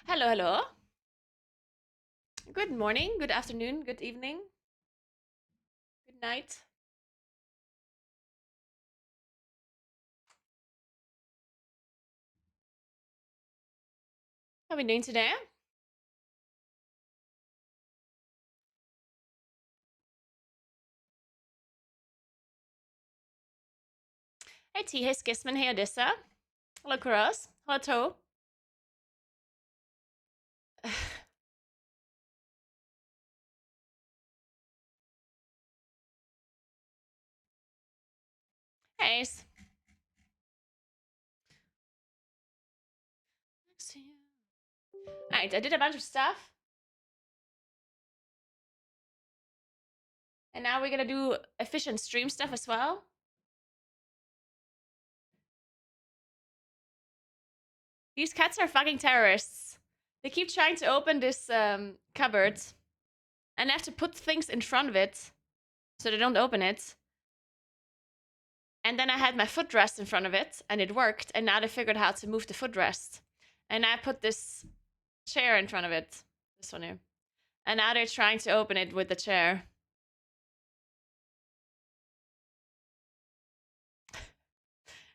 Hello, hello. Good morning, good afternoon, good evening, good night. How are we doing today? Hey T, hey Skisman, hey Odessa. Hello Kuros. Hello To. Hey. Alright, I did a bunch of stuff. And now we're gonna do efficient stream stuff as well. These cats are fucking terrorists. They keep trying to open this cupboard. And I have to put things in front of it so they don't open it. And then I had my footrest in front of it and it worked. And now they figured out how to move the footrest. And I put this chair in front of it. This one here. And now they're trying to open it with the chair.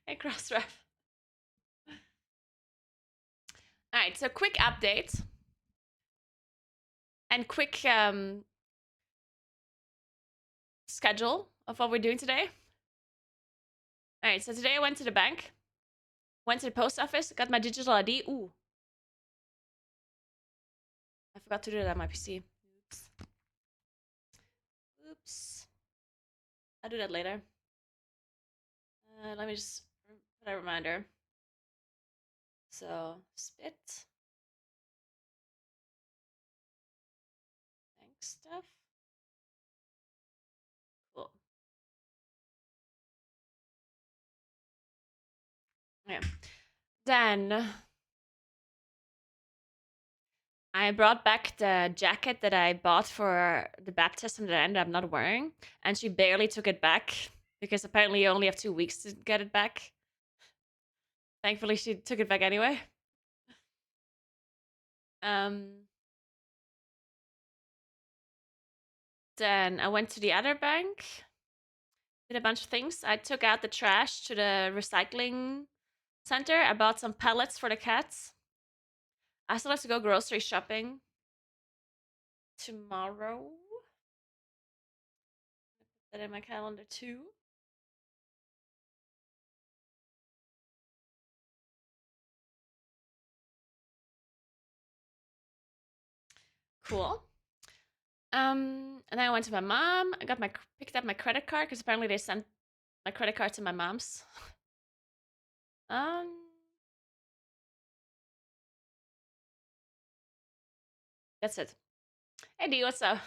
Hey, Crossref. Alright, so quick update. And quick schedule of what we're doing today. Alright, so today I went to the bank. Went to the post office, got my digital ID. Ooh. I forgot to do that on my PC. Oops. Oops. I'll do that later. Let me just put a reminder. So, spit. Bank stuff. Cool. Yeah. Then I brought back the jacket that I bought for the baptism that I ended up not wearing, and she barely took it back because apparently you only have 2 weeks to get it back. Thankfully, she took it back anyway. Um, then I went to the other bank, did a bunch of things. I took out the trash to the recycling center. I bought some pellets for the cats. I still have to go grocery shopping tomorrow. Put that in my calendar too. Cool. And then I went to my mom. I got picked up my credit card because apparently they sent my credit card to my mom's. um, that's it. Hey D, what's up?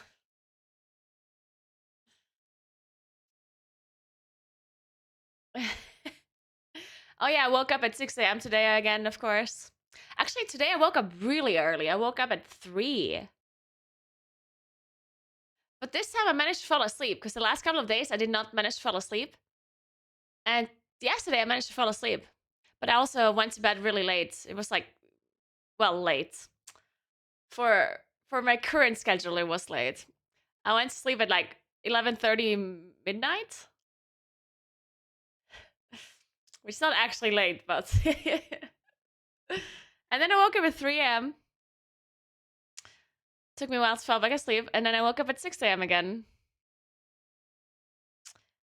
Oh yeah, I woke up at 6 a.m. today again, of course. Actually, today I woke up really early. I woke up at 3. But this time I managed to fall asleep because the last couple of days I did not manage to fall asleep. And yesterday I managed to fall asleep. But I also went to bed really late. It was like, well, late. For my current schedule, it was late. I went to sleep at like 11:30 midnight. Which is not actually late, but and then I woke up at 3 a.m. Took me a while to fall back asleep, and then I woke up at 6 a.m. again.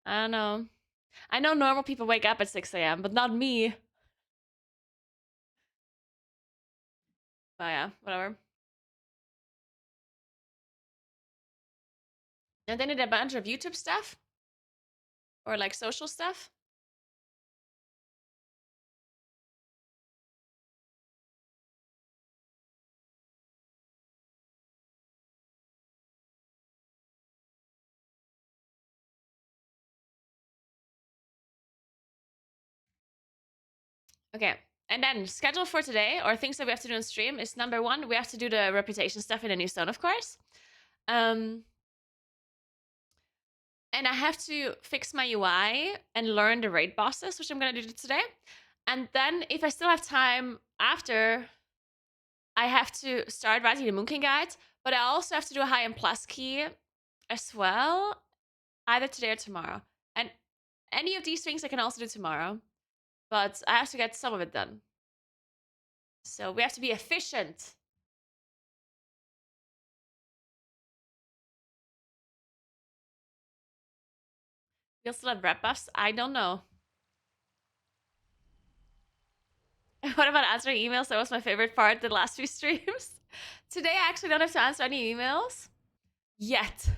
I don't know. I know normal people wake up at 6 a.m., but not me. Oh yeah, whatever. And then I did a bunch of YouTube stuff. Or like social stuff. Okay. And then schedule for today, or things that we have to do on stream, is number 1, we have to do the reputation stuff in a new stone, of course. And I have to fix my UI and learn the raid bosses, which I'm gonna do today. And then if I still have time after I have to start writing the Moon King guide, but I also have to do a high and plus key as well, either today or tomorrow. And any of these things I can also do tomorrow, but I have to get some of it done. So we have to be efficient. You'll still have rep buffs? I don't know. What about answering emails? That was my favorite part the last few streams. Today I actually don't have to answer any emails yet.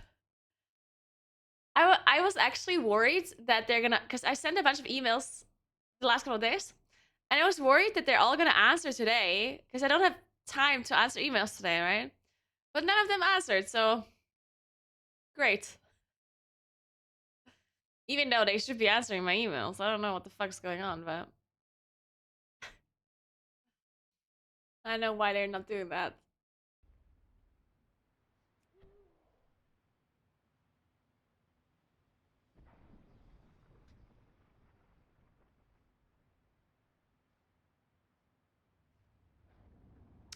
I was actually worried that they're gonna, because I sent a bunch of emails the last couple of days, and I was worried that they're all gonna answer today because I don't have time to answer emails today, right? But none of them answered, so great. Even though they should be answering my emails, I don't know what the fuck's going on, but I know why they're not doing that.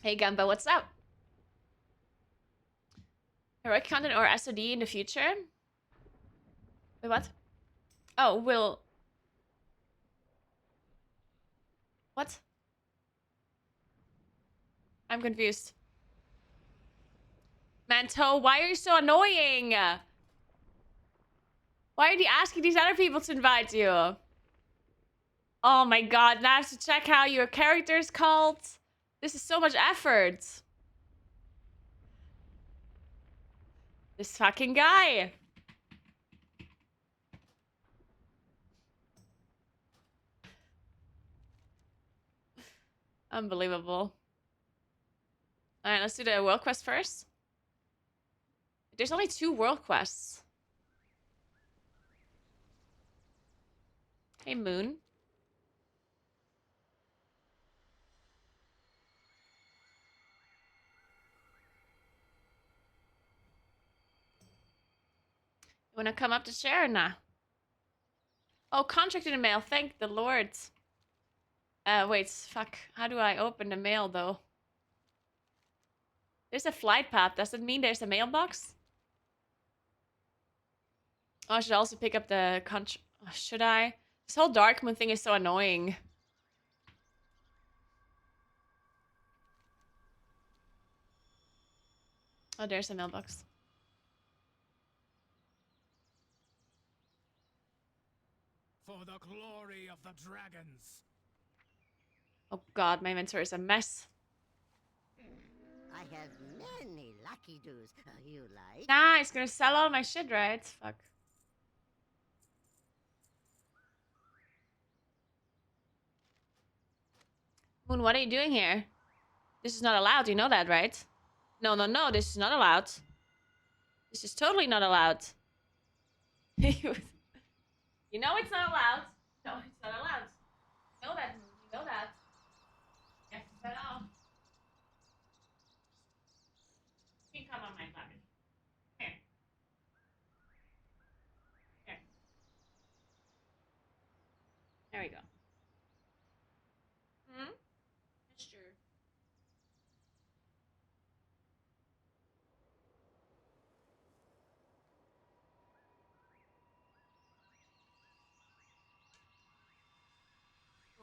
Hey Gumbo, what's up? Heroic content or SOD in the future? Wait, what? Oh, will. What? I'm confused. Manto, why are you so annoying? Why are you asking these other people to invite you? Oh my god, now I have to check how your character is called. This is so much effort. This fucking guy. Unbelievable. Alright, let's do the world quest first. There's only 2 world quests. Hey, Moon. You wanna come up to share or nah? Oh, contract in the mail. Thank the Lord. Wait, fuck. How do I open the mail, though? There's a flight path. Does it mean there's a mailbox? Oh, I should also pick up the should I? This whole Dark Moon thing is so annoying. Oh, there's a mailbox. For the glory of the dragons. Oh god, my inventory is a mess. I have many lucky doos. You like? Nah, it's gonna sell all my shit, right? Fuck. Moon, what are you doing here? This is not allowed, you know that, right? No, no, no, this is not allowed. This is totally not allowed. You know it's not allowed. No, it's not allowed. You know that, Moon. You know that. Yes, it's not allowed. You can come on my luggage. Here. Here. There we go. Hmm? Sure.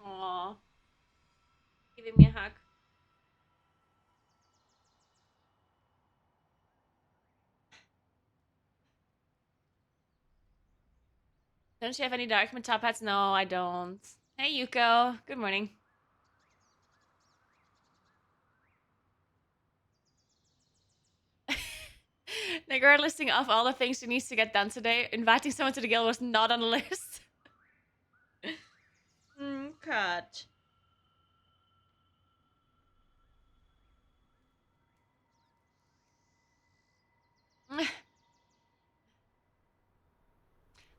Aww. Giving me a hug. Don't you have any Darkman top hats? No, I don't. Hey, Yuko. Good morning. Naguura listing off all the things she needs to get done today. Inviting someone to the guild was not on the list. Cut.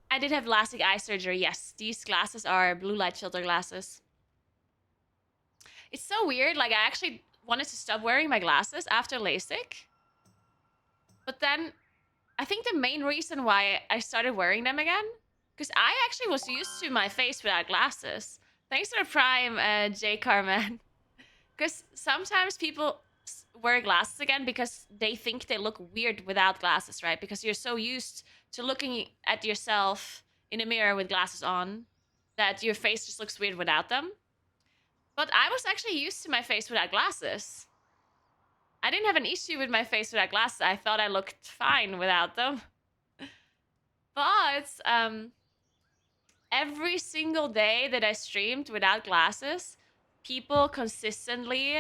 I did have LASIK eye surgery, yes. These glasses are blue light filter glasses. It's so weird, like I actually wanted to stop wearing my glasses after LASIK. But then, I think the main reason why I started wearing them again, because I actually was used to my face without glasses. Thanks to the Prime, J. Carman. Because sometimes people wear glasses again because they think they look weird without glasses, right? Because you're so used to looking at yourself in a mirror with glasses on that your face just looks weird without them. But I was actually used to my face without glasses. I didn't have an issue with my face without glasses. I thought I looked fine without them. But every single day that I streamed without glasses, people consistently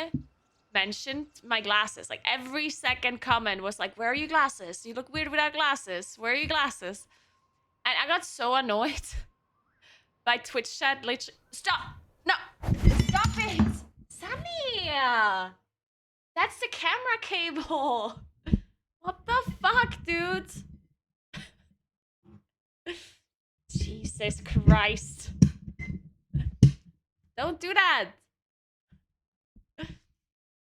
mentioned my glasses. Like every second comment was like, "Where are your glasses? You look weird without glasses. Where are your glasses?" And I got so annoyed by Twitch chat. Literally, stop! No, stop it, Sunny! That's the camera cable. What the fuck, dude? Jesus Christ! Don't do that. But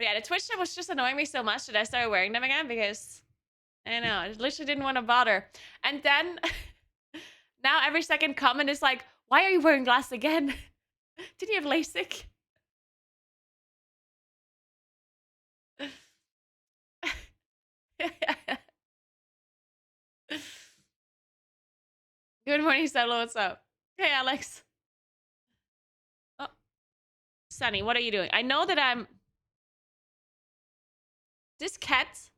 yeah, the Twitch chat was just annoying me so much that I started wearing them again because I don't know, I literally didn't want to bother. And then now every second comment is like, "Why are you wearing glasses again? Did you have LASIK?" Good morning, Solo. What's up? Hey, Alex. Oh, Sunny, what are you doing? I know that I'm. This cat,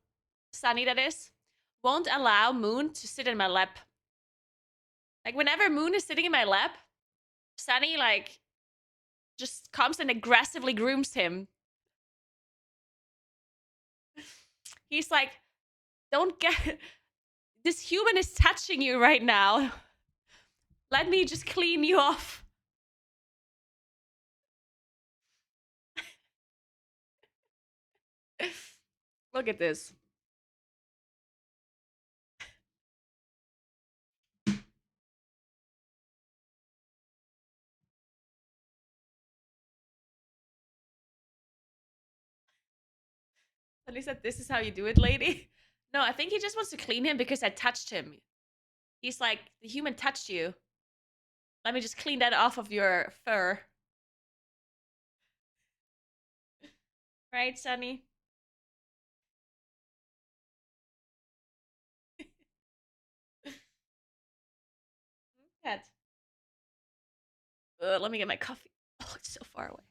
Sunny, that is, won't allow Moon to sit in my lap. Like, whenever Moon is sitting in my lap, Sunny, like, just comes and aggressively grooms him. He's like, "Don't get. This human is touching you right now. Let me just clean you off." Look at this. At least that this is how you do it, lady. No, I think he just wants to clean him because I touched him. He's like, "The human touched you. Let me just clean that off of your fur." Right, Sunny? Cat. Let me get my coffee. Oh, it's so far away.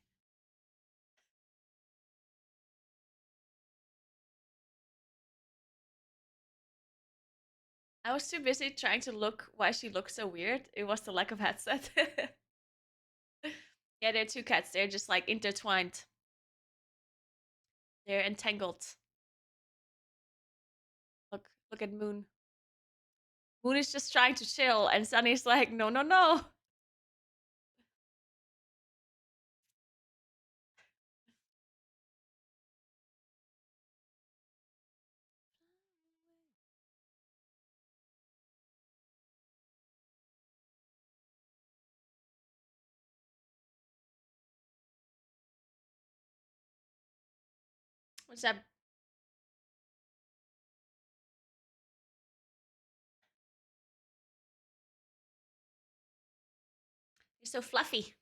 I was too busy trying to look why she looks so weird. It was the lack of headset. Yeah, they're two cats. They're just like intertwined. They're entangled. Look at Moon. Moon is just trying to chill, and Sunny's like, "No, no, no." What's up? You're so fluffy.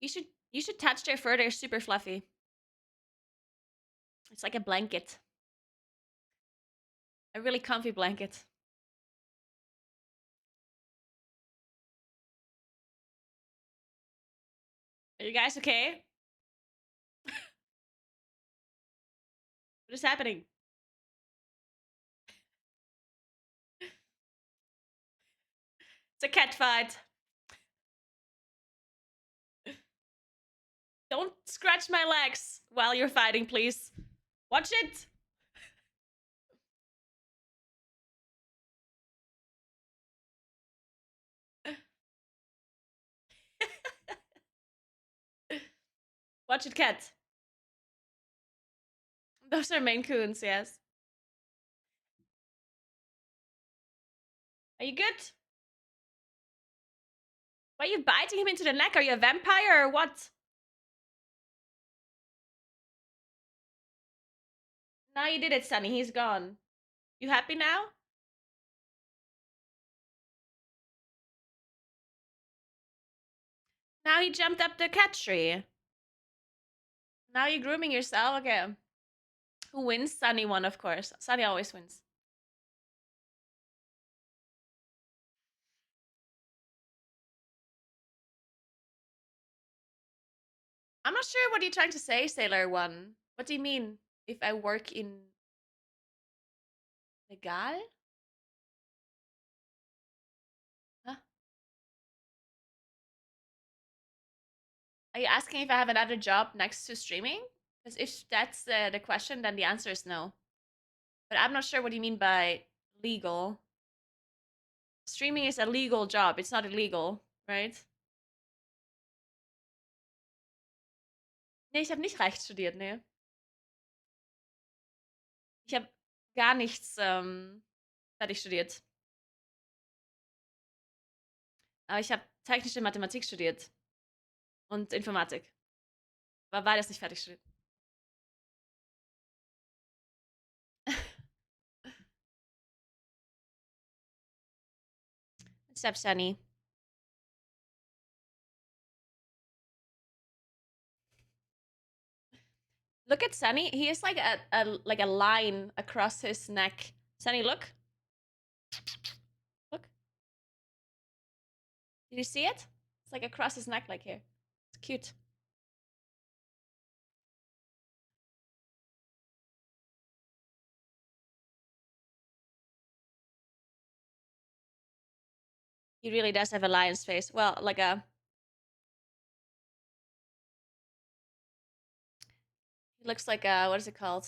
You should touch their fur. They're super fluffy. It's like a blanket. A really comfy blanket. Are you guys okay? What is happening? It's a cat fight. Don't scratch my legs while you're fighting, please. Watch it. Watch it, cat. Those are Maine Coons, yes. Are you good? Why are you biting him into the neck? Are you a vampire or what? Now you did it, Sunny. He's gone. You happy now? Now he jumped up the cat tree. Now you're grooming yourself? Okay. Who wins? Sunny won, of course. Sunny always wins. I'm not sure what you're trying to say, Sailor One. What do you mean? If I work in legal? Huh? Are you asking if I have another job next to streaming? Because if that's the question, then the answer is no. But I'm not sure what you mean by legal. Streaming is a legal job. It's not illegal, right? Nee, ich habe nicht Recht studiert, nee. Ich habe gar nichts fertig studiert. Aber ich habe technische Mathematik studiert und Informatik. War beides nicht fertig studiert. What's up, Sunny? Look at Sunny. He has like a line across his neck. Sunny, look. Look. Did you see it? It's like across his neck, like here. It's cute. He really does have a lion's face. Well, like a. He looks like a. What is it called?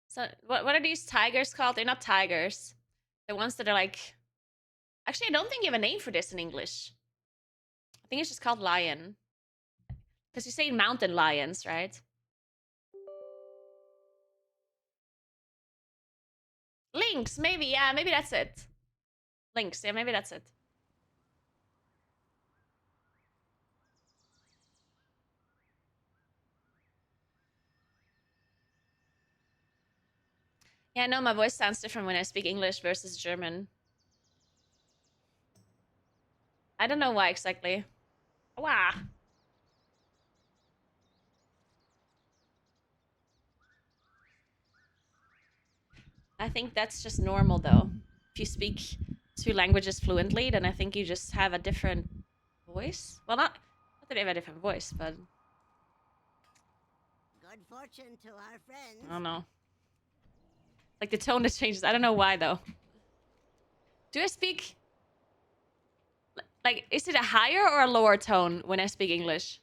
So what are these tigers called? They're not tigers. The ones that are like. Actually, I don't think you have a name for this in English. I think it's just called lion. Because you say mountain lions, right? Lynx, maybe. Yeah, maybe that's it. Lynx, yeah, maybe that's it. Yeah, no, my voice sounds different when I speak English versus German. I don't know why exactly. Wow. I think that's just normal though. If you speak two languages fluently, then I think you just have a different voice. Well, not that I have a different voice, but Good fortune to our friends. I don't know. Like the tone that changes. I don't know why though. Do I speak like is it a higher or a lower tone when I speak English?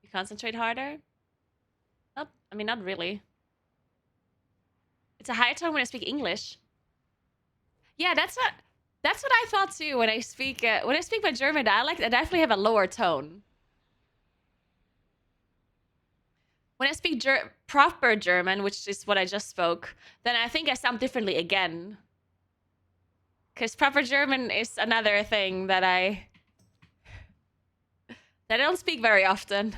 You concentrate harder? Not, I mean, not really. It's a higher tone when I speak English. Yeah, that's what I thought too. When I speak my German dialect, I definitely have a lower tone. When I speak proper German, which is what I just spoke, then I think I sound differently again. Because proper German is another thing that I don't speak very often.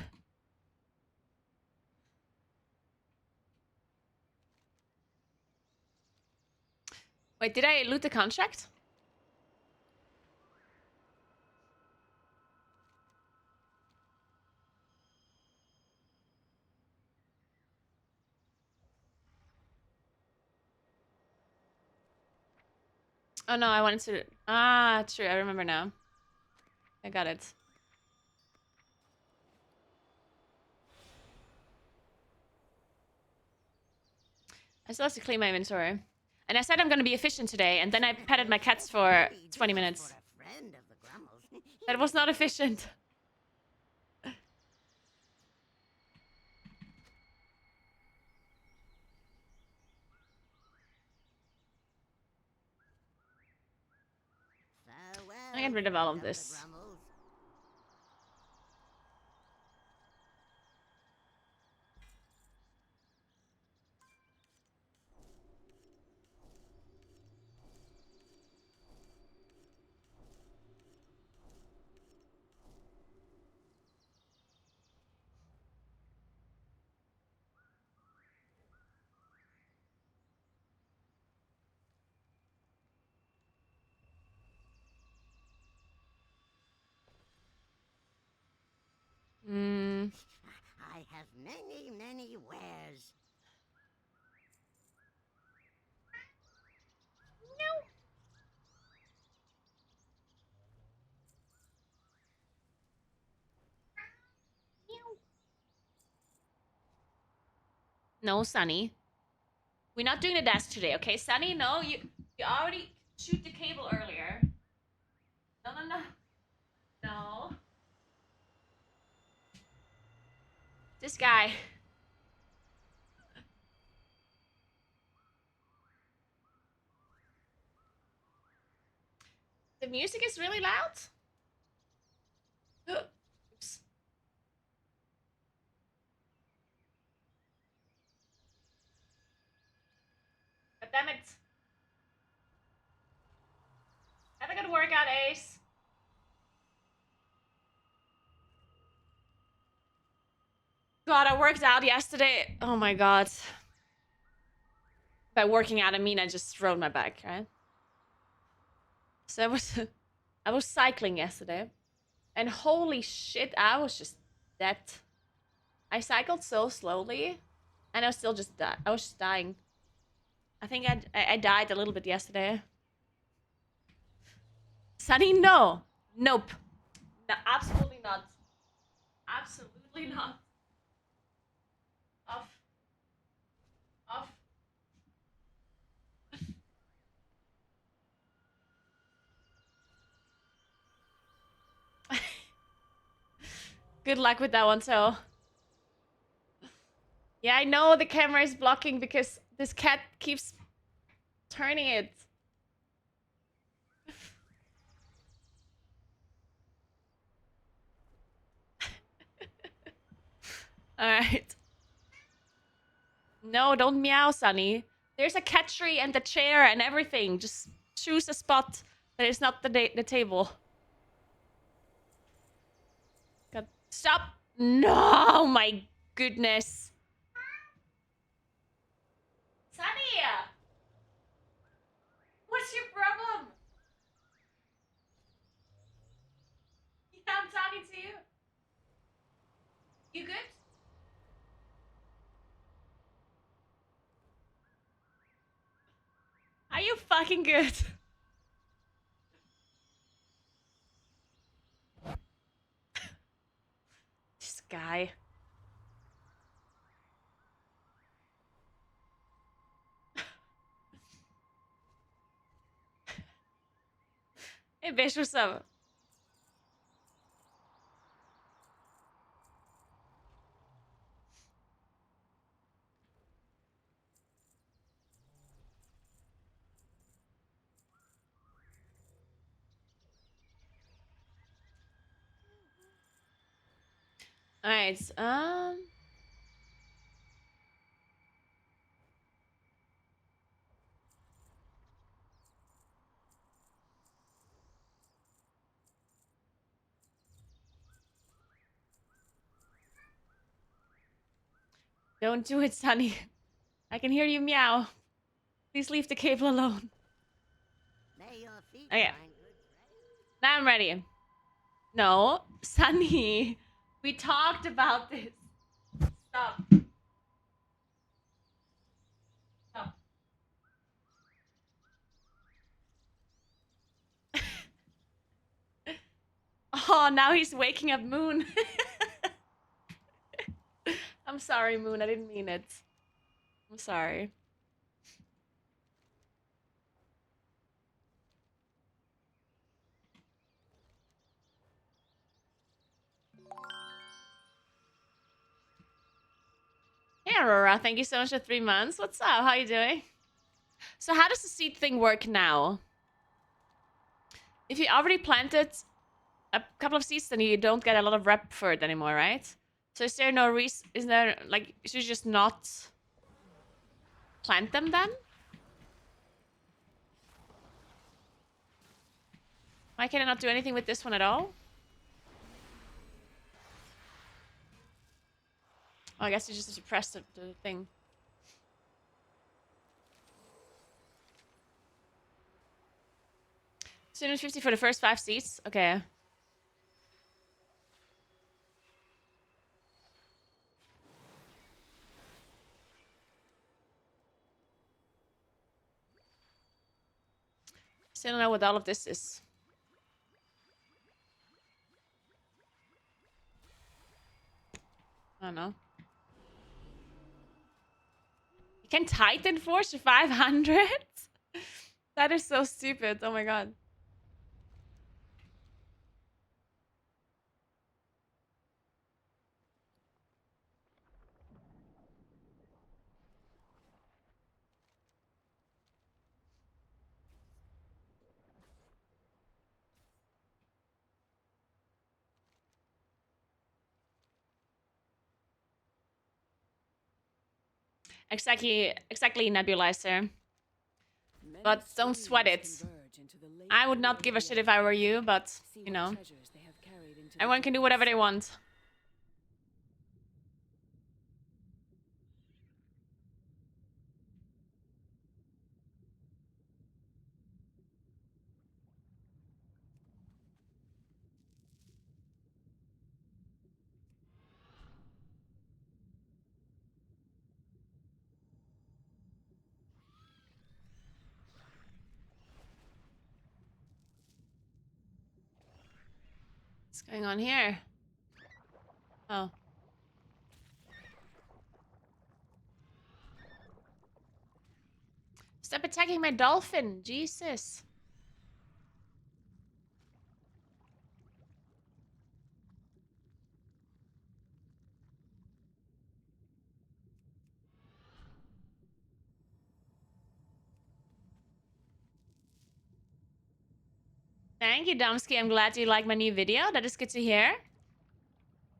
Wait, did I loot the contract? Oh no, I wanted to. Ah, true. I remember now. I got it. I still have to clean my inventory. And I said I'm going to be efficient today, and then I petted my cats for 20 minutes. That was not efficient. I get rid of all of this. I have many, many wares. No, Sunny. We're not doing the desk today, okay? Sunny, no, you already shoot the cable earlier. No, no, no. No. This guy. The music is really loud. Oops. God damn it. Have a good workout, Ace. God, I worked out yesterday. Oh my god. By working out, I mean I just rode my bike, right? So I was cycling yesterday. And holy shit, I was just dead. I cycled so slowly. And I was still just I was just dying. I think I died a little bit yesterday. Sunny, no. Nope. No, absolutely not. Absolutely not. Off. Off. Good luck with that one, so. Yeah, I know the camera is blocking because this cat keeps turning it. Alright. No, don't meow, Sunny. There's a cat tree and the chair and everything. Just choose a spot that is not the table. God, stop! No, my goodness. Sunny! What's your problem? Yeah, I'm talking to you. You good? Are you fucking good? This guy. Hey, bitch, what's up? Alright, don't do it, Sunny. I can hear you meow. Please leave the cable alone. May your feet Okay. find good rest. Now I'm ready. No, Sunny. We talked about this. Stop. Stop. Oh, now he's waking up Moon. I'm sorry, Moon. I didn't mean it. I'm sorry. Hey, Aurora. Thank you so much for 3 months. What's up? How you doing? So how does the seed thing work now? If you already planted a couple of seeds, then you don't get a lot of rep for it anymore, right? So is there no reason? Is there, like, should you just not plant them then? Why can I not do anything with this one at all? Oh, I guess you just have to press the thing. Student 50 for the first 5 seats. Okay. Still don't know what all of this is. I don't know. You can Titan Force to 500? That is so stupid. Oh my god. Exactly, Nebulizer. But don't sweat it. I would not give a shit if I were you, but, you know. Everyone can do whatever they want. What's going on here? Oh. Stop attacking my dolphin. Jesus. Thank you, Domsky. I'm glad you like my new video. That is good to hear.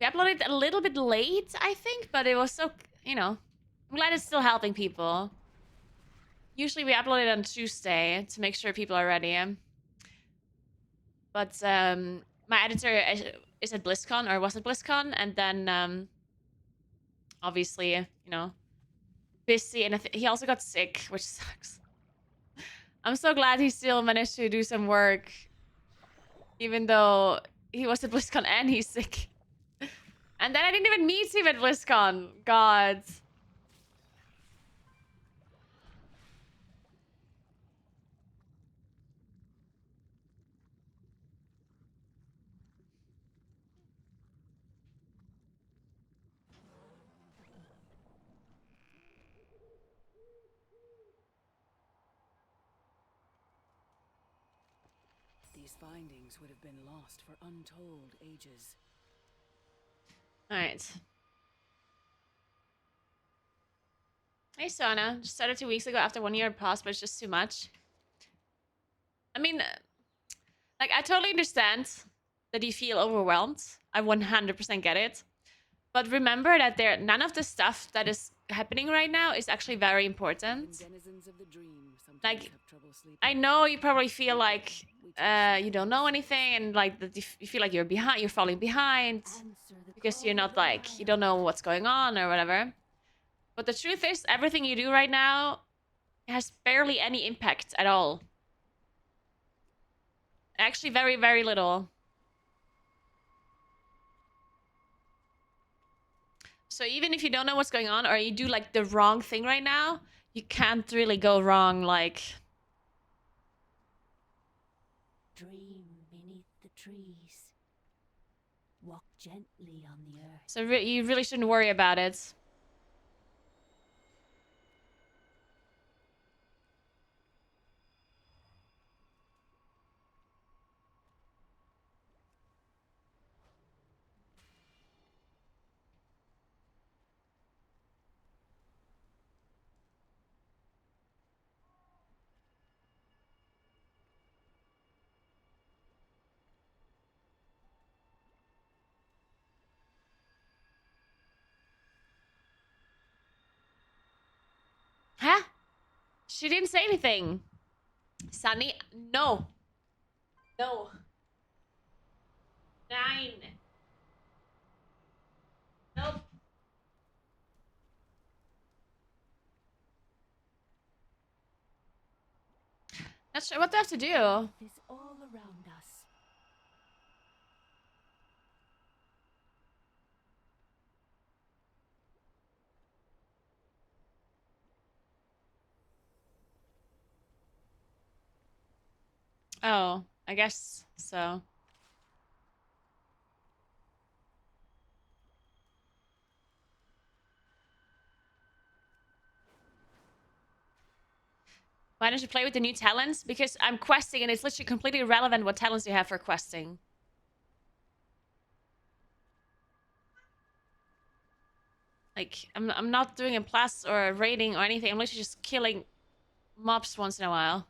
We uploaded a little bit late, I think, but it was so, you know. I'm glad it's still helping people. Usually we upload it on Tuesday to make sure people are ready. But my editor is at BlizzCon, or was at BlizzCon, and then obviously, you know, busy, and he also got sick, which sucks. I'm so glad he still managed to do some work, even though he was at BlizzCon and he's sick. And then I didn't even meet him at BlizzCon. God. These findings would have been lost for untold ages. All right. Hey, Sona. Just started 2 weeks ago after 1 year pause, but it's just too much. I mean, like, I totally understand that you feel overwhelmed. I 100% get it. But remember that none of the stuff that is happening right now is actually very important. Like, I know you probably feel like you don't know anything, and like that you feel like you're falling behind because you're not, like, you don't know what's going on or whatever. But the truth is, everything you do right now has barely any impact at all. Actually, very, very little. So even if you don't know what's going on, or you do like the wrong thing right now, you can't really go wrong. Like, dream beneath the trees. Walk gently on the earth. so you really shouldn't worry about it. Huh? She didn't say anything. Sunny, no. No. 9. Nope. Not sure what do I have to do. Is all around us. Oh, I guess so. Why don't you play with the new talents? Because I'm questing and it's literally completely irrelevant what talents you have for questing. Like, I'm not doing a plus or a rating or anything. I'm literally just killing mobs once in a while.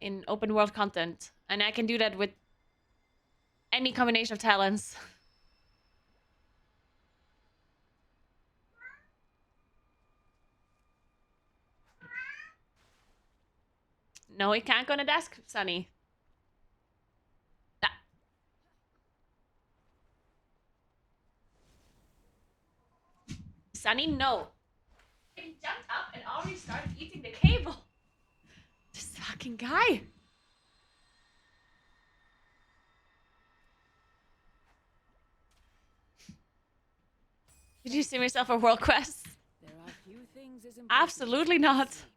In open world content. And I can do that with any combination of talents. No, he can't go on a desk, Sunny. Ah. Sunny, no. He jumped up and already started eating the cable. This fucking guy. Did you see yourself a world quest? There are few things as important Absolutely not. as sleep.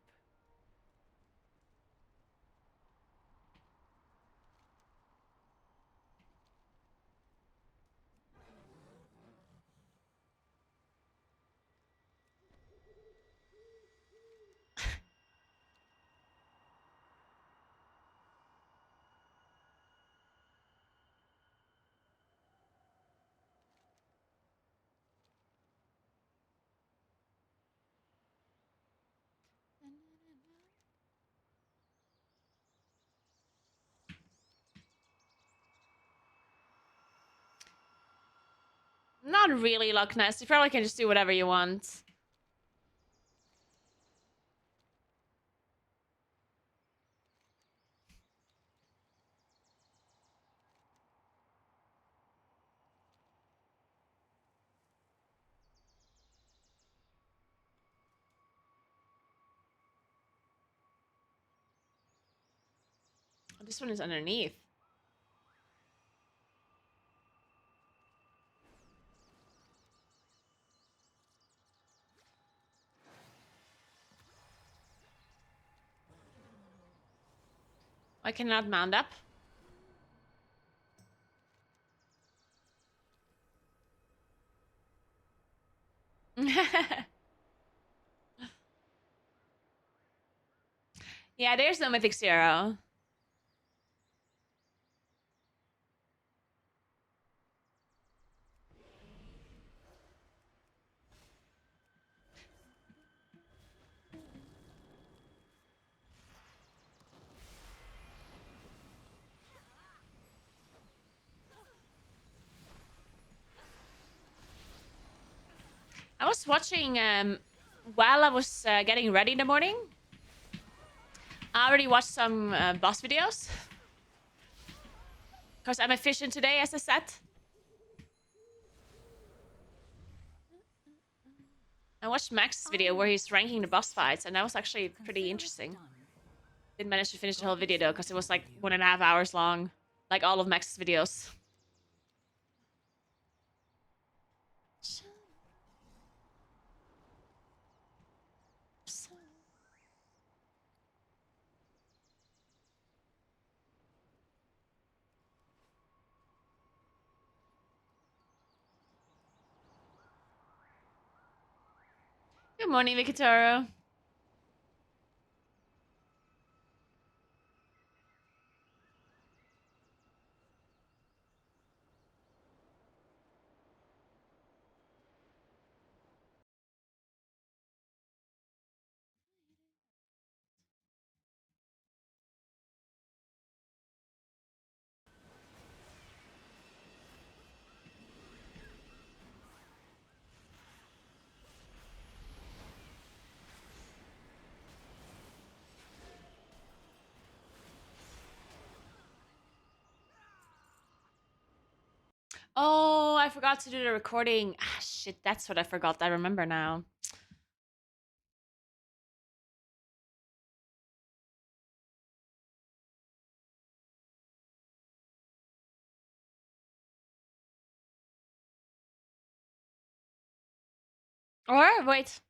Not really, Loch Ness. You probably can just do whatever you want. This one is underneath. I cannot mount up. Yeah, there's no Mythic Zero. I was watching while I was getting ready in the morning. I already watched some boss videos. Because I'm efficient today, as I said. I watched Max's video where he's ranking the boss fights, and that was actually pretty interesting. Didn't manage to finish the whole video though, because it was like 1.5 hours long. Like all of Max's videos. Good morning, Vikitaro. Oh, I forgot to do the recording. Ah, shit, that's what I forgot. I remember now. Or, wait.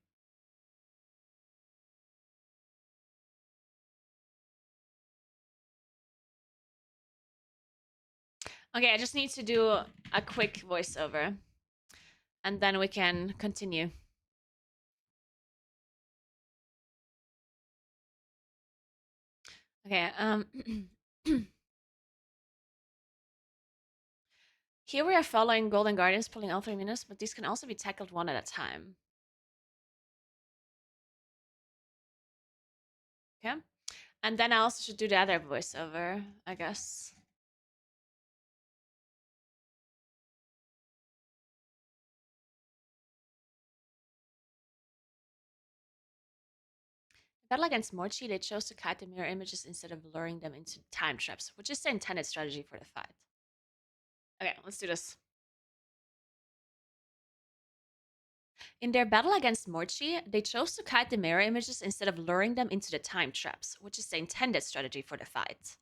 Okay, I just need to do a quick voiceover. And then we can continue. Okay, here we are following Golden Guardians, pulling all 3 minutes, but these can also be tackled one at a time. Okay. And then I also should do the other voiceover, I guess. Battle against Morchi, they chose to kite the mirror images instead of luring them into time traps, which is the intended strategy for the fight. Okay, let's do this. In their battle against Morchi, they chose to kite the mirror images instead of luring them into the time traps, which is the intended strategy for the fight.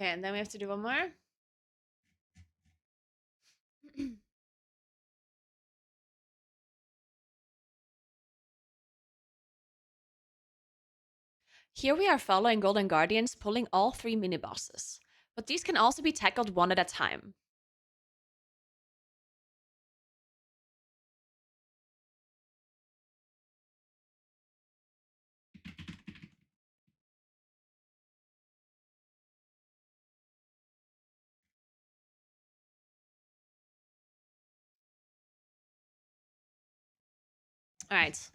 Okay, and then we have to do one more. Here we are following Golden Guardians, pulling all 3 mini-bosses. But these can also be tackled one at a time. Alright.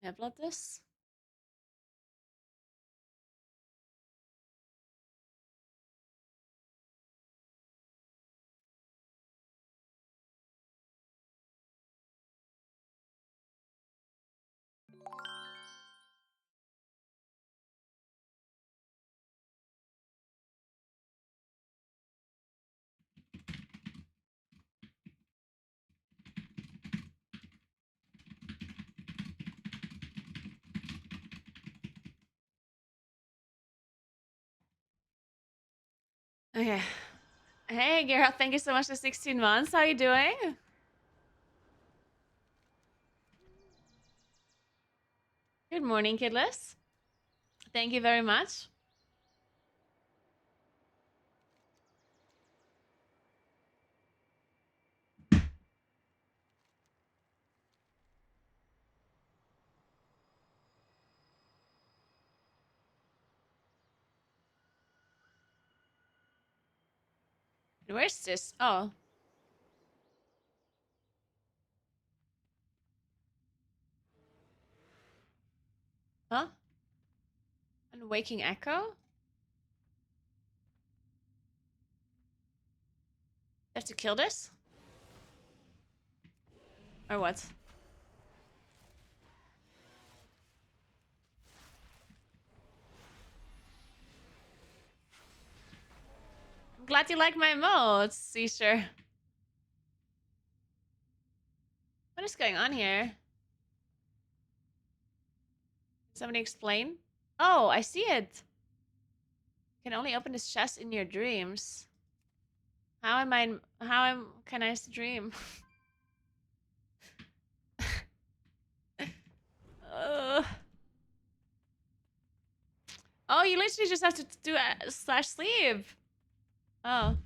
Upload this. Okay. Hey, Geralt, thank you so much for 16 months. How are you doing? Good morning, kidless. Thank you very much. Where's this? Oh. Huh? An waking echo? I have to kill this? Or what? I'm glad you like my emotes, Seisher. What is going on here? Somebody explain? Oh, I see it. You can only open this chest in your dreams. Can I dream? uh. Oh, you literally just have to do a /sleep. Oh.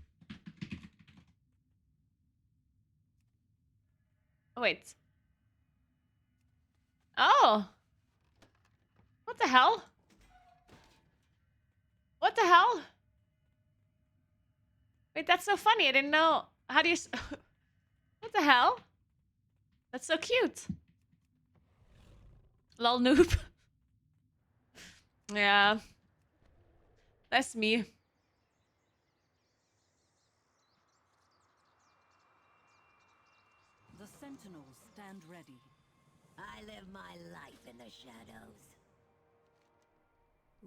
Oh, wait. Oh. What the hell? What the hell? Wait, that's so funny. I didn't know. How do you... What the hell? That's so cute. Lol noob. Yeah. That's me. The sentinels stand ready. I live my life in the shadows.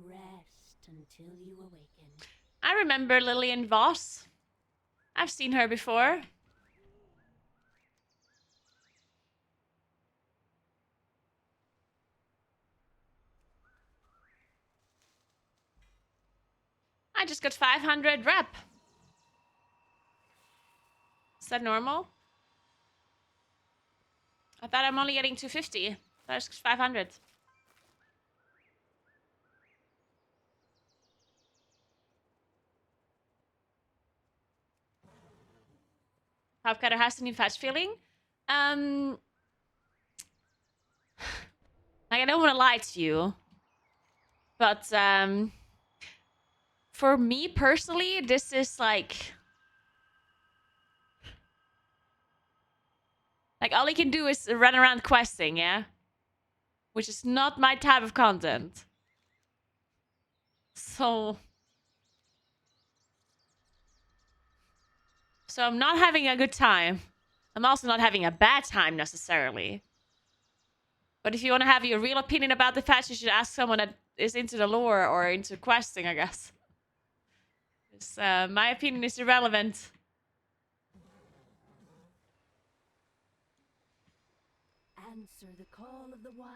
Rest until you awaken. I remember Lillian Voss. I've seen her before. I just got 500 rep. Is that normal? I thought I'm only getting 250. That's 500. Hopcutter has the new fetch feeling. Like, I don't want to lie to you, but for me personally, this is like all he can do is run around questing, yeah, which is not my type of content. So I'm not having a good time. I'm also not having a bad time necessarily. But if you want to have your real opinion about the patch, you should ask someone that is into the lore or into questing, I guess. My opinion is irrelevant. Answer the call of the wild.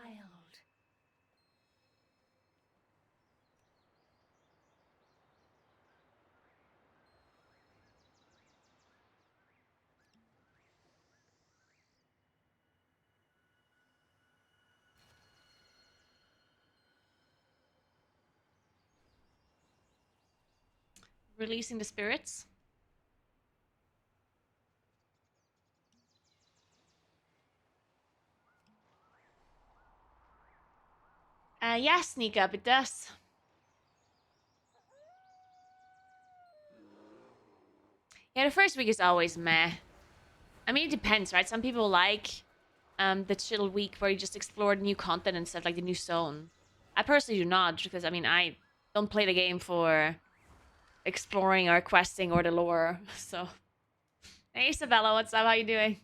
Releasing the spirits. Yeah, sneak up, it does. Yeah, the first week is always meh. I mean, it depends, right? Some people like the chill week where you just explore new content and stuff, like the new zone. I personally do not, because, I mean, I don't play the game for exploring or questing or the lore, so... Hey, Isabella, what's up? How you doing?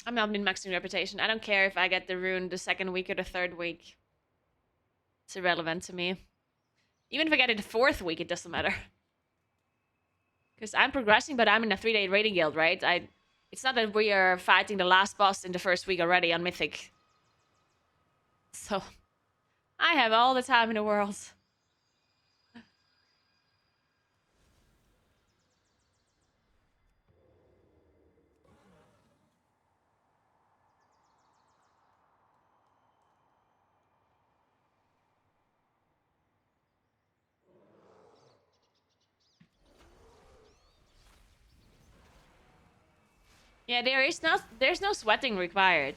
I'm not min-maxing reputation. I don't care if I get the rune the second week or the third week. It's irrelevant to me. Even if I get it the fourth week, it doesn't matter. Because I'm progressing, but I'm in a 3-day raiding guild, right? It's not that we are fighting the last boss in the first week already on Mythic. So, I have all the time in the world. Yeah, there's no sweating required.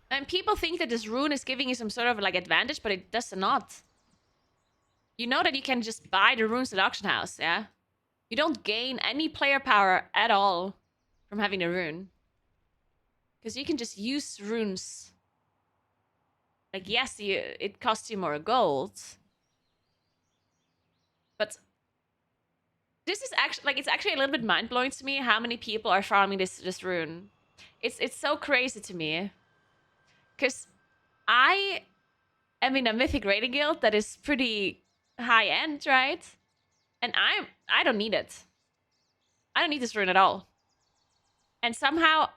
And people think that this rune is giving you some sort of like advantage, but it does not. You know that you can just buy the runes at auction house, yeah? You don't gain any player power at all from having a rune. Because you can just use runes. Like, yes, it costs you more gold. But this is actually, like, it's actually a little bit mind-blowing to me how many people are farming this rune. It's so crazy to me. Because I am in a mythic raiding guild that is pretty high-end, right? And I don't need it. I don't need this rune at all. And somehow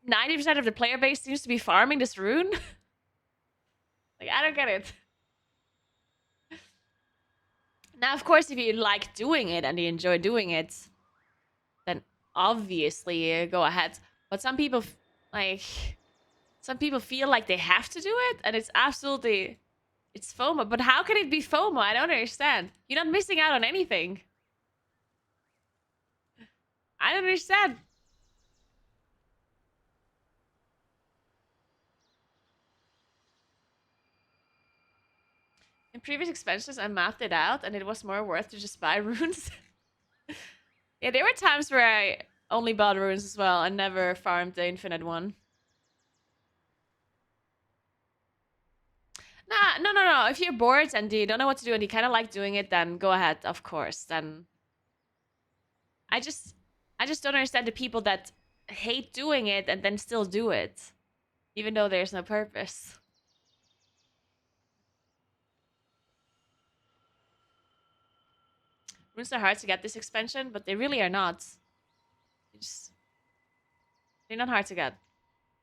90% of the player base seems to be farming this rune. Like, I don't get it. Now, of course, if you like doing it and you enjoy doing it, then obviously go ahead. But some people, some people feel like they have to do it, and it's absolutely, it's FOMO. But how can it be FOMO? I don't understand. You're not missing out on anything. I don't understand. In previous expansions, I mapped it out, and it was more worth to just buy runes. Yeah, there were times where I only bought runes as well and never farmed the infinite one. Nah, no. If you're bored and you don't know what to do and you kind of like doing it, then go ahead, of course. Then I just don't understand the people that hate doing it and then still do it, even though there's no purpose. Runes are hard to get this expansion, but they really are not. They're not hard to get.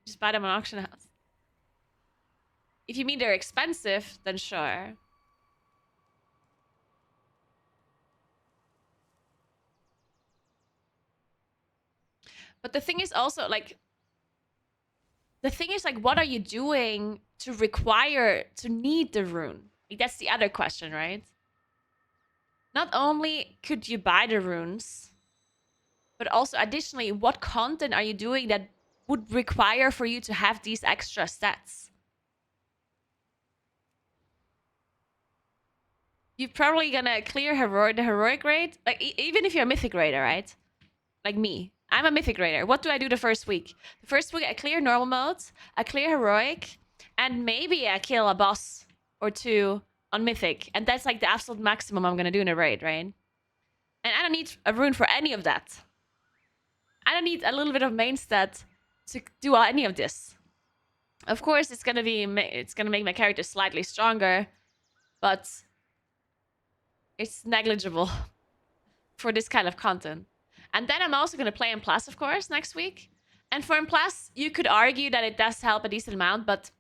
Just buy them on auction house. If you mean they're expensive, then sure. But the thing is also, like, what are you doing to need the rune? Like, that's the other question, right? Not only could you buy the runes, but also additionally, what content are you doing that would require for you to have these extra stats? You're probably gonna clear the heroic raid, like even if you're a mythic raider, right? Like me, I'm a mythic raider. What do I do the first week? The first week I clear normal modes, I clear heroic, and maybe I kill a boss or two on mythic, and that's like the absolute maximum I'm gonna do in a raid, right? And I don't need a rune for any of that. I don't need a little bit of main stat to do any of this. Of course, it's gonna make my character slightly stronger, but it's negligible for this kind of content. And then I'm also gonna play in Plus, of course, next week. And for in Plus, you could argue that it does help a decent amount, but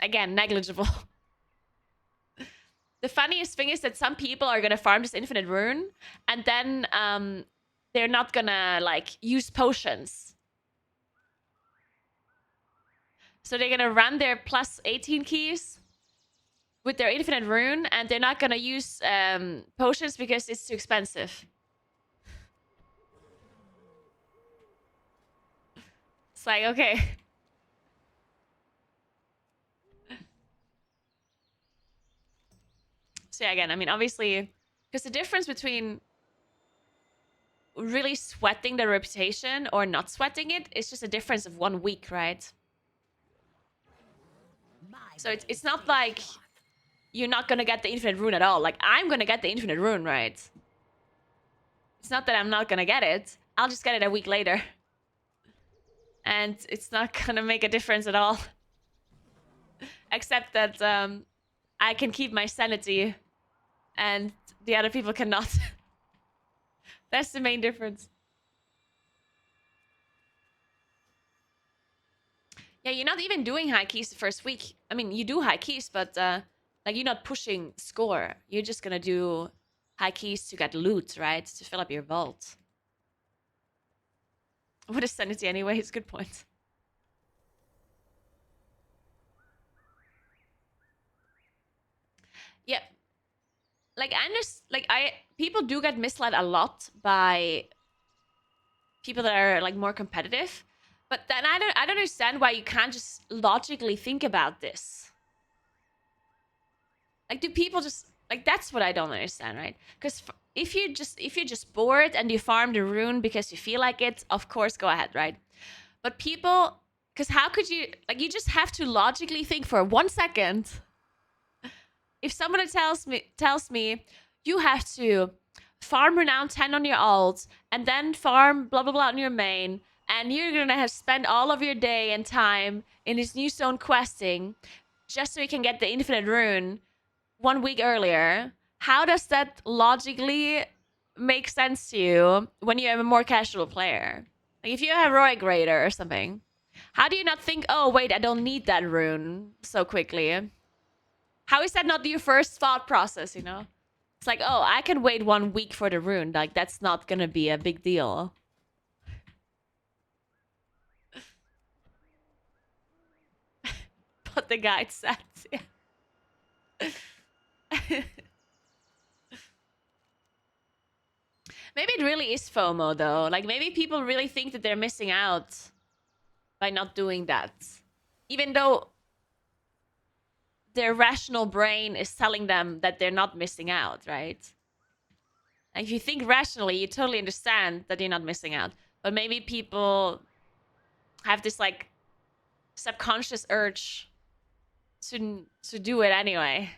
again, negligible. The funniest thing is that some people are gonna farm this infinite rune, and then they're not gonna like use potions. So they're gonna run their plus 18 keys with their infinite rune, and they're not gonna use potions because it's too expensive. It's like, okay. So yeah, again, I mean, obviously, because the difference between really sweating the reputation or not sweating it is just a difference of 1 week, right? So it's not like you're not gonna get the infinite rune at all. Like, I'm gonna get the infinite rune, right? It's not that I'm not gonna get it. I'll just get it a week later. And it's not gonna make a difference at all. Except that I can keep my sanity and the other people cannot. That's the main difference. Yeah, you're not even doing high keys the first week. I mean, you do high keys, but like, you're not pushing score. You're just gonna do high keys to get loot, right? To fill up your vault. What is sanity anyway? It's a good point. Yeah. Like, people do get misled a lot by people that are like more competitive. But then I don't understand why you can't just logically think about this. Like, do people just like, that's what I don't understand, right? Because if you're just bored and you farm the rune because you feel like it, of course, go ahead, right? But people, because how could you, like, you just have to logically think for 1 second. If somebody tells me you have to farm renown 10 on your ult and then farm blah blah blah on your main, and you're gonna have spent all of your day and time in this new zone questing just so you can get the infinite rune 1 week earlier, how does that logically make sense to you when you're a more casual player? Like, if you're a heroic raider or something, how do you not think, oh wait, I don't need that rune so quickly? How is that not your first thought process, you know? It's like, oh, I can wait 1 week for the rune. Like, that's not gonna be a big deal. But the guide says, yeah. Maybe it really is FOMO, though. Like, maybe people really think that they're missing out by not doing that. Even though their rational brain is telling them that they're not missing out, right? And if you think rationally, you totally understand that you're not missing out. But maybe people have this, like, subconscious urge to do it anyway.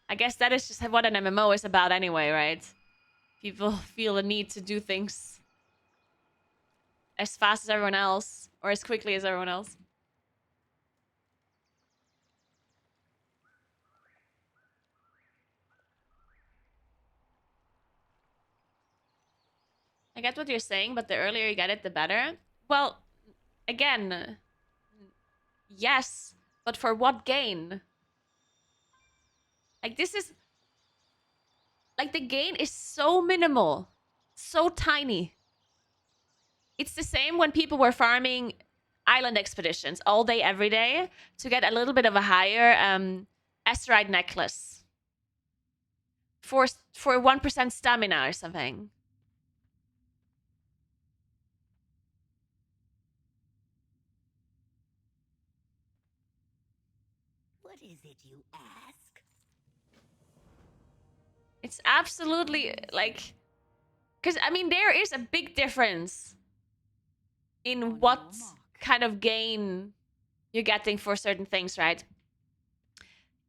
I guess that is just what an MMO is about anyway, right? People feel the need to do things as fast as everyone else, or as quickly as everyone else. I get what you're saying, but the earlier you get it, the better. Well, again, Yes, but for what gain? Like, this is... Like, the gain is so minimal. So tiny. It's the same when people were farming island expeditions all day, every day to get a little bit of a higher asteroid necklace. For 1% stamina or something. What is it you ask? It's absolutely like... Because, I mean, there is a big difference in what kind of gain you're getting for certain things, right?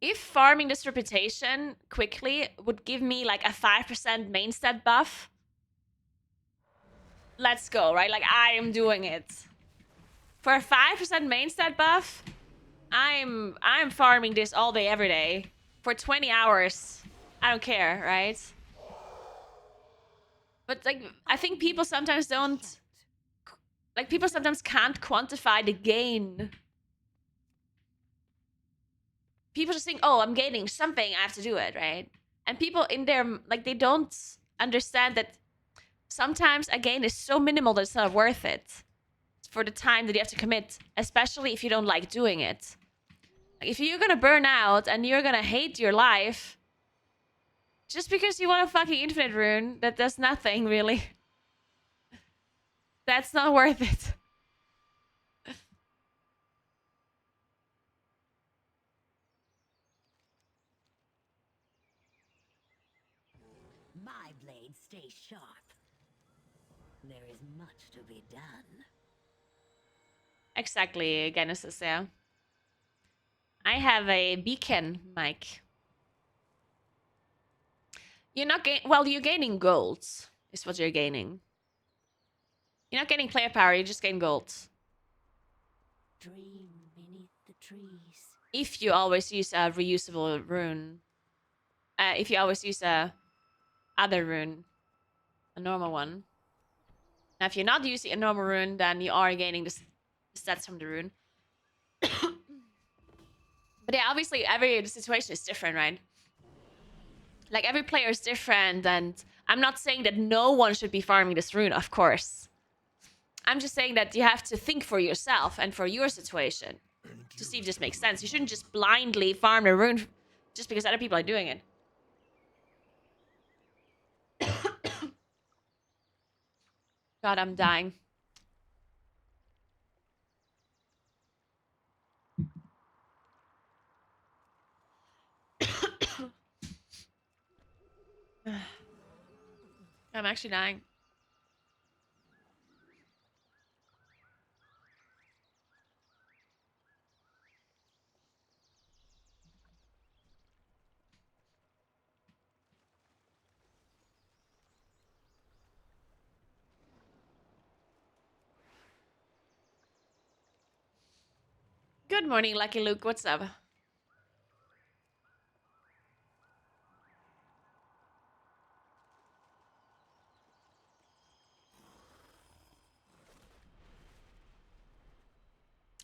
If farming this reputation quickly would give me like a 5% main stat buff, let's go, right? Like, I am doing it. For a 5% main stat buff, I'm farming this all day, every day. For 20 hours. I don't care, right? But, like, I think people sometimes don't... Like, people sometimes can't quantify the gain. People just think, oh, I'm gaining something, I have to do it, right? And people in their... Like, they don't understand that sometimes a gain is so minimal that it's not worth it. For the time that you have to commit. Especially if you don't like doing it. Like, if you're gonna burn out and you're gonna hate your life... Just because you want a fucking infinite rune that does nothing, really. That's not worth it. My blade stays sharp. There is much to be done. Exactly, Genesis, yeah. I have a beacon mic. You're not well, you're gaining gold, is what you're gaining. You're not getting player power, you just gain gold. Dream beneath the trees. If you always use a reusable rune. If you always use a other rune. A normal one. Now, if you're not using a normal rune, then you are gaining the stats from the rune. But yeah, obviously, every situation is different, right? Like, every player is different, and I'm not saying that no one should be farming this rune, of course. I'm just saying that you have to think for yourself and for your situation to see if this makes sense. You shouldn't just blindly farm the rune just because other people are doing it. God, I'm dying. I'm actually dying. Good morning, Lucky Luke. What's up?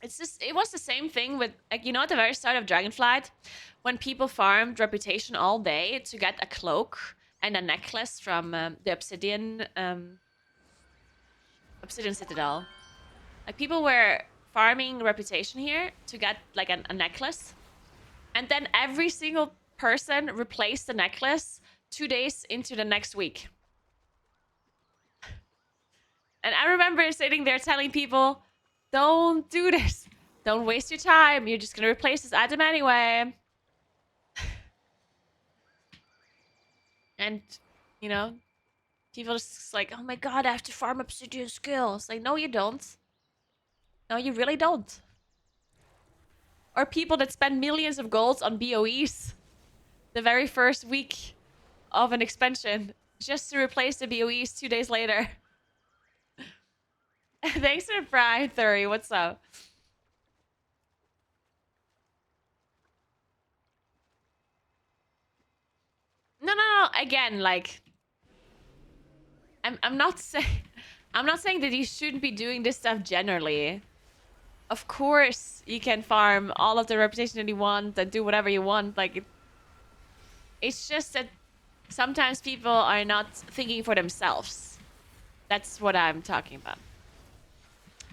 It's just, it was the same thing with, like, you know, at the very start of Dragonflight, when people farmed reputation all day to get a cloak and a necklace from the Obsidian Citadel. Like, people were farming reputation here to get, like, a necklace. And then every single person replaced the necklace 2 days into the next week. And I remember sitting there telling people, don't do this. Don't waste your time. You're just going to replace this item anyway. And, you know, people just like, oh my god, I have to farm obsidian skills. Like, no, you don't. No, you really don't. Or people that spend millions of golds on BOEs the very first week of an expansion just to replace the BOEs 2 days later. Thanks for Prime 30. What's up? No. Again, like, I'm not saying that you shouldn't be doing this stuff generally. of course you can farm all of the reputation that you want and do whatever you want. Like, it's just that sometimes people are not thinking for themselves. That's what I'm talking about.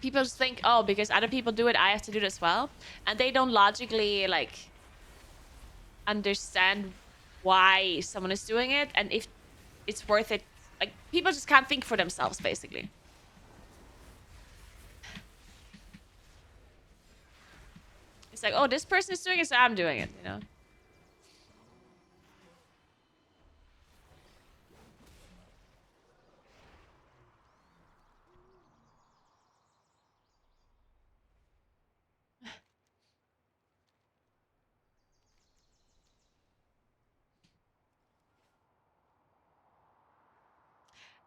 People just think, oh, because other people do it, I have to do it as well. And they don't logically, like, understand why someone is doing it and if it's worth it. Like, people just can't think for themselves, basically. It's like, oh, this person is doing it, so I'm doing it, you know?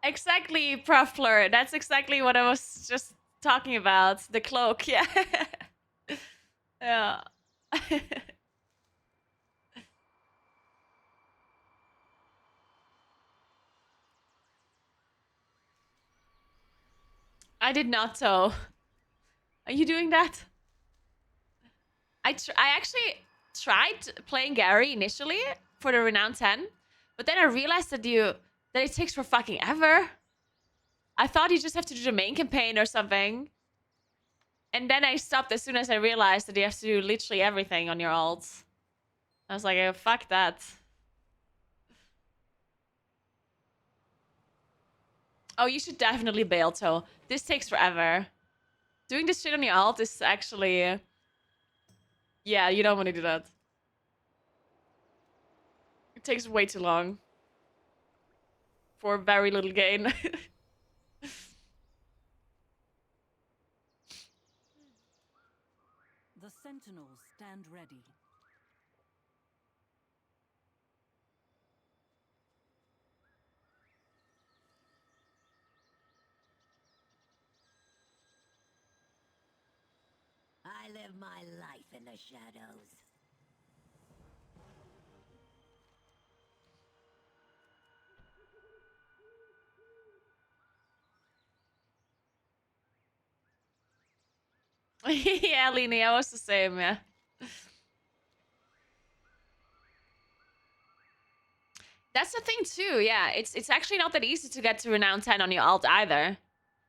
Exactly, Proffler. That's exactly what I was just talking about. The cloak, yeah. Yeah. I did not know. Are you doing that? I actually tried playing Gary initially for the Renown 10, but then I realized that it takes for fucking ever. I thought you just have to do the main campaign or something. And then I stopped as soon as I realized that you have to do literally everything on your alts. I was like, oh, fuck that. Oh, you should definitely bail, Toe. This takes forever. Doing this shit on your alt is actually... Yeah, you don't want to do that. It takes way too long. For very little gain. The sentinels stand ready. I live my life in the shadows. Yeah, Lini, I was the same, yeah. That's the thing too, yeah. It's actually not that easy to get to Renown 10 on your alt either.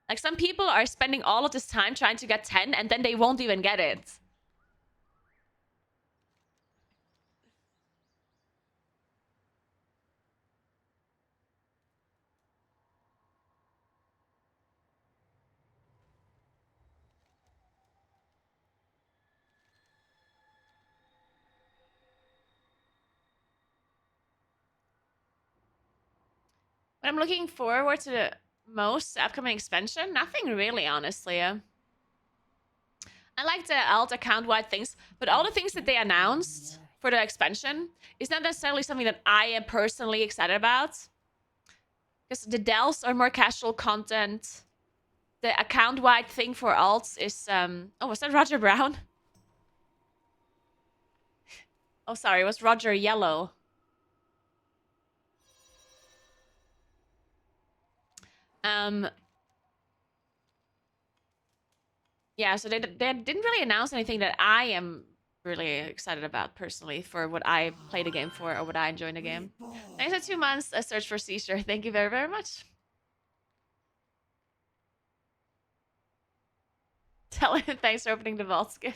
Like, some people are spending all of this time trying to get 10 and then they won't even get it. But I'm looking forward to the most upcoming expansion. Nothing really, honestly. I like the alt account-wide things, but all the things that they announced for the expansion is not necessarily something that I am personally excited about. Because the delves are more casual content. The account-wide thing for alts is... Oh, was that Roger Brown? Oh, sorry, it was Roger Yellow. Yeah, so they didn't really announce anything that I am really excited about personally for what I play the game for or what I enjoy in the game. Thanks for 2 months. A search for seizure. Thank you very, very much. Tell him thanks for opening the vault skip.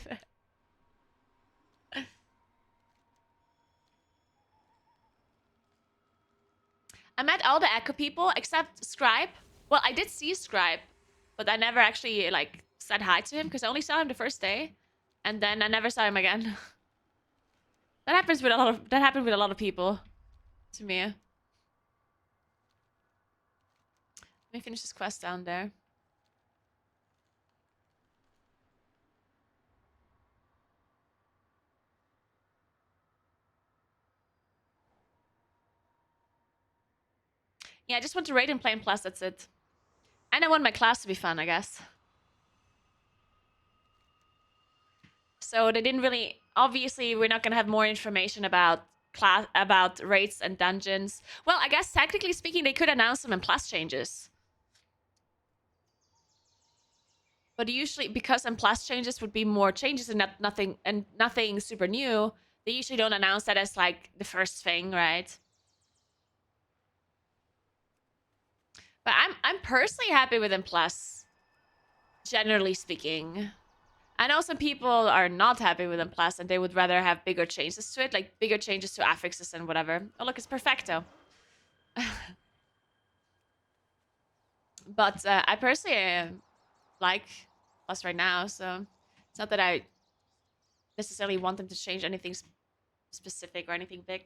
I met all the Echo people except Scribe. Well, I did see Scribe, but I never actually like said hi to him because I only saw him the first day, and then I never saw him again. That happens with happened with a lot of people. To me. Let me finish this quest down there. Yeah, I just want to raid and play in Plus, that's it. And I want my class to be fun, I guess. So they didn't really... Obviously, we're not going to have more information about raids and dungeons. Well, I guess technically speaking, they could announce them in Plus changes. But usually, because M plus changes would be more changes and nothing super new, they usually don't announce that as like the first thing, right? But I'm personally happy with M plus, generally speaking. I know some people are not happy with M plus and they would rather have bigger changes to it, like bigger changes to affixes and whatever. Oh look, it's perfecto. But I personally like plus right now, so it's not that I necessarily want them to change anything specific or anything big.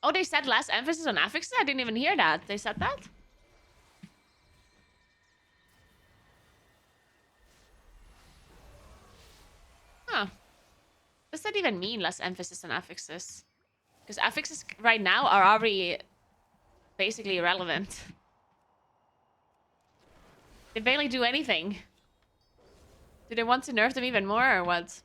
Oh, they said less emphasis on affixes? I didn't even hear that. They said that? Huh. Does that even mean less emphasis on affixes? Because affixes right now are already basically irrelevant. They barely do anything. Do they want to nerf them even more or what?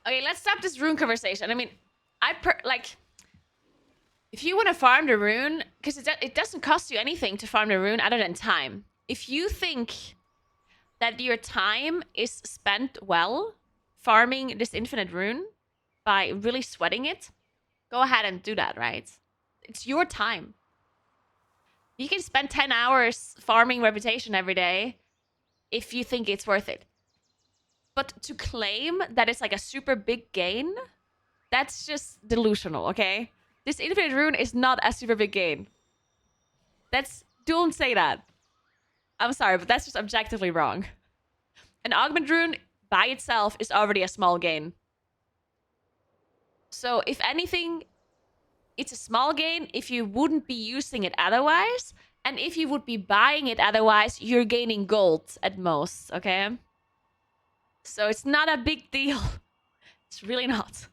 Okay, let's stop this rune conversation. I mean, if you want to farm the rune, because it doesn't cost you anything to farm the rune other than time. If you think that your time is spent well farming this infinite rune by really sweating it, go ahead and do that, right? It's your time. You can spend 10 hours farming reputation every day if you think it's worth it. But to claim that it's like a super big gain, that's just delusional, okay? This infinite rune is not a super big gain. Don't say that. I'm sorry, but that's just objectively wrong. An augment rune by itself is already a small gain. So if anything, it's a small gain if you wouldn't be using it otherwise. And if you would be buying it otherwise, you're gaining gold at most, okay? So it's not a big deal. It's really not.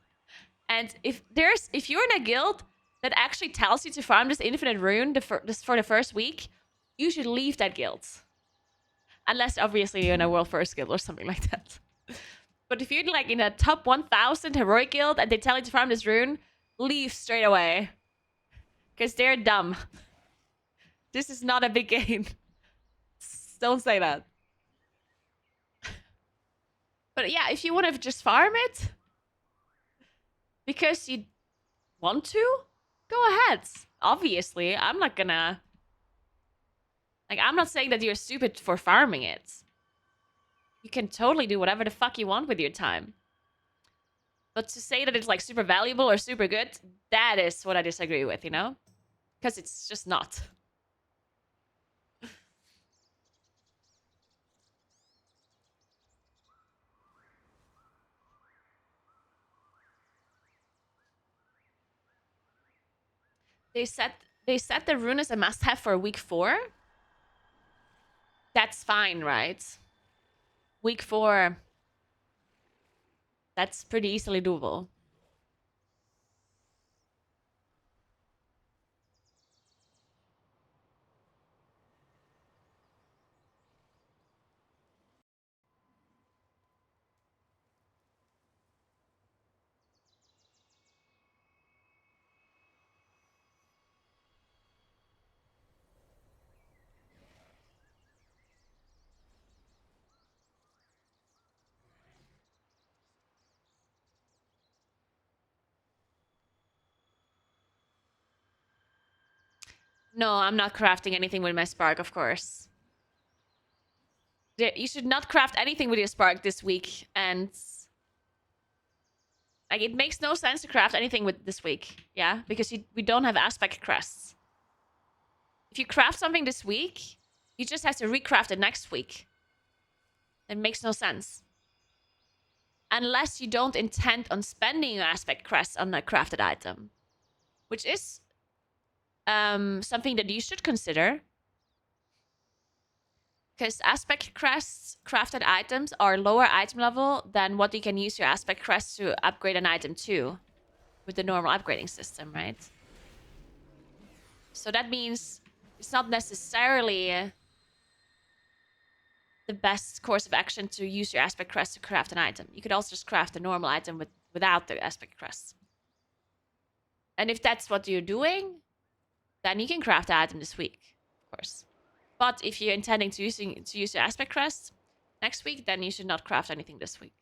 And if you're in a guild that actually tells you to farm this infinite rune for the first week, you should leave that guild. Unless obviously you're in a world first guild or something like that. But if you're like in a top 1000 heroic guild and they tell you to farm this rune, leave straight away. Because they're dumb. This is not a big gain. Don't say that. But yeah, if you want to just farm it because you want to, go ahead. Obviously, I'm not gonna... Like, I'm not saying that you're stupid for farming it. You can totally do whatever the fuck you want with your time. But to say that it's like super valuable or super good, that is what I disagree with, you know? Because it's just not. They said the rune is a must-have for week 4. That's fine, right? Week 4. That's pretty easily doable. No, I'm not crafting anything with my spark, of course. You should not craft anything with your spark this week, and like it makes no sense to craft anything with this week, yeah, because we don't have aspect crests. If you craft something this week, you just have to recraft it next week. It makes no sense. Unless you don't intend on spending your aspect crest on a crafted item, which is something that you should consider. Because aspect crests crafted items are lower item level than what you can use your aspect crest to upgrade an item to with the normal upgrading system, right? So that means it's not necessarily the best course of action to use your aspect crest to craft an item. You could also just craft a normal item without the aspect crest. And if that's what you're doing, then you can craft the item this week, of course. But if you're intending to use your aspect crest next week, then you should not craft anything this week.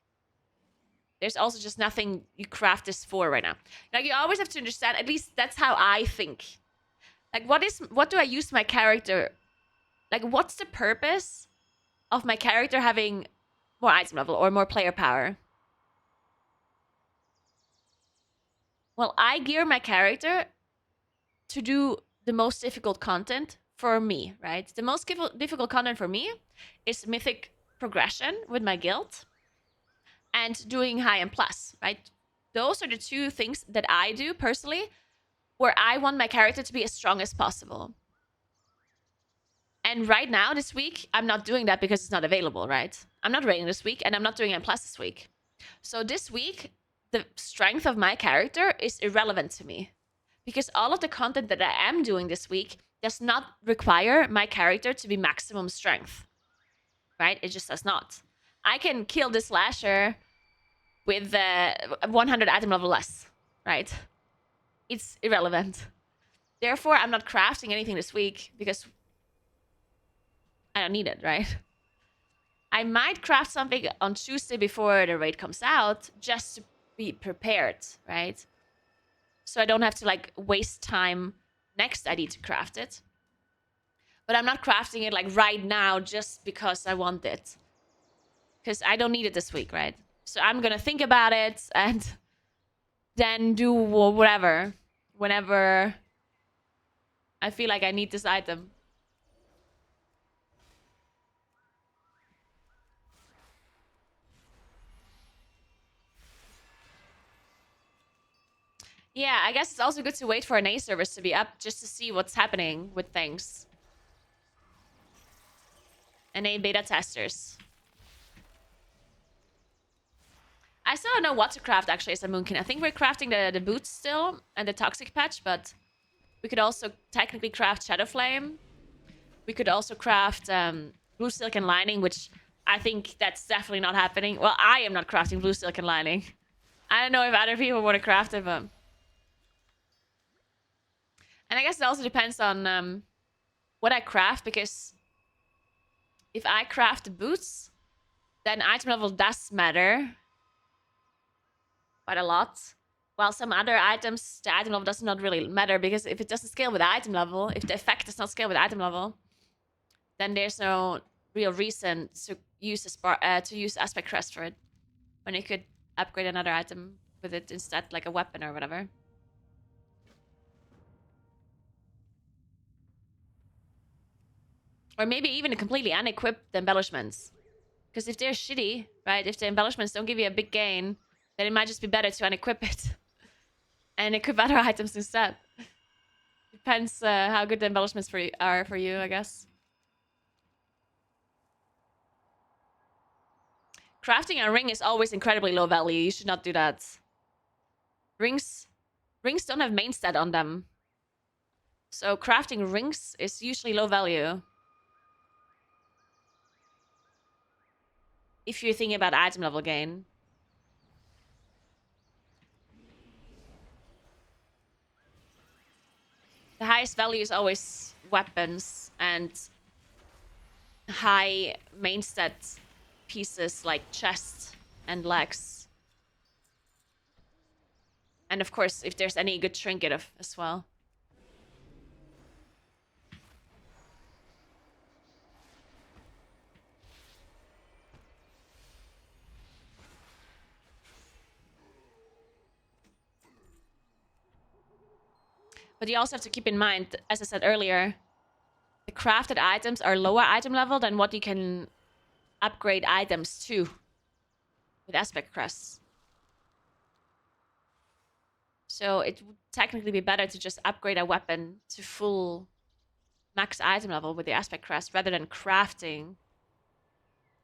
There's also just nothing you craft this for right now. Like, you always have to understand, at least that's how I think. Like, what do I use my character? Like, what's the purpose of my character having more item level or more player power? Well, I gear my character to do the most difficult content for me, right? The most difficult content for me is mythic progression with my guild and doing high and plus, right? Those are the two things that I do personally where I want my character to be as strong as possible. And right now, this week, I'm not doing that because it's not available, right? I'm not raiding this week, and I'm not doing M+ this week. So this week, the strength of my character is irrelevant to me. Because all of the content that I am doing this week does not require my character to be maximum strength. Right? It just does not. I can kill the slasher with 100 item level less. Right? It's irrelevant. Therefore, I'm not crafting anything this week because I don't need it, right? I might craft something on Tuesday before the raid comes out just to be prepared, right? So I don't have to like waste time next I need to craft it. But I'm not crafting it like right now just because I want it. Because I don't need it this week, right? So I'm gonna think about it and then do whatever whenever I feel like I need this item. Yeah, I guess it's also good to wait for an A service to be up just to see what's happening with things. NA beta testers. I still don't know what to craft actually as a Moonkin. I think we're crafting the boots still and the toxic patch, but we could also technically craft Shadow Flame. We could also craft blue silken lining, which I think that's definitely not happening. Well, I am not crafting blue silken lining. I don't know if other people want to craft it, but... And I guess it also depends on what I craft, because if I craft the boots, then item level does matter quite a lot. While some other items, the item level does not really matter, because if it doesn't scale with the item level, if the effect does not scale with the item level, then there's no real reason to use aspect crest for it, when you could upgrade another item with it instead, like a weapon or whatever. Or maybe even completely unequip the embellishments. Because if they're shitty, right, if the embellishments don't give you a big gain, then it might just be better to unequip it. And equip other items instead. Depends how good the embellishments are for you, I guess. Crafting a ring is always incredibly low value. You should not do that. Rings don't have main stat on them. So crafting rings is usually low value. If you're thinking about item level gain. The highest value is always weapons and high main stat pieces like chest and legs. And of course, if there's any good trinket as well. But you also have to keep in mind, as I said earlier, the crafted items are lower item level than what you can upgrade items to with aspect crests. So it would technically be better to just upgrade a weapon to full max item level with the aspect crest rather than crafting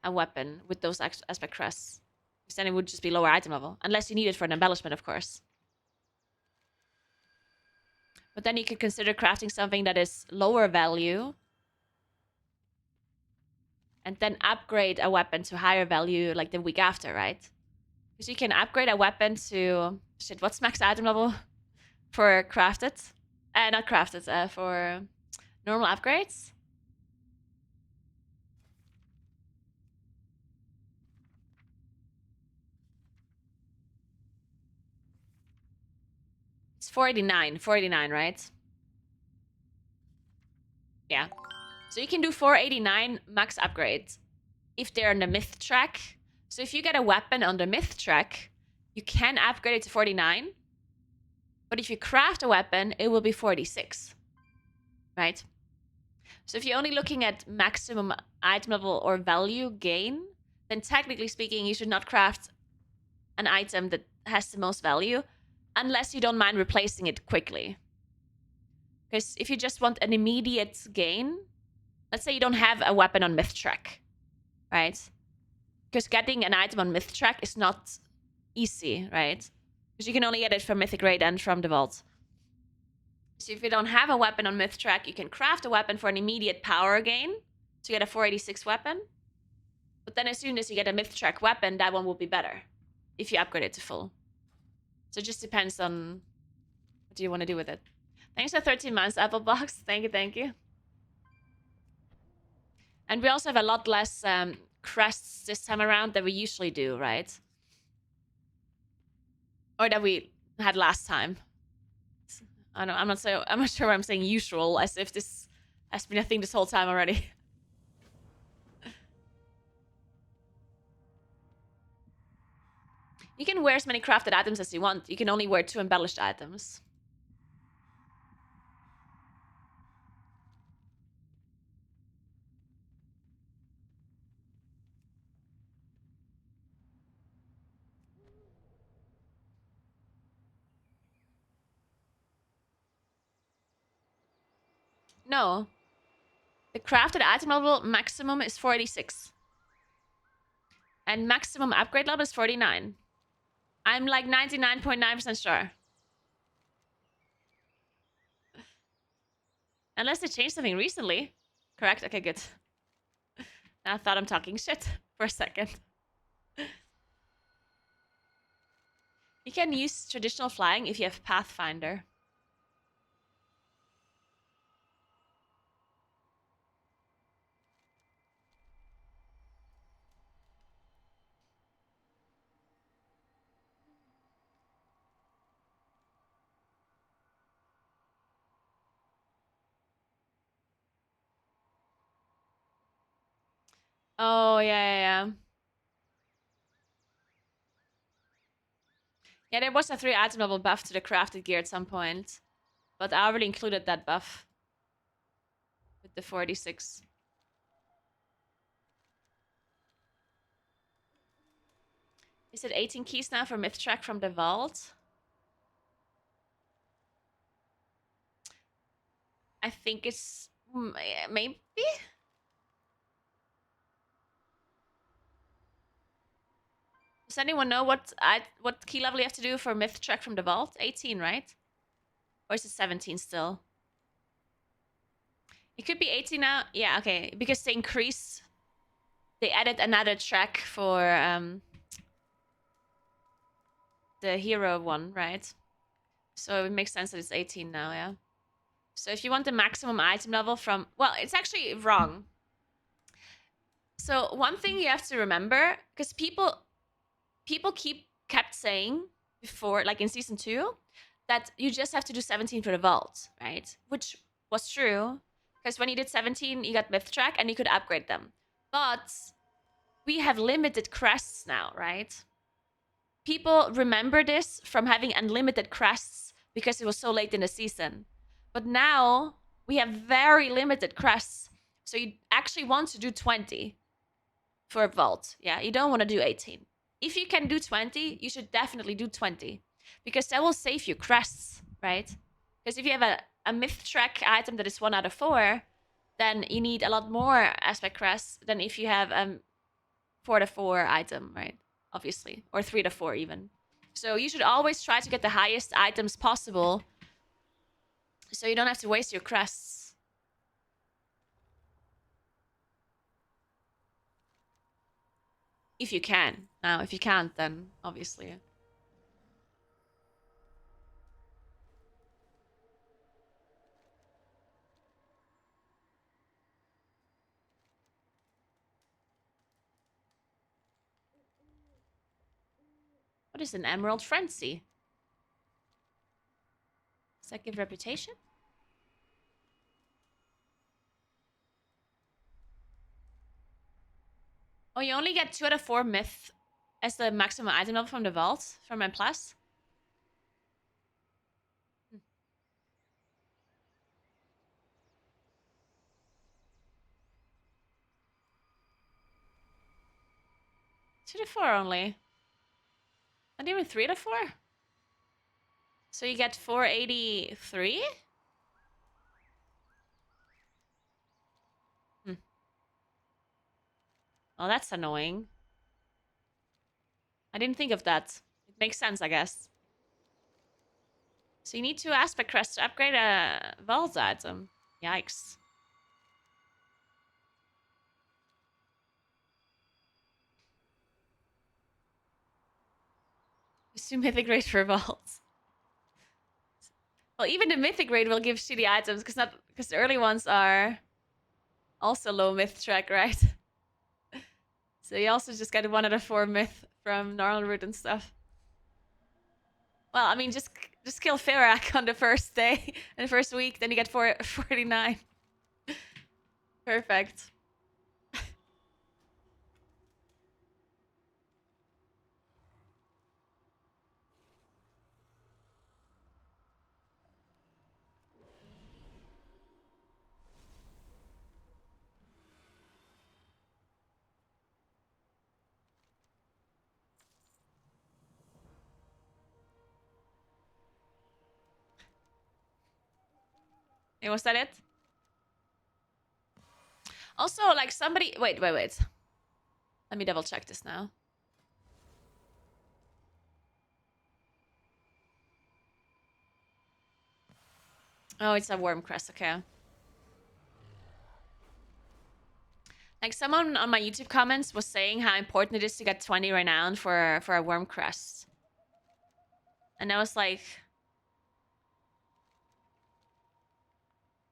a weapon with those aspect crests. Because then it would just be lower item level. Unless you need it for an embellishment, of course. But then you could consider crafting something that is lower value and then upgrade a weapon to higher value like the week after, right? Because you can upgrade a weapon to... Shit, what's max item level for crafted? Not crafted, for normal upgrades? It's 489. 489, right? Yeah. So you can do 489 max upgrades if they're on the myth track. So if you get a weapon on the myth track, you can upgrade it to 49. But if you craft a weapon, it will be 46. Right? So if you're only looking at maximum item level or value gain, then technically speaking, you should not craft an item that has the most value unless you don't mind replacing it quickly. Because if you just want an immediate gain, let's say you don't have a weapon on myth track, right? Because getting an item on myth track is not easy, right? Because you can only get it from mythic raid and from the vault. So if you don't have a weapon on myth track, you can craft a weapon for an immediate power gain to get a 486 weapon. But then as soon as you get a myth track weapon, that one will be better if you upgrade it to full. So it just depends on what do you want to do with it. Thanks for 13 months, Apple Box. Thank you, thank you. And we also have a lot less crests this time around than we usually do, right? Or that we had last time. I don't, I'm not sure why I'm saying usual, as if this has been a thing this whole time already. You can wear as many crafted items as you want. You can only wear 2 embellished items. No. The crafted item level maximum is 486. And maximum upgrade level is 49. I'm like 99.9% sure. Unless they changed something recently. Correct? Okay, good. I thought I'm talking shit for a second. You can use traditional flying if you have Pathfinder. Oh, yeah. Yeah, there was a 3 item level buff to the crafted gear at some point. But I already included that buff. With the 46. Is it 18 keys now for myth track from the vault? I think it's... maybe? Does anyone know what key level you have to do for myth track from the vault? 18, right? Or is it 17 still? It could be 18 now. Yeah, okay. Because they increased... They added another track for the hero one, right? So it makes sense that it's 18 now, yeah. So if you want the maximum item level from... Well, it's actually wrong. So one thing you have to remember, because people kept saying before, like in season 2, that you just have to do 17 for the vault, right? Which was true, because when you did 17, you got myth track and you could upgrade them. But we have limited crests now, right? People remember this from having unlimited crests because it was so late in the season. But now we have very limited crests. So you actually want to do 20 for a vault. Yeah, you don't want to do 18. If you can do 20, you should definitely do 20. Because that will save you crests, right? Because if you have a myth track item that is 1 out of 4, then you need a lot more aspect crests than if you have a 4 to 4 item, right? Obviously. Or 3 to 4 even. So you should always try to get the highest items possible, so you don't have to waste your crests. If you can. Now, if you can't, then obviously. What is an Emerald Frenzy? Does that give reputation? Oh, you only get 2 out of 4 myth as the maximum item level from the vault, from M+. 2 to 4 only. Not even 3 to 4? So you get 483? Oh, that's annoying. I didn't think of that. It makes sense, I guess. So you need 2 aspect crests to upgrade a vault item. Yikes. It's too mythic grade for vaults. Well, even the mythic grade will give shitty items because the early ones are also low myth track, right? So you also just get 1 out of 4 myth from Gnarl Root and stuff. Well, I mean, just kill Firak on the first day, in the first week, then you get 49. Perfect. Hey, was that it? Also, like somebody... Wait. Let me double check this now. Oh, it's a worm crest, okay. Like someone on my YouTube comments was saying how important it is to get 20 renown for a worm crest. And I was like...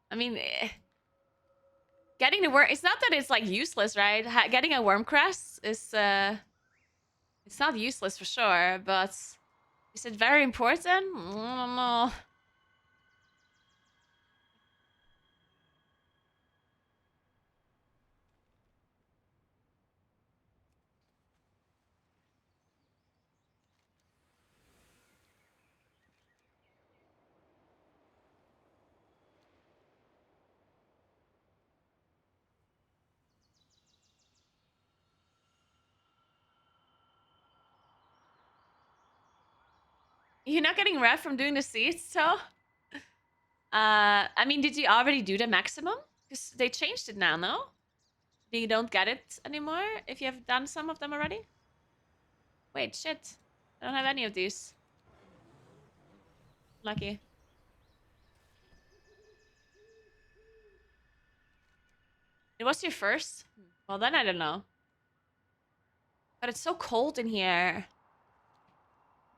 I mean... Getting the worm... It's not that it's like useless, right? Getting a worm crest is... It's not useless for sure, but... Is it very important? I don't know. You're not getting ref from doing the seeds, so? I mean, did you already do the maximum? Because they changed it now, no? You don't get it anymore if you have done some of them already? Wait, shit. I don't have any of these. Lucky. It was your first? Well, then I don't know. But it's so cold in here.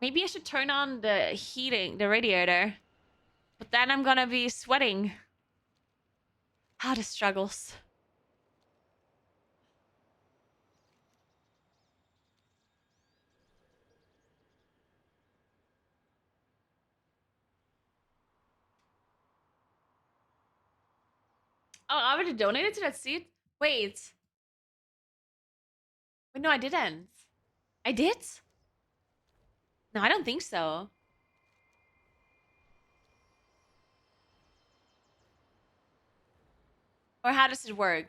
Maybe I should turn on the heating, the radiator. But then I'm gonna be sweating. Ah, the struggles. Oh, I already donated to that seed? Wait. Wait, no, I didn't. I did? No, I don't think so. Or how does it work?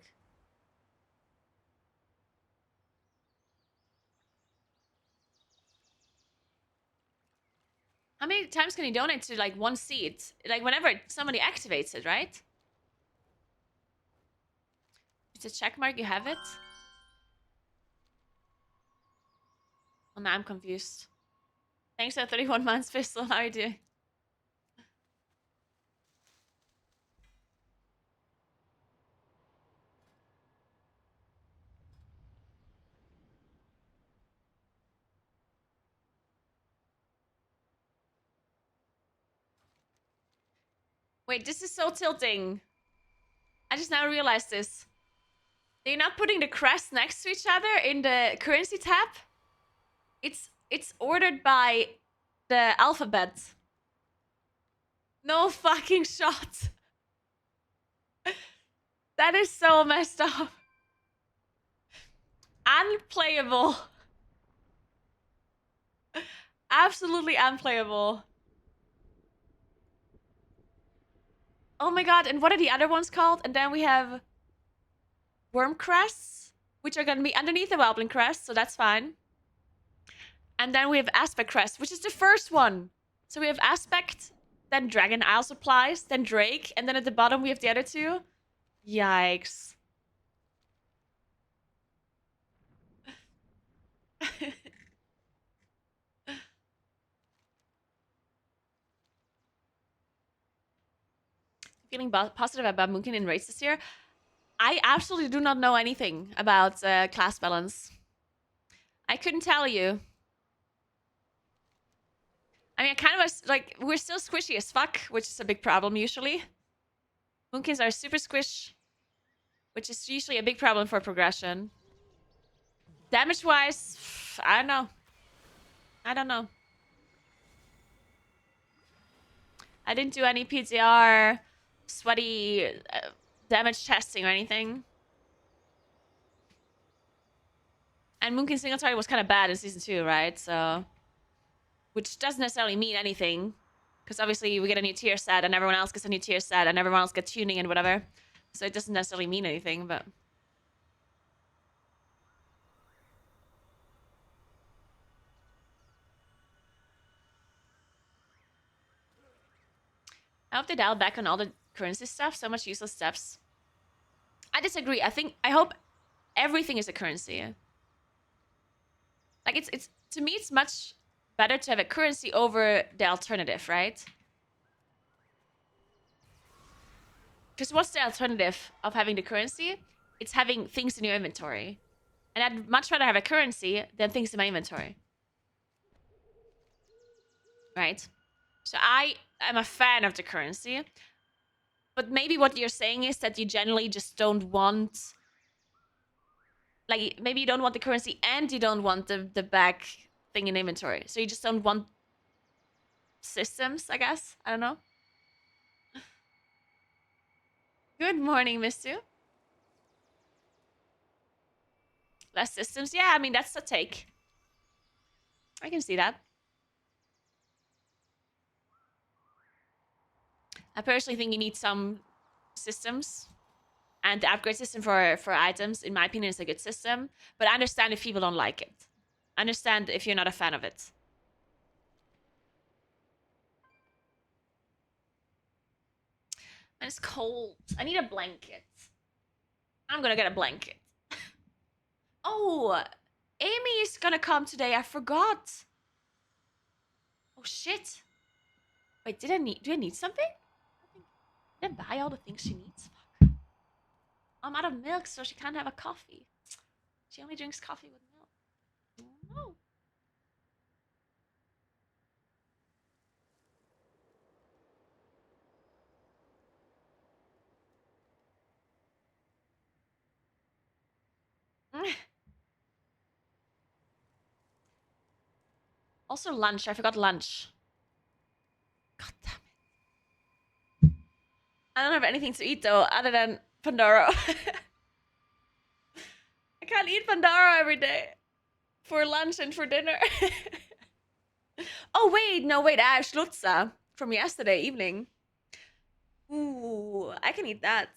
How many times can you donate to like one seat? Like whenever somebody activates it, right? It's a check mark, you have it? Oh, now I'm confused. Thanks for 31 months, Pistol. How are you doing? Wait, this is so tilting. I just now realized this. They're not putting the crest next to each other in the currency tab. It's ordered by the alphabet. No fucking shot. That is so messed up. Unplayable. Absolutely unplayable. Oh my god, and what are the other ones called? And then we have worm crests, which are gonna be underneath the Whelpling crest, so that's fine. And then we have aspect crest, which is the first one. So we have aspect, then dragon isle supplies, then drake, and then at the bottom we have the other two. Yikes. Feeling positive about Moonkin in race this year. I absolutely do not know anything about class balance. I couldn't tell you. I mean, I kind of was like, we're still squishy as fuck, which is a big problem usually. Moonkins are super squish, which is usually a big problem for progression. Damage-wise, I don't know. I don't know. I didn't do any PTR, sweaty damage testing or anything. And Moonkin single target was kind of bad in season 2, right? So, which doesn't necessarily mean anything, because obviously we get a new tier set, and everyone else gets a new tier set, and everyone else gets tuning and whatever. So it doesn't necessarily mean anything, but. I hope they dial back on all the currency stuff. So much useless steps. I disagree. I hope everything is a currency. Like it's to me, it's much better to have a currency over the alternative, right? Because what's the alternative of having the currency? It's having things in your inventory. And I'd much rather have a currency than things in my inventory. Right? So I am a fan of the currency. But maybe what you're saying is that you generally just don't want... Like, maybe you don't want the currency and you don't want the back thing in inventory. So you just don't want systems, I guess. I don't know. Good morning, Mistu. Less systems? Yeah, I mean, that's the take. I can see that. I personally think you need some systems. And the upgrade system for items, in my opinion, is a good system. But I understand if people don't like it. I understand if you're not a fan of it. And it's cold. I need a blanket. I'm gonna get a blanket. Oh, Amy is gonna come today. I forgot. Oh shit. Wait, do I need something? Did I buy all the things she needs? Fuck. I'm out of milk, so she can't have a coffee. She only drinks coffee with milk. No. Also lunch. I forgot lunch. God damn it. I don't have anything to eat though, other than Pandoro. I can't eat Pandoro every day. For lunch and for dinner. Oh wait, no wait, I have Schlutza from yesterday evening. Ooh, I can eat that.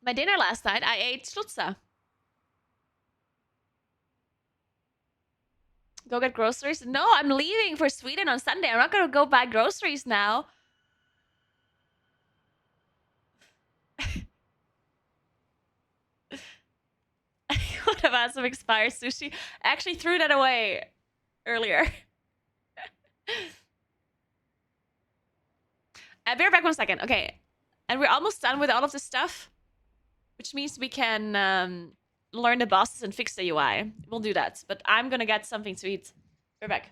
My dinner last night, I ate Stutza. Go get groceries? No, I'm leaving for Sweden on Sunday. I'm not gonna go buy groceries now. What about some expired sushi? I actually threw that away earlier. I'll be right back 1 second. Okay. And we're almost done with all of this stuff, which means we can learn the bosses and fix the UI. We'll do that. But I'm gonna get something to eat. Be right back.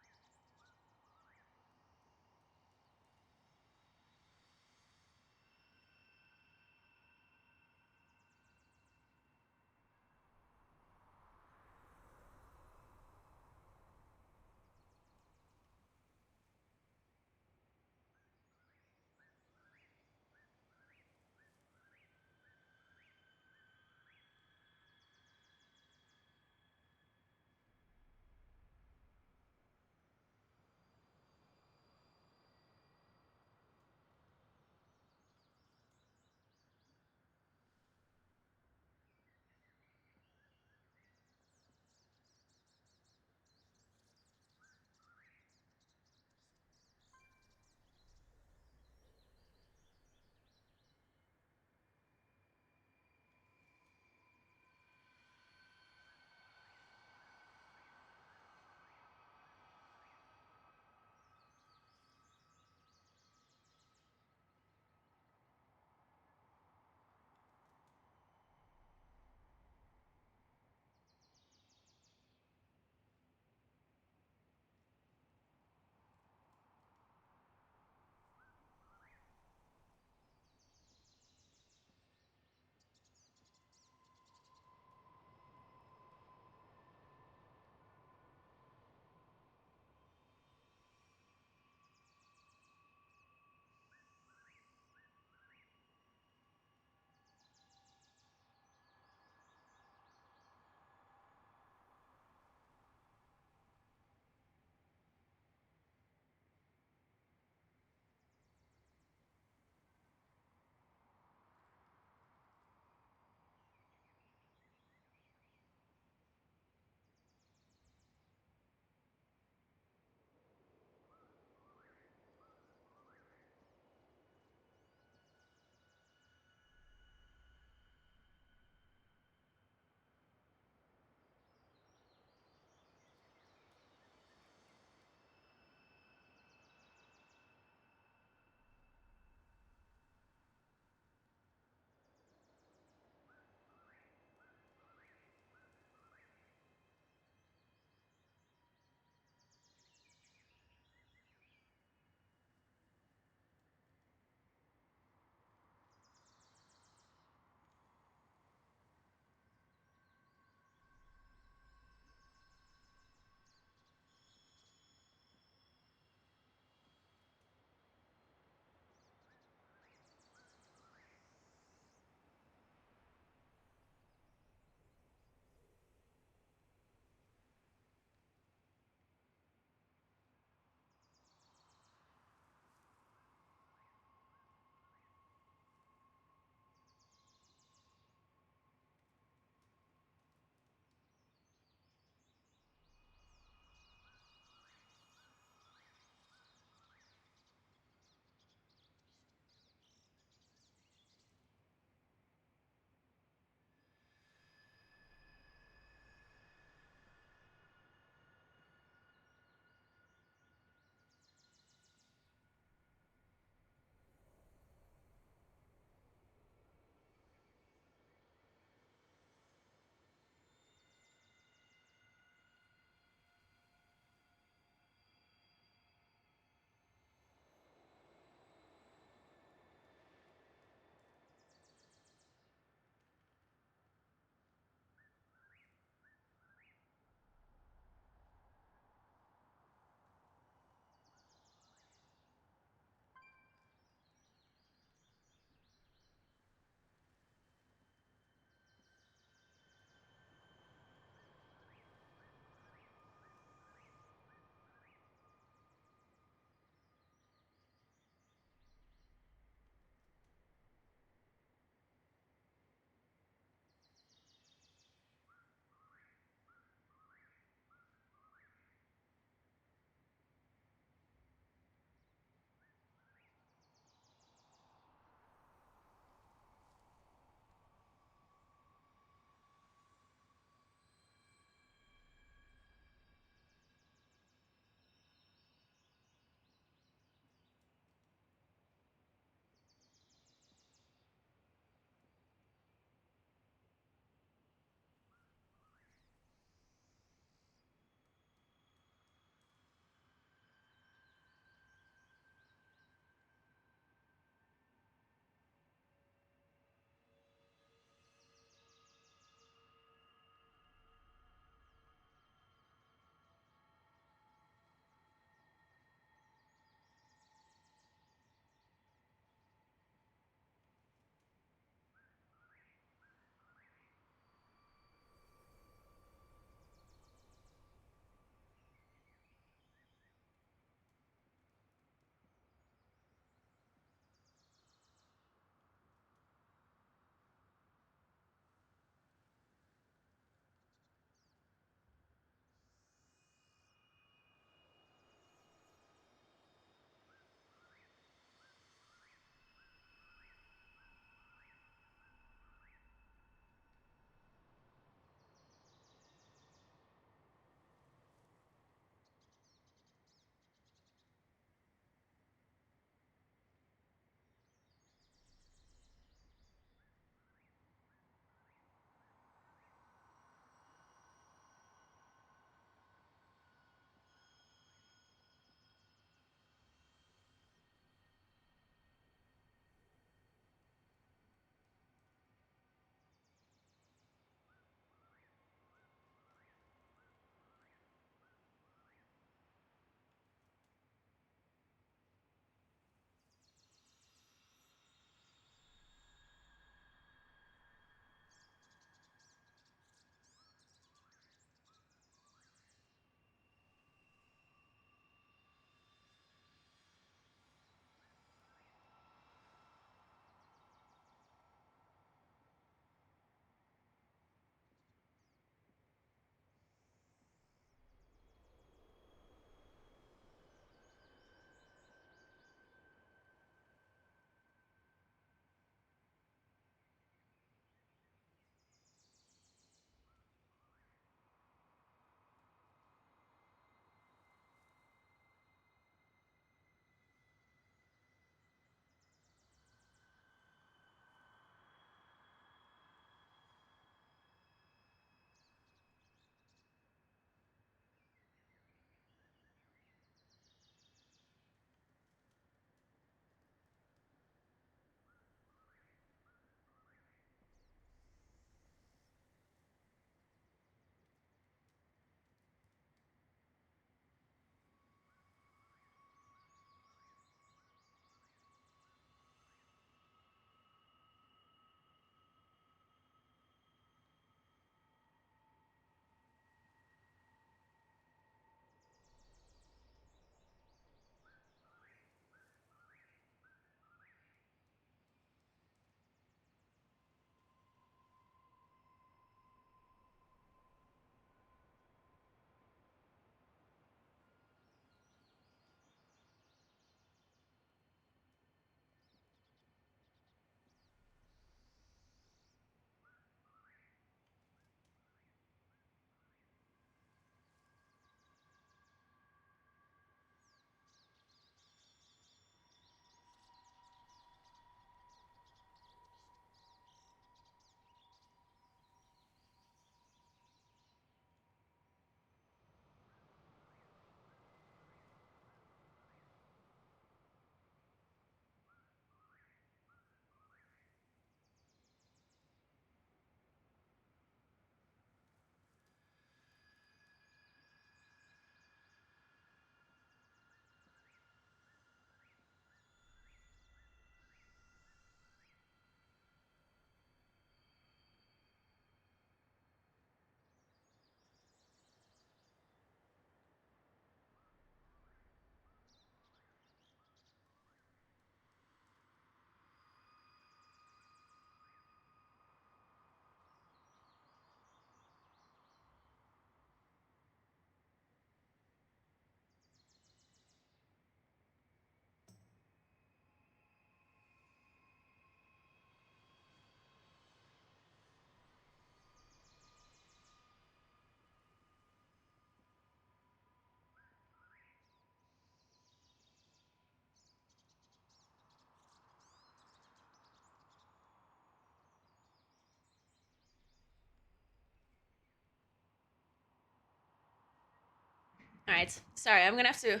Alright, sorry, I'm gonna have to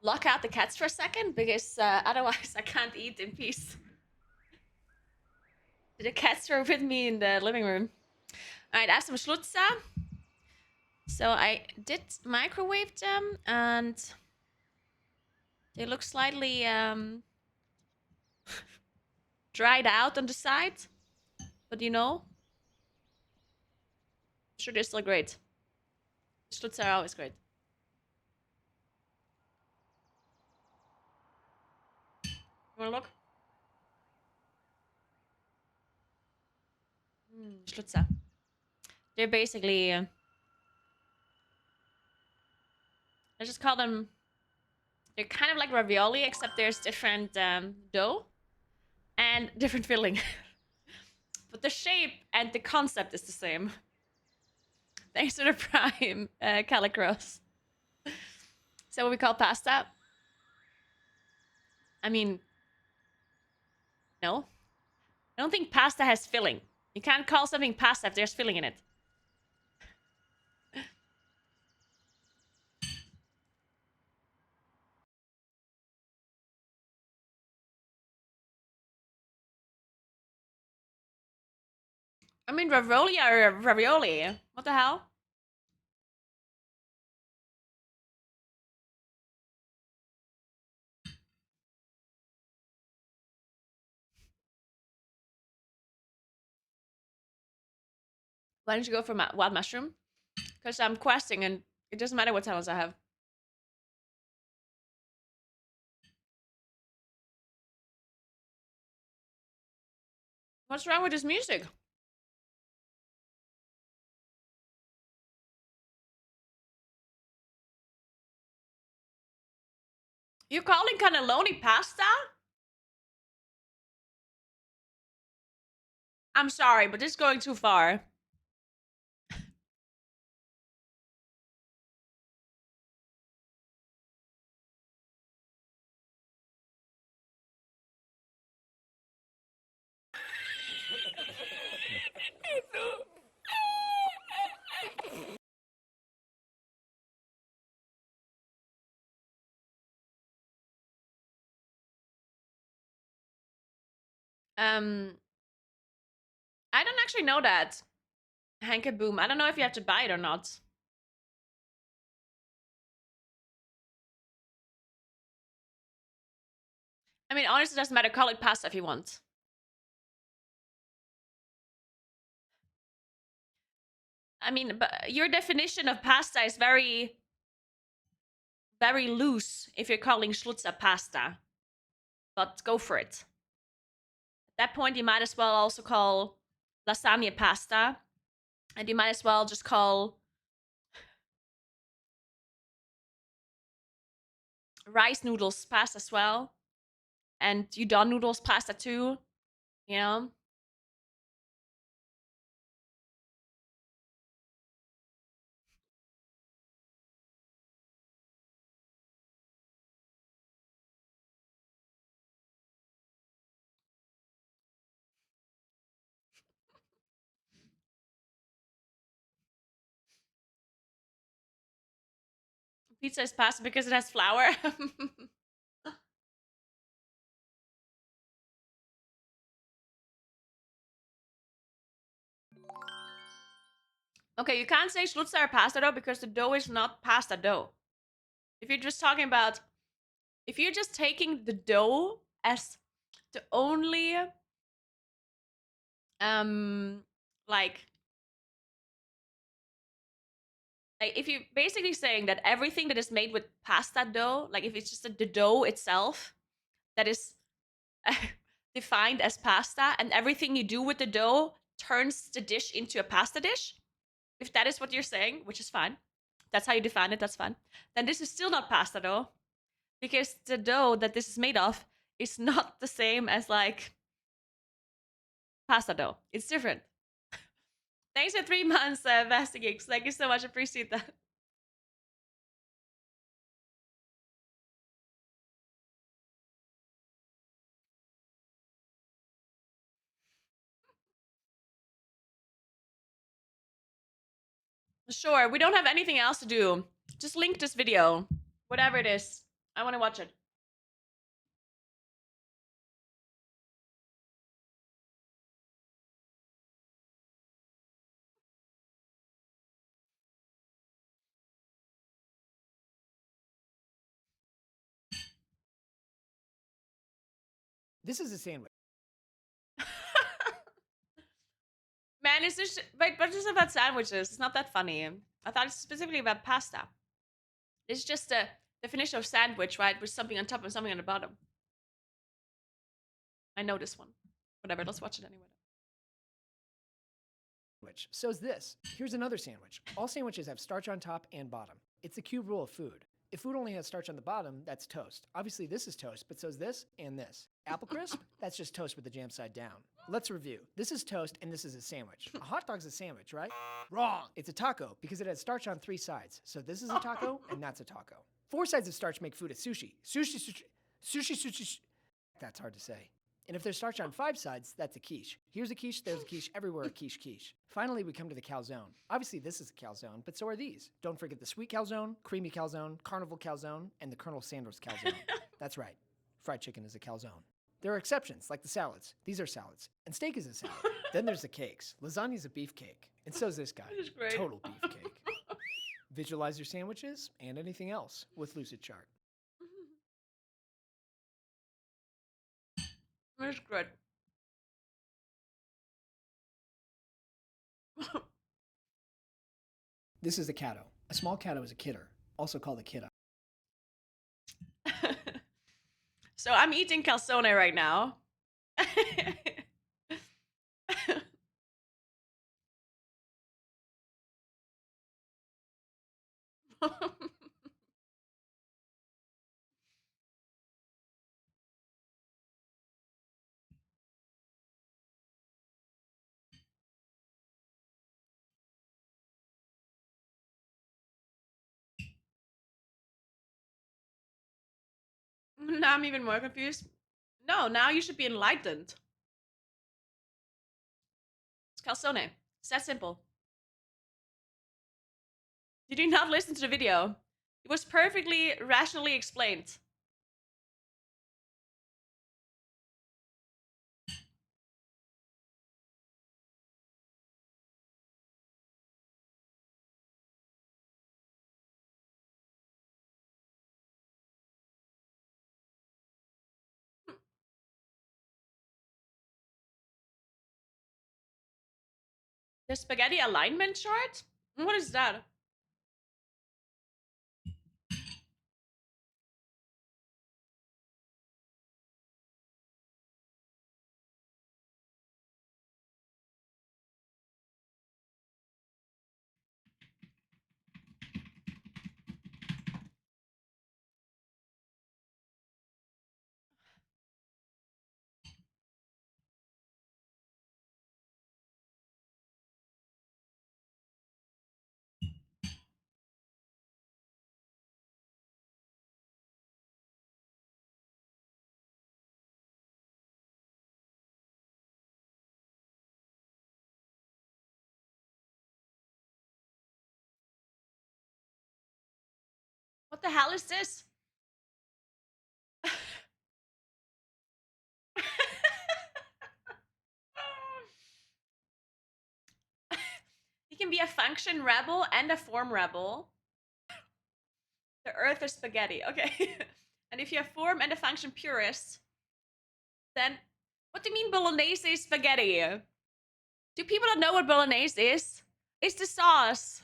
lock out the cats for a second because otherwise I can't eat in peace. The cats were with me in the living room. Alright, I have some schlutza. So I did microwave them and they look slightly dried out on the side. But you know, I'm sure they're still great. Schlutza are always great. You wanna look? Schlutza. They're basically, I just call them, they're kind of like ravioli, except there's different dough and different filling. But the shape and the concept is the same. Thanks to the prime, Calicross. Is that what we call pasta? I mean, no. I don't think pasta has filling. You can't call something pasta if there's filling in it. I mean, ravioli are ravioli. What the hell? Why don't you go for wild mushroom? Because I'm questing and it doesn't matter what talents I have. What's wrong with this music? You calling cannelloni pasta? I'm sorry, but this is going too far. Um, I don't actually know that. Hanka Boom. I don't know if you have to buy it or not. I mean, honestly, it doesn't matter. Call it pasta if you want. I mean, but your definition of pasta is very, very loose if you're calling schlutza pasta. But go for it. At that point, you might as well also call lasagna pasta. And you might as well just call rice noodles pasta as well. And udon noodles pasta too. You know? Pizza is pasta because it has flour. Okay, you can't say schlutza or pasta dough because the dough is not pasta dough. If you're just talking about, if you're just taking the dough as the only, um, like, if you're basically saying that everything that is made with pasta dough, like if it's just the dough itself that is defined as pasta, and everything you do with the dough turns the dish into a pasta dish, if that is what you're saying, which is fine, that's how you define it, that's fine, then this is still not pasta dough because the dough that this is made of is not the same as like pasta dough. It's different. Thanks for 3 months, Vastigeeks. Thank you so much. Appreciate that. Sure, we don't have anything else to do Just link this video. Whatever it is. I want to watch it. This is a sandwich. Man, is this wait, but it's about sandwiches. It's not that funny. I thought it's specifically about pasta. It's just a definition of sandwich, right? With something on top and something on the bottom. I know this one. Whatever, let's watch it anyway. So is this. Here's another sandwich. All sandwiches have starch on top and bottom. It's the cube rule of food. If food only has starch on the bottom, that's toast. Obviously, this is toast, but so is this and this. Apple crisp? That's just toast with the jam side down. Let's review. This is toast and this is a sandwich. A hot dog's a sandwich, right? Wrong. It's a taco because it has starch on 3 sides. So this is a taco and that's a taco. 4 sides of starch make food a sushi. Sushi. That's hard to say. And if there's starch on 5 sides, that's a quiche. Here's a quiche, there's a quiche, everywhere a quiche. Finally, we come to the calzone. Obviously, this is a calzone, but so are these. Don't forget the sweet calzone, creamy calzone, carnival calzone, and the Colonel Sanders calzone. That's right. Fried chicken is a calzone. There are exceptions, like the salads. These are salads. And steak is a salad. Then there's the cakes. Lasagna's a beef cake. And so's this guy. This is great. Total beef cake. Visualize your sandwiches and anything else with Lucid Chart. It's good. This is a caddo. A small caddo is a kidder, also called a kidda. So I'm eating calzone right now. Now I'm even more confused. No, now you should be enlightened. It's calzone. It's that simple. Did you not listen to the video? It was perfectly rationally explained. The spaghetti alignment chart? What is that? What the hell is this? You can be a function rebel and a form rebel. The earth is spaghetti. Okay. And if you're a form and a function purist, then what do you mean bolognese is spaghetti? Do people not know what bolognese is? It's the sauce.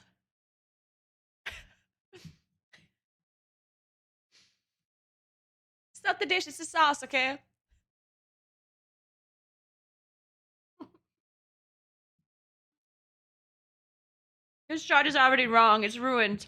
It's not the dish, it's the sauce, okay? This chart is already wrong. It's ruined.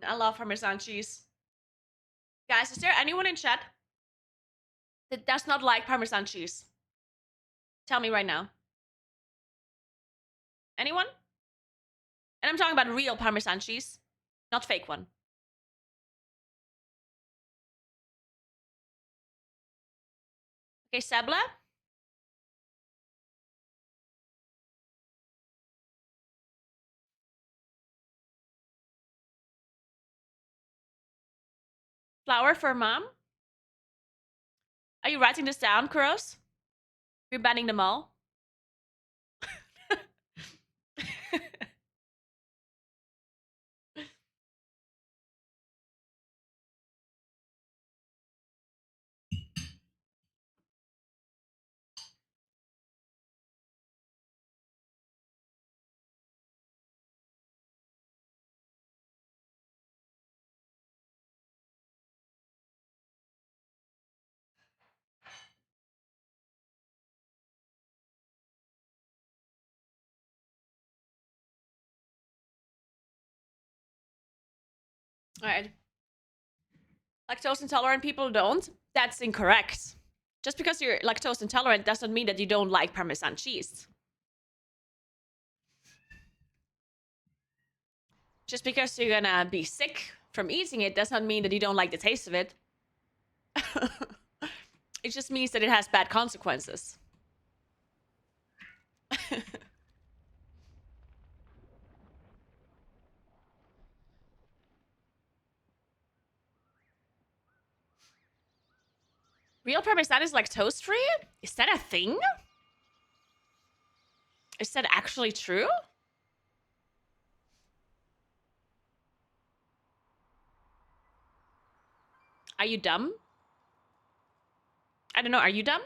I love Parmesan cheese. Guys, is there anyone in chat that does not like Parmesan cheese? Tell me right now. Anyone? And I'm talking about real Parmesan cheese, not fake one. Okay, Sebla. Flour for mom. Are you writing this down, Kuros? You're banning them all. All right. Lactose intolerant people don't. That's incorrect. Just because you're lactose intolerant doesn't mean that you don't like Parmesan cheese. Just because you're gonna be sick from eating it does not mean that you don't like the taste of it. It just means that it has bad consequences. Real Parmesan is lactose free? Is that a thing? Is that actually true? Are you dumb? I don't know. Are you dumb?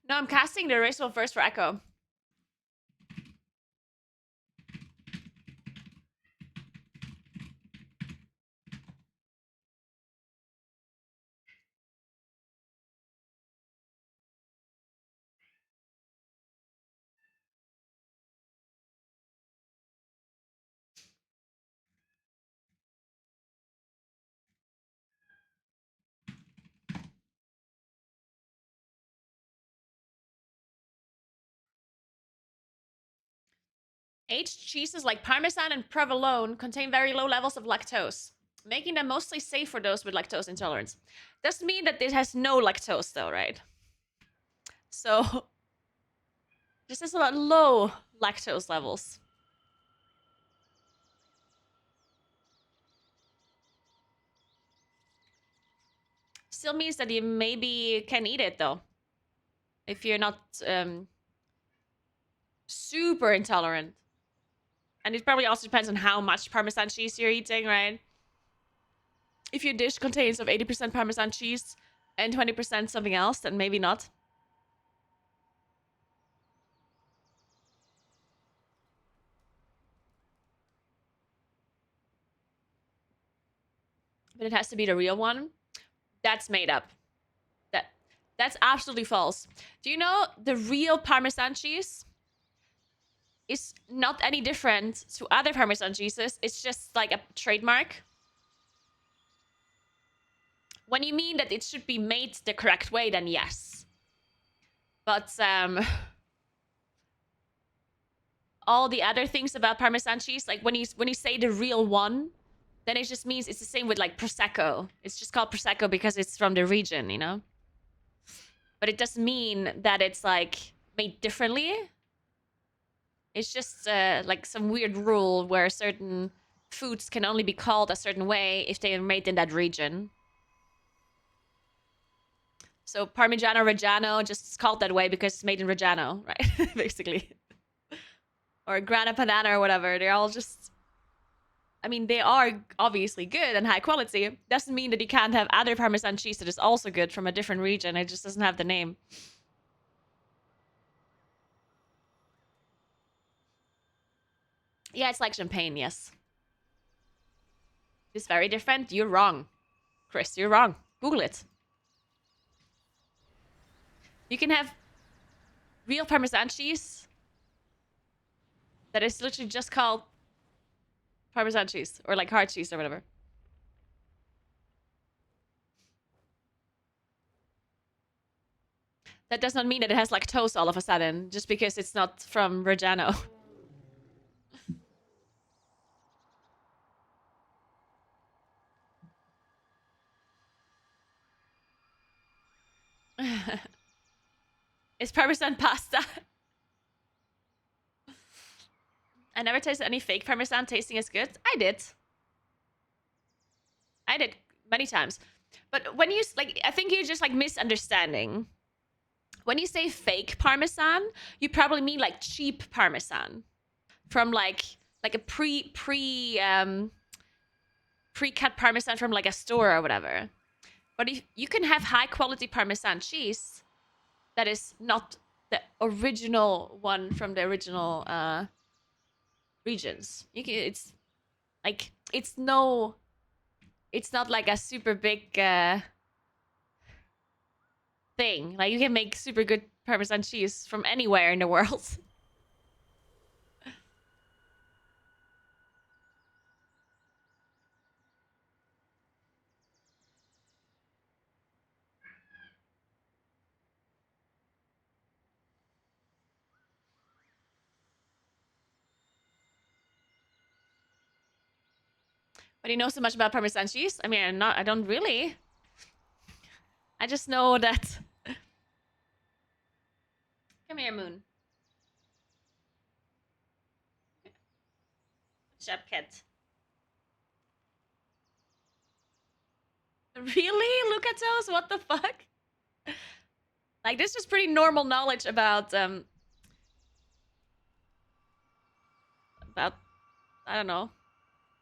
No, I'm casting the erasable first for Echo. Aged cheeses like Parmesan and provolone contain very low levels of lactose, making them mostly safe for those with lactose intolerance. Doesn't mean that it has no lactose though, right? So this is a lot low lactose levels. Still means that you maybe can eat it though. If you're not super intolerant. And it probably also depends on how much Parmesan cheese you're eating, right? If your dish contains of 80% Parmesan cheese and 20% something else, then maybe not. But it has to be the real one. That's made up. That's absolutely false. Do you know the real Parmesan cheese is not any different to other Parmesan cheeses? It's just like a trademark. When you mean that it should be made the correct way, then yes. But all the other things about Parmesan cheese, like when you say the real one, then it just means it's the same with like Prosecco. It's just called Prosecco because it's from the region, you know? But it doesn't mean that it's like made differently. It's just like some weird rule where certain foods can only be called a certain way if they are made in that region. So Parmigiano Reggiano just called that way because it's made in Reggiano, right? Basically. Or Grana Padano or whatever. They're all just... I mean, they are obviously good and high quality. Doesn't mean that you can't have other Parmesan cheese that is also good from a different region. It just doesn't have the name. Yeah, it's like champagne, yes. It's very different. You're wrong. Chris, you're wrong. Google it. You can have real Parmesan cheese that is literally just called Parmesan cheese or like hard cheese or whatever. That does not mean that it has lactose all of a sudden, just because it's not from Reggiano. It's Parmesan pasta. I never tasted any fake Parmesan tasting as good. I did many times. But when you, like, I think you're just like misunderstanding. When you say fake Parmesan, you probably mean like cheap Parmesan from like a pre-cut Parmesan from like a store or whatever. But if you can have high quality Parmesan cheese that is not the original one from the original regions. It's like it's not like a super big thing. Like you can make super good Parmesan cheese from anywhere in the world. But you know so much about Parmesan cheese? I mean, I don't really. I just know that. Come here, Moon. Shut up, cat. Really, Lucatos? What the fuck? Like, this is pretty normal knowledge about I don't know.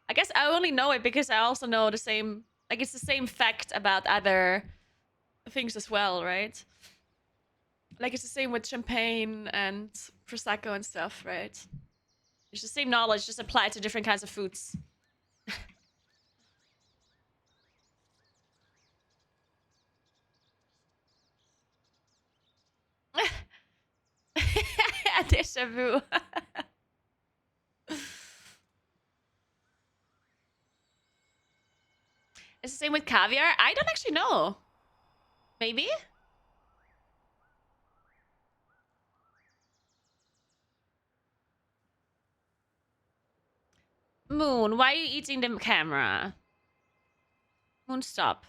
I guess I only know it because I also know the same, like it's the same fact about other things as well, right? Like it's the same with champagne and prosecco and stuff, right? It's the same knowledge just applied to different kinds of foods. Deja vu. It's the same with caviar? I don't actually know. Maybe? Moon, why are you eating the camera? Moon, stop.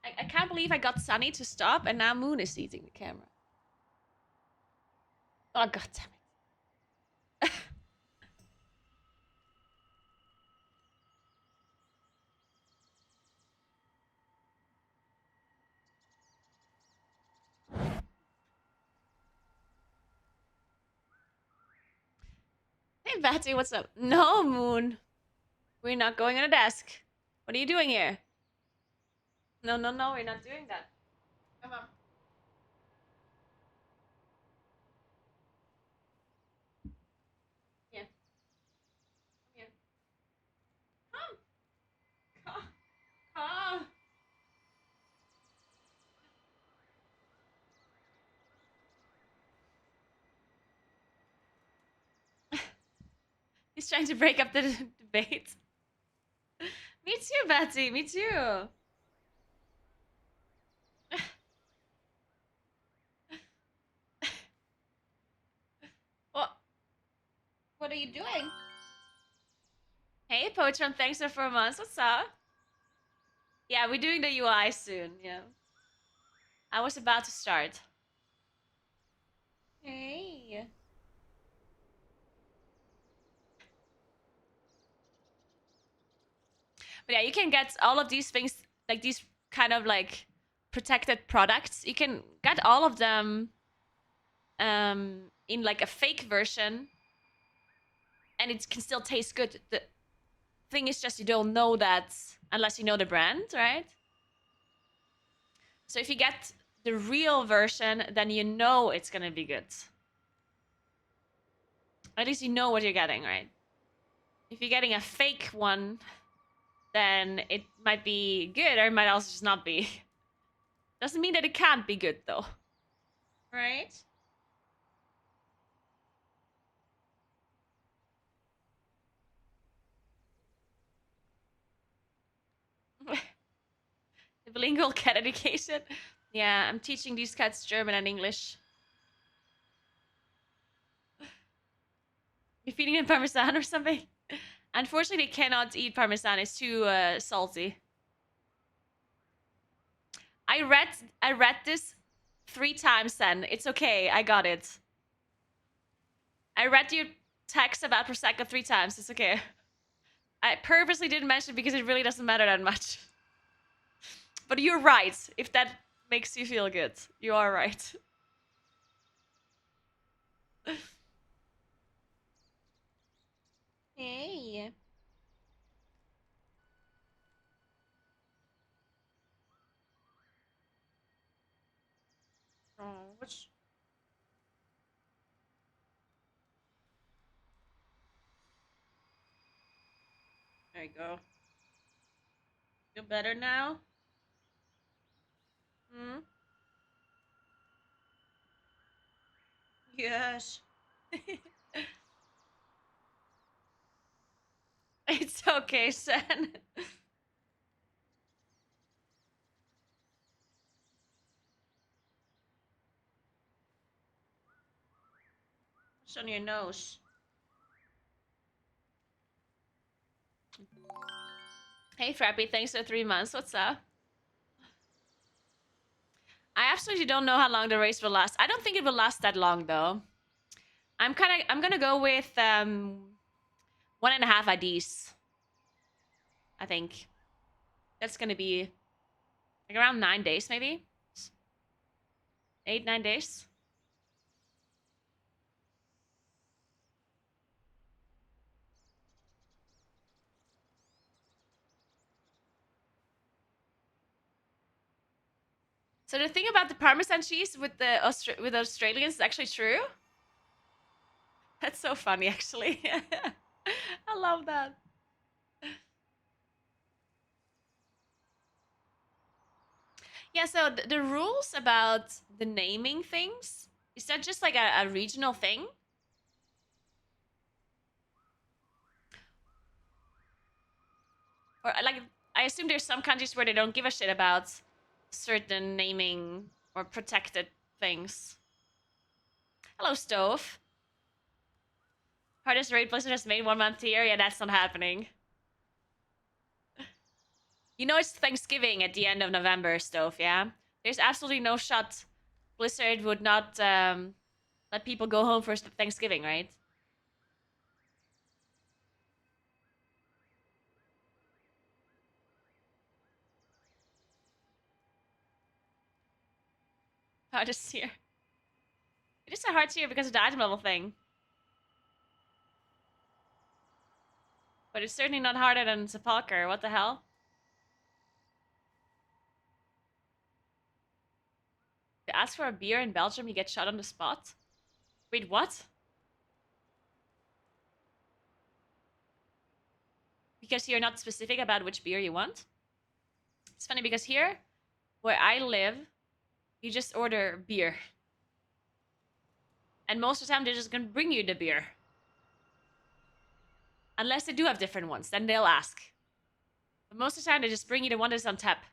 I can't believe I got Sunny to stop and now Moon is eating the camera. Oh, god damn it. Hey, Betty, what's up? No, Moon. We're not going on a desk. What are you doing here? No, we're not doing that. Come on. Here. Come here. Come. Come. He's trying to break up the debate. Me too, Betty. Me too. What are you doing? Hey, Pochon, thanks for 4 months. What's up? Yeah, we're doing the UI soon. Yeah. I was about to start. Hey. But yeah, you can get all of these things, like these kind of like protected products. You can get all of them in like a fake version and it can still taste good. The thing is just you don't know that unless you know the brand, right? So if you get the real version, then you know it's gonna be good. At least you know what you're getting, right? If you're getting a fake one, then it might be good or it might also just not be. Doesn't mean that it can't be good though. Right? The bilingual cat education. Yeah, I'm teaching these cats German and English. You feeding them parmesan or something? Unfortunately, they cannot eat parmesan. It's too salty. I read this 3 times. Then it's okay. I got it. I read your text about prosecco 3 times. It's okay. I purposely didn't mention it because it really doesn't matter that much. But you're right. If that makes you feel good, you are right. Hey. Oh, which? There you go. Feel better now? Hmm? Yes. It's okay, Sen. What's on your nose? Hey, Frappy, thanks for 3 months. What's up? I absolutely don't know how long the race will last. I don't think it will last that long, though. I'm gonna go with 1.5 IDs. I think that's gonna be like around 9 days, maybe 8, 9 days. So the thing about the Parmesan cheese with the with Australians is actually true. That's so funny, actually. I love that. Yeah, so the rules about the naming things, is that just like a regional thing? Or like, I assume there's some countries where they don't give a shit about certain naming or protected things. Hello, Stove. Hardest raid Blizzard has made 1 month here. Yeah, that's not happening. You know it's Thanksgiving at the end of November, Stove, yeah? There's absolutely no shot Blizzard would not let people go home for Thanksgiving, right? Hardest tier. It is a hard tier because of the item level thing. But it's certainly not harder than Sepulcher. What the hell? If you ask for a beer in Belgium, you get shot on the spot? Wait, what? Because you're not specific about which beer you want? It's funny because here, where I live, you just order beer. And most of the time, they're just gonna bring you the beer. Unless they do have different ones, then they'll ask. But most of the time, they just bring you the one that's on tap.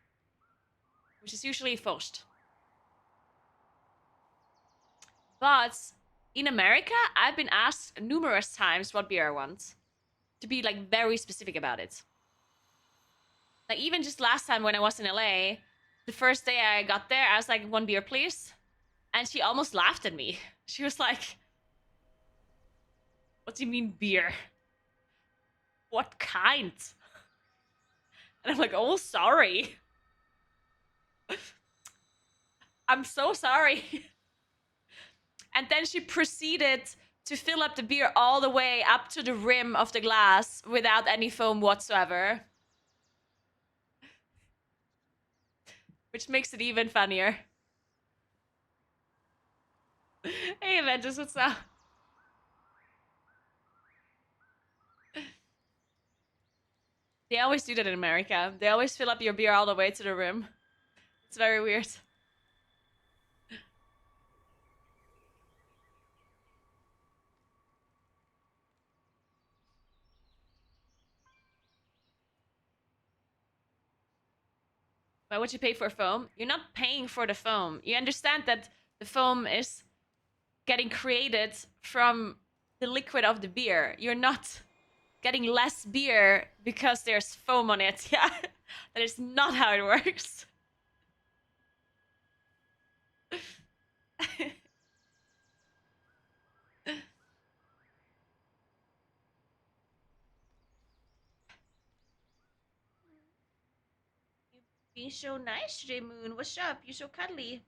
Which is usually Faust. But in America, I've been asked numerous times what beer I want. To be like very specific about it. Like even just last time when I was in LA, the first day I got there, I was like, 1 beer, please. And she almost laughed at me. She was like, what do you mean beer? What kind? And I'm like, oh, sorry. I'm so sorry. And then she proceeded to fill up the beer all the way up to the rim of the glass without any foam whatsoever. Which makes it even funnier. Hey, Aventus, what's up? They always do that in America. They always fill up your beer all the way to the rim. It's very weird. Why would you pay for foam? You're not paying for the foam. You understand that the foam is getting created from the liquid of the beer. You're not getting less beer because there's foam on it. Yeah, that is not how it works. You being so nice today, Moon. What's up? You're so cuddly.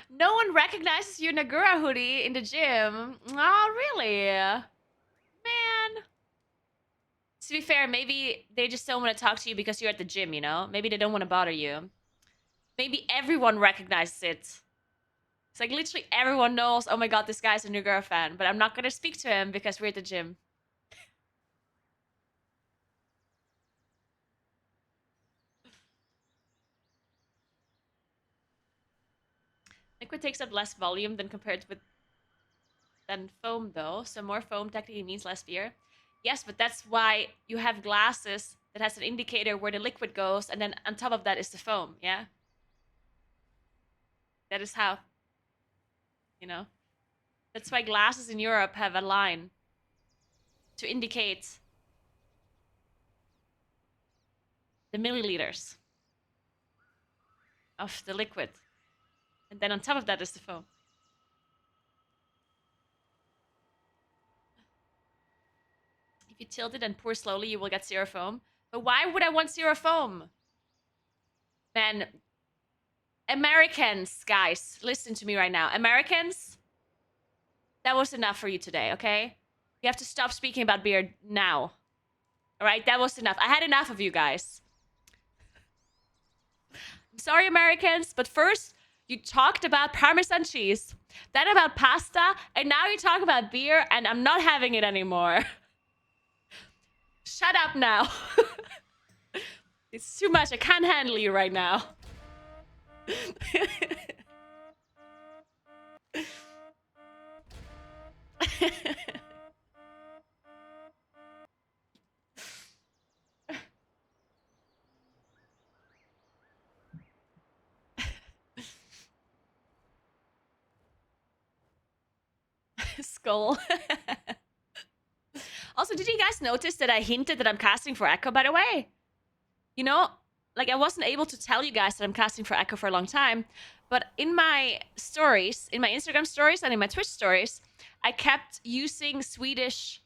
No one recognizes your Naguura hoodie in the gym. Oh, really? Man. To be fair, maybe they just don't want to talk to you because you're at the gym, you know? Maybe they don't want to bother you. Maybe everyone recognizes it. It's like literally everyone knows, oh my god, this guy's a Naguura fan. But I'm not going to speak to him because we're at the gym. Liquid takes up less volume than compared with than foam, though. So more foam technically means less beer. Yes, but that's why you have glasses that has an indicator where the liquid goes, and then on top of that is the foam. Yeah, that is how. You know, that's why glasses in Europe have a line to indicate the milliliters of the liquid, and then on top of that is the foam. If you tilt it and pour slowly, you will get zero foam. But why would I want zero foam? Man, Americans, guys, listen to me right now. Americans, that was enough for you today, okay? You have to stop speaking about beer now. All right, that was enough. I had enough of you guys. I'm sorry, Americans, but first you talked about Parmesan cheese, then about pasta, and now you talk about beer, and I'm not having it anymore. Shut up now. It's too much. I can't handle you right now. Skull. Also, did you guys notice that I hinted that I'm casting for Echo, by the way? You know, like I wasn't able to tell you guys that I'm casting for Echo for a long time, but in my stories, in my Instagram stories and in my Twitch stories, I kept using Swedish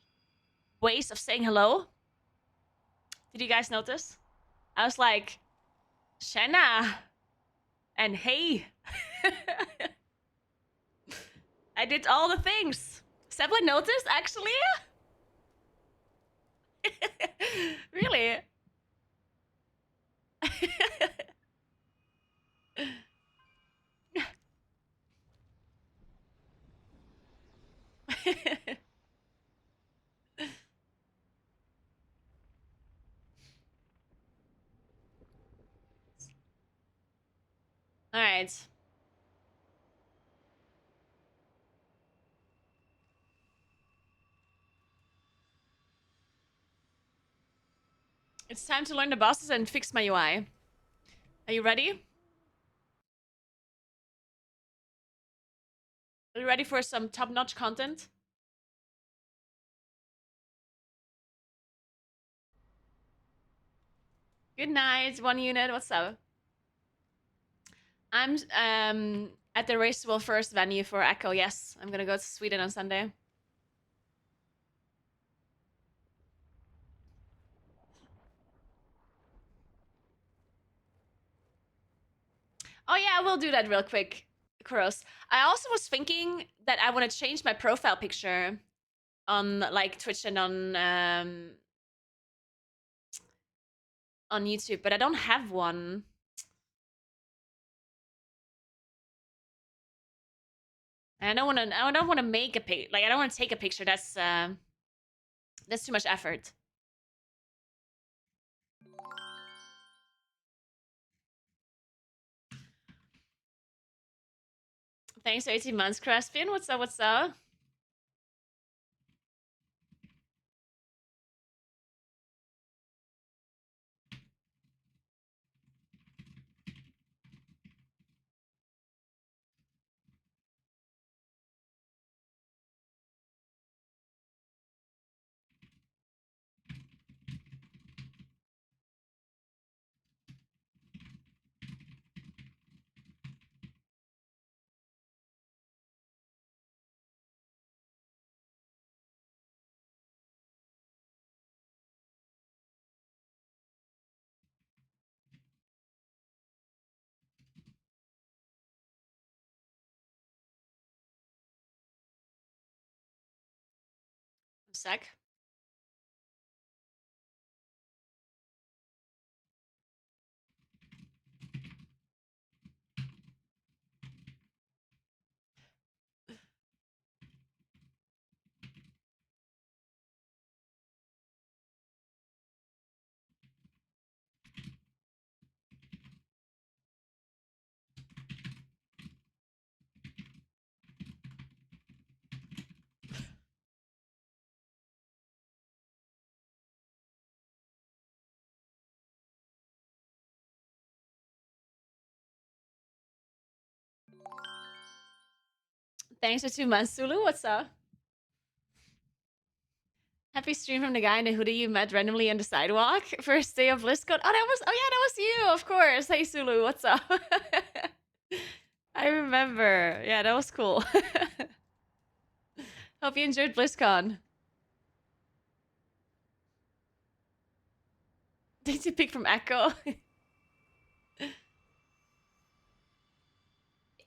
ways of saying hello. Did you guys notice? I was like, Tjena and hey. I did all the things. Severin noticed, actually? Really? All right. It's time to learn the bosses and fix my UI. Are you ready? Are you ready for some top-notch content? Good night, one unit. What's up? I'm at the Raceable First venue for Echo. Yes, I'm gonna go to Sweden on Sunday. Oh yeah, I will do that real quick, Kuros. I also was thinking that I want to change my profile picture on like Twitch and on YouTube, but I don't have one. And I don't want to make a pic. Like I don't want to take a picture. That's too much effort. Thanks for 18 months, Crespian. What's up? What's up? A sec. Thanks for 2 months, Zulu. What's up? Happy stream from the guy in the hoodie you met randomly on the sidewalk. First day of BlizzCon. Oh, that was you, of course. Hey, Zulu, what's up? I remember. Yeah, that was cool. Hope you enjoyed BlizzCon. Did you pick from Echo?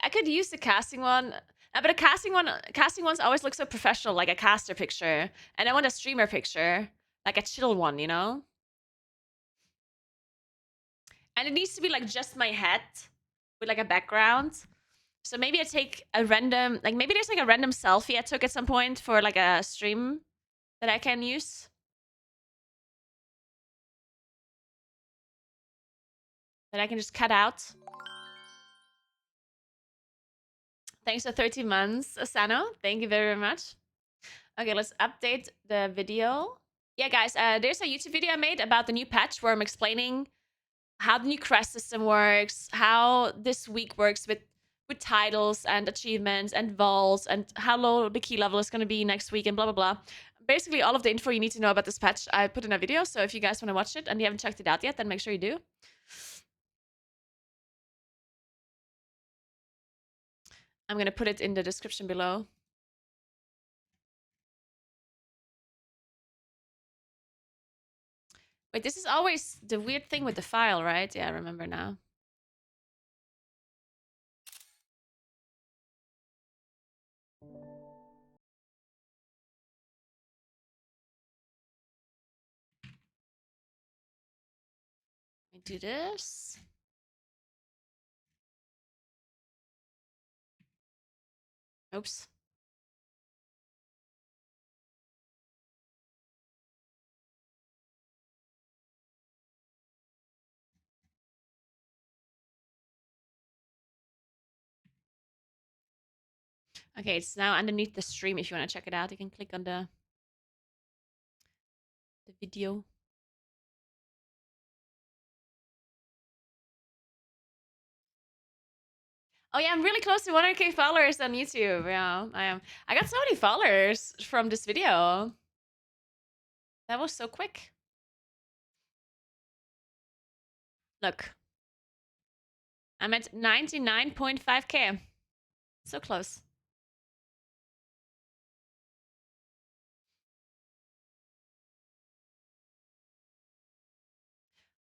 I could use the casting one. But a casting ones always look so professional, like a caster picture. And I want a streamer picture, like a chill one, you know? And it needs to be like just my head with like a background. So maybe I take a random, like maybe there's like a random selfie I took at some point for like a stream that I can use. That I can just cut out. Thanks for 13 months, Asano. Thank you very much. Okay, let's update the video. Yeah, guys, there's a YouTube video I made about the new patch where I'm explaining how the new crest system works, how this week works with titles and achievements and vaults, and how low the key level is going to be next week, and blah, blah, blah. Basically, all of the info you need to know about this patch, I put in a video, so if you guys want to watch it and you haven't checked it out yet, then make sure you do. I'm going to put it in the description below. Wait, this is always the weird thing with the file, right? Yeah, I remember now. Let me do this. Oops. Okay, it's now underneath the stream. If you want to check it out, you can click on the video. Oh yeah, I'm really close to 100k followers on YouTube. Yeah, I am. I got so many followers from this video. That was so quick. Look. I'm at 99.5k. So close.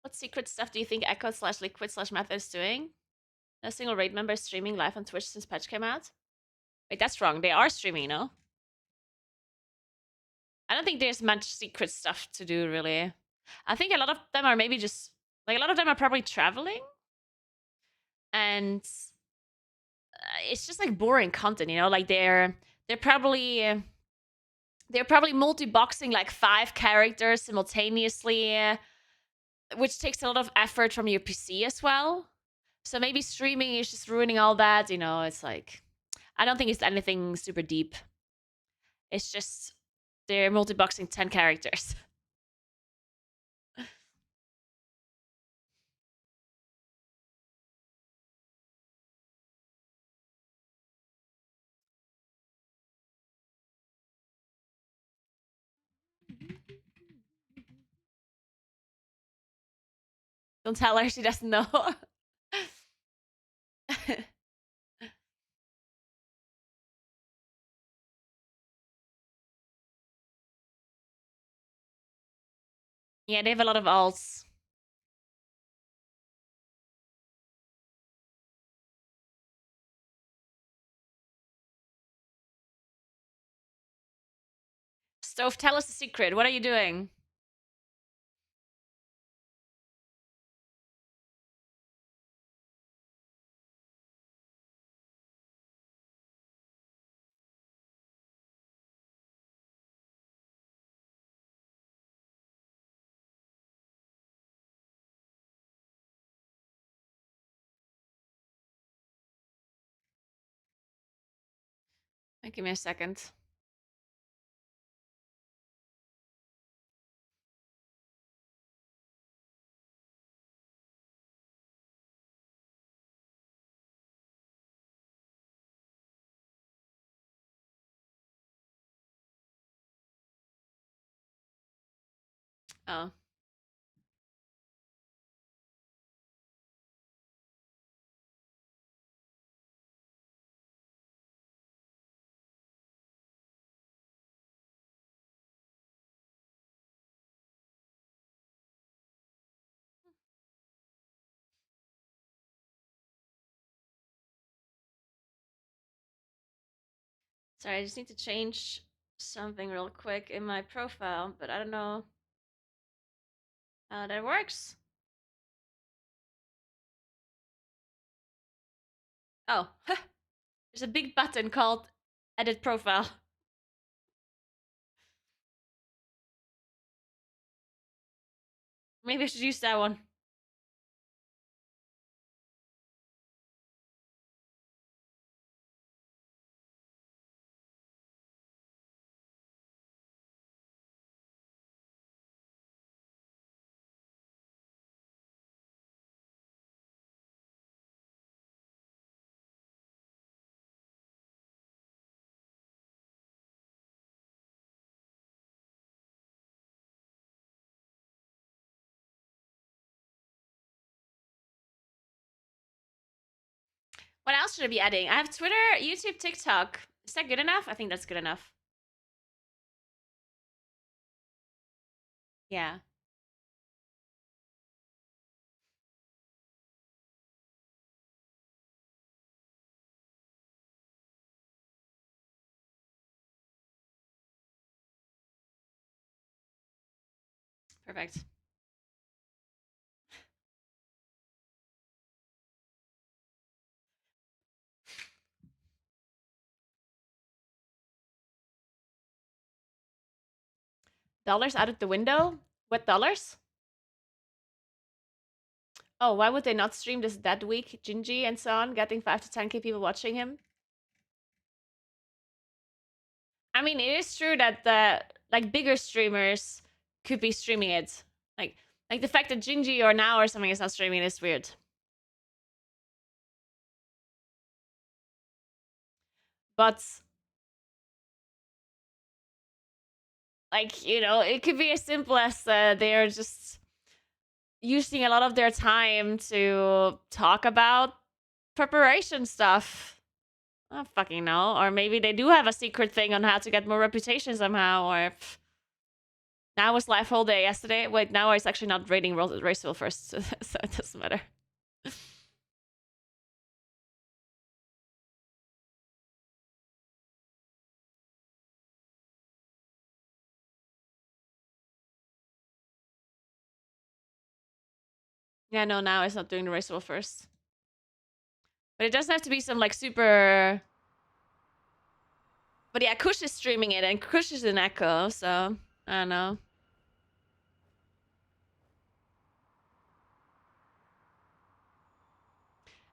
What secret stuff do you think Echo/Liquid/Method is doing? No single raid member streaming live on Twitch since patch came out? Wait, that's wrong. They are streaming, no? I don't think there's much secret stuff to do, really. I think a lot of them are maybe just... Like, a lot of them are probably traveling. And... it's just, like, boring content, you know? Like, they're probably... they're probably multi-boxing, like, 5 characters simultaneously, which takes a lot of effort from your PC as well. So maybe streaming is just ruining all that, you know? It's like... I don't think it's anything super deep. It's just they're multi-boxing 10 characters. Don't tell her, she doesn't know. Yeah, they have a lot of alts. Stove, tell us the secret. What are you doing? Give me a second. Oh. Sorry, I just need to change something real quick in my profile, but I don't know how that works. Oh, there's a big button called Edit Profile. Maybe I should use that one. What else should I be adding? I have Twitter, YouTube, TikTok. Is that good enough? I think that's good enough. Yeah. Perfect. Dollars out of the window? What dollars? Oh, why would they not stream this that week? Gingy and so on, getting 5 to 10k people watching him. I mean, it is true that the like bigger streamers could be streaming it. Like the fact that Gingy or now or something is not streaming is weird. But like, you know, it could be as simple as they're just using a lot of their time to talk about preparation stuff. I don't fucking know. Or maybe they do have a secret thing on how to get more reputation somehow. Or now was live whole day yesterday. Wait, now it's actually not rating Raceville first, so it doesn't matter. Yeah, no, now it's not doing the Raceville first. But it doesn't have to be some like super. But yeah, Kush is streaming it, and Kush is in Echo, so I don't know.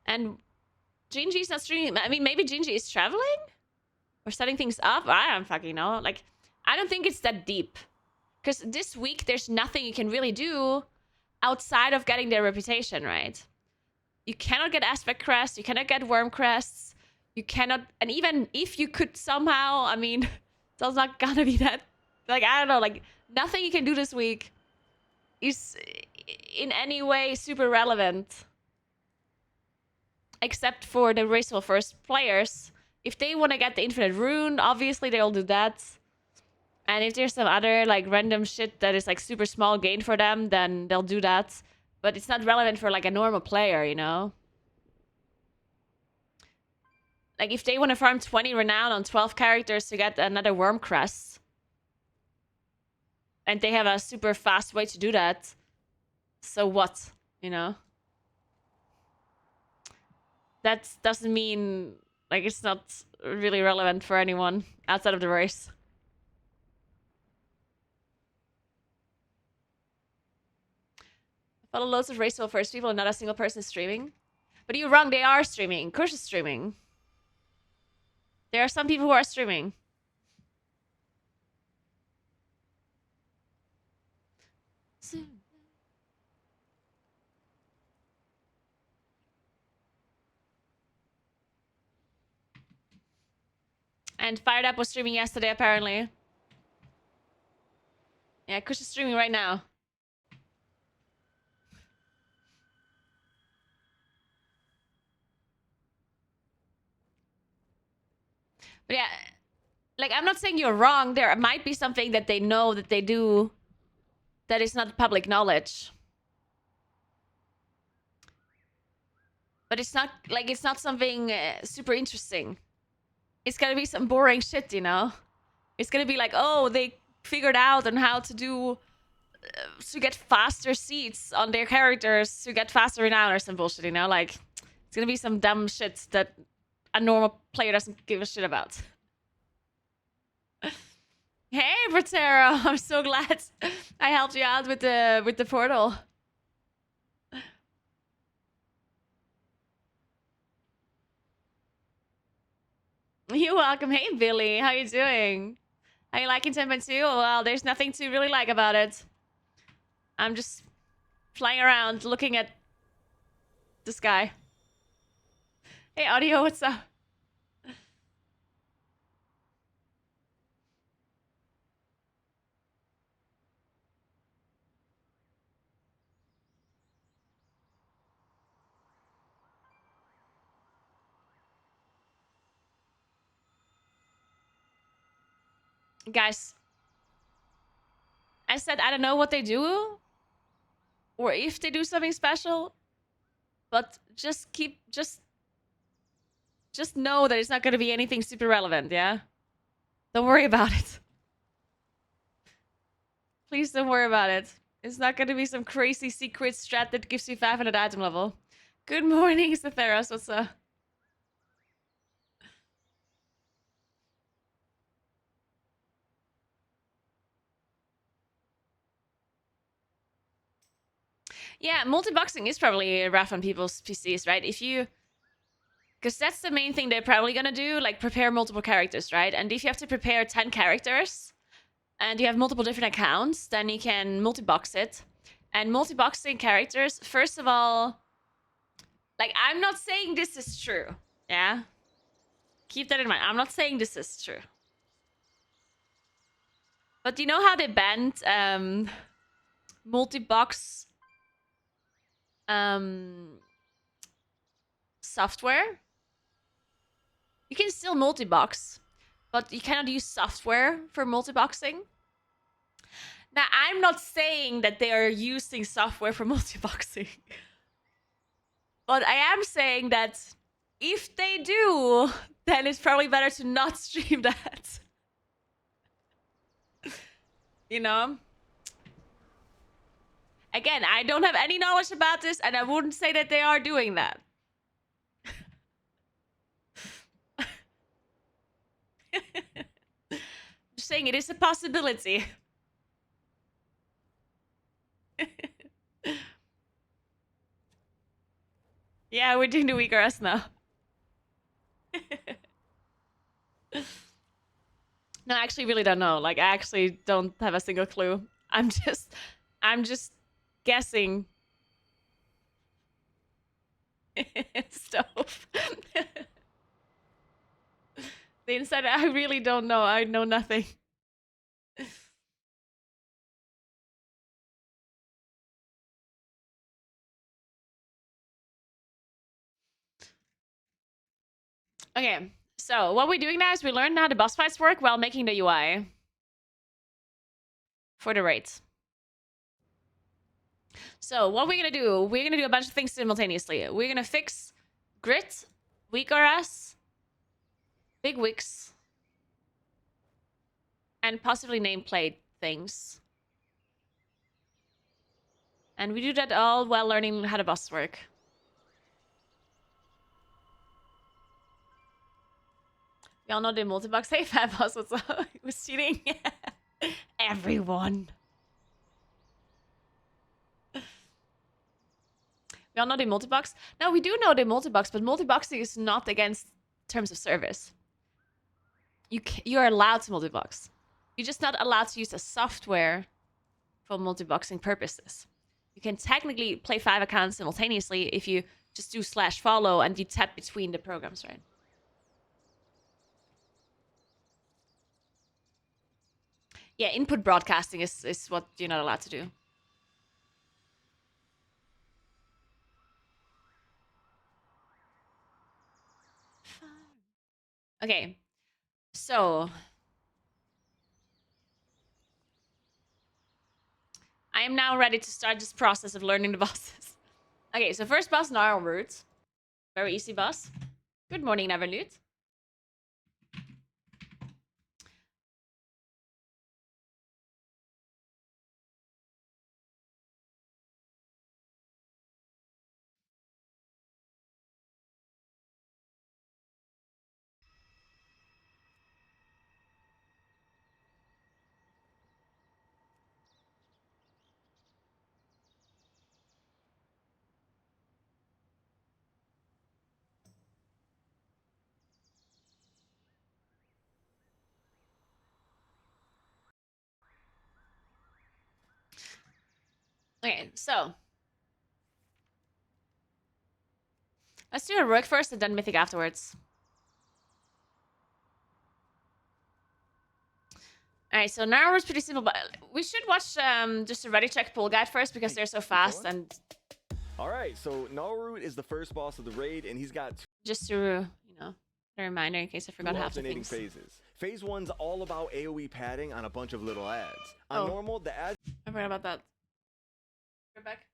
And Gingy's not streaming. I mean, maybe Gingy is traveling? Or setting things up? I don't fucking know. Like, I don't think it's that deep. Because this week, there's nothing you can really do outside of getting their reputation, right? You cannot get aspect crests. You cannot get worm crests. You cannot... And even if you could somehow, I mean, it's not gonna be that... Like, I don't know. Like, nothing you can do this week is in any way super relevant. Except for the Racewell First players. If they want to get the Infinite Rune, obviously they'll do that. And if there's some other, like, random shit that is, like, super small gain for them, then they'll do that. But it's not relevant for, like, a normal player, you know? Like, if they want to farm 20 renown on 12 characters to get another Worm Crest, and they have a super fast way to do that, so what, you know? That doesn't mean, like, it's not really relevant for anyone outside of the race. I follow loads of Racewell First people and not a single person is streaming. But you're wrong, they are streaming. Kush is streaming. There are some people who are streaming. And Fired Up was streaming yesterday, apparently. Yeah, Kush is streaming right now. But yeah, like, I'm not saying you're wrong. There might be something that they know that they do that is not public knowledge. But it's not, like, it's not something super interesting. It's gonna be some boring shit, you know? It's gonna be like, oh, they figured out on how to do... to get faster seats on their characters, to get faster renown or some bullshit, you know? Like, it's gonna be some dumb shit that a normal player doesn't give a shit about. Hey, Bratero! I'm so glad I helped you out with the portal. You're welcome. Hey, Billy. How you doing? Are you liking 10.2? Well, there's nothing to really like about it. I'm just flying around looking at the sky. Hey, Audio, what's up? Guys, I said I don't know what they do or if they do something special, but just know that it's not going to be anything super relevant, yeah? Don't worry about it. Please don't worry about it. It's not going to be some crazy secret strat that gives you 500 item level. Good morning, Cetheros. What's up? Yeah, multi-boxing is probably rough on people's PCs, right? If you... Because that's the main thing they're probably gonna do, like prepare multiple characters, right? And if you have to prepare 10 characters, and you have multiple different accounts, then you can multi-box it. And multi-boxing characters, first of all... Like, I'm not saying this is true, yeah? Keep that in mind. I'm not saying this is true. But you know how they banned multi-box software? You can still multi-box, but you cannot use software for multi-boxing. Now, I'm not saying that they are using software for multi-boxing. But I am saying that if they do, then it's probably better to not stream that. You know? Again, I don't have any knowledge about this, and I wouldn't say that they are doing that. Just saying it is a possibility. Yeah, we're doing the weaker us now. No, I actually really don't know. Like, I actually don't have a single clue. I'm just guessing. Stove. The inside, I really don't know. I know nothing. Okay, so what we're doing now is we learned how the boss fights work while making the UI for the raids. So what we're gonna do, we're gonna do a bunch of things simultaneously. We're gonna fix grit, weak RS, big wicks, and possibly nameplate things. And we do that all while learning how the bosses work. We all know the multi-box. Hey, Fat Boss, what's up? Who's cheating? Everyone. We all know the multi-box. No, we do know the multi-box, but multi-boxing is not against terms of service. You're allowed to multi-box. You're just not allowed to use a software for multi-boxing purposes. You can technically play 5 accounts simultaneously if you just do /follow and you tap between the programs, right? Yeah, input broadcasting is what you're not allowed to do. Okay, so I am now ready to start this process of learning the bosses. Okay, so first boss, Gnarlroot. Very easy boss. Good morning, Neverloot. Okay, so let's do heroic first and then mythic afterwards. Alright, so Gnarlroot's pretty simple, but we should watch just a ready check pull guide first because they're so fast and Alright, so Naguura is the first boss of the raid, and he's got just to, you know, a reminder in case I forgot two half the alternating things. phases. Phase 1's all about AoE padding on a bunch of little ads. On normal, the ads I forgot about that. We're back.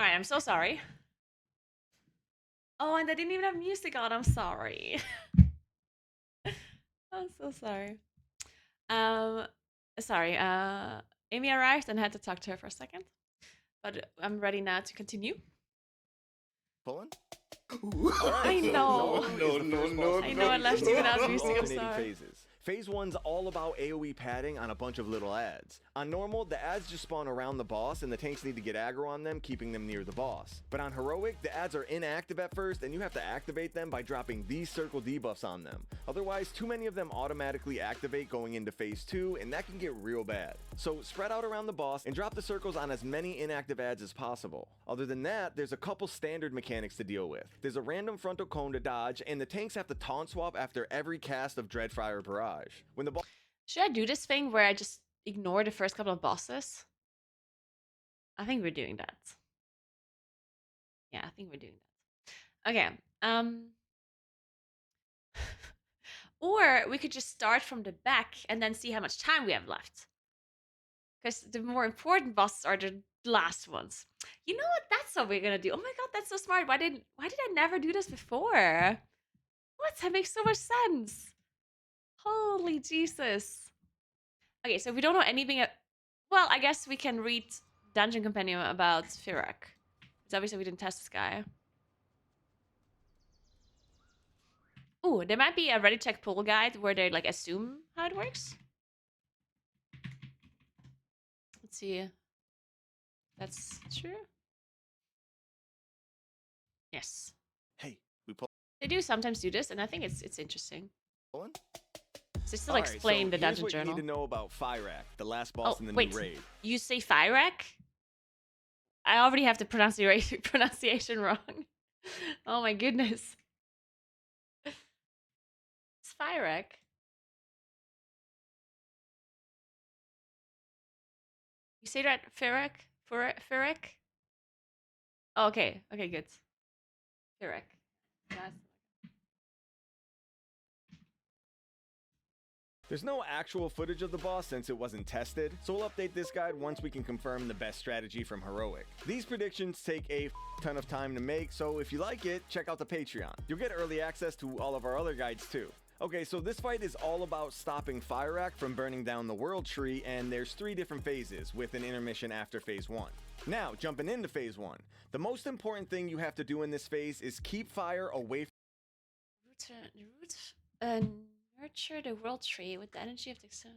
Alright, I'm so sorry. Oh, and I didn't even have music on. I'm sorry. I'm so sorry. Um, sorry. Amy arrived and I had to talk to her for a second. But I'm ready now to continue. Pulling? I know. I know I left you without music. I'm Alternating sorry. phases. Phase 1's all about AoE padding on a bunch of little ads. On normal, the ads just spawn around the boss and the tanks need to get aggro on them, keeping them near the boss. But on Heroic, the ads are inactive at first and you have to activate them by dropping these circle debuffs on them. Otherwise, too many of them automatically activate going into phase 2 and that can get real bad. So spread out around the boss and drop the circles on as many inactive ads as possible. Other than that, there's a couple standard mechanics to deal with. There's a random frontal cone to dodge and the tanks have to taunt swap after every cast of Dreadfire Barrage. When the boss Should I do this thing where I just ignore the first couple of bosses? I think we're doing that. Yeah, I think we're doing that. Okay. Or we could just start from the back and then see how much time we have left. Because the more important bosses are the last ones. You know what? That's what we're gonna do. Oh my god, that's so smart. Why did I never do this before? What? That makes so much sense. Holy Jesus. Okay, so we don't know anything. Well, I guess we can read Dungeon Compendium about Firak. Because obviously we didn't test this guy. Ooh, there might be a ready check pull guide where they like assume how it works. Let's see. That's true. Yes. Hey, we They do sometimes do this, and I think it's interesting. pulling? So still Alright, explain so the dungeon here's what journal. you need to know about Fyrak, the last boss in the wait. new raid. You say Fyrak? I already have the pronunciation wrong. Oh my goodness. It's Fyrak. You say that Fyrak? Fyrak? Oh, okay. Okay, good. Fyrak. Nice. There's no actual footage of the boss since it wasn't tested, so we'll update this guide once we can confirm the best strategy from Heroic. These predictions take a ton of time to make, so if you like it, check out the Patreon. You'll get early access to all of our other guides too. Okay, so this fight is all about stopping Fyrak from burning down the World Tree, and there's 3 different phases, with an intermission after phase 1. Now, jumping into phase 1. The most important thing you have to do in this phase is keep fire away Nurture the World Tree with the energy of the sun.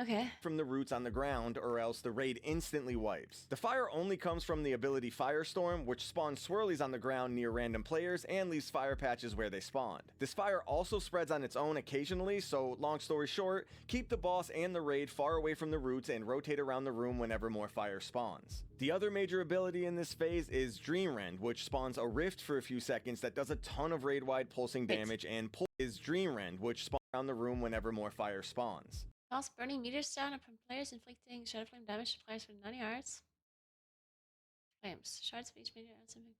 Okay. from the roots on the ground, or else the raid instantly wipes. The fire only comes from the ability Firestorm, which spawns swirlies on the ground near random players and leaves fire patches where they spawned. This fire also spreads on its own occasionally, so long story short, keep the boss and the raid far away from the roots and rotate around the room whenever more fire spawns. The other major ability in this phase is Dream Rend, which spawns a rift for a few seconds that does a ton of raid-wide pulsing damage, and is Dream Rend, which spawns around the room whenever more fire spawns. Toss burning meters down upon players, inflicting shadow flame damage to players for 90 yards. Flames. Shards for each meter and something.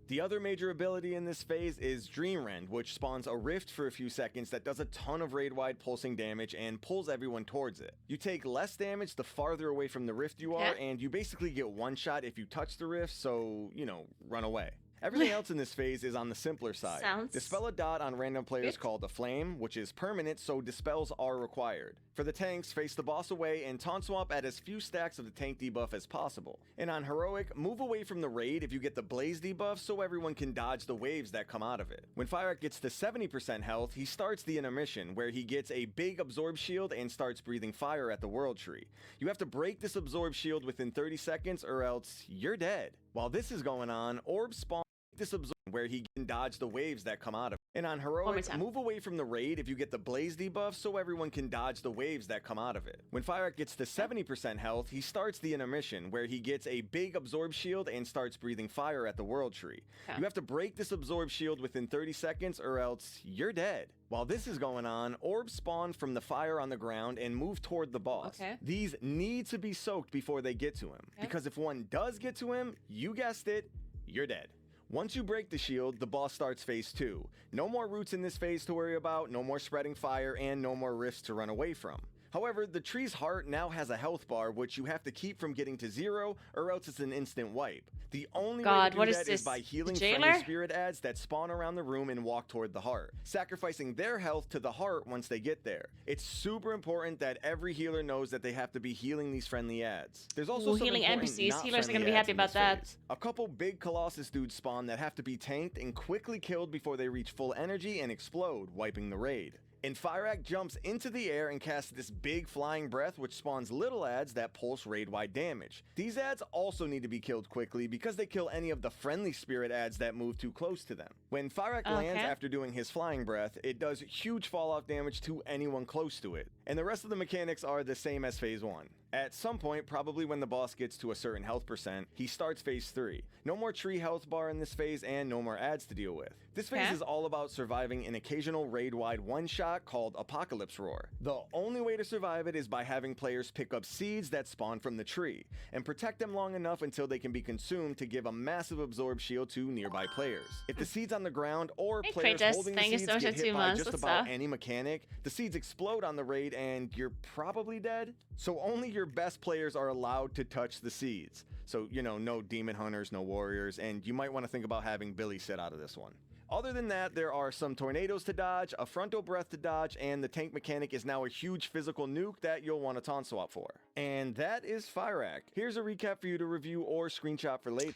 The other major ability in this phase is Dream Rend, which spawns a rift for a few seconds that does a ton of raid-wide pulsing damage and pulls everyone towards it. You take less damage the farther away from the rift you are, and you basically get one shot if you touch the rift, so, you know, run away. Everything else in this phase is on the simpler side. Dispel a dot on random players called a flame, which is permanent, so dispels are required. For the tanks, face the boss away and taunt swap at as few stacks of the tank debuff as possible. And on Heroic, move away from the raid if you get the blaze debuff so everyone can dodge the waves that come out of it. When Fyrak gets to 70% health, he starts the intermission, where he gets a big absorb shield and starts breathing fire at the World Tree. You have to break this absorb shield within 30 seconds or else you're dead. While this is going on, orbs spawn this absorb where he can dodge the waves that come out of it. And on Heroic, move away from the raid if you get the blaze debuff so everyone can dodge the waves that come out of it. When Fyrak gets to 70% health, he starts the intermission, where he gets a big absorb shield and starts breathing fire at the World Tree. You have to break this absorb shield within 30 seconds or else you're dead. While this is going on, orbs spawn from the fire on the ground and move toward the boss. These need to be soaked before they get to him, because if one does get to him, you guessed it, you're dead. Once you break the shield, the boss starts phase 2. No more roots in this phase to worry about, no more spreading fire, and no more rifts to run away from. However, the tree's heart now has a health bar which you have to keep from getting to 0 or else it's an instant wipe. The only way God, to what do is that this? is by The healing jailer? friendly spirit ads that spawn around the room and walk toward the heart, sacrificing their health to the heart once they get there. It's super important that every healer knows that they have to be healing these friendly ads. There's also Ooh, some healing important NPCs. not Healers are gonna friendly be ads happy in about this that. phase. A couple big Colossus dudes spawn that have to be tanked and quickly killed before they reach full energy and explode, wiping the raid. And Fyrak jumps into the air and casts this big flying breath which spawns little ads that pulse raid-wide damage. These ads also need to be killed quickly because they kill any of the friendly spirit ads that move too close to them. When Fyrak lands after doing his flying breath, it does huge fall-off damage to anyone close to it. And the rest of the mechanics are the same as Phase 1. At some point, probably when the boss gets to a certain health percent, he starts Phase 3. No more tree health bar in this phase and no more ads to deal with. This phase is all about surviving an occasional raid-wide one-shot called Apocalypse Roar. The only way to survive it is by having players pick up seeds that spawn from the tree, and protect them long enough until they can be consumed to give a massive absorb shield to nearby players. If the seeds on the ground or Hey, players Kratos, holding the thank you seeds so much get for hit 2 by months. just What's about up? any mechanic, the seeds explode on the raid and you're probably dead. So only your best players are allowed to touch the seeds. So, you know, no demon hunters, no warriors, and you might want to think about having Billy sit out of this one. Other than that, there are some tornadoes to dodge, a frontal breath to dodge, and the tank mechanic is now a huge physical nuke that you'll want to taunt swap for. And that is Fyrak. Here's a recap for you to review or screenshot for later.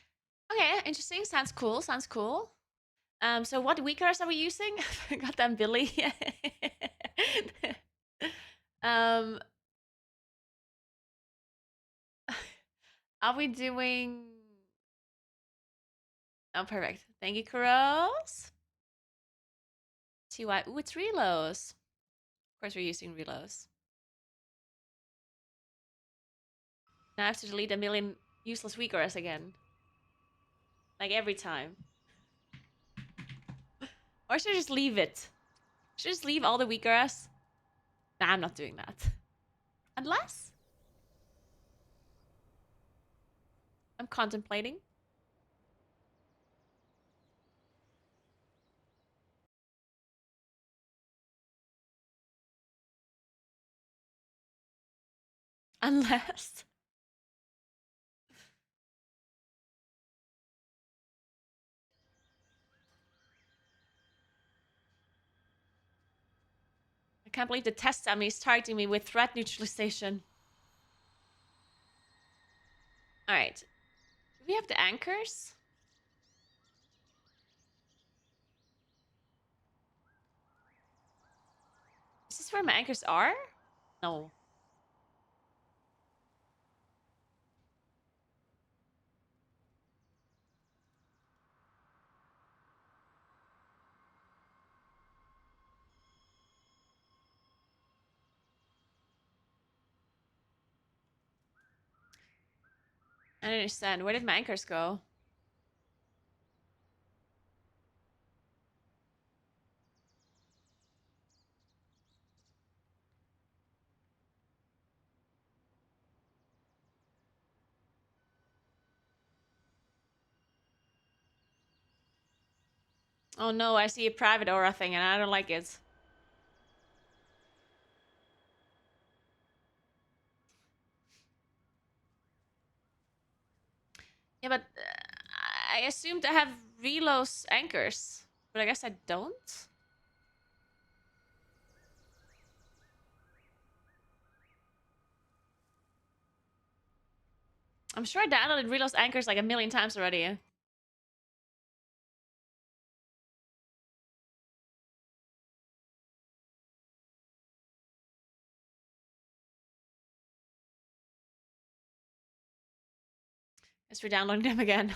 Okay, interesting. Sounds cool. Sounds cool. So what weakers are we using? Goddamn Billy. um, are we doing? Oh, perfect. Thank you, Kuros. TY. Ooh, it's reloads. Of course, we're using reloads. Now I have to delete a million useless weakers again. Like every time. Or should I just leave it? Should I just leave all the weakers? Nah, I'm not doing that. Unless I'm contemplating. Unless. I can't believe the test dummy is targeting me with threat neutralization. Alright. Do we have the anchors? Is this where my anchors are? No. I don't understand. Where did my anchors go? Oh no, I see a private aura thing and I don't like it. Yeah, but I assumed I have Relo's anchors. But I guess I don't? I'm sure I downloaded Relo's anchors like a million times already. Guess we're downloading them again.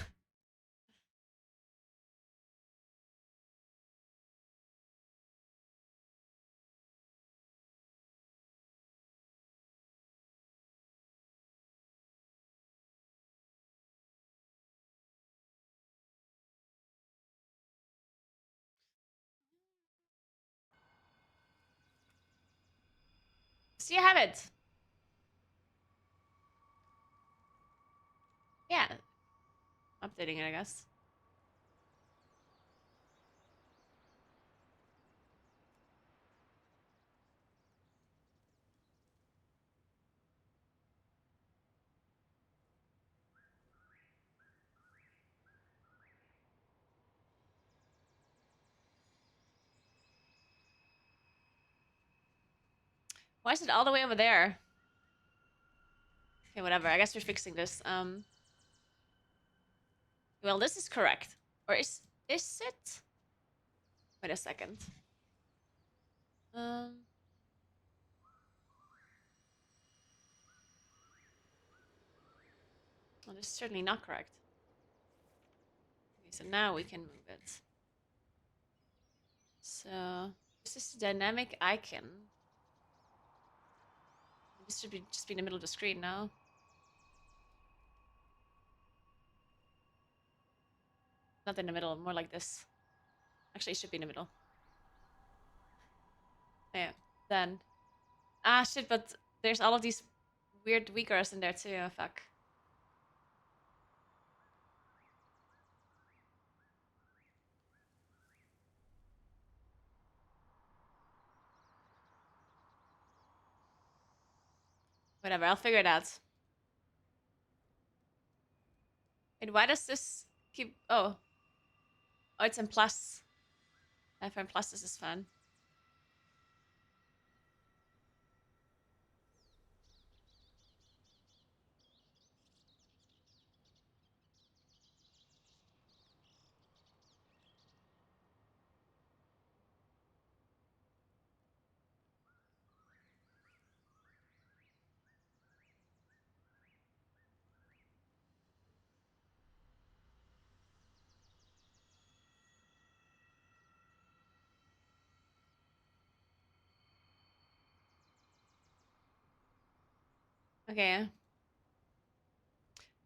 So you have it. Yeah. Updating it, I guess. Why is it all the way over there? Okay, whatever. I guess we're fixing this. Well, this is correct. Or is it? Wait a second. Well, this is certainly not correct. Okay, so now we can move it. So this is dynamic icon. This should be just be in the middle of the screen now. Not in the middle, more like this. Actually, it should be in the middle. Yeah, then. Ah, shit, but there's all of these weird weakers in there too. Oh, fuck. Whatever, I'll figure it out. And why does this keep... Oh. Oh, it's in plus. If I'm plus, this is fun. Okay.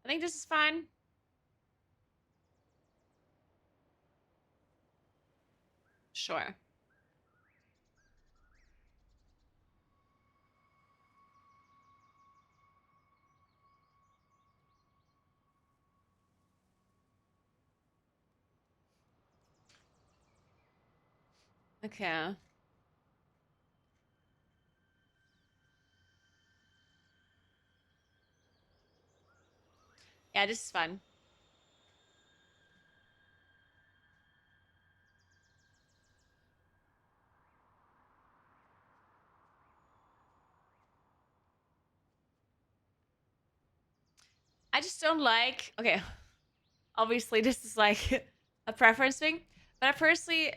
I think this is fine. Sure. Okay. Yeah, this is fun. I just don't like... Okay. Obviously, this is like a preference thing. But I personally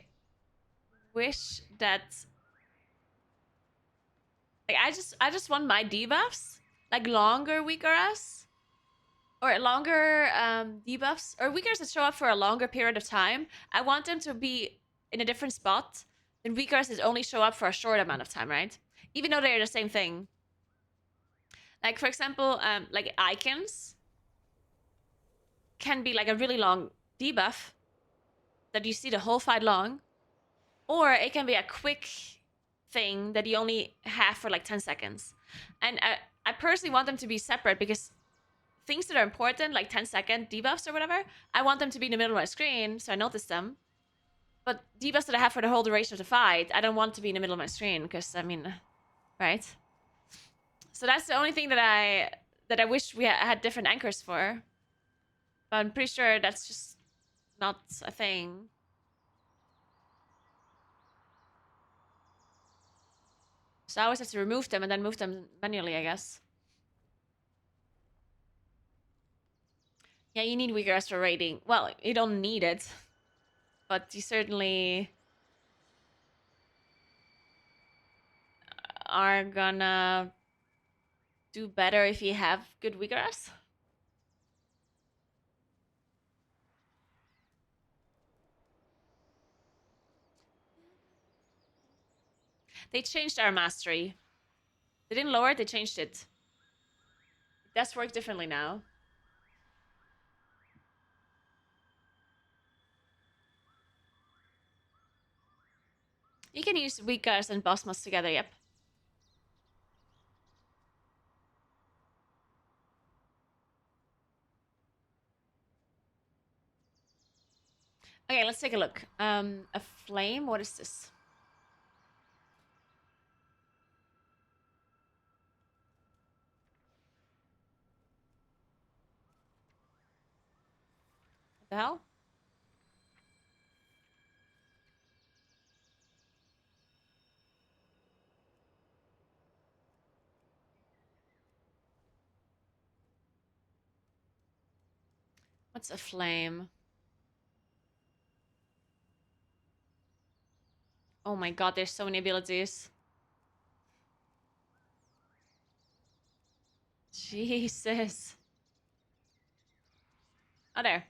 wish that... Like, I just want my debuffs. Like, longer weakers. Or longer debuffs. Or weakers that show up for a longer period of time. I want them to be in a different spot than weakers that only show up for a short amount of time, right? Even though they're the same thing. Like, for example, like icons can be like a really long debuff that you see the whole fight long, or it can be a quick thing that you only have for like 10 seconds. And I personally want them to be separate because things that are important, like 10-second debuffs or whatever, I want them to be in the middle of my screen so I notice them. But debuffs that I have for the whole duration of the fight, I don't want to be in the middle of my screen because, I mean, right? So that's the only thing that I wish we had different anchors for. But I'm pretty sure that's just not a thing. So I always have to remove them and then move them manually, I guess. Yeah, you need weaker for rating. Well, you don't need it. But you certainly are gonna do better if you have good weakers. They changed our mastery. They didn't lower it, they changed it. It does work differently now. You can use weakers and boss mods together, yep. Okay, let's take a look. A flame, what is this? What the hell? What's a flame? Oh my god, there's so many abilities. Jesus. Oh, there.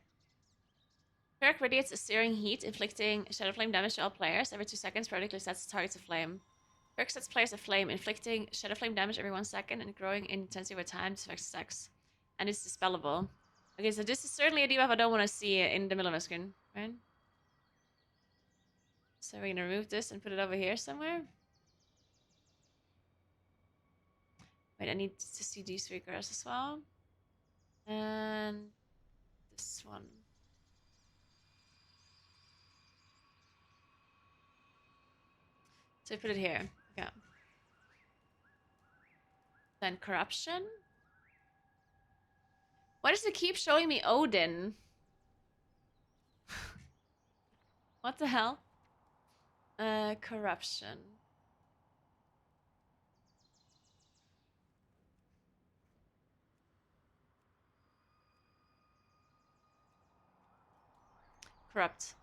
Perk radiates a searing heat, inflicting shadow flame damage to all players. Every 2 seconds, periodically sets targets aflame. Perk sets players aflame, inflicting shadow flame damage every 1 second and growing in intensity over time. This affects stacks. And it's dispellable. Okay, so this is certainly a debuff I don't want to see in the middle of my screen, right? So we're gonna remove this and put it over here somewhere. Wait, I need to see these 3 girls as well. And this one. So we put it here. Okay. Then corruption. Why does it keep showing me Odin? What the hell? Corruption. Corrupt.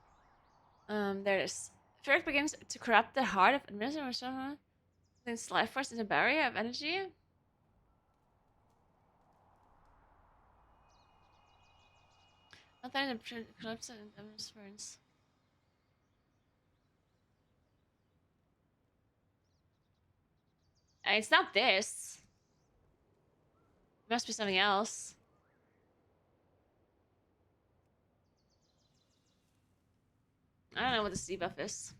There it is. Ferric begins to corrupt the heart of administration. Since life force is a barrier of energy. Not that it corrupts and demonstrates. It's not this. It must be something else. I don't know what this debuff is.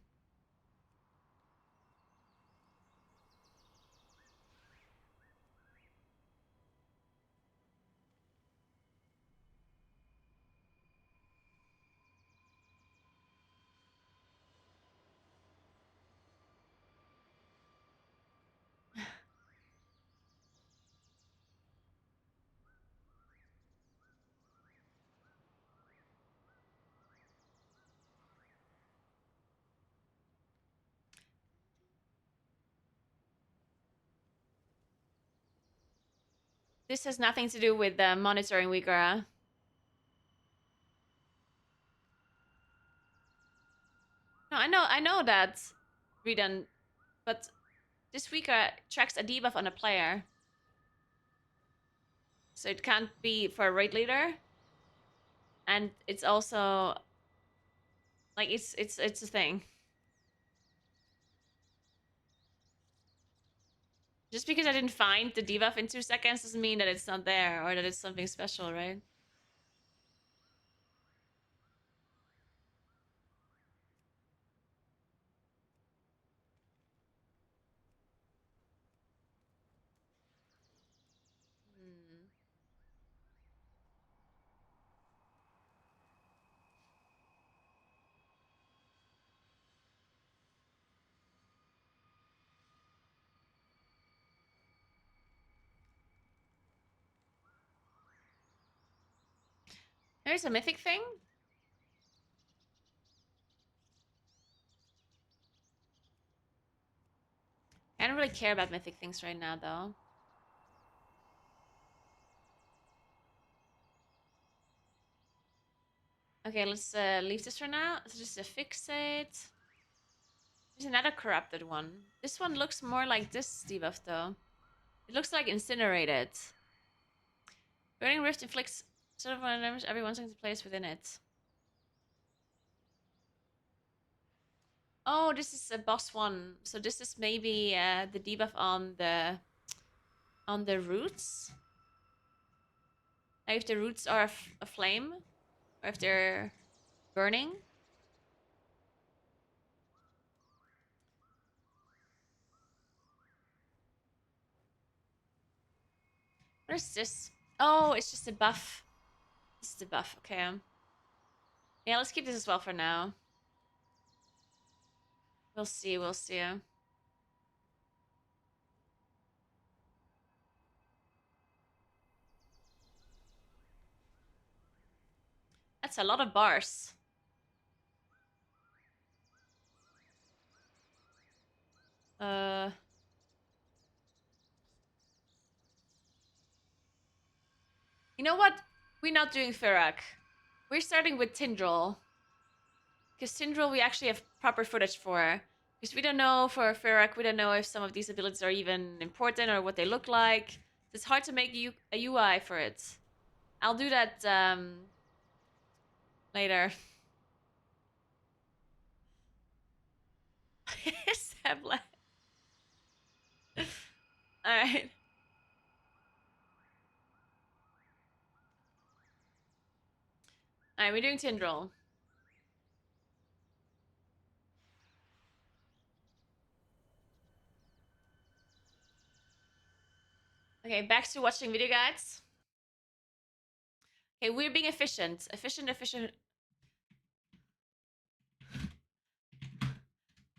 This has nothing to do with monitoring Uyghur. No, I know that redone, but this Uyghur tracks a debuff on a player. So it can't be for a raid leader. And it's also like it's a thing. Just because I didn't find the debuff in 2 seconds doesn't mean that it's not there or that it's something special, right? Hmm. There's a mythic thing. I don't really care about mythic things right now, though. Okay, let's leave this for now. So just fix it. There's another corrupted one. This one looks more like this debuff, though. It looks like incinerated. Burning Rift inflicts sort of damage every 1 second place within it. Oh, this is a boss one. So this is maybe the debuff on the roots. Like if the roots are aflame, or if they're burning. What is this? Oh, it's just a buff. This is a buff. Okay. Yeah, let's keep this as well for now. We'll see. We'll see. That's a lot of bars. You know what? We're not doing Firak. We're starting with Tindril. Because Tindril we actually have proper footage for. Because we don't know for Ferak, we don't know if some of these abilities are even important or what they look like. It's hard to make a UI for it. I'll do that later. Sebla. Alright. Alright, we're doing Tindril. Okay, back to watching video guides. Okay, we're being efficient. Efficient.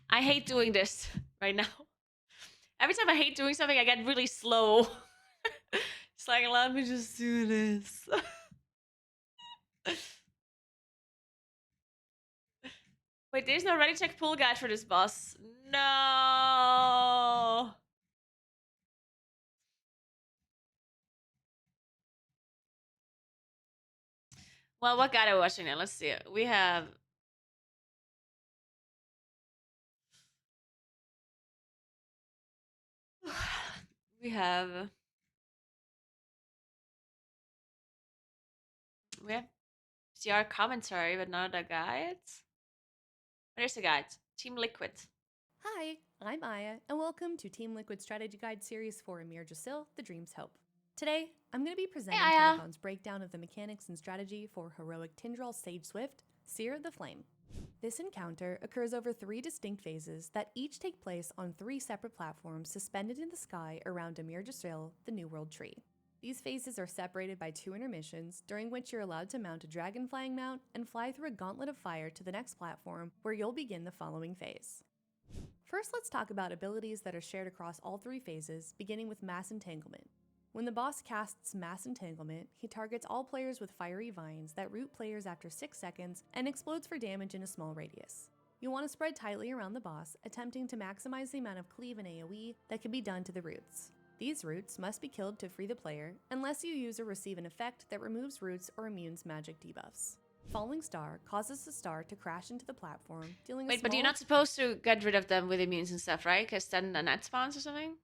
I hate doing this right now. Every time I hate doing something, I get really slow. It's like, let me just do this. Wait, there's no ready check pull guide for this boss. No. Well, what guide are we watching now? Let's see. We have... We have CR commentary, but not a guide. Where's the guide? Team Liquid. Hi, I'm Aya, and welcome to Team Liquid Strategy Guide Series for Emir Jasil, The Dream's Hope. Today, I'm going to be presenting Aya. Telecon's breakdown of the mechanics and strategy for heroic Tindril Sage Swift, Seer the Flame. This encounter occurs over 3 distinct phases that each take place on 3 separate platforms suspended in the sky around Emir Jasil, the New World Tree. These phases are separated by 2 intermissions, during which you're allowed to mount a dragon flying mount and fly through a gauntlet of fire to the next platform, where you'll begin the following phase. First, let's talk about abilities that are shared across all 3 phases, beginning with Mass Entanglement. When the boss casts Mass Entanglement, he targets all players with fiery vines that root players after 6 seconds and explodes for damage in a small radius. You'll want to spread tightly around the boss, attempting to maximize the amount of cleave and AoE that can be done to the roots. These roots must be killed to free the player, unless you use or receive an effect that removes roots or immunes magic debuffs. Falling Star causes the star to crash into the platform, dealing a Wait, but small you're not supposed to get rid of them with immunes and stuff, right? Because then the net spawns or something?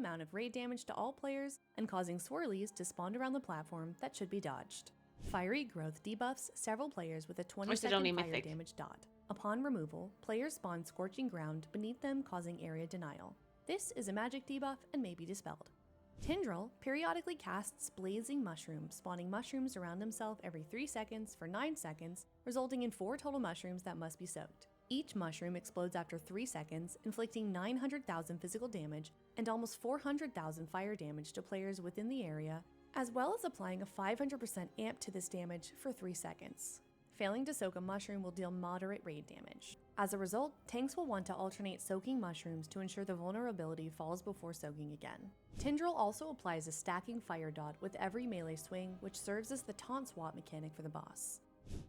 amount of raid damage to all players and causing swirlies to spawn around the platform that should be dodged. Fiery Growth debuffs several players with a 20-second only fire mythic? damage dot. Upon removal, players spawn Scorching Ground beneath them, causing area denial. This is a magic debuff and may be dispelled. Tindril periodically casts Blazing Mushroom, spawning mushrooms around himself every 3 seconds for 9 seconds, resulting in 4 total mushrooms that must be soaked. Each mushroom explodes after 3 seconds, inflicting 900,000 physical damage and almost 400,000 fire damage to players within the area, as well as applying a 500% amp to this damage for 3 seconds. Failing to soak a mushroom will deal moderate raid damage. As a result, tanks will want to alternate soaking mushrooms to ensure the vulnerability falls before soaking again. Tindril also applies a stacking fire dot with every melee swing, which serves as the taunt swap mechanic for the boss.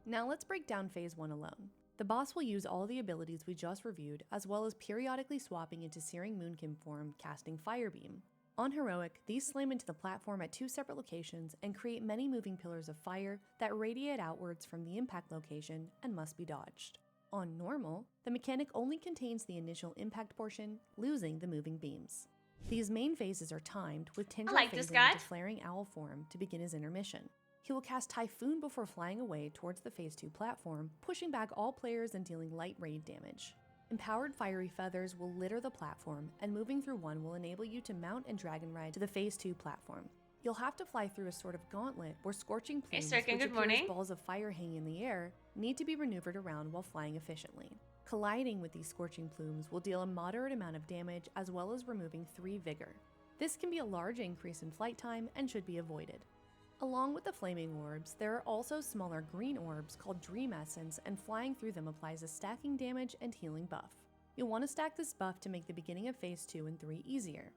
Now let's break down phase 1 alone. The boss will use all the abilities we just reviewed, as well as periodically swapping into Searing Moonkin form, casting Fire Beam. On Heroic, these slam into the platform at 2 separate locations and create many moving pillars of fire that radiate outwards from the impact location and must be dodged. On Normal, the mechanic only contains the initial impact portion, losing the moving beams. These main phases are timed, with Tindril like this phasing guy. into Flaring Owl form to begin his intermission. He will cast Typhoon before flying away towards the Phase 2 platform, pushing back all players and dealing light raid damage. Empowered Fiery Feathers will litter the platform, and moving through one will enable you to mount and dragon ride to the Phase 2 platform. You'll have to fly through a sort of gauntlet where Scorching Plumes, Sirkin, which good appear morning. as balls of fire hanging in the air, need to be maneuvered around while flying efficiently. Colliding with these Scorching Plumes will deal a moderate amount of damage, as well as removing 3 Vigor. This can be a large increase in flight time and should be avoided. Along with the flaming orbs, there are also smaller green orbs called Dream Essence, and flying through them applies a stacking damage and healing buff. You'll want to stack this buff to make the beginning of Phase 2 and 3 easier.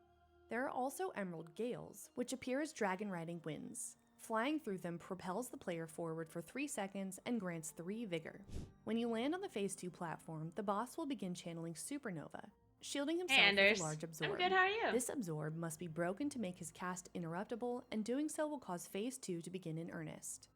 There are also Emerald Gales, which appear as dragon riding winds. Flying through them propels the player forward for 3 seconds and grants 3 Vigor. When you land on the Phase 2 platform, the boss will begin channeling Supernova, shielding himself with Anders. a large absorb. I'm good, how are you? This absorb must be broken to make his cast interruptible, and doing so will cause Phase 2 to begin in earnest.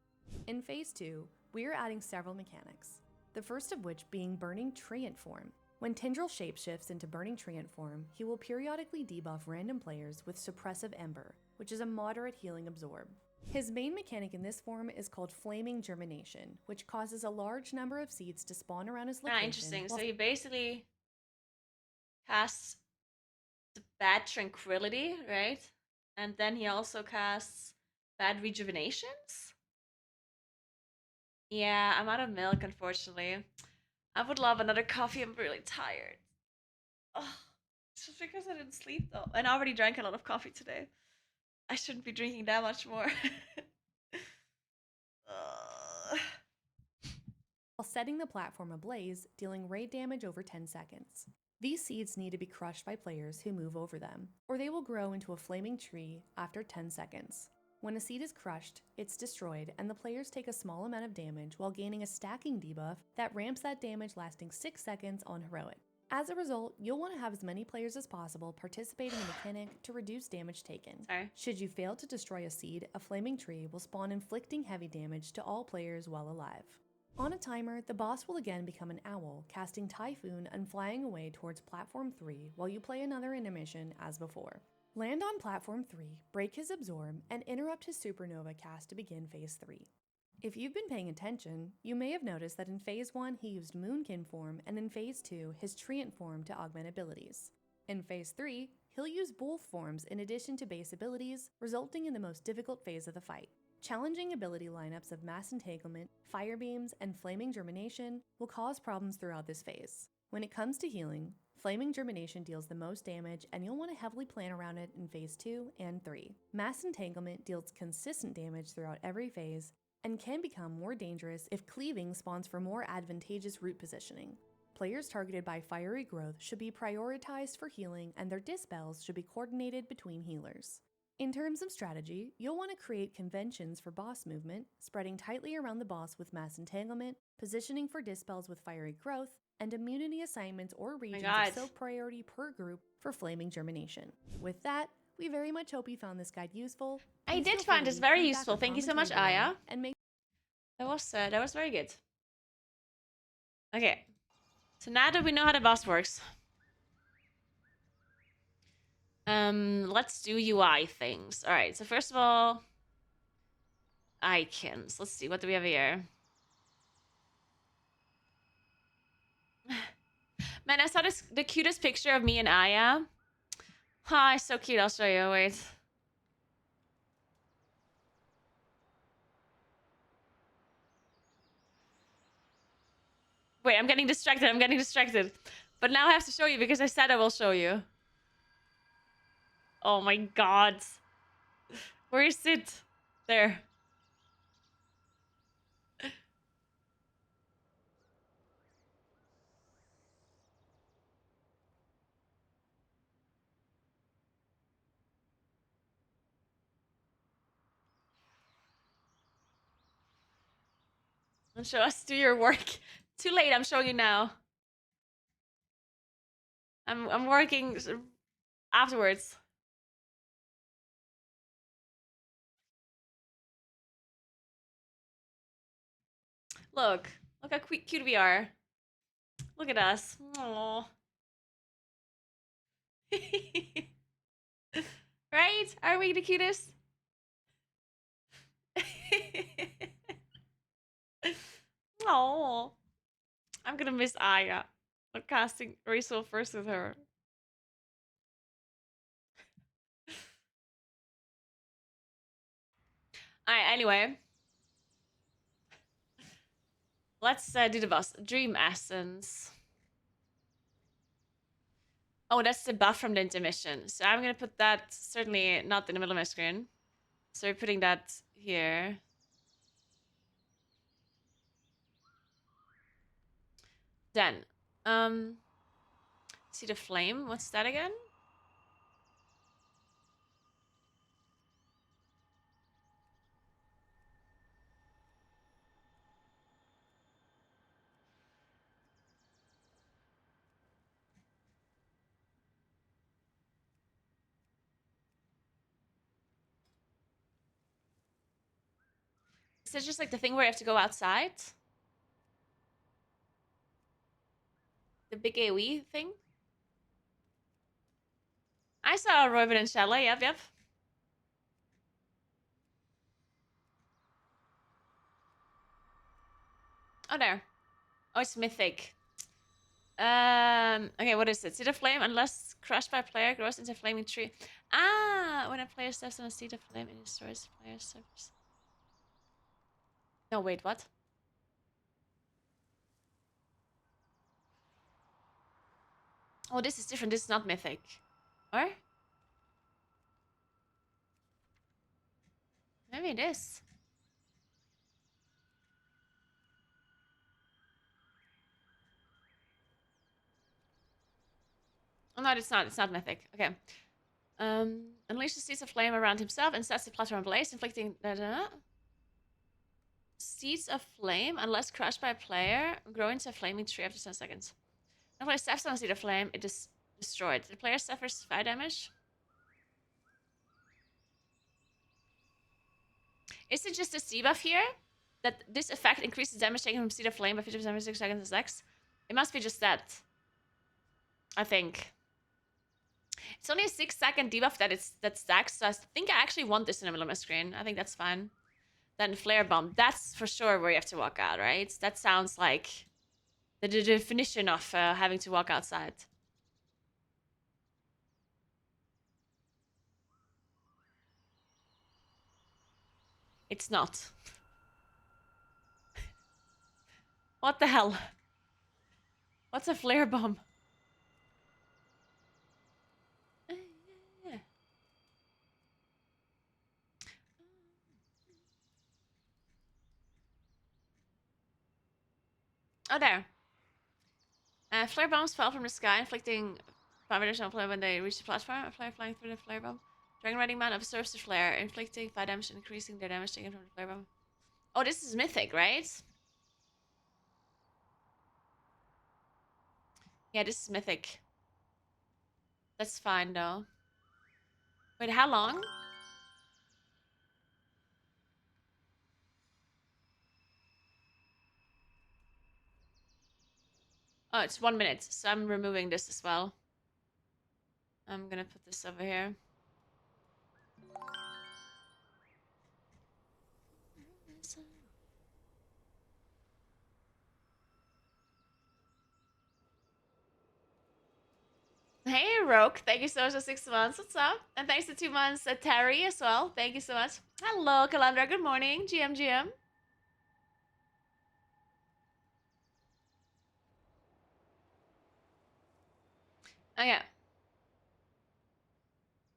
In Phase 2, we are adding several mechanics. The first of which being Burning Treant form. When Tindral shapeshifts into Burning Treant form, he will periodically debuff random players with Suppressive Ember, which is a moderate healing absorb. His main mechanic in this form is called Flaming Germination, which causes a large number of seeds to spawn around his location. Interesting. So he basically casts the Bad Tranquility, right? And then he also casts Bad Rejuvenations? Yeah, I'm out of milk, unfortunately. I would love another coffee. I'm really tired. Oh, it's just because I didn't sleep, though. And I already drank a lot of coffee today. I shouldn't be drinking that much more. While setting the platform ablaze, dealing raid damage over 10 seconds. These seeds need to be crushed by players who move over them, or they will grow into a flaming tree after 10 seconds. When a seed is crushed, it's destroyed, and the players take a small amount of damage while gaining a stacking debuff that ramps that damage lasting 6 seconds on Heroic. As a result, you'll want to have as many players as possible participate in the mechanic to reduce damage taken. Sorry. Should you fail to destroy a seed, a flaming tree will spawn inflicting heavy damage to all players while alive. On a timer, the boss will again become an owl, casting Typhoon and flying away towards Platform 3 while you play another intermission as before. Land on Platform 3, break his absorb, and interrupt his supernova cast to begin Phase 3. If you've been paying attention, you may have noticed that in Phase 1 he used Moonkin form and in Phase 2 his Treant form to augment abilities. In Phase 3, he'll use both forms in addition to base abilities, resulting in the most difficult phase of the fight. Challenging ability lineups of Mass Entanglement, Fire Beams, and Flaming Germination will cause problems throughout this phase. When it comes to healing, Flaming Germination deals the most damage and you'll want to heavily plan around it in Phase 2 and 3. Mass Entanglement deals consistent damage throughout every phase and can become more dangerous if cleaving spawns for more advantageous root positioning. Players targeted by Fiery Growth should be prioritized for healing and their dispels should be coordinated between healers. In terms of strategy, you'll want to create conventions for boss movement, spreading tightly around the boss with Mass Entanglement, positioning for dispels with Fiery Growth, and immunity assignments or regions of soak priority per group for Flaming Germination. With that, we very much hope you found this guide useful. I did find this very useful. Thank you so much, Aya. And make that was very good. Okay, so now that we know how the boss works, let's do UI things. All right, so first of all, icons. Let's see, what do we have here? Man, I saw the cutest picture of me and Aya. Ah, it's so cute. I'll show you. Wait. Wait, I'm getting distracted. But now I have to show you because I said I will show you. Oh my god. Where is it? There. And show us do your work. Too late, I'm showing you now. I'm working afterwards. Look how cute we are. Look at us. Aww. Right? Are we the cutest? Oh, I'm gonna miss Aya. I'm casting Rachel first with her. Alright, anyway. Let's do the boss. Dream Essence. Oh, that's the buff from the intermission. So I'm gonna put that certainly not in the middle of my screen. So we're putting that here. Then, see the flame? What's that again? Is it just like the thing where you have to go outside? The big AoE thing? I saw Royven and Shella, yep. Oh, there. Oh, it's mythic. Okay, what is it? Seed of Flame, unless crushed by player, grows into a flaming tree. Ah, when a player steps on a Seed of Flame, it destroys the player's surface. No, wait, what? Oh, this is different. This is not mythic. Or? Maybe it is. Oh, no, it's not. It's not mythic. Okay. Unleashes seeds of flame around himself and sets the platform ablaze, inflicting... Seeds of flame, unless crushed by a player, grow into a flaming tree after 10 seconds. When a player steps on a seed of flame, it is destroyed. The player suffers 5 damage. Is it just a debuff here? That this effect increases damage taken from Seed of Flame by 50% every 6 seconds as X? It must be just that. I think. It's only a 6-second debuff that stacks, so I think I actually want this in the middle of my screen. I think that's fine. Then Flare Bomb. That's for sure where you have to walk out, right? That sounds like the definition of having to walk outside. It's not. What the hell? What's a Flare Bomb? Oh, there. Flare bombs fell from the sky, inflicting 5 additional flare when they reach the platform. A flare flying through the flare bomb. Dragon Riding Man observes the flare, inflicting 5 damage and increasing their damage taken from the flare bomb. Oh, this is mythic, right? Yeah, this is mythic. That's fine, though. Wait, how long? Oh, it's 1 minute, so I'm removing this as well. I'm gonna put this over here. Hey, Roke. Thank you so much for 6 months. What's up? And thanks to 2 months, Terry as well. Thank you so much. Hello, Calandra. Good morning. GM. Oh, yeah.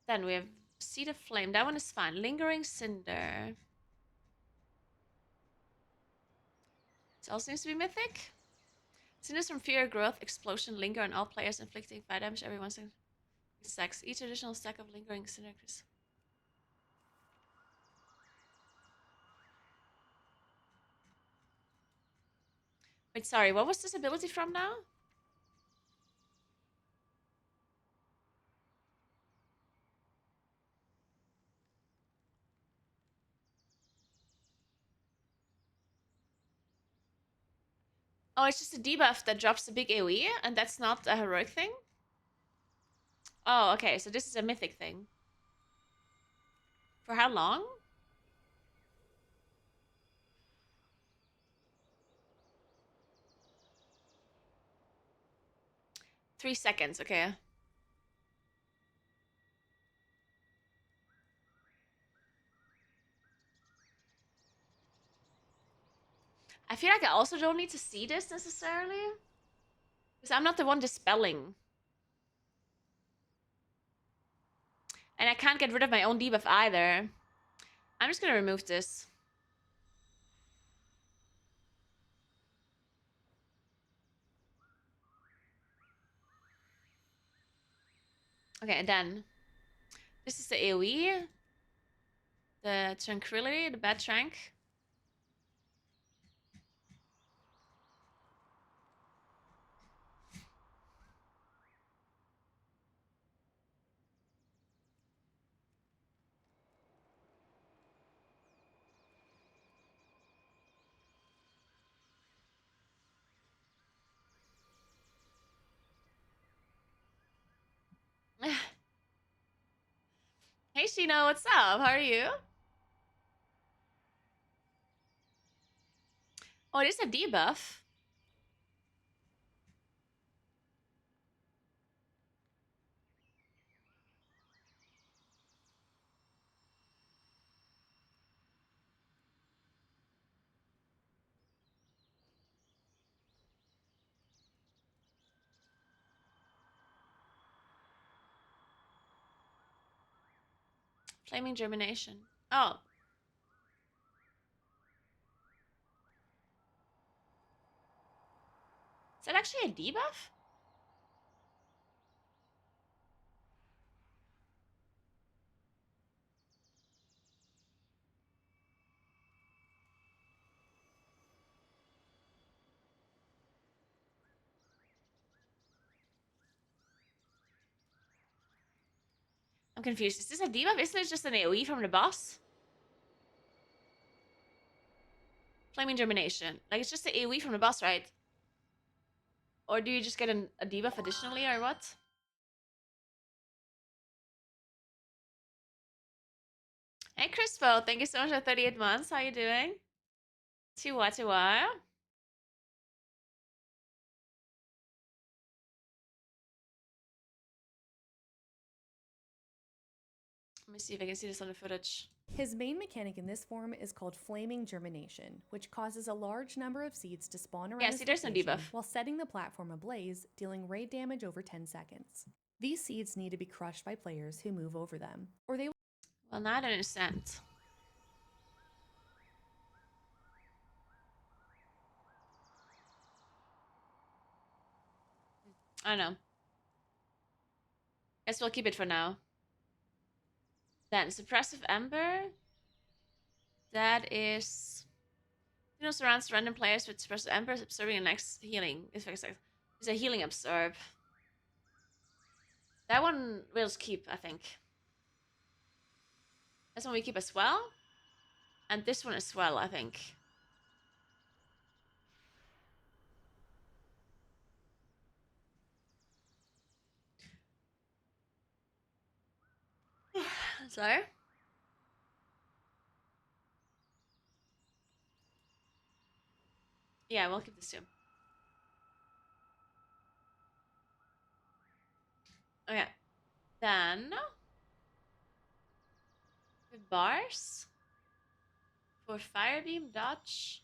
Then we have Seed of Flame. That one is fine. Lingering Cinder. It also seems to be mythic. Cinders from Fear, Growth, Explosion, Linger on all players, inflicting 5 damage every 1 second. Stacks. Each additional stack of Lingering Cinder. Wait, sorry. What was this ability from now? Oh, it's just a debuff that drops the big AoE, and that's not a heroic thing? Oh, okay, so this is a mythic thing. For how long? Three seconds, okay. I feel like I also don't need to see this necessarily. Because I'm not the one dispelling. And I can't get rid of my own debuff either. I'm just gonna remove this. Okay, and then this is the AoE, the Tranquility, the Bad Trank. Hey Shino, what's up? How are you? Oh, it is a debuff. Flaming germination. Oh. Is that actually a debuff? I'm confused. Is this a debuff? Isn't it just an AoE from the boss? Flaming germination. Like, it's just an AoE from the boss, right? Or do you just get a debuff additionally, or what? Hey, Crispo, thank you so much for 38 months. How you doing? Chihuahua, chihuahua. Let me see if I can see this on the footage. His main mechanic in this form is called Flaming Germination, which causes a large number of seeds to spawn around Yeah, his see, there's no location debuff. while setting the platform ablaze, dealing raid damage over 10 seconds. These seeds need to be crushed by players who move over them, or they will. Well, now I don't understand. I don't know. Guess we'll keep it for now. Then, Suppressive Ember. That is... You know, surrounds random players with Suppressive Ember, absorbing the next healing. It's a healing absorb. That one we'll just keep, I think. This one we keep as well. And this one as well, I think. Sorry. Yeah, we'll keep this too. Okay. Then... With bars. For Fire Beam, Dodge.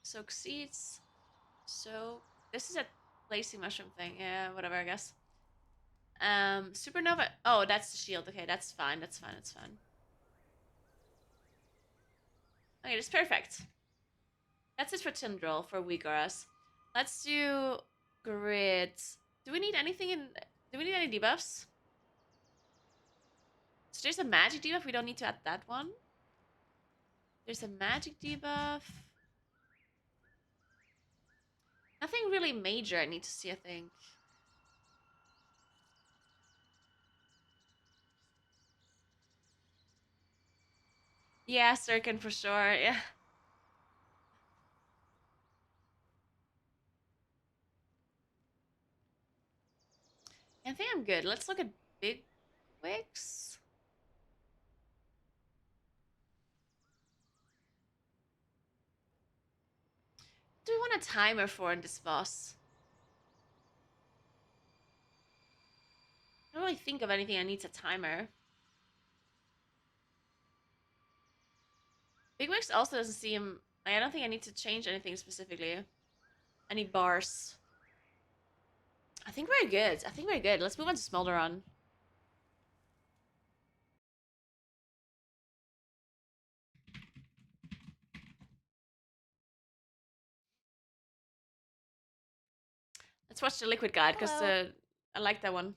Soak Seeds. So... This is a placing mushroom thing. Yeah, whatever, I guess. Supernova. Oh, that's the shield. Okay, that's fine. That's fine. That's fine. Okay, that's perfect. That's it for Tindril for Weakoras. Let's do Grid. Do we need anything in... Do we need any debuffs? So there's a magic debuff. We don't need to add that one. There's a magic debuff. Nothing really major I need to see, I think. Yeah, Sirkin for sure. Yeah. I think I'm good. Let's look at big wigs. What do we want a timer for in this boss? I don't really think of anything that needs a timer. Big wigs also doesn't seem... I don't think I need to change anything specifically. Any bars. I think we're good. I think we're good. Let's move on to Smolderon. Let's watch the Liquid Guide, because I like that one.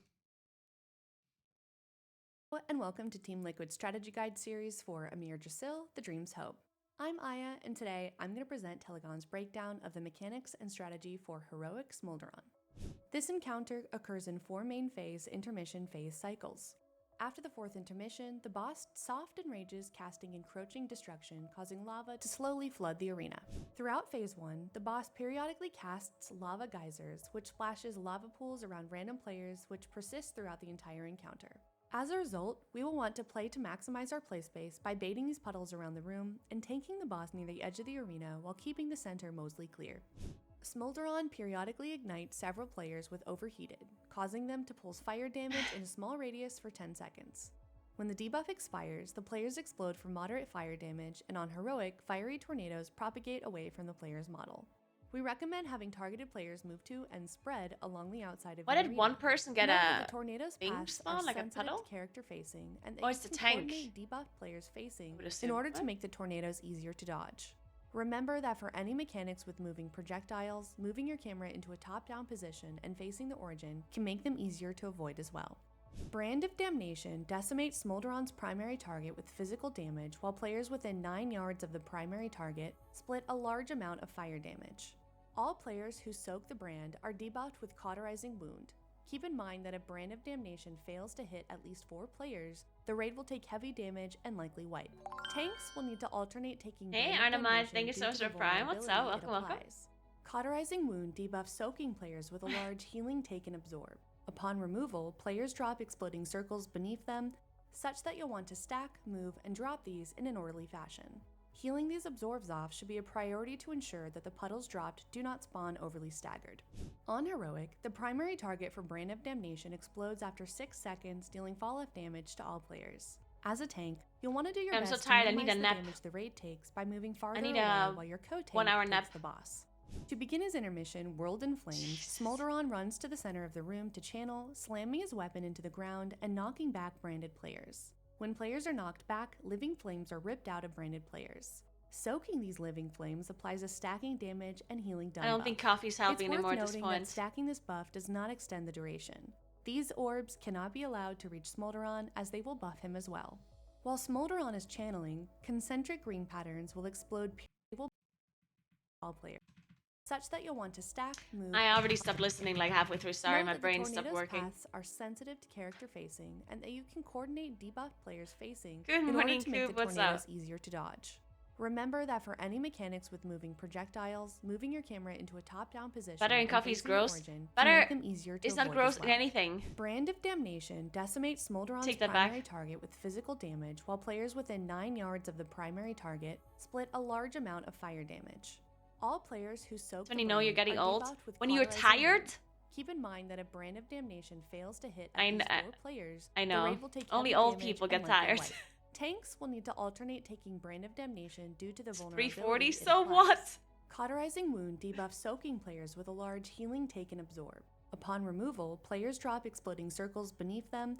And welcome to Team Liquid's Strategy Guide series for Amir Drasil, The Dream's Hope. I'm Aya, and today I'm going to present Telegon's breakdown of the mechanics and strategy for Heroic Smolderon. This encounter occurs in 4 main phase intermission phase cycles. After the 4th intermission, the boss soft enrages, casting encroaching destruction, causing lava to slowly flood the arena. Throughout phase 1, the boss periodically casts lava geysers, which splashes lava pools around random players, which persist throughout the entire encounter. As a result, we will want to play to maximize our play space by baiting these puddles around the room and tanking the boss near the edge of the arena while keeping the center mostly clear. Smolderon periodically ignites several players with overheated, causing them to pulse fire damage in a small radius for 10 seconds. When the debuff expires, the players explode for moderate fire damage, and on Heroic, fiery tornadoes propagate away from the player's model. We recommend having targeted players move to and spread along the outside of Why the did arena. one person get Note a that the tornadoes thing pass spawn, are like a sensitive puddle? to character facing, and that Oh, you it's the can tank. coordinate debuff players facing would in assume. order to What? make the tornadoes easier to dodge. Remember that for any mechanics with moving projectiles, moving your camera into a top-down position and facing the origin can make them easier to avoid as well. Brand of Damnation decimates Smolderon's primary target with physical damage, while players within 9 yards of the primary target split a large amount of fire damage. All players who soak the brand are debuffed with Cauterizing Wound. Keep in mind that if Brand of Damnation fails to hit at least 4 players, the raid will take heavy damage and likely wipe. Tanks will need to alternate taking Hey, Brand of Artemide, Damnation thank you due so much to the for Prime. What's up? vulnerability it Welcome, welcome. applies. Cauterizing Wound debuffs soaking players with a large healing take and absorb. Upon removal, players drop exploding circles beneath them, such that you'll want to stack, move, and drop these in an orderly fashion. Healing these absorbs off should be a priority to ensure that the puddles dropped do not spawn overly staggered. On Heroic, the primary target for Brand of Damnation explodes after 6 seconds, dealing fall-off damage to all players. As a tank, you'll want to do your I'm best so tired, to I need minimize a the nap. damage the raid takes by moving farther need away a while your co-tank 1 hour takes nap. the boss. To begin his intermission, World in Flames, Smolderon runs to the center of the room to channel, slamming his weapon into the ground and knocking back branded players. When players are knocked back, living flames are ripped out of branded players. Soaking these living flames applies a stacking damage and healing done I don't buff. think coffee's helping It's anymore worth at this noting point. that stacking this buff does not extend the duration. These orbs cannot be allowed to reach Smolderon as they will buff him as well. While Smolderon is channeling, concentric green patterns will explode pure all players, such that you'll want to stack, move. I already stopped listening like halfway through. Sorry, Note my that the brain stopped tornado's working. paths are sensitive to character facing, and that you can coordinate debuff players facing Good in morning, order to make Coop. the What's tornadoes up? easier to dodge. Remember that for any mechanics with moving projectiles, moving your camera into a top-down position Butter and and coffee is facing the gross. origin can Butter make them easier to It's not avoid gross as in well. anything. Brand of Damnation decimates Smolderon's Take that primary back. target with physical damage, while players within 9 yards of the primary target split a large amount of fire damage. All players who soak That's when the you know you're brand getting are old. debuffed with When you're Cauterizing tired. Wound. Keep in mind that if Brand of Damnation fails to hit I at least kn- 4 players, I the know. raid will take Only heavy old damage people and get likely tired. wipe. Tanks will need to alternate taking Brand of Damnation due to the It's vulnerability 340. it So applies. what? Cauterizing Wound debuffs soaking players with a large healing take and absorb. Upon removal, players drop exploding circles beneath them,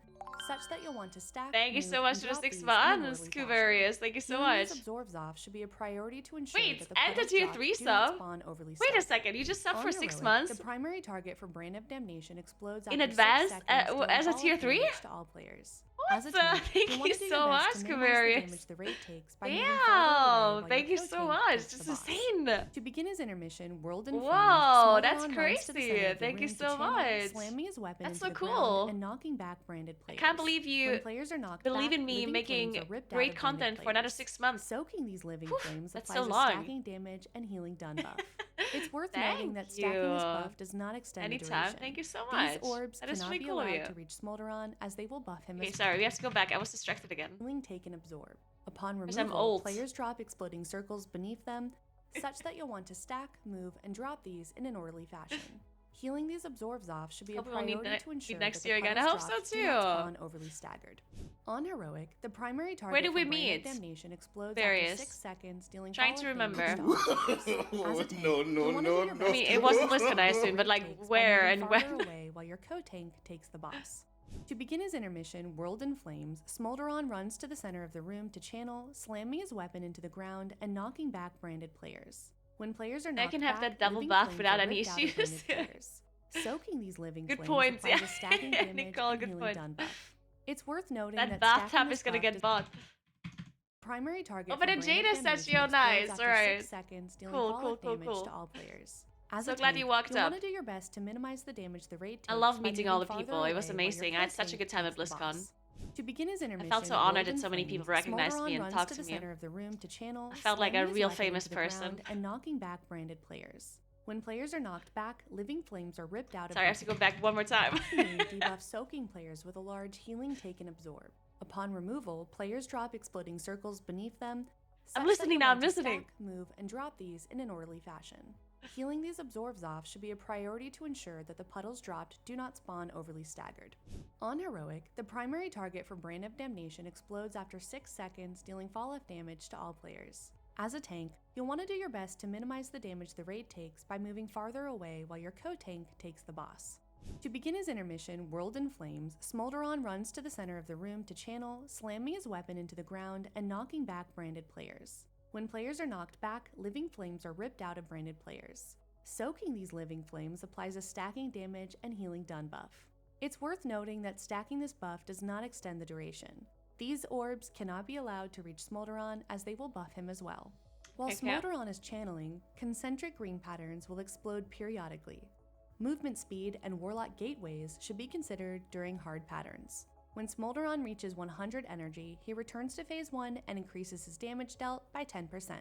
such that you'll want to stack. Thank you move, so much and for the drop 6 these in an months, orderly Scuba fashion. Arius. Thank you so Healing much. these absorbs off should be a priority to ensure Wait, that the and the puddles tier dropped 3 do not sub? spawn overly Wait a staggered. second, you just subbed On for 6 Heroic, months? The primary target for Brand of Damnation explodes In after 6 advance? seconds, dealing As a fall-off tier 3? damage to all players. What As a the? tank, Thank you'll you want to do so your best much, to minimize the Cavarius. damage the raid takes by moving farther away Damn! while Thank your you so co-tank much. takes This the is boss. insane. To begin his intermission, World in Whoa, Flames, that's Smolderon runs to the crazy. center of the Thank you room to so channel, much. slamming his weapon That's into so the cool. ground and knocking back branded I players. can't believe you When players are knocked believe back, in me living making flames are ripped out great of branded content for another players. 6 months. Soaking these living Whew, flames that's applies so a long. stacking damage and healing done buff. It's worth Thank noting that stacking this you. buff does not extend the Anytime. duration. Thank you so much. These orbs That is cannot really be cool of allowed you. to reach Smolderon as they will buff him Okay, as sorry, we have to go back. I was distracted again. healing take and absorb. Upon Because I'm removal, old. players drop exploding circles beneath them, such that you'll want to stack, move, and drop these in an orderly fashion. Healing these absorbs off should be a Hope we won't need priority that- to need ensure next that the year again. I puddles hope so dropped do not too. spawn overly staggered. On Heroic, the primary target Where did we for Brand of meet? Damnation explodes Various. after 6 seconds, dealing Trying to fall-off damage remember. to all players. As a tank, No, you'll wanna do your no, best I mean, to it wasn't minimize listed, I the assume, but, like, takes by where moving and farther when? away while your co-tank takes the boss. To begin his intermission, World in Flames, Smolderon runs to the center of the room to channel, slamming his weapon into the ground and knocking back branded players. When players are I knocked can have back, that double living buff flames without are any ripped out of issues. branded players. Soaking these living Good flames points, applies yeah. a stacking damage Nicole, and good healing point. done buff. It's worth noting That that bathtub stacking is this gonna buff get does bought. primary target. Oh, but for a Brand of Jada says Damnation you're explodes nice, after alright. 6 seconds, dealing Cool, fall-off cool, damage cool. to all players. As So a glad tank, you walked you'll up. want to do your best to minimize the damage the raid takes I love by meeting all the moving people. farther It was away while your amazing. I had such a co-tank good time at takes the BlizzCon. boss. To begin his intermission, felt so honored that World in so many people Flames, recognized me Smolderon and runs talked to to the me. center of the room to channel, I felt like a slamming his real weapon famous into the person. ground and knocking back branded players. When players are knocked back, living flames are ripped out of Sorry, I have to go back one more time. Optimally, debuff soaking players with a large healing take and absorb. Upon removal, players drop exploding circles beneath them. I'm such that listening you'll now, want I'm to listening. Stack, move, and drop these in an orderly fashion. Healing these absorbs off should be a priority to ensure that the puddles dropped do not spawn overly staggered. On Heroic, the primary target for Brand of Damnation explodes after 6 seconds, dealing fall-off damage to all players. As a tank, you'll want to do your best to minimize the damage the raid takes by moving farther away while your co-tank takes the boss. To begin his intermission, whirled in flames, Smolderon runs to the center of the room to channel, slamming his weapon into the ground and knocking back branded players. When players are knocked back, living flames are ripped out of branded players. Soaking these living flames applies a stacking damage and healing done buff. It's worth noting that stacking this buff does not extend the duration. These orbs cannot be allowed to reach Smolderon as they will buff him as well. While Okay. Smolderon is channeling, concentric green patterns will explode periodically. Movement speed and Warlock gateways should be considered during hard patterns. When Smolderon reaches 100 energy, he returns to phase 1 and increases his damage dealt by 10%.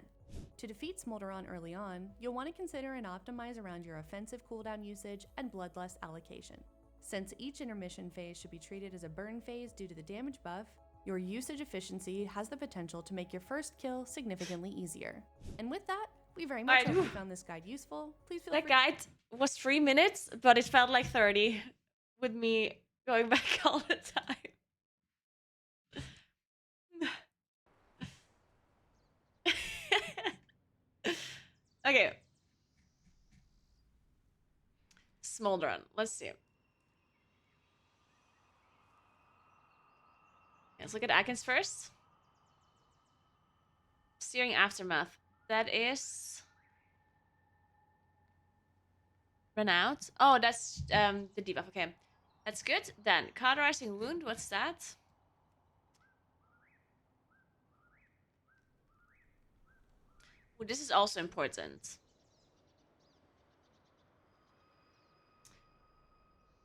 To defeat Smolderon early on, you'll want to consider and optimize around your offensive cooldown usage and bloodlust allocation. Since each intermission phase should be treated as a burn phase due to the damage buff, your usage efficiency has the potential to make your first kill significantly easier. And with that, we very much hope you found this guide useful. Please feel That free. guide was 3 minutes, but it felt like 30 with me going back all the time. Okay. Smolderon. Let's see. Let's look at Atkins first. Searing Aftermath. That is... Run out. Oh, that's the debuff. Okay. That's good. Then, Cauterizing Wound. What's that? Ooh, this is also important.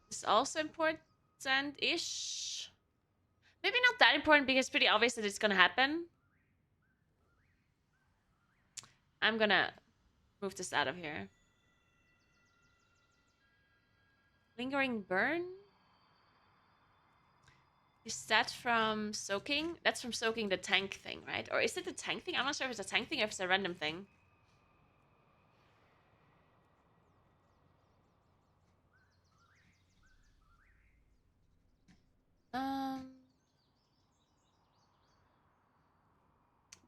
This is also important-ish. Maybe not that important because it's pretty obvious that it's gonna happen. I'm gonna move this out of here. Lingering Burn? Is that from Soaking? That's from Soaking the tank thing, right? Or is it the tank thing? I'm not sure if it's a tank thing or if it's a random thing.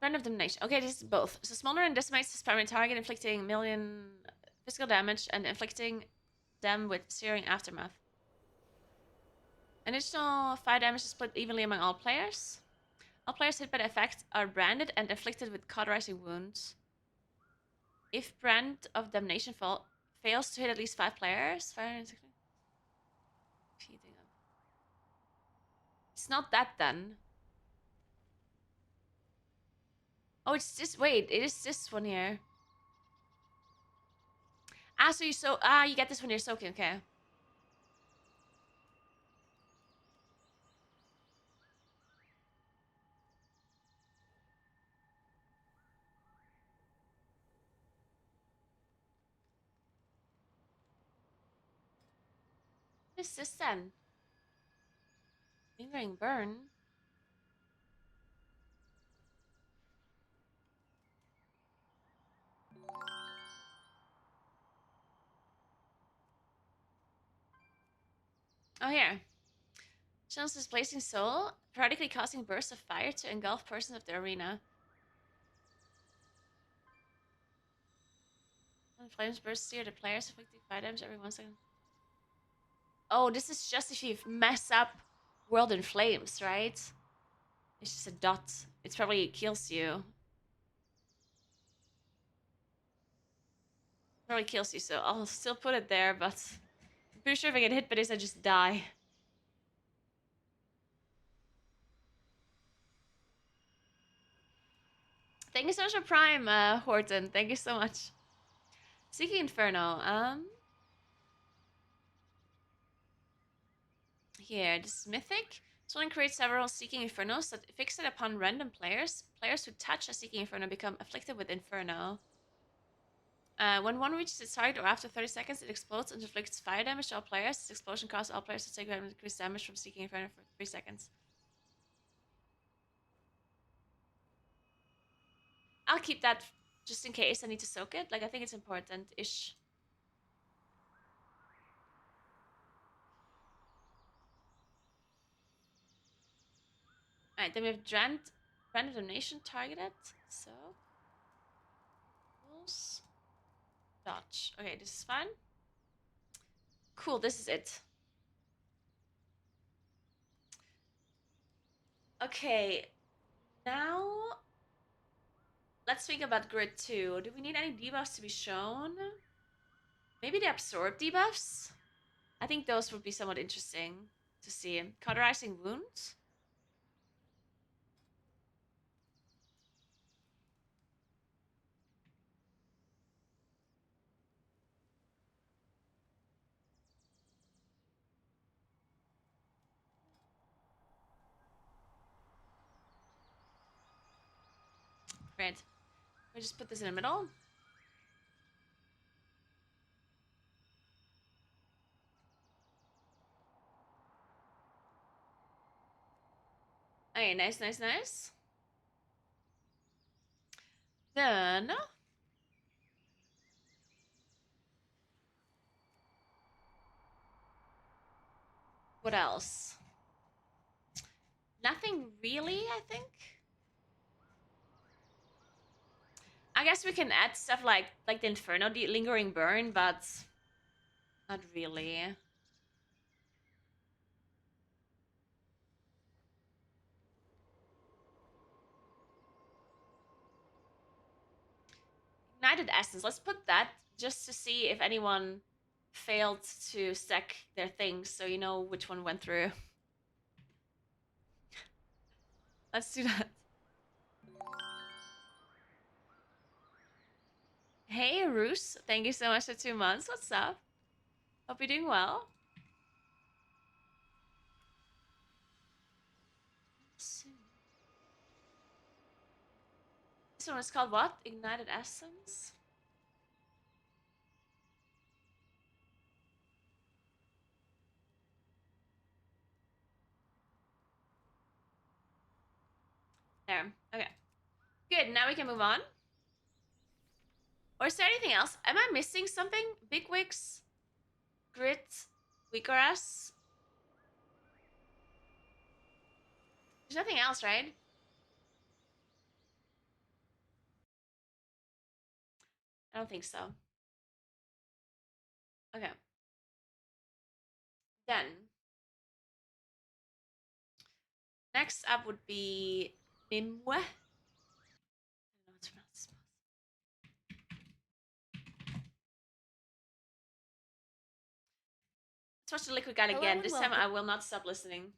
Brand of Damnation. Okay, this is both. So Smolderon decimates his primary target, inflicting 1 million physical damage and inflicting them with Searing Aftermath. Additional fire damage is split evenly among all players. All players hit by the effect are branded and inflicted with cauterizing wounds. If Brand of Damnation fails to hit at least 5 players, it's not that then. Oh, it's this. Wait, it is this one here. Ah, so you get this when you're soaking. Okay. What is this then? Lingering Burn. Oh, here. Channels displacing soul, periodically causing bursts of fire to engulf persons of the arena. When flames burst sear the players, afflicting fire damage every 1 second. Oh, this is just if you mess up World in Flames, right? It's just a dot. It probably kills you. Probably kills you, so I'll still put it there, but I'm pretty sure if I get hit by this, I just die. Thank you so much for Prime, Horton. Thank you so much. Seeking Inferno. Here, this is Mythic. This one creates several Seeking Infernos that fix it upon random players. Players who touch a Seeking Inferno become afflicted with Inferno. When one reaches its target or after 30 seconds, it explodes and inflicts fire damage to all players. This explosion causes all players to take increased damage from seeking inferno for 3 seconds. I'll keep that just in case I need to soak it. Like, I think it's important-ish. Alright, then we have random donation targeted. So. Rules. Dodge. Okay, this is fine. Cool, this is it. Okay, now let's think about grid 2. Do we need any debuffs to be shown? Maybe the absorb debuffs? I think those would be somewhat interesting to see. Cauterizing wounds? Great. We just put this in the middle. Okay, nice, nice, nice. Then what else? Nothing really, I think. I guess we can add stuff like the Inferno, the Lingering Burn, but not really. Ignited Essence. Let's put that just to see if anyone failed to stack their things, so you know which one went through. Let's do that. Hey, Roos. Thank you so much for 2 months. What's up? Hope you're doing well. This one is called what? Ignited Essence? There. Okay. Good. Now we can move on. Or is there anything else? Am I missing something? Big Wigs? Grit? Weaker-ass? There's nothing else, right? I don't think so. Okay. Then. Next up would be Nimue. I don't know how to pronounce this. Let's watch the Liquid Guide Hello again. and This time welcome. I will not stop listening.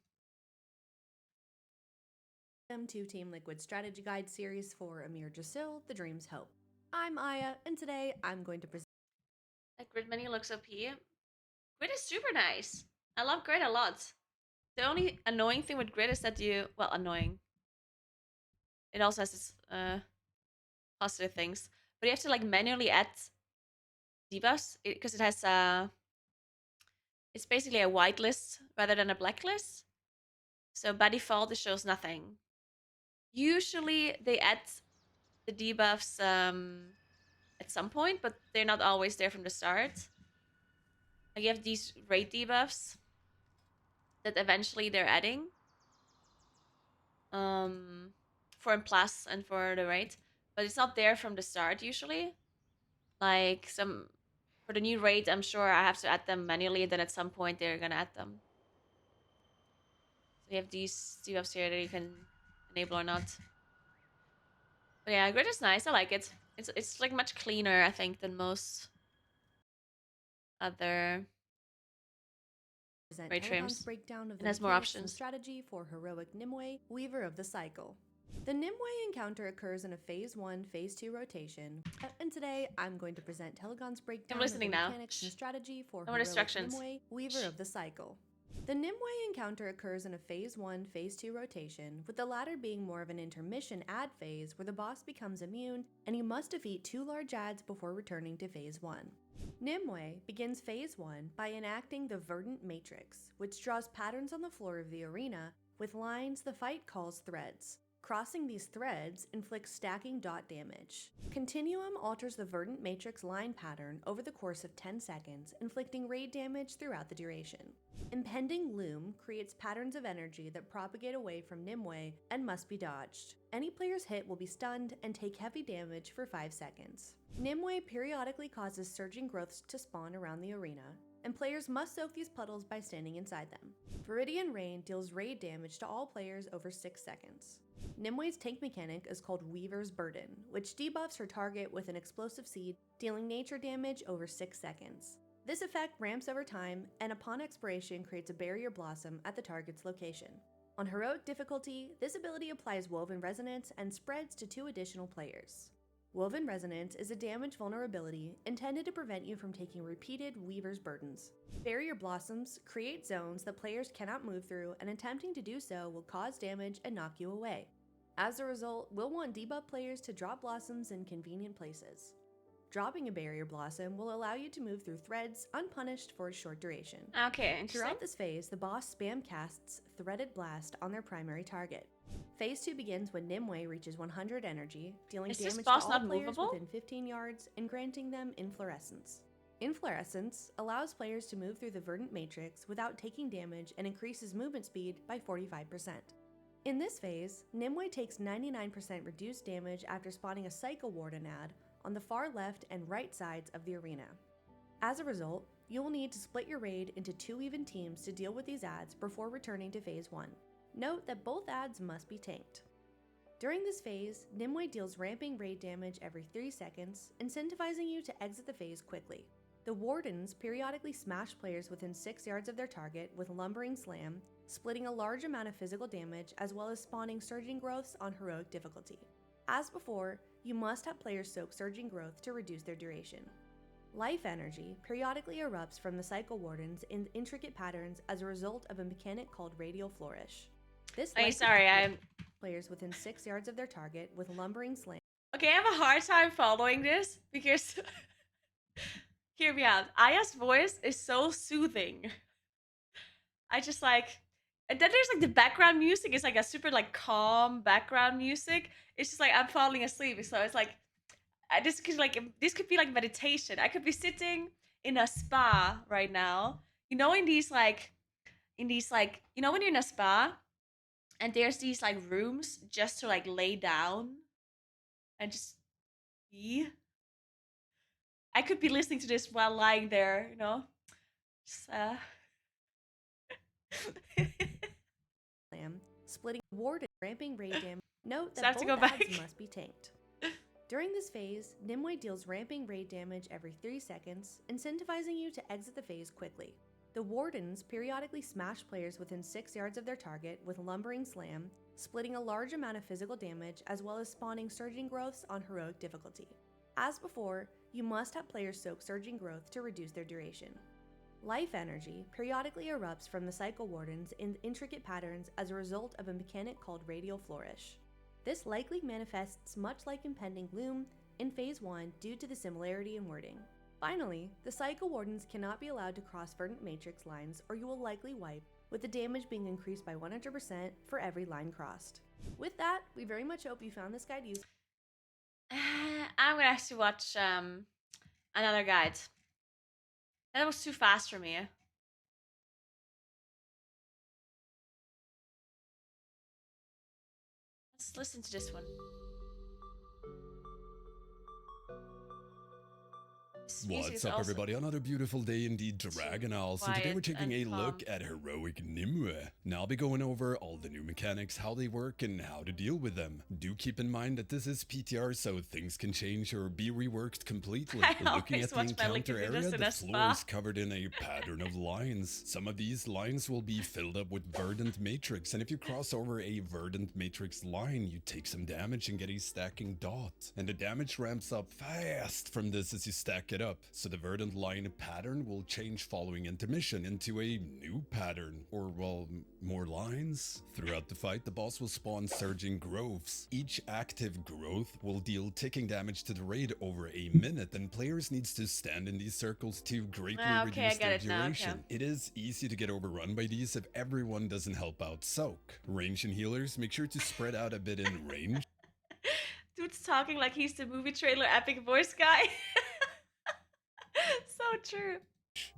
Welcome to Team Liquid Strategy Guide series for Amir Jasil, The Dream's Hope. I'm Aya, and today I'm going to present. That grid menu looks OP. Grid is super nice. I love grid a lot. The only annoying thing with grid is that you... Well, annoying. It also has its positive things. But you have to like manually add debuffs because it has it's basically a white list rather than a black list. So by default it shows nothing. Usually they add the debuffs at some point, but they're not always there from the start. Like you have these raid debuffs that eventually they're adding. For M plus and for the raid. But it's not there from the start usually. Like for the new raid, I'm sure I have to add them manually, and then at some point they're gonna add them. So you have these debuffs here that you can enable or not. But yeah, grid is nice. I like it. It's like much cleaner, I think, than most other raid trims. Breakdown of It has more mechanics and options. strategy for heroic Nimue, Weaver of the Cycle. The Nimue encounter occurs in a Phase 1, Phase 2 rotation, and today I'm going to present Telegon's breakdown of the listening now. mechanics and strategy for No more heroic distractions. Nimue, Weaver of the Cycle. The Nimue encounter occurs in a Phase 1, Phase 2 rotation, with the latter being more of an intermission ad phase where the boss becomes immune and you must defeat 2 large ads before returning to Phase 1. Nimue begins Phase 1 by enacting the Verdant Matrix, which draws patterns on the floor of the arena with lines the fight calls threads. Crossing these threads inflicts stacking dot damage. Continuum alters the Verdant Matrix line pattern over the course of 10 seconds, inflicting raid damage throughout the duration. Impending Loom creates patterns of energy that propagate away from Nimue and must be dodged. Any player's hit will be stunned and take heavy damage for 5 seconds. Nimue periodically causes surging growths to spawn around the arena, and players must soak these puddles by standing inside them. Viridian Rain deals raid damage to all players over 6 seconds. Nimue's tank mechanic is called Weaver's Burden, which debuffs her target with an explosive seed, dealing nature damage over 6 seconds. This effect ramps over time, and upon expiration creates a barrier blossom at the target's location. On heroic difficulty, this ability applies Woven Resonance and spreads to 2 additional players. Woven Resonance is a damage vulnerability intended to prevent you from taking repeated Weaver's Burdens. Barrier Blossoms create zones that players cannot move through, and attempting to do so will cause damage and knock you away. As a result, we'll want debuff players to drop blossoms in convenient places. Dropping a Barrier Blossom will allow you to move through threads unpunished for a short duration. Okay, interesting. Throughout this phase, the boss spam casts Threaded Blast on their primary target. Phase 2 begins when Nimue reaches 100 energy, dealing Is this damage boss to all not players movable? within 15 yards and granting them Inflorescence. Inflorescence allows players to move through the Verdant Matrix without taking damage and increases movement speed by 45%. In this phase, Nimue takes 99% reduced damage after spawning a Cycle Warden ad on the far left and right sides of the arena. As a result, you will need to split your raid into 2 even teams to deal with these ads before returning to Phase 1. Note that both ads must be tanked. During this phase, Nimue deals ramping raid damage every 3 seconds, incentivizing you to exit the phase quickly. The Wardens periodically smash players within 6 yards of their target with Lumbering Slam, splitting a large amount of physical damage as well as spawning Surging Growths on heroic difficulty. As before, you must have players soak Surging Growth to reduce their duration. Life energy periodically erupts from the Cycle Wardens in intricate patterns as a result of a mechanic called Radial Flourish. This lets players within 6 yards of their target with Lumbering Slam. Okay, I have a hard time following this because hear me out. Aya's voice is so soothing. I just like, and then there's like the background music is like a super like calm background music. It's just like I'm falling asleep. So it's like this could be like meditation. I could be sitting in a spa right now. You know, in these like when you're in a spa and there's these like rooms just to like lay down and just be. I could be listening to this while lying there, you know. Just, Splitting Warden, ramping raid damage. Note So I that have to both go ads back. must be tanked. During this phase, Nimue deals ramping raid damage every 3 seconds, incentivizing you to exit the phase quickly. The Wardens periodically smash players within 6 yards of their target with Lumbering Slam, splitting a large amount of physical damage as well as spawning Surging Growths on heroic difficulty. As before, you must have players soak Surging Growth to reduce their duration. Life energy periodically erupts from the Cycle Wardens in intricate patterns as a result of a mechanic called Radial Flourish. This likely manifests much like Impending Loom in Phase 1 due to the similarity in wording. Finally, the Cycle Wardens cannot be allowed to cross Verdant Matrix lines or you will likely wipe, with the damage being increased by 100% for every line crossed. With that, we very much hope you found this guide useful. I'm gonna have to watch another guide. That was too fast for me. Let's listen to this one. This music What's is up, also everybody? Another beautiful day indeed, Dragon Owls, and today we're quiet taking a and look calm. at heroic Nimue. Now I'll be going over all the new mechanics, how they work, and how to deal with them. Do keep in mind that this is PTR, so things can change or be reworked completely. I Looking always at the watch my encounter Lincoln area, videos in the a floor spa. is covered in a pattern of lines. Some of these lines will be filled up with Verdant Matrix, and if you cross over a Verdant Matrix line, you take some damage and get a stacking dot. And the damage ramps up fast from this as you stack it up, so the verdant line pattern will change following intermission into a new pattern, or well, more lines. Throughout the fight, the boss will spawn surging growths. Each active growth will deal ticking damage to the raid over a minute, and players needs to stand in these circles to greatly Okay, I reduce get their it now, duration. okay. It is easy to get overrun by these if everyone doesn't help out soak. Range and healers, make sure to spread out a bit in range. Dude's talking like he's the movie trailer epic voice guy. So true.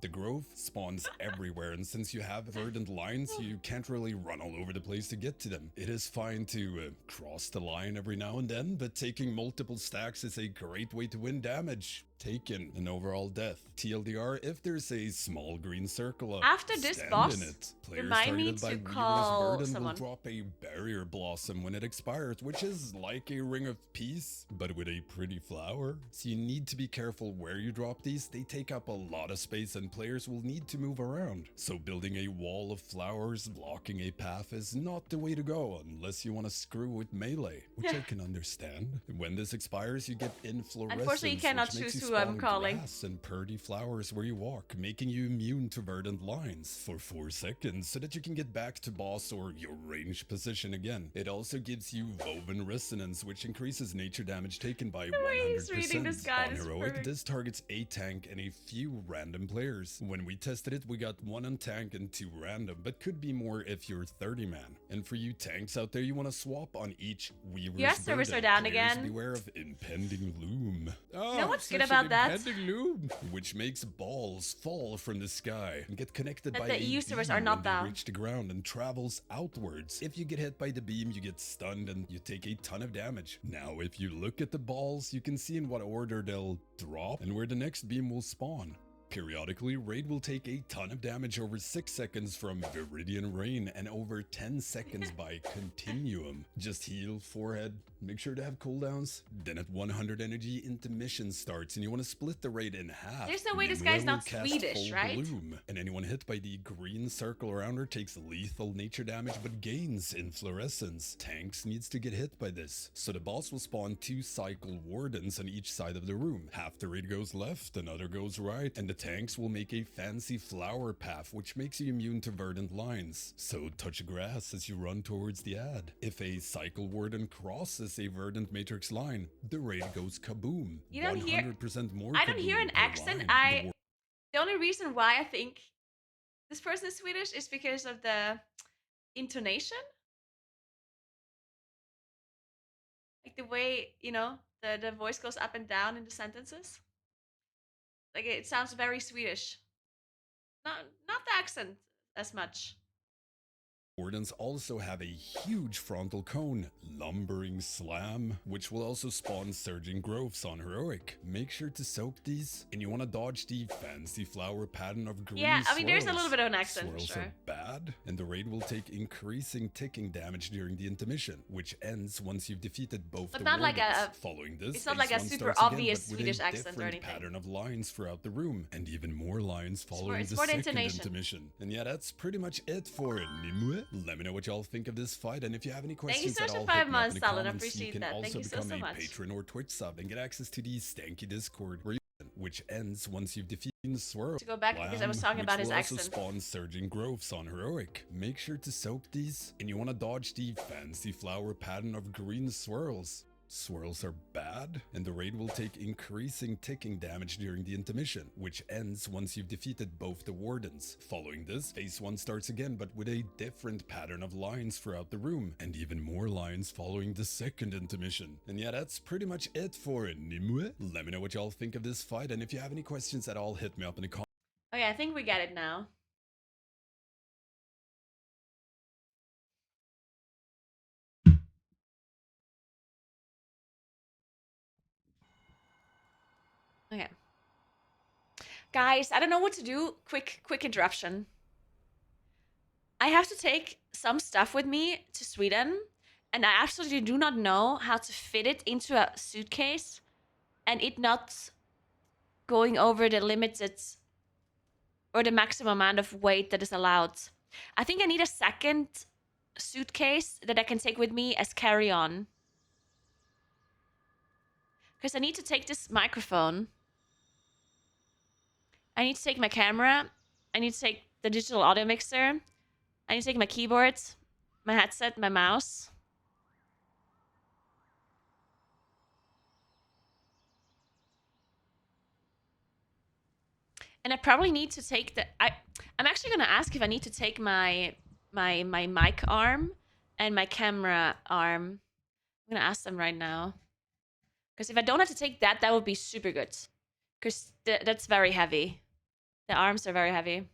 The growth spawns everywhere, and since you have verdant lines, you can't really run all over the place to get to them. It is fine to cross the line every now and then, but taking multiple stacks is a great way to win damage. Taken an overall death. TLDR, if there's a small green circle up, After this stand boss, in it. Players remind me targeted by to Weaver's call Burden someone. will drop a barrier blossom when it expires, which is like a ring of peace, but with a pretty flower. So you need to be careful where you drop these. They take up a lot of space and players will need to move around. So building a wall of flowers blocking a path is not the way to go unless you want to screw with melee, which I can understand. When this expires, you get inflorescence, Unfortunately, you cannot which makes choose you who I'm spawn calling. grass and pretty flowers where you walk, making you immune to verdant lines for 4 seconds so that you can get back to boss or your range position again. It also gives you woven resonance, which increases nature damage taken by 100%. way he's reading this guide On is heroic, perfect. this targets a tank and a few random players. When we tested it, we got 1 on tank and 2 random, but could be more if you're 30 man. And for you tanks out there, you want to swap on each Weaver's Yes, servers Burden. are down Players again. beware of impending loom. Oh, know what's good such an about that? impending loom, which makes balls fall from the sky and get connected That by the a EU servers beam are not when they down. reach the ground and travels outwards. If you get hit by the beam, you get stunned and you take a ton of damage. Now, if you look at the balls, you can see in what order they'll drop and where the next beam will spawn. Periodically, Raid will take a ton of damage over 6 seconds from Viridian Rain and over 10 seconds by Continuum. Just heal, forehead, make sure to have cooldowns. Then at 100 energy, intermission starts and you want to split the raid in half. There's no way this Nimue guy's will not cast Swedish, Full right? Bloom, and anyone hit by the green circle around her takes lethal nature damage but gains inflorescence. Tanks needs to get hit by this, so the boss will spawn 2 cycle wardens on each side of the room. Half the raid goes left, another goes right, and the tanks will make a fancy flower path which makes you immune to verdant lines. So touch grass as you run towards the ad. If a cycle warden crosses a verdant matrix line, the raid goes kaboom. You don't hear- 100% more I don't hear kaboom an per accent. line. The only reason why I think this person is Swedish is because of the intonation. Like the way, you know, the voice goes up and down in the sentences. Like it sounds very Swedish. Not the accent as much. Wardens also have a huge frontal cone, Lumbering Slam, which will also spawn surging growths on heroic. Make sure to soak these, and you want to dodge the fancy flower pattern of green Yeah, I mean, there's a swirls. little bit of an accent, for Swirls sure. are bad, and the raid will take increasing ticking damage during the intermission, which ends once you've defeated both But the not like wardens. a- Following this, it's not phase like a one super starts again, obvious but with Swedish a accent or different anything. pattern of lines throughout the room, and even more lines following it's the more the second intonation. intermission. And yeah, that's pretty much it for Nimue. Let me know what y'all think of this fight, and if you have any you questions so at much all, for hit 5 me up in months, the Talon. I comments. You appreciate can that. also Thank you so become a much. patron or Twitch sub and get access to the stanky Discord, which ends once you've defeated the swirl. To go back because I was talking about his which will also accent. spawn surging growths on heroic. Make sure to soak these, and you want to dodge the fancy flower pattern of green swirls. Swirls are bad, and the raid will take increasing ticking damage during the intermission, which ends once you've defeated both the wardens. Following this, phase 1 starts again, but with a different pattern of lines throughout the room, and even more lines following the second intermission. And yeah, that's pretty much it for Nimue. Let me know what y'all think of this fight, and if you have any questions at all, hit me up in the comments. Okay, I think we get it now. Okay. Guys, I don't know what to do. Quick interruption. I have to take some stuff with me to Sweden, and I absolutely do not know how to fit it into a suitcase and it not going over the limited or the maximum amount of weight that is allowed. I think I need a second suitcase that I can take with me as carry-on. Because I need to take this microphone I need to take my camera. I need to take the digital audio mixer. I need to take my keyboard, my headset, my mouse. And I probably need to take the I'm actually gonna ask if I need to take my mic arm and my camera arm. I'm gonna ask them right now. Because if I don't have to take that, that would be super good. Because that's very heavy. The arms are very heavy.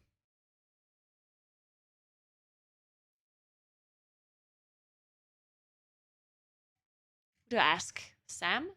Who to ask? Sam?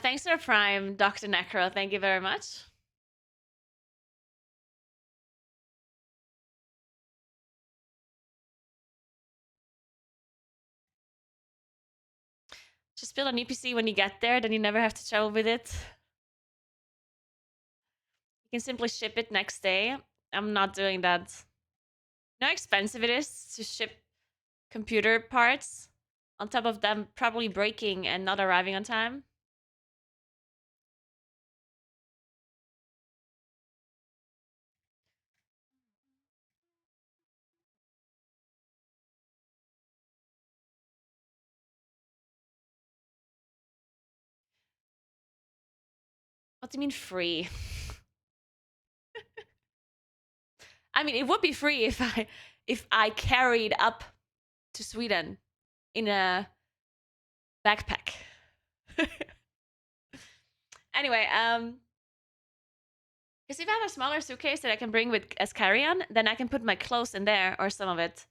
Thanks for Prime, Dr. Necro. Thank you very much. Just build a new PC when you get there, then you never have to travel with it. You can simply ship it next day. I'm not doing that. You know how expensive it is to ship computer parts? On top of them probably breaking and not arriving on time. What do you mean free? I mean, it would be free if I carried up to Sweden in a backpack. Anyway, because if I have a smaller suitcase that I can bring with as carry-on, then I can put my clothes in there or some of it,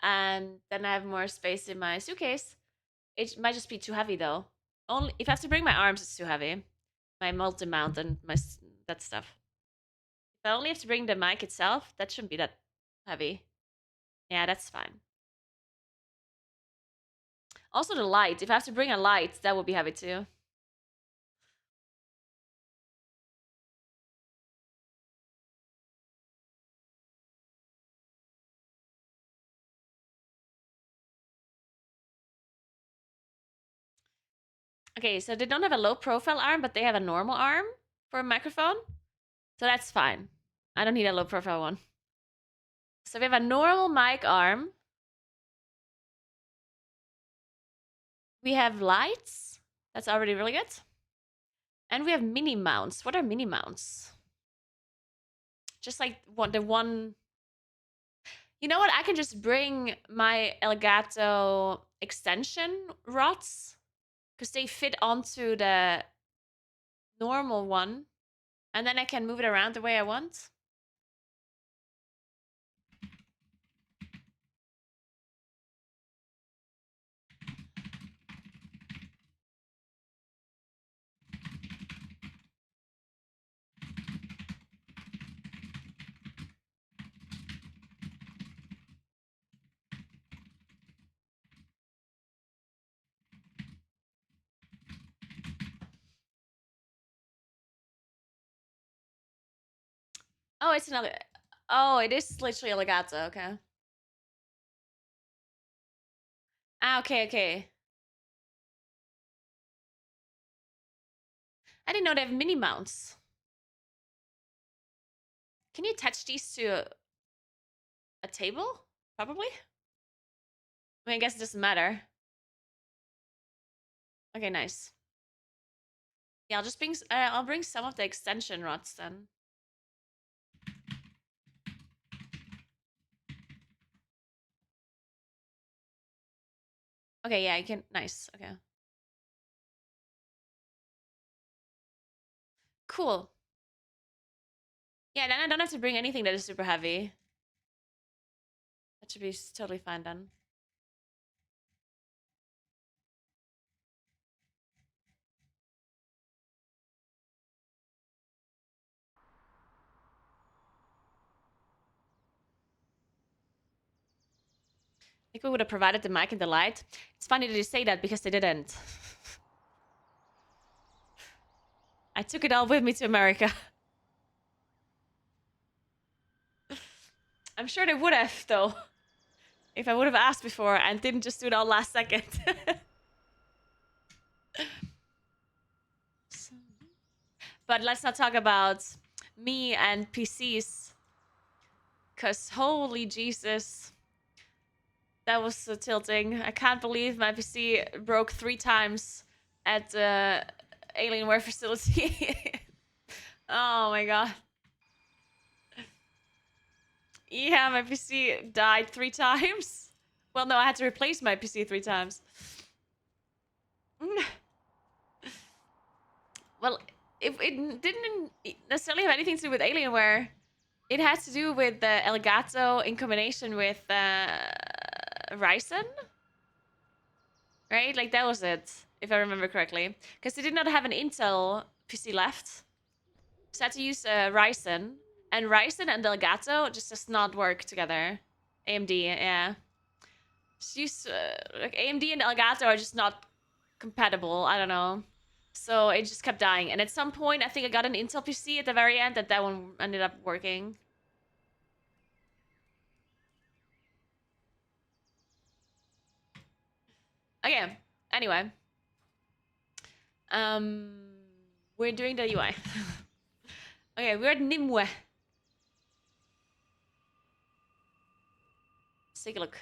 and then I have more space in my suitcase. It might just be too heavy though. Only if I have to bring my arms, it's too heavy. My multi-mount and that stuff. If I only have to bring the mic itself, that shouldn't be that heavy. Yeah, that's fine. Also the light. If I have to bring a light, that would be heavy too. Okay, so they don't have a low profile arm, but they have a normal arm for a microphone. So that's fine. I don't need a low profile one. So we have a normal mic arm. We have lights. That's already really good. And we have mini mounts. What are mini mounts? Just like the one. You know what? I can just bring my Elgato extension rods because they fit onto the normal one. And then I can move it around the way I want. Oh, it's another. Oh, it is literally a legato. Okay. Ah, okay, okay. I didn't know they have mini mounts. Can you attach these to a table? Probably. I mean, I guess it doesn't matter. Okay, nice. Yeah, I'll just bring. I'll bring some of the extension rods then. Okay, yeah, I can. Nice. Okay. Cool. Yeah, then I don't have to bring anything that is super heavy. That should be totally fine then. I think we would have provided the mic and the light. It's funny that you say that because they didn't. I took it all with me to America. I'm sure they would have, though. If I would have asked before and didn't just do it all last second. But let's not talk about me and PCs. Because holy Jesus. That was so tilting. I can't believe my PC broke 3 times at the Alienware facility. Oh my god. Yeah, my PC died 3 times. Well, no, I had to replace my PC 3 times. Well, it didn't necessarily have anything to do with Alienware. It has to do with the Elgato in combination with Ryzen. Right? Like, that was it, if I remember correctly. Because they did not have an Intel PC left. So I had to use Ryzen. And Ryzen and Elgato just does not work together. AMD, yeah. Just use, like, AMD and Elgato are just not compatible. I don't know. So it just kept dying. And at some point, I think I got an Intel PC at the very end that one ended up working. Okay, anyway. We're doing the UI. Okay, we're at Nimue. Let's take a look.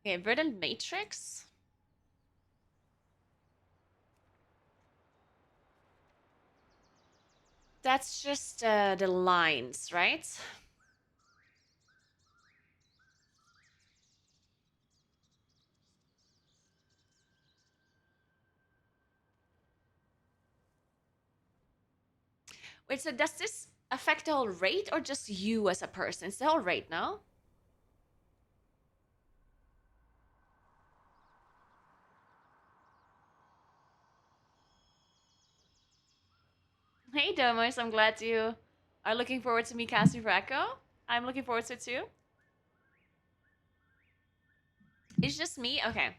Okay, Verdant Matrix. That's just the lines, right? Wait, so does this affect the whole rate or just you as a person? It's the whole rate, no? Hey, Domos, I'm glad you are looking forward to me casting for Echo. I'm looking forward to it too. It's just me? Okay.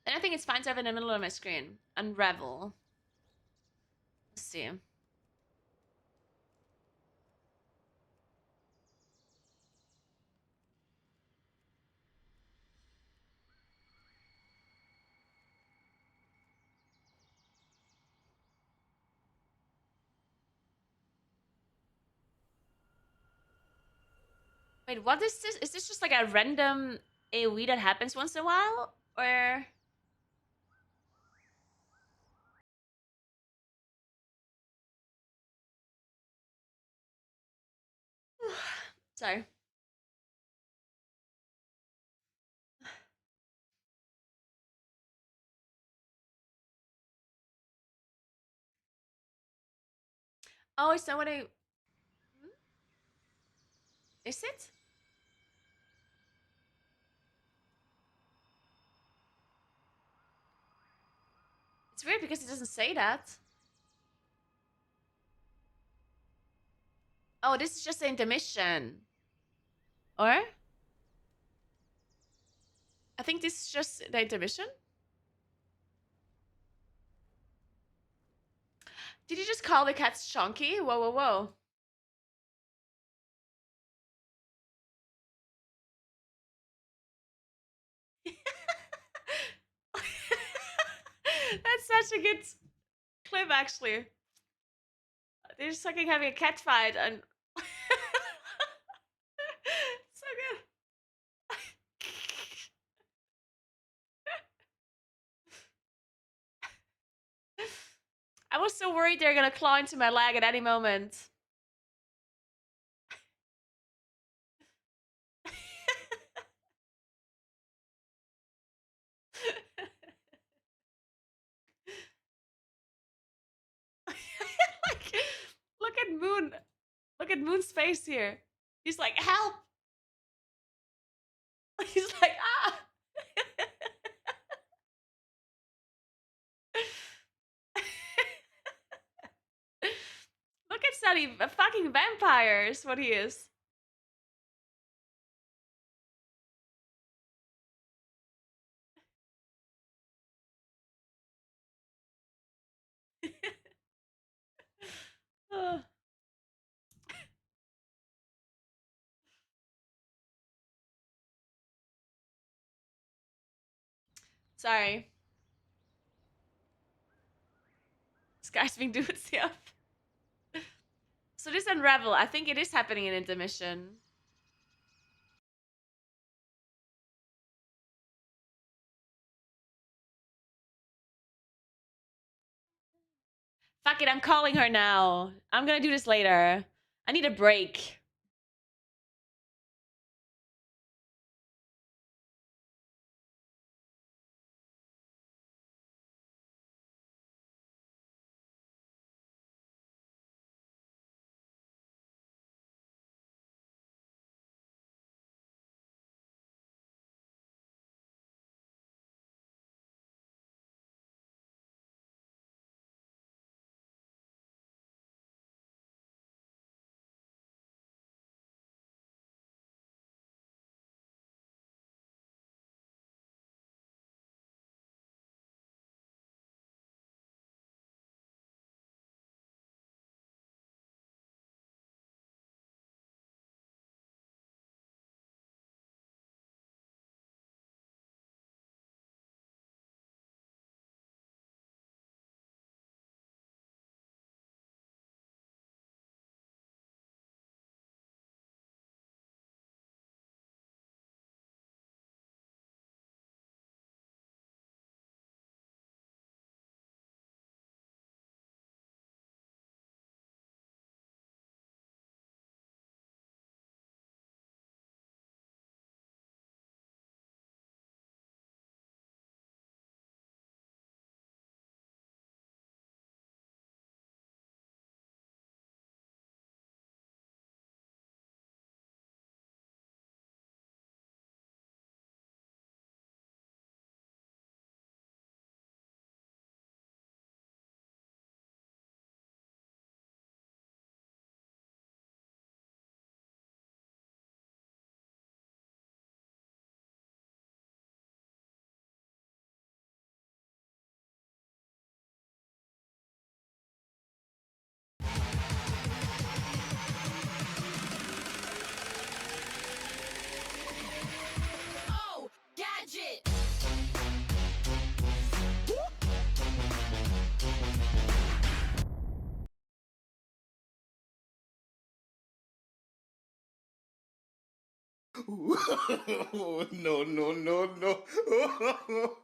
Then I think it's fine to have it in the middle of my screen. Unravel. Let's see. Wait, what is this? Is this just like a random AoE that happens once in a while? Or... Sorry. Oh, is that what I... Is it? It's weird because it doesn't say that. Oh, this is just the intermission. Or? I think this is just the intermission. Did you just call the cats chunky? Whoa, whoa, whoa. That's such a good clip, actually. They're just fucking having a cat fight and... So good. I was so worried they're gonna claw into my leg at any moment. Moon. Look at Moon's face here. He's like, help! He's like, ah! Look at Sunny, a fucking vampires, what he is. Oh. Sorry. This guy's being doing stuff. So this Unravel, I think it is happening in intermission. Fuck it, I'm calling her now. I'm gonna do this later. I need a break. Oh, gadget! No, no, no, no.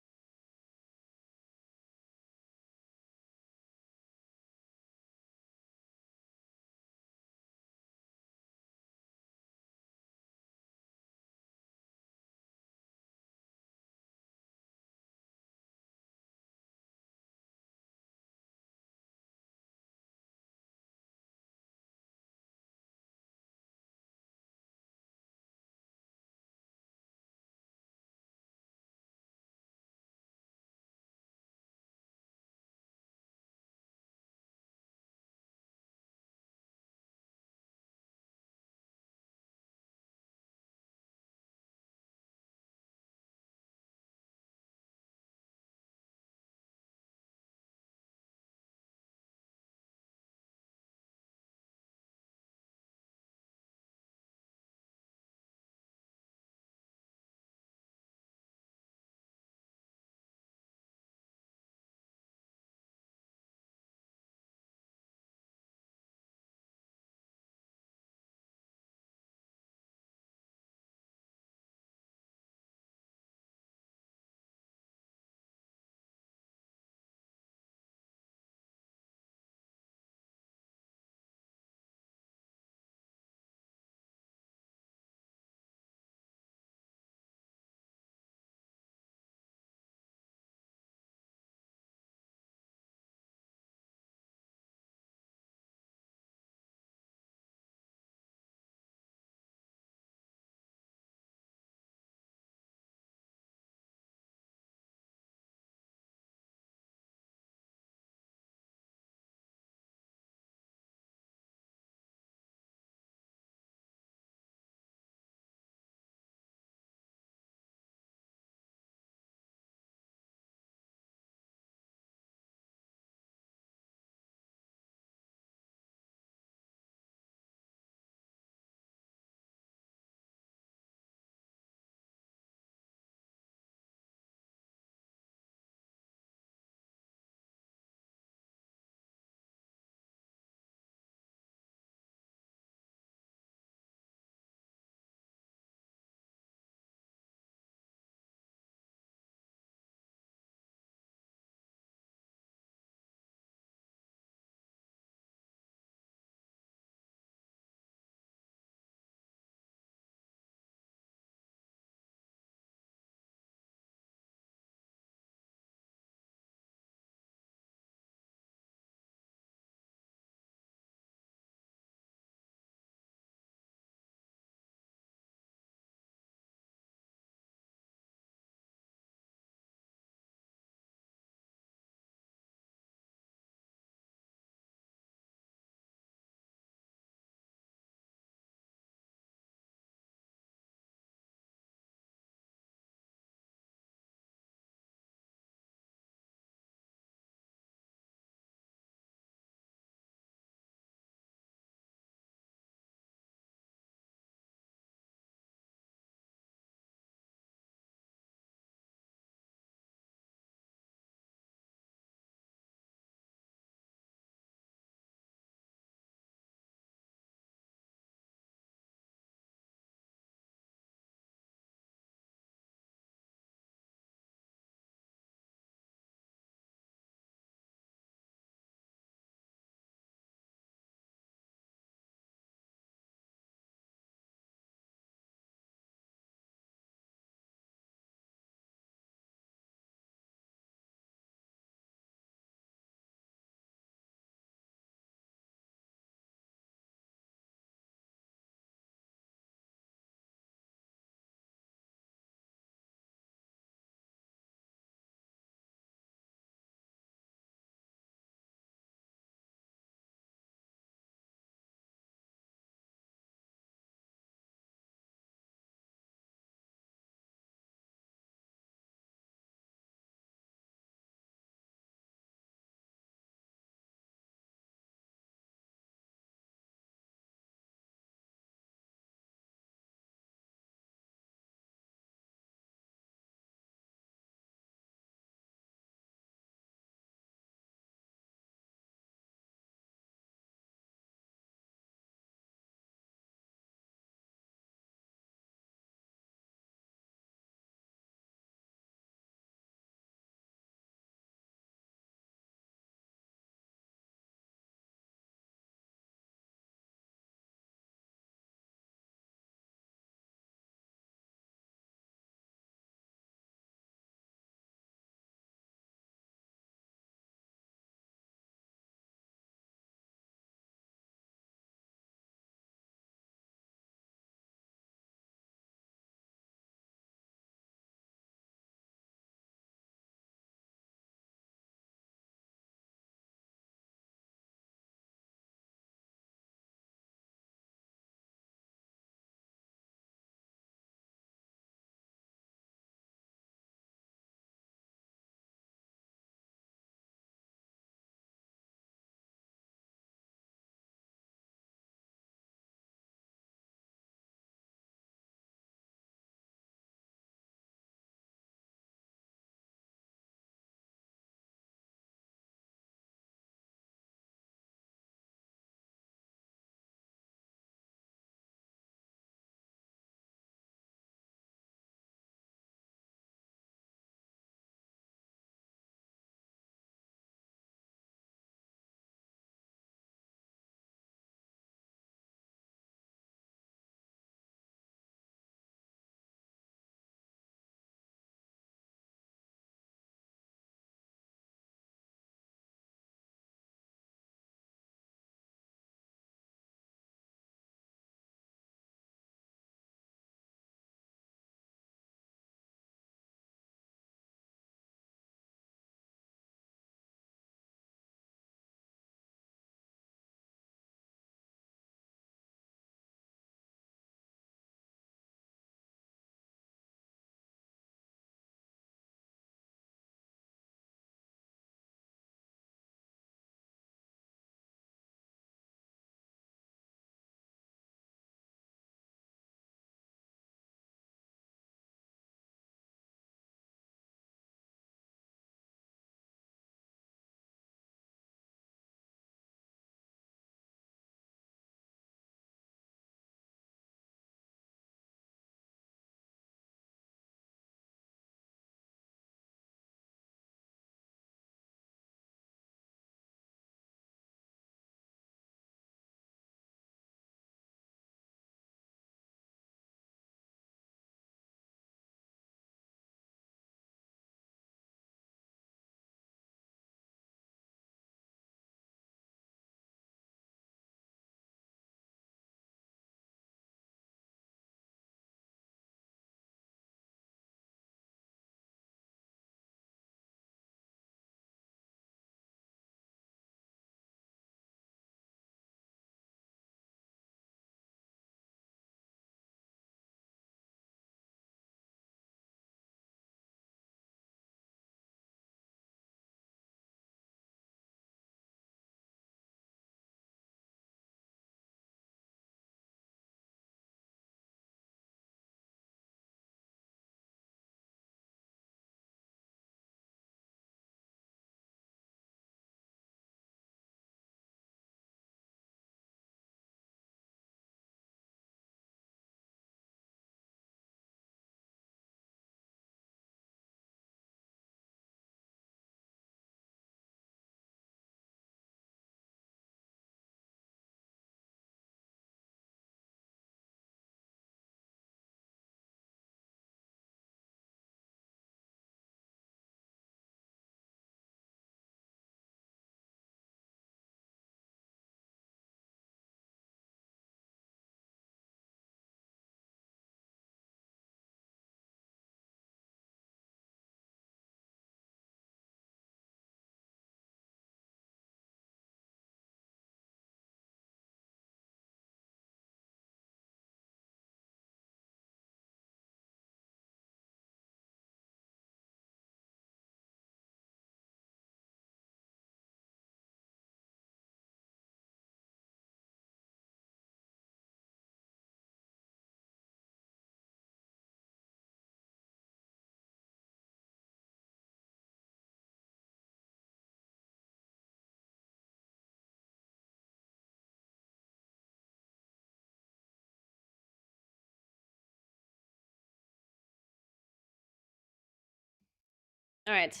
All right.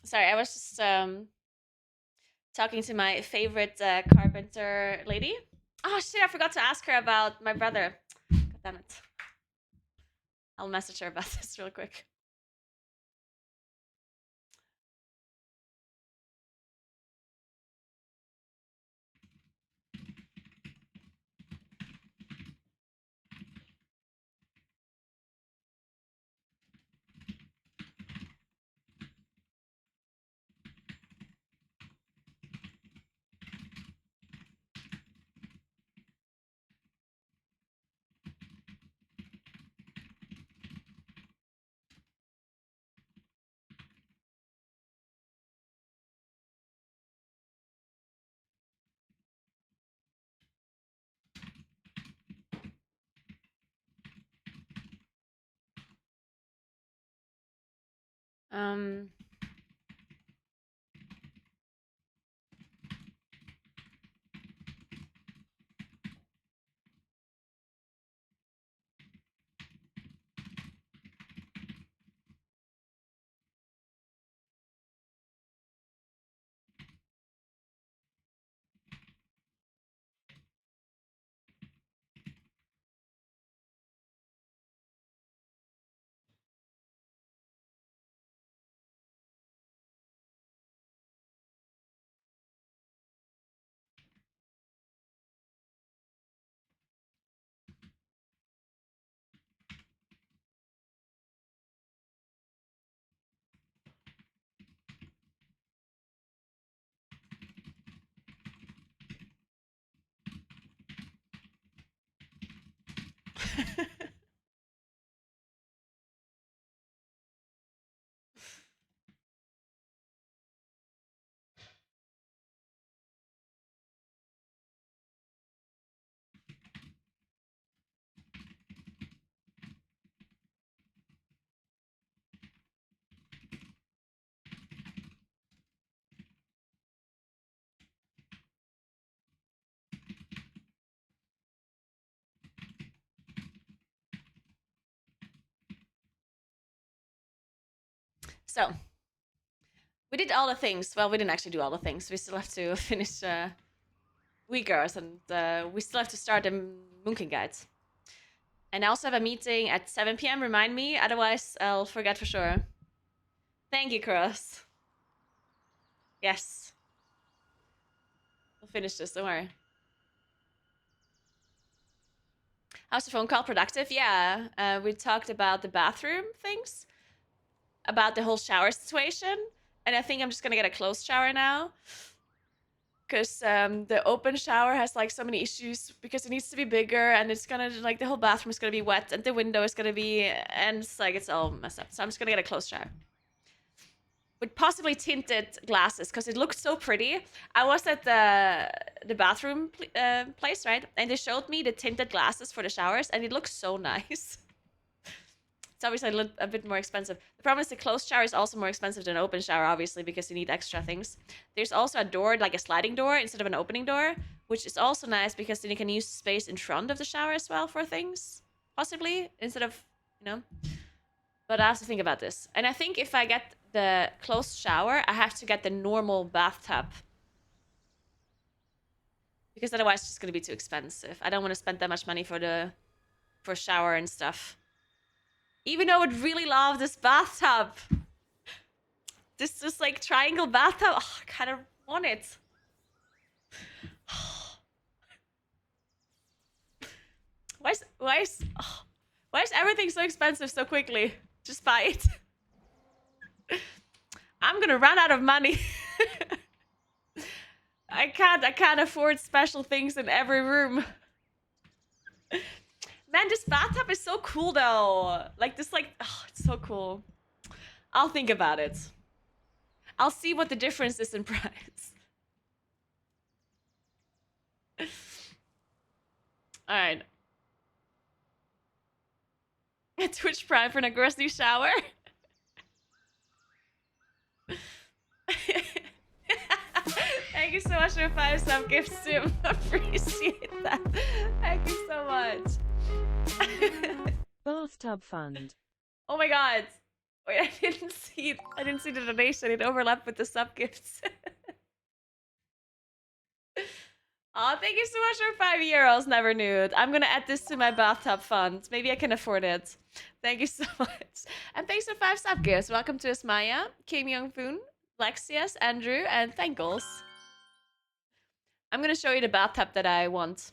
Sorry, I was just talking to my favorite carpenter lady. Oh shit! I forgot to ask her about my brother. God damn it! I'll message her about this real quick. Um. So we did all the things. Well, we didn't actually do all the things. We still have to finish Uyghurs, and we still have to start the Moonking guides. And I also have a meeting at 7 p.m. Remind me, otherwise I'll forget for sure. Thank you, Cross. Yes. We'll finish this, don't worry. How's the phone call? Productive? Yeah. We talked about the bathroom things. About the whole shower situation. And I think I'm just gonna get a closed shower now. Because the open shower has like so many issues because it needs to be bigger and it's gonna like the whole bathroom is gonna be wet and the window is gonna be, and it's like it's all messed up. So I'm just gonna get a closed shower with possibly tinted glasses because it looked so pretty. I was at the bathroom place, right, and they showed me the tinted glasses for the showers and it looks so nice. It's obviously a bit more expensive. The problem is the closed shower is also more expensive than an open shower, obviously, because you need extra things. There's also a door, like a sliding door, instead of an opening door, which is also nice because then you can use space in front of the shower as well for things, possibly, instead of, you know. But I have to think about this. And I think if I get the closed shower, I have to get the normal bathtub. Because otherwise it's just going to be too expensive. I don't want to spend that much money for shower and stuff. Even though I would really love this bathtub. This just like triangle bathtub. Oh, I kind of want it. Why is everything so expensive so quickly? Just buy it. I'm gonna run out of money. I can't afford special things in every room. Man, this bathtub is so cool though. Like this, like, oh, it's so cool. I'll think about it. I'll see what the difference is in price. All right. Twitch Prime for Naguura's new shower. Thank you so much for 5 sub gifts, Sim. Appreciate that. Thank you so much. Bathtub fund. Oh my god. Wait, I didn't see it. I didn't see the donation. It overlapped with the sub gifts. Oh, thank you so much for €5. Never knew it. I'm gonna add this to my bathtub fund. Maybe I can afford it. Thank you so much. And thanks for 5 sub gifts. Welcome to Ismaya, Kim Young-Foon, Lexius, Andrew, and Thankles. I'm gonna show you the bathtub that I want.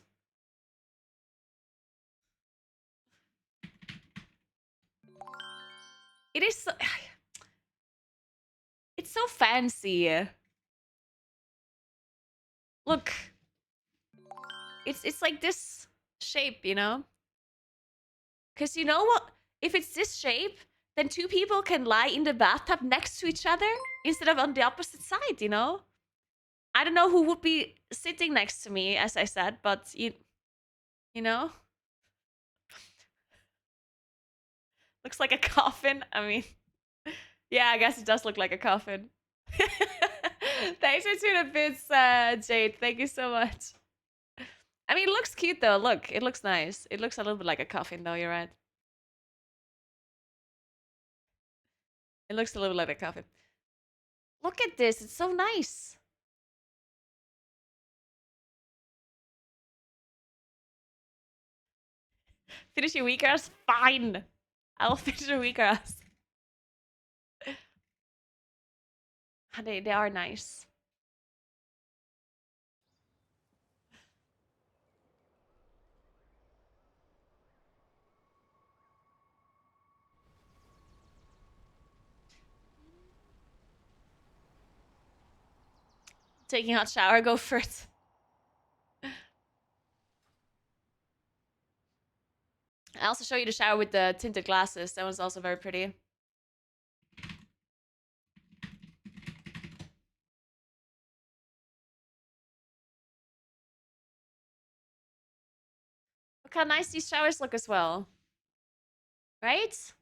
It is so... It's so fancy. Look. It's like this shape, you know? Because you know what? If it's this shape, then 2 people can lie in the bathtub next to each other instead of on the opposite side, you know? I don't know who would be sitting next to me, as I said, but you know? Looks like a coffin. I mean, yeah, I guess it does look like a coffin. Thanks for 2 bits, Jade. Thank you so much. I mean, it looks cute though. Look, it looks nice. It looks a little bit like a coffin though, you're right. It looks a little bit like a coffin. Look at this, it's so nice. Finish your wheatgrass? Fine. I'll finish your wheatgrass. They are nice. Taking a hot shower, go for it. I also show you the shower with the tinted glasses. That was also very pretty. Look how nice these showers look as well. Right?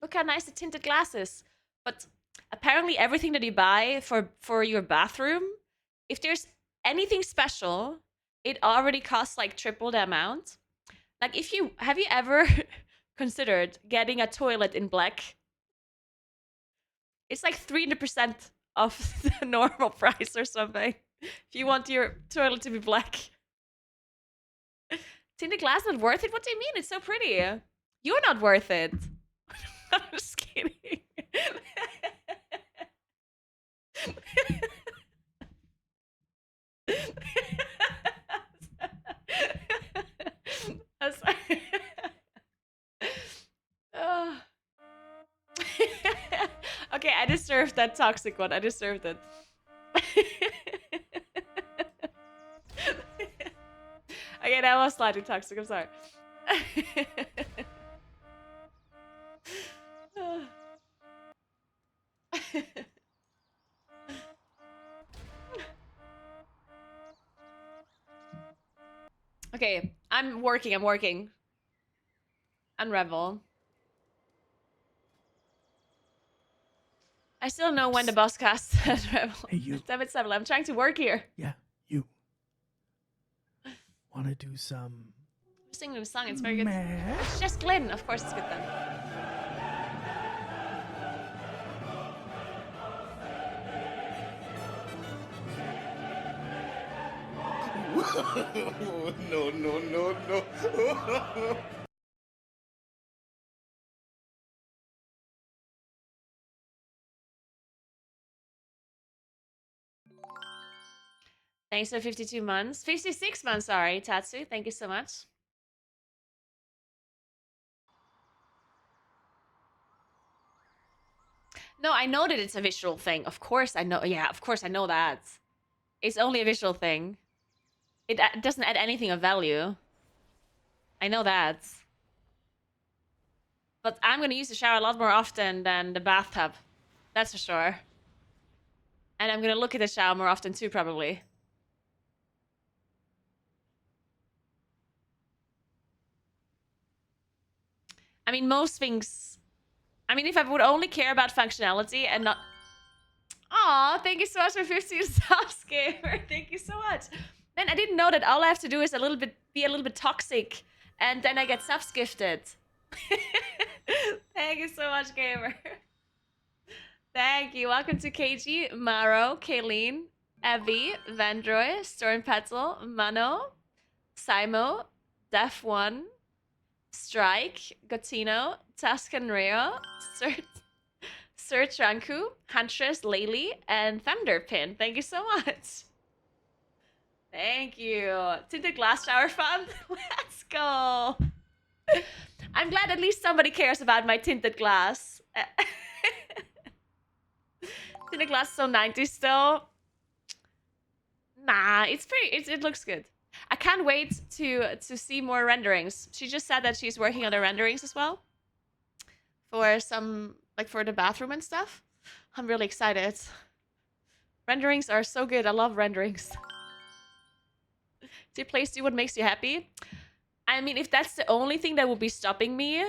Look how nice the tinted glasses. But apparently everything that you buy for your bathroom, if there's anything special, it already costs like triple the amount. Like have you ever considered getting a toilet in black? It's like 300% of the normal price or something. If you want your toilet to be black. Tinted glass not worth it? What do you mean? It's so pretty. You're not worth it. I'm just kidding. I'm sorry. Oh. Okay, I deserved that toxic one. I deserved it. Okay, that was slightly toxic. I'm sorry. Okay, I'm working. Unravel. I still know when the boss casts Unravel. Hey, you. Damn it, Sebla. I'm trying to work here. Yeah, you. Want to do some... I'm singing the song, it's very good. Math? It's just Glenn. Of course it's good then. No, no, no, no. Thanks for 52 months. 56 months, sorry, Tatsu. Thank you so much. No, I know that it's a visual thing. Of course I know. Yeah, of course I know that. It's only a visual thing. It doesn't add anything of value. I know that. But I'm gonna use the shower a lot more often than the bathtub. That's for sure. And I'm gonna look at the shower more often too, probably. I mean, most things... I mean, if I would only care about functionality and not... Aw, thank you so much for 15 subs, gamer. Thank you so much. Then I didn't know that all I have to do is be a little bit toxic, and then I get subs gifted. Thank you so much, gamer. Thank you. Welcome to KG, Maro, Kayleen, Evie, Vandroy, Stormpetzel, Mano, Simo, Def1, Strike, Gotino, Tuscan Rio, Sir Tranku, Huntress, Laylee, and Thunderpin. Thank you so much. Thank you. Tinted Glass Shower Fun. Let's go. I'm glad at least somebody cares about my tinted glass. Tinted glass is so 90s still. Nah, it's pretty. It looks good. I can't wait to see more renderings. She just said that she's working on the renderings as well for some, like, for the bathroom and stuff. I'm really excited. Renderings are so good. I love renderings. Do please do what makes you happy? I mean, if that's the only thing that would be stopping me,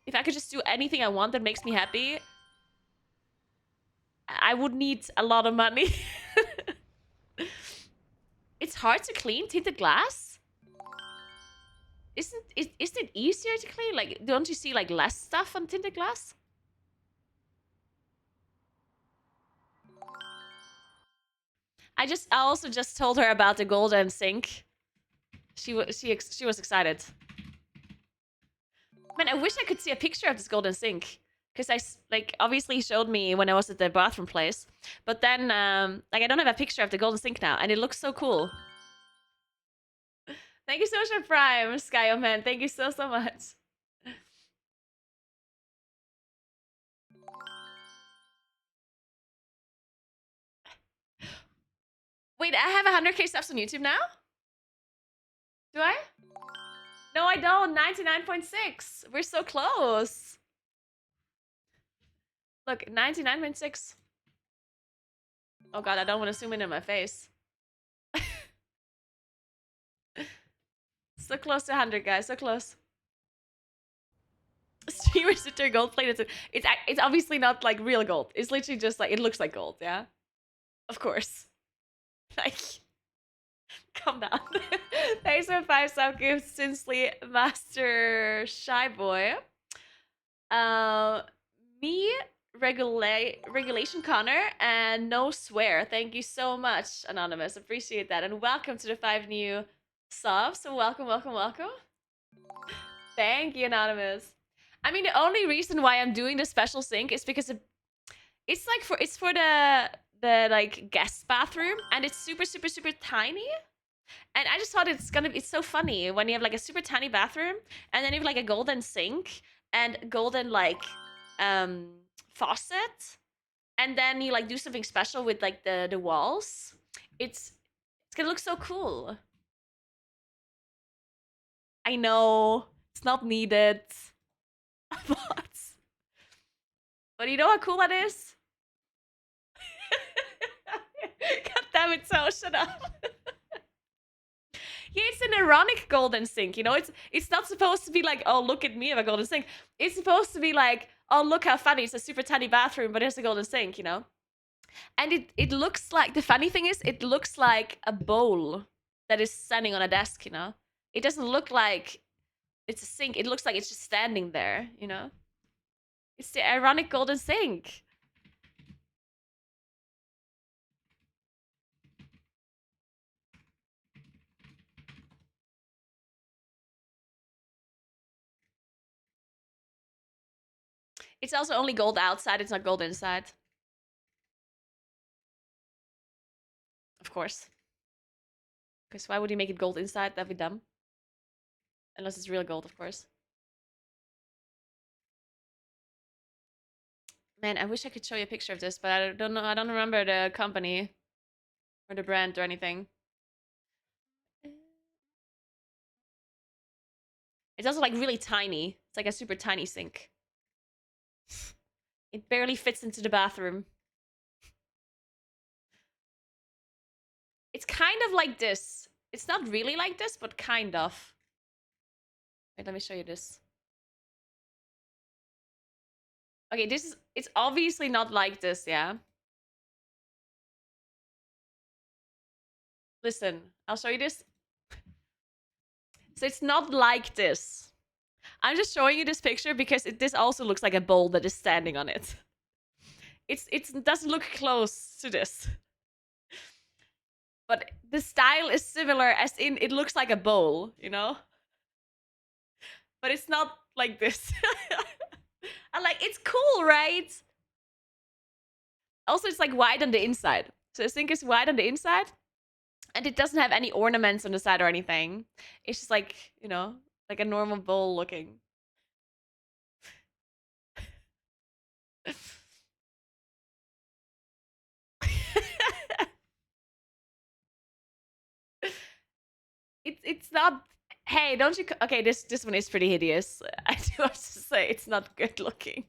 if I could just do anything I want that makes me happy, I would need a lot of money. It's hard to clean tinted glass? Isn't it easier to clean? Like, don't you see like less stuff on tinted glass? I also just told her about the golden sink. She was excited. Man, I wish I could see a picture of this golden sink. Because obviously showed me when I was at the bathroom place. But then, like, I don't have a picture of the golden sink now. And it looks so cool. Thank you so much for Prime, Skyo Man. Thank you so much. Wait, I have 100k subs on YouTube now? Do I? No, I don't. 99.6. We're so close. Look, 99.6. Oh god, I don't want to zoom in on my face. So close to 100, guys. So close. Streamers that are gold plated. It's obviously not like real gold. It's literally just like, it looks like gold, yeah? Of course. Like, calm down. Thanks for 5 sub gifts, Sinsley, Master Shy Boy. Me, Regulation Connor, and No Swear. Thank you so much, Anonymous. Appreciate that. And welcome to the 5 new subs. So welcome, welcome, welcome. Thank you, Anonymous. I mean, the only reason why I'm doing the special sink is because it's for the like guest bathroom, and it's super tiny. And I just thought it's so funny when you have like a super tiny bathroom, and then you have like a golden sink and golden like faucet, and then you like do something special with like the walls. It's gonna look so cool. I know it's not needed, but you know how cool that is. God damn it, so shut up. Yeah, it's an ironic golden sink, you know? It's not supposed to be like, oh, look at me, I have a golden sink. It's supposed to be like, oh, look how funny. It's a super tiny bathroom, but it's a golden sink, you know? And it looks like, the funny thing is, it looks like a bowl that is standing on a desk, you know? It doesn't look like it's a sink. It looks like it's just standing there, you know? It's the ironic golden sink. It's also only gold outside. It's not gold inside. Of course. Because why would you make it gold inside? That'd be dumb. Unless it's real gold, of course. Man, I wish I could show you a picture of this, but I don't know. I don't remember the company or the brand or anything. It's also like really tiny. It's like a super tiny sink. It barely fits into the bathroom. It's kind of like this. It's not really like this, but kind of. Wait, let me show you this. Okay, it's obviously not like this, yeah? Listen, I'll show you this. So it's not like this. I'm just showing you this picture because this also looks like a bowl that is standing on it. It doesn't look close to this. But the style is similar, as in it looks like a bowl, you know? But it's not like this. I'm like, it's cool, right? Also, it's like wide on the inside. So the sink is wide on the inside. And it doesn't have any ornaments on the side or anything. It's just like, you know, like a normal bowl looking. It's not. Hey, don't you? Okay, this one is pretty hideous. I do have to say it's not good looking.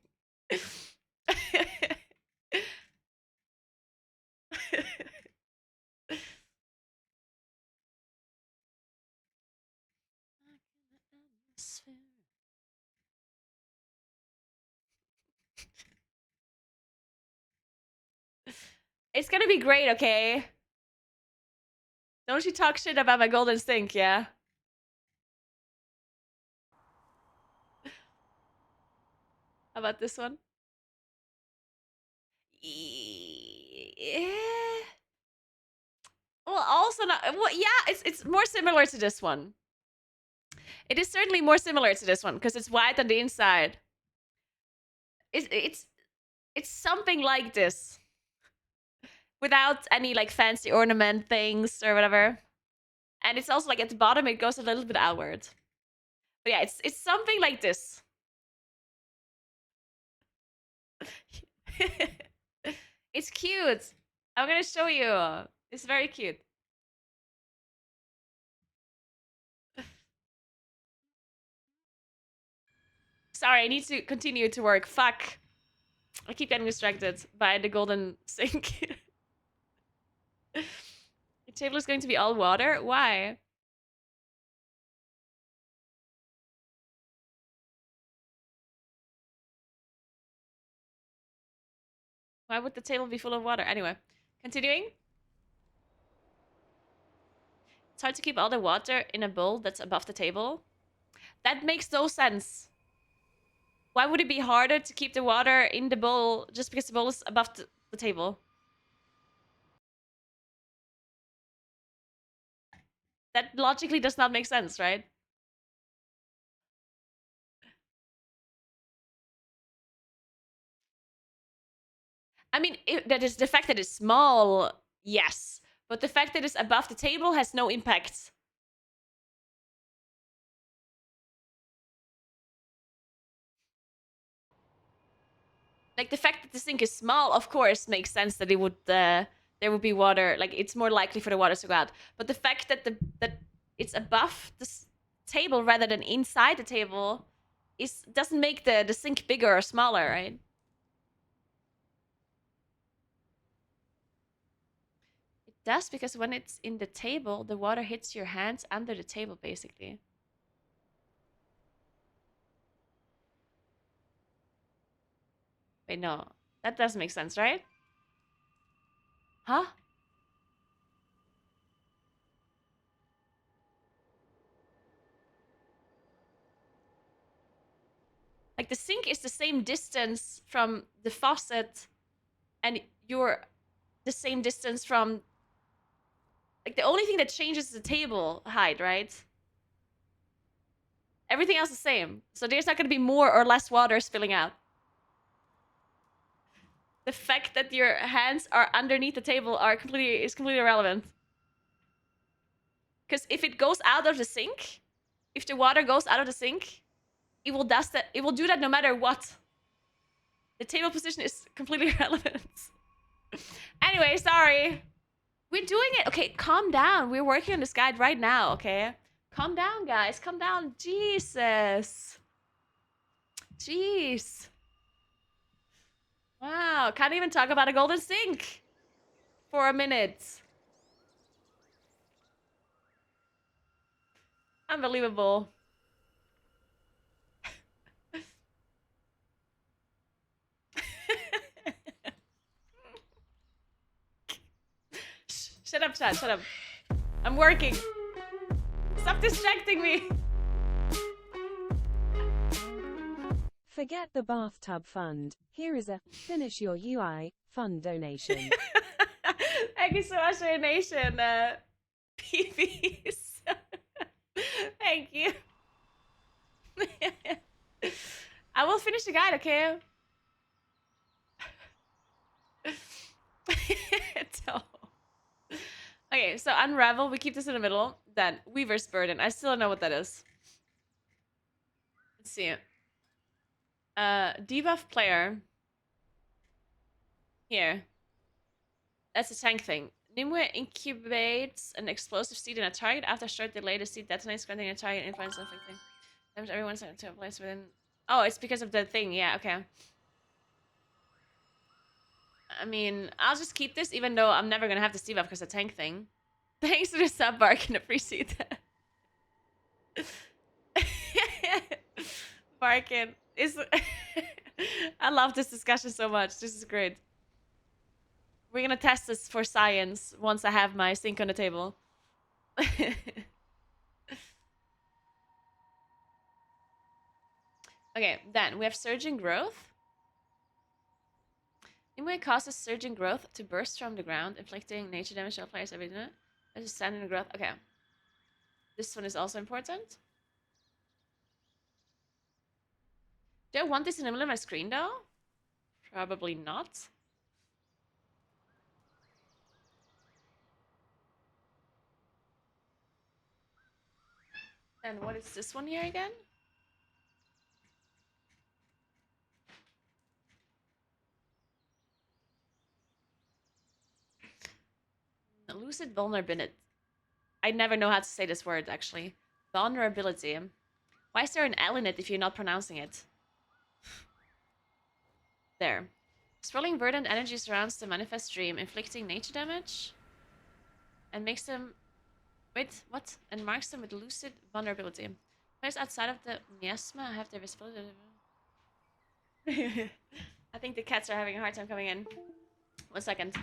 It's gonna be great, okay? Don't you talk shit about my golden sink, yeah? How about this one? Yeah. Well, also not. Well, yeah, it's more similar to this one. It is certainly more similar to this one because it's white on the inside. It's something like this, without any like fancy ornament things or whatever. And it's also like at the bottom it goes a little bit outward. But yeah, it's something like this. It's cute. I'm gonna show you. It's very cute. Sorry, I need to continue to work. Fuck. I keep getting distracted by the golden sink. The table is going to be all water? Why? Why would the table be full of water? Anyway, continuing. It's hard to keep all the water in a bowl that's above the table. That makes no sense. Why would it be harder to keep the water in the bowl just because the bowl is above the table? That logically does not make sense, right? I mean, that is the fact that it's small, yes. But the fact that it's above the table has no impact. Like, the fact that the sink is small, of course, makes sense that it would there would be water. Like, it's more likely for the water to go out. But the fact that that it's above the table rather than inside the table doesn't make the sink bigger or smaller, right? It does, because when it's in the table, the water hits your hands under the table, basically. Wait, no. That doesn't make sense, right? Huh? Like, the sink is the same distance from the faucet, and you're the same distance from... Like, the only thing that changes is the table height, right? Everything else is the same. So there's not going to be more or less water spilling out. The fact that your hands are underneath the table is completely irrelevant. Because if it goes out of the sink, if the water goes out of the sink, it will do that no matter what. The table position is completely irrelevant. Anyway, sorry. We're doing it. Okay, calm down. We're working on this guide right now, okay? Calm down, guys. Calm down. Jesus. Jeez. Wow, can't even talk about a golden sink for a minute. Unbelievable. Shut up, Chad. Shut up. I'm working. Stop distracting me. Forget the bathtub fund. Here is a finish your UI fund donation. Thank you so much for your donation, PVs. Thank you. I will finish the guide, okay? So, okay, so Unravel, we keep this in the middle. Then Weaver's Burden. I still don't know what that is. Let's see. Debuff player. Here. That's a tank thing. Nimue incubates an explosive seed in a target. After a short delay, the seed detonates, granting a target influence inflicting damage everyone's to a place within. Oh, it's because of the thing. Yeah, okay. I mean, I'll just keep this, even though I'm never gonna have this debuff because of the tank thing. Thanks to the sub, Barkin. Appreciate that. Barkin is. I love this discussion so much. This is great. We're gonna test this for science once I have my sink on the table. Okay, then we have surging growth. Nimue causes surging growth to burst from the ground, inflicting nature damage to all players every minute. There's a standard growth. Okay. This one is also important. Do I want this in the middle of my screen though? Probably not. And what is this one here again? Lucid vulnerability. I never know how to say this word, actually. Vulnerability. Why is there an L in it if you're not pronouncing it? There. Swirling verdant energy surrounds the manifest dream, inflicting nature damage. And makes them... Wait, what? And marks them with lucid vulnerability. Players outside of the miasma have their visibility... I think the cats are having a hard time coming in. 1 second.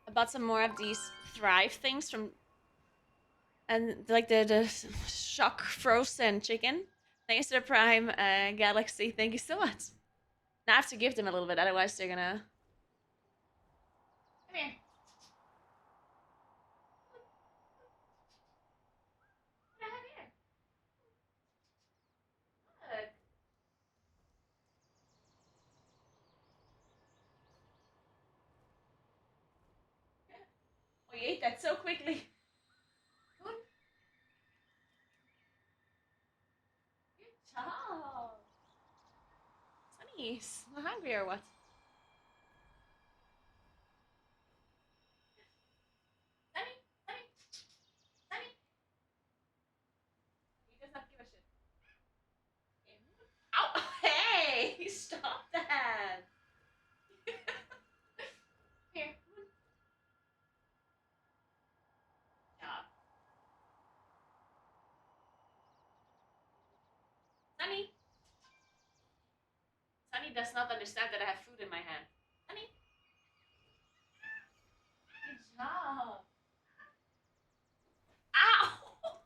I bought some more of these Thrive things from... And like the shock frozen chicken. Thanks to the Prime Galaxy. Thank you so much. Now I have to give them a little bit, otherwise they're gonna... Come here. What do I have here? Look. Oh, you ate that so quickly. Good. Good job. Sunny's not hungry or what? Sunny, Sunny, Sunny. He does not give a shit. Ow! Hey! Stop that! Here. Job. Sunny. Sunny does not understand that I have food in my hand. Sunny. Good job. Ow! What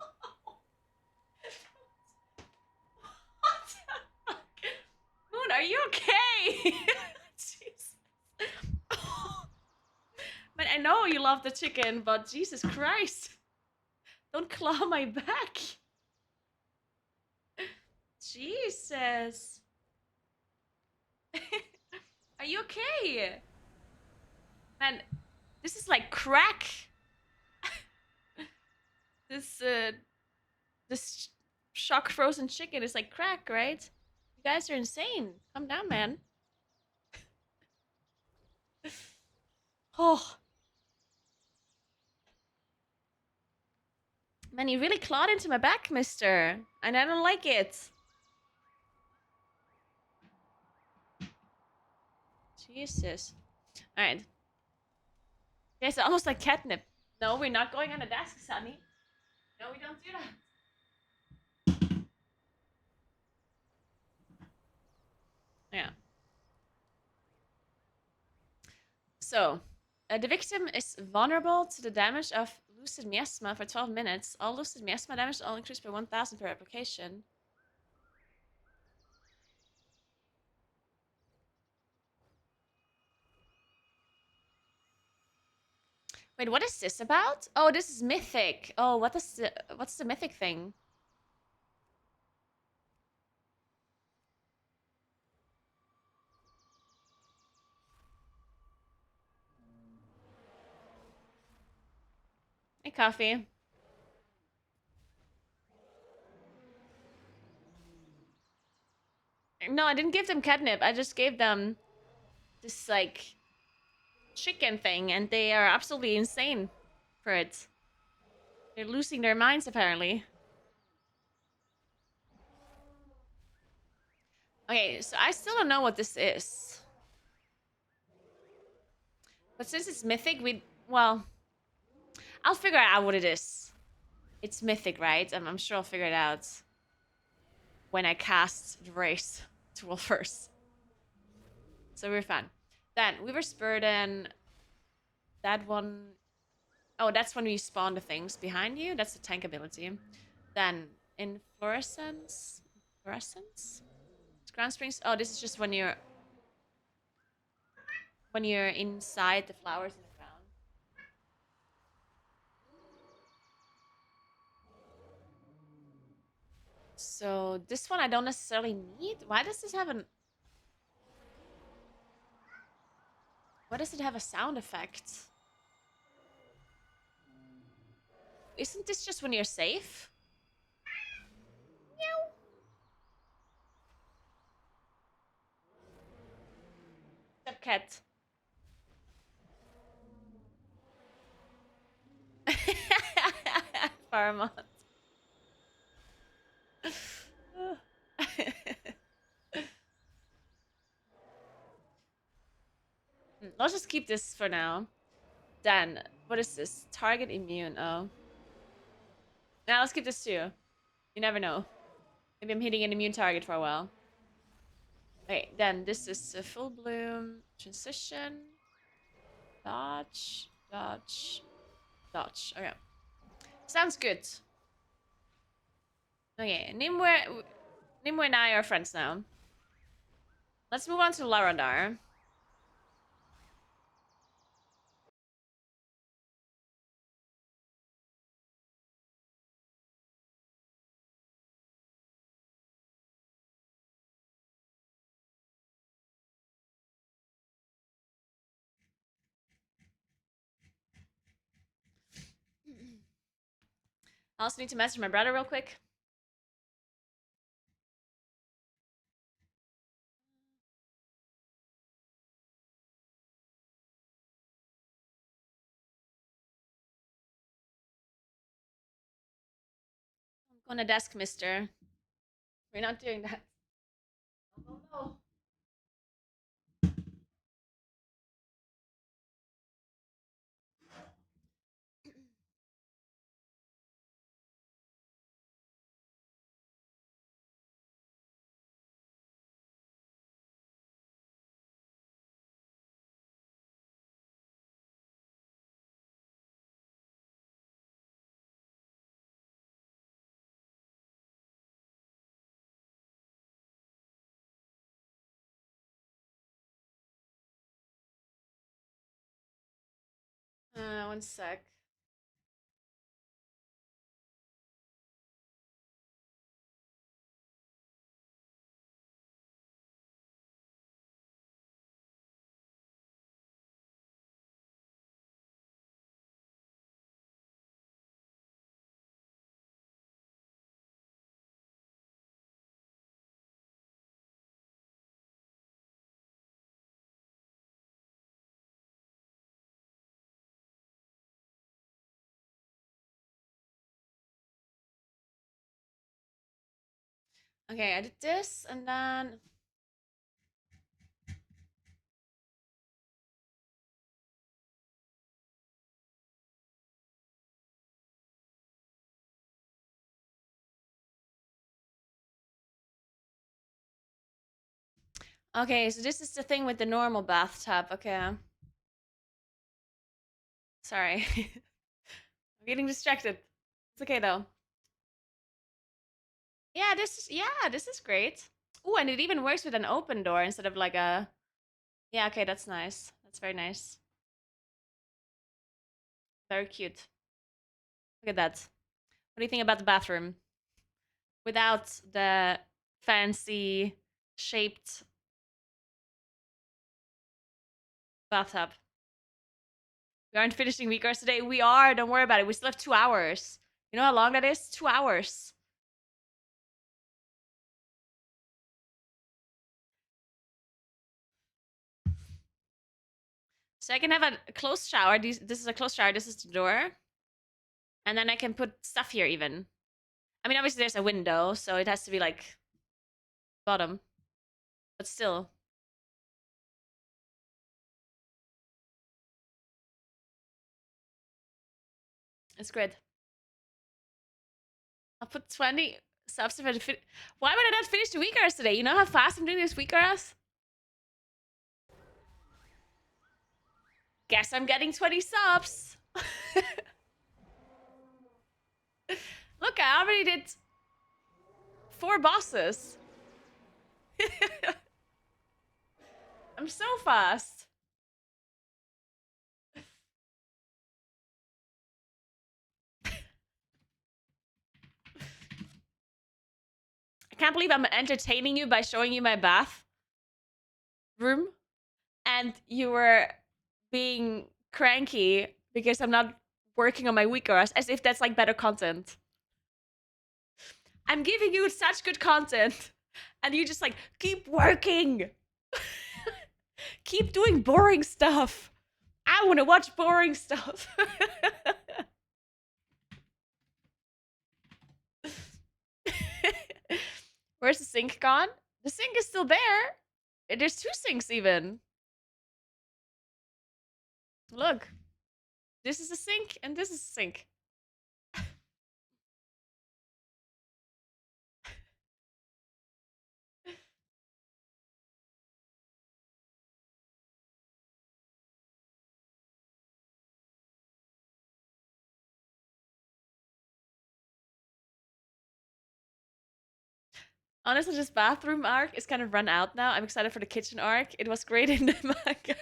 the fuck? Moon, are you okay? Jesus. But I know you love the chicken, but Jesus Christ. Don't claw my back. Jesus. Are you okay? Man, this is like crack. This This shock frozen chicken is like crack, right? You guys are insane. Calm down, man. Oh. Man, you really clawed into my back, mister. And I don't like it. Jesus. Alright. Yes, almost like catnip. No, we're not going on a desk, Sonny. No, we don't do that. Yeah. So, the victim is vulnerable to the damage of lucid miasma for 12 minutes. All lucid miasma damage all increased by 1,000 per application. Wait, what is this about? Oh, this is mythic. Oh, what's the mythic thing? Hey, coffee. No, I didn't give them catnip. I just gave them this, like, chicken thing, and they are absolutely insane for it. They're losing their minds, apparently. Okay, so I still don't know what this is. But since it's mythic, well, I'll figure out what it is. It's mythic, right? I'm sure I'll figure it out when I cast the race to roll first. So we're fine. Then, Weaver's Burden. That one... Oh, that's when you spawn the things behind you. That's the tank ability. Then, Inflorescence? Fluorescence? Ground Springs? Oh, this is just when you're inside the flowers in the ground. So this one I don't necessarily need. Why does this have an... Why does it have a sound effect? Isn't this just when you're safe? Meow. Step cat. Paramount. Let's just keep this for now. Then, what is this? Target immune. Oh. Now let's keep this too. You never know. Maybe I'm hitting an immune target for a while. Okay, then this is a full bloom transition. Dodge, dodge, dodge. Okay. Sounds good. Okay, Nimue and I are friends now. Let's move on to Laradar. I also need to message my brother real quick. I'm on a desk, mister. We're not doing that. Oh no. One sec. Okay, I did this and then... Okay, so this is the thing with the normal bathtub. Okay. Sorry. I'm getting distracted. It's okay though. Yeah, this is great. Ooh, and it even works with an open door instead of like a... Yeah, okay, that's nice. That's very nice. Very cute. Look at that. What do you think about the bathroom? Without the fancy shaped bathtub. We aren't finishing week hours today. We are, don't worry about it. We still have 2 hours. You know how long that is? 2 hours. So I can have a closed shower. This is a closed shower. This is the door. And then I can put stuff here even. I mean, obviously there's a window, so it has to be like bottom. But still. It's great. I'll put 20 subs if I finish. Why would I not finish the week hours today? You know how fast I'm doing this week hours? Guess I'm getting 20 subs. Look, I already did 4 bosses. I'm so fast. I can't believe I'm entertaining you by showing you my bath room. And you were being cranky because I'm not working on my week hours, as if that's like better content. I'm giving you such good content. And you just like, keep working. Keep doing boring stuff. I want to watch boring stuff. Where's the sink gone? The sink is still there. There's 2 sinks even. Look. This is a sink and this is a sink. Honestly, this bathroom arc is kind of run out now. I'm excited for the kitchen arc. It was great in the manga.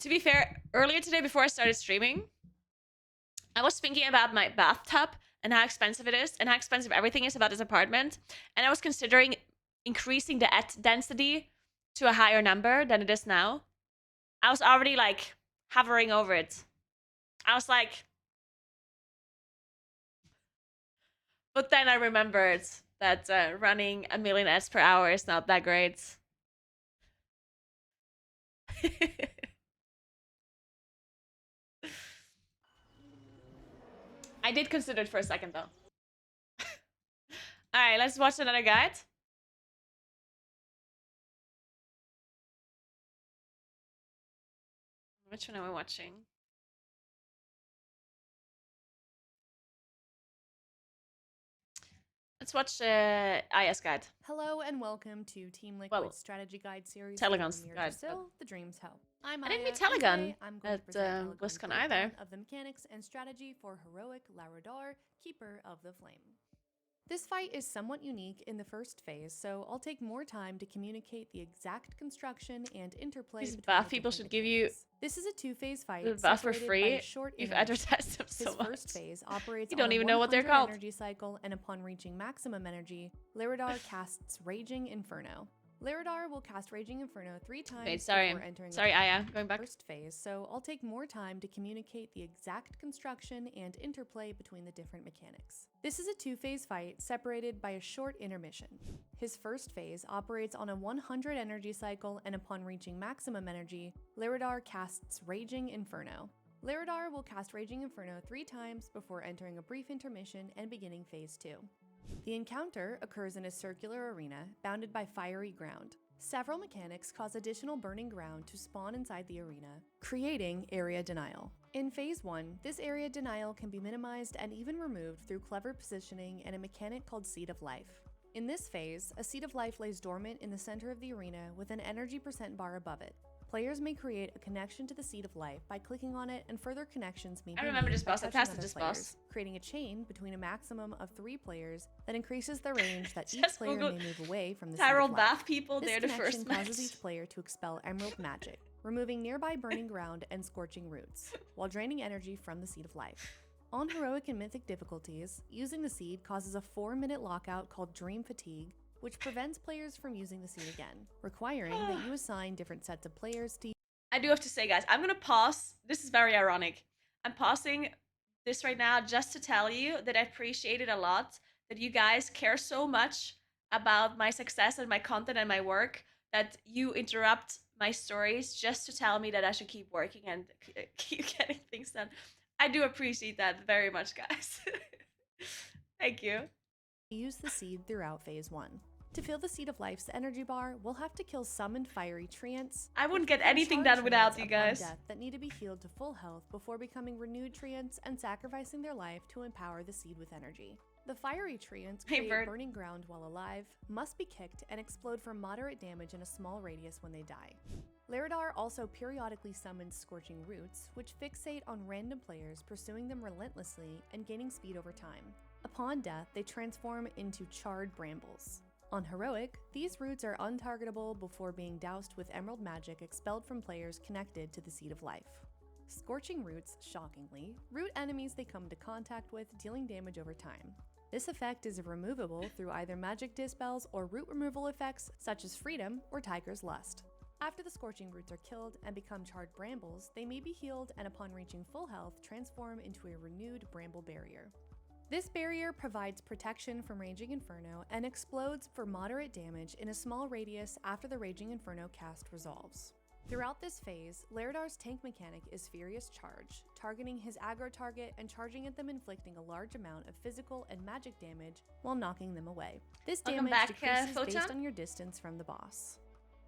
To be fair, earlier today before I started streaming, I was thinking about my bathtub and how expensive it is and how expensive everything is about this apartment. And I was considering increasing the density to a higher number than it is now. I was already like hovering over it. I was like, but then I remembered that running 1,000,000 ads per hour is not that great. I did consider it for a second though. Alright, let's watch another guide. Which one are we watching? Let's watch IS guide. Hello and welcome to Team Liquid's strategy guide series. Telegon's guide. Still, the dreams help. I didn't meet Telegon at BlizzCon either. Of the mechanics and strategy for heroic Larodar, Keeper of the Flame. This fight is somewhat unique in the first phase, so I'll take more time to communicate the exact construction and interplay. These buff people should give you this is a 2-phase fight. the buff for free. You've advertised them so much. First phase operates you don't on even know what they're called. Energy cycle, and upon reaching maximum energy, Larodar casts Raging Inferno. Laridar will cast Raging Inferno 3 times Wait, sorry. before entering Sorry, the Aya. Going back. first phase, so I'll take more time to communicate the exact construction and interplay between the different mechanics. This is a 2-phase fight separated by a short intermission. His first phase operates on a 100 energy cycle, and upon reaching maximum energy, Laridar casts Raging Inferno. Laridar will cast Raging Inferno 3 times before entering a brief intermission and beginning phase 2. The encounter occurs in a circular arena bounded by fiery ground. Several mechanics cause additional burning ground to spawn inside the arena, creating area denial. In phase 1, this area denial can be minimized and even removed through clever positioning and a mechanic called Seed of Life. In this phase, a Seed of Life lays dormant in the center of the arena with an energy percent bar above it. Players may create a connection to the Seed of Life by clicking on it, and further connections may be made remember this by boss. I touching passed other this players, boss. creating a chain between a maximum of 3 players that increases the range that each Just player Google may move away from the Tyrell Seed of Life. Bath people. This They're the connection first match. causes each player to expel Emerald Magic, removing nearby burning ground and scorching roots, while draining energy from the Seed of Life. On heroic and mythic difficulties, using the seed causes a 4-minute lockout called Dream Fatigue, which prevents players from using the seed again, requiring that you assign different sets of players to. I do have to say, guys, I'm gonna pause. This is very ironic. I'm pausing this right now just to tell you that I appreciate it a lot, that you guys care so much about my success and my content and my work, that you interrupt my stories just to tell me that I should keep working and keep getting things done. I do appreciate that very much, guys. Thank you. Use the seed throughout phase 1. To fill the Seed of Life's energy bar, we'll have to kill summoned fiery treants. I wouldn't get and anything charge done without treants you upon guys. death that need to be healed to full health before becoming renewed treants and sacrificing their life to empower the seed with energy. The fiery treants Hey, create Bert. burning ground while alive, must be kicked, and explode for moderate damage in a small radius when they die. Laridar also periodically summons Scorching Roots, which fixate on random players, pursuing them relentlessly and gaining speed over time. Upon death, they transform into charred brambles. On Heroic, these roots are untargetable before being doused with Emerald Magic expelled from players connected to the Seed of Life. Scorching Roots, shockingly, root enemies they come into contact with, dealing damage over time. This effect is removable through either magic dispels or root removal effects such as Freedom or Tiger's Lust. After the Scorching Roots are killed and become charred brambles, they may be healed and upon reaching full health transform into a renewed bramble barrier. This barrier provides protection from Raging Inferno and explodes for moderate damage in a small radius after the Raging Inferno cast resolves. Throughout this phase, Laridar's tank mechanic is Furious Charge, targeting his aggro target and charging at them, inflicting a large amount of physical and magic damage while knocking them away. This Welcome damage back, decreases based Photon. on your distance from the boss.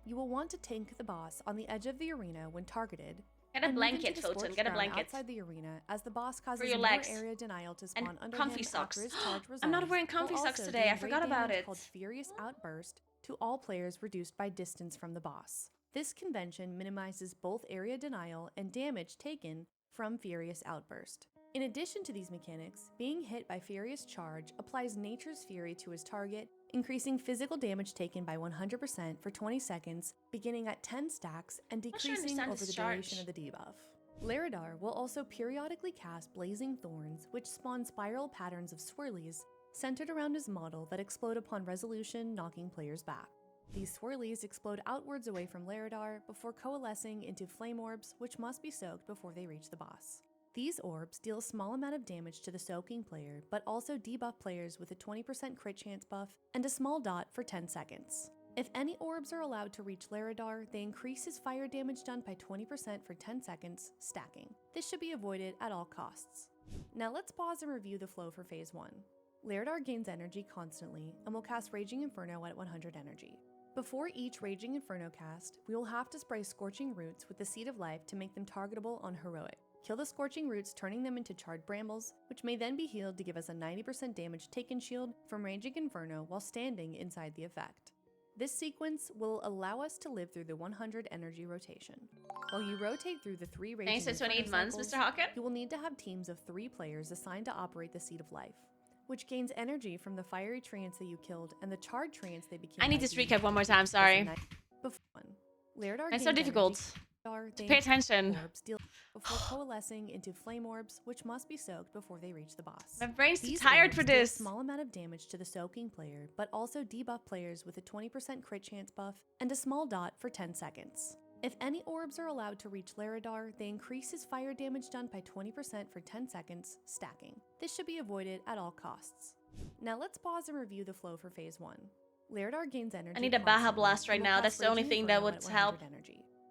You will want to tank the boss on the edge of the arena when targeted. Get a and move into blanket, the Photon. scorched Get a ground blanket. outside the arena, as the boss causes your more legs. area denial to spawn And under comfy him socks. after his charge I'm not resolves, wearing comfy while socks also today. I doing forgot great about damage it. Called Furious Outburst to all players reduced by distance from the boss. This convention minimizes both area denial and damage taken from Furious Outburst. In addition to these mechanics, being hit by Furious Charge applies Nature's Fury to his target, increasing physical damage taken by 100% for 20 seconds, beginning at 10 stacks and not sure I decreasing understand over this the duration charge. of the debuff. Laridar will also periodically cast Blazing Thorns, which spawn spiral patterns of swirlies centered around his model that explode upon resolution, knocking players back. These swirlies explode outwards away from Laridar before coalescing into flame orbs, which must be soaked before they reach the boss. These orbs deal a small amount of damage to the soaking player, but also debuff players with a 20% crit chance buff and a small dot for 10 seconds. If any orbs are allowed to reach Laridar, they increase his fire damage done by 20% for 10 seconds, stacking. This should be avoided at all costs. Now let's pause and review the flow for phase 1. Laridar gains energy constantly and will cast Raging Inferno at 100 energy. Before each Raging Inferno cast, we will have to spray Scorching Roots with the Seed of Life to make them targetable on Heroic. Kill the Scorching Roots, turning them into charred brambles, which may then be healed to give us a 90% damage taken shield from Raging Inferno while standing inside the effect. This sequence will allow us to live through the 100 energy rotation. While you rotate through the 3 Raging Thanks for Inferno 28 months, cycles, Mr. Hawken. you will need to have teams of 3 players assigned to operate the Seed of Life, which gains energy from the fiery treants that you killed and the charred treants they became. I need by this being recap one more time, as a sorry. night- Before one, Laridar It's gains so difficult. energy To pay attention. Orbs deal before coalescing into flame orbs, which must be soaked before they reach the boss. My brain's too These tired orbs for deal this. a small amount of damage to the soaking player, but also debuff players with a 20% crit chance buff and a small dot for 10 seconds. If any orbs are allowed to reach Laradar, they increase his fire damage done by 20% for 10 seconds, stacking. This should be avoided at all costs. Now let's pause and review the flow for Phase 1. Laradar gains energy. I need a Baja Blast right now. That's the only thing that would help.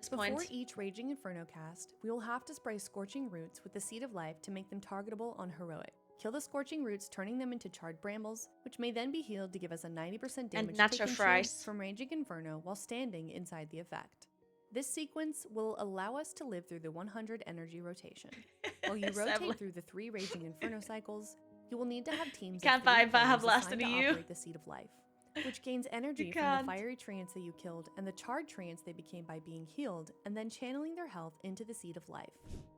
Before each Raging Inferno cast, we will have to spray Scorching Roots with the Seed of Life to make them targetable on Heroic. Kill the Scorching Roots, turning them into charred brambles, which may then be healed to give us a 90% damage taken from Raging Inferno while standing inside the effect. This sequence will allow us to live through the 100 energy rotation. While you rotate through the 3 Raging Inferno cycles, you will need to have teams of 3 Baja Blast to operate the Seed of Life, which gains energy from the fiery trance that you killed and the charred trance they became by being healed, and then channeling their health into the Seed of Life.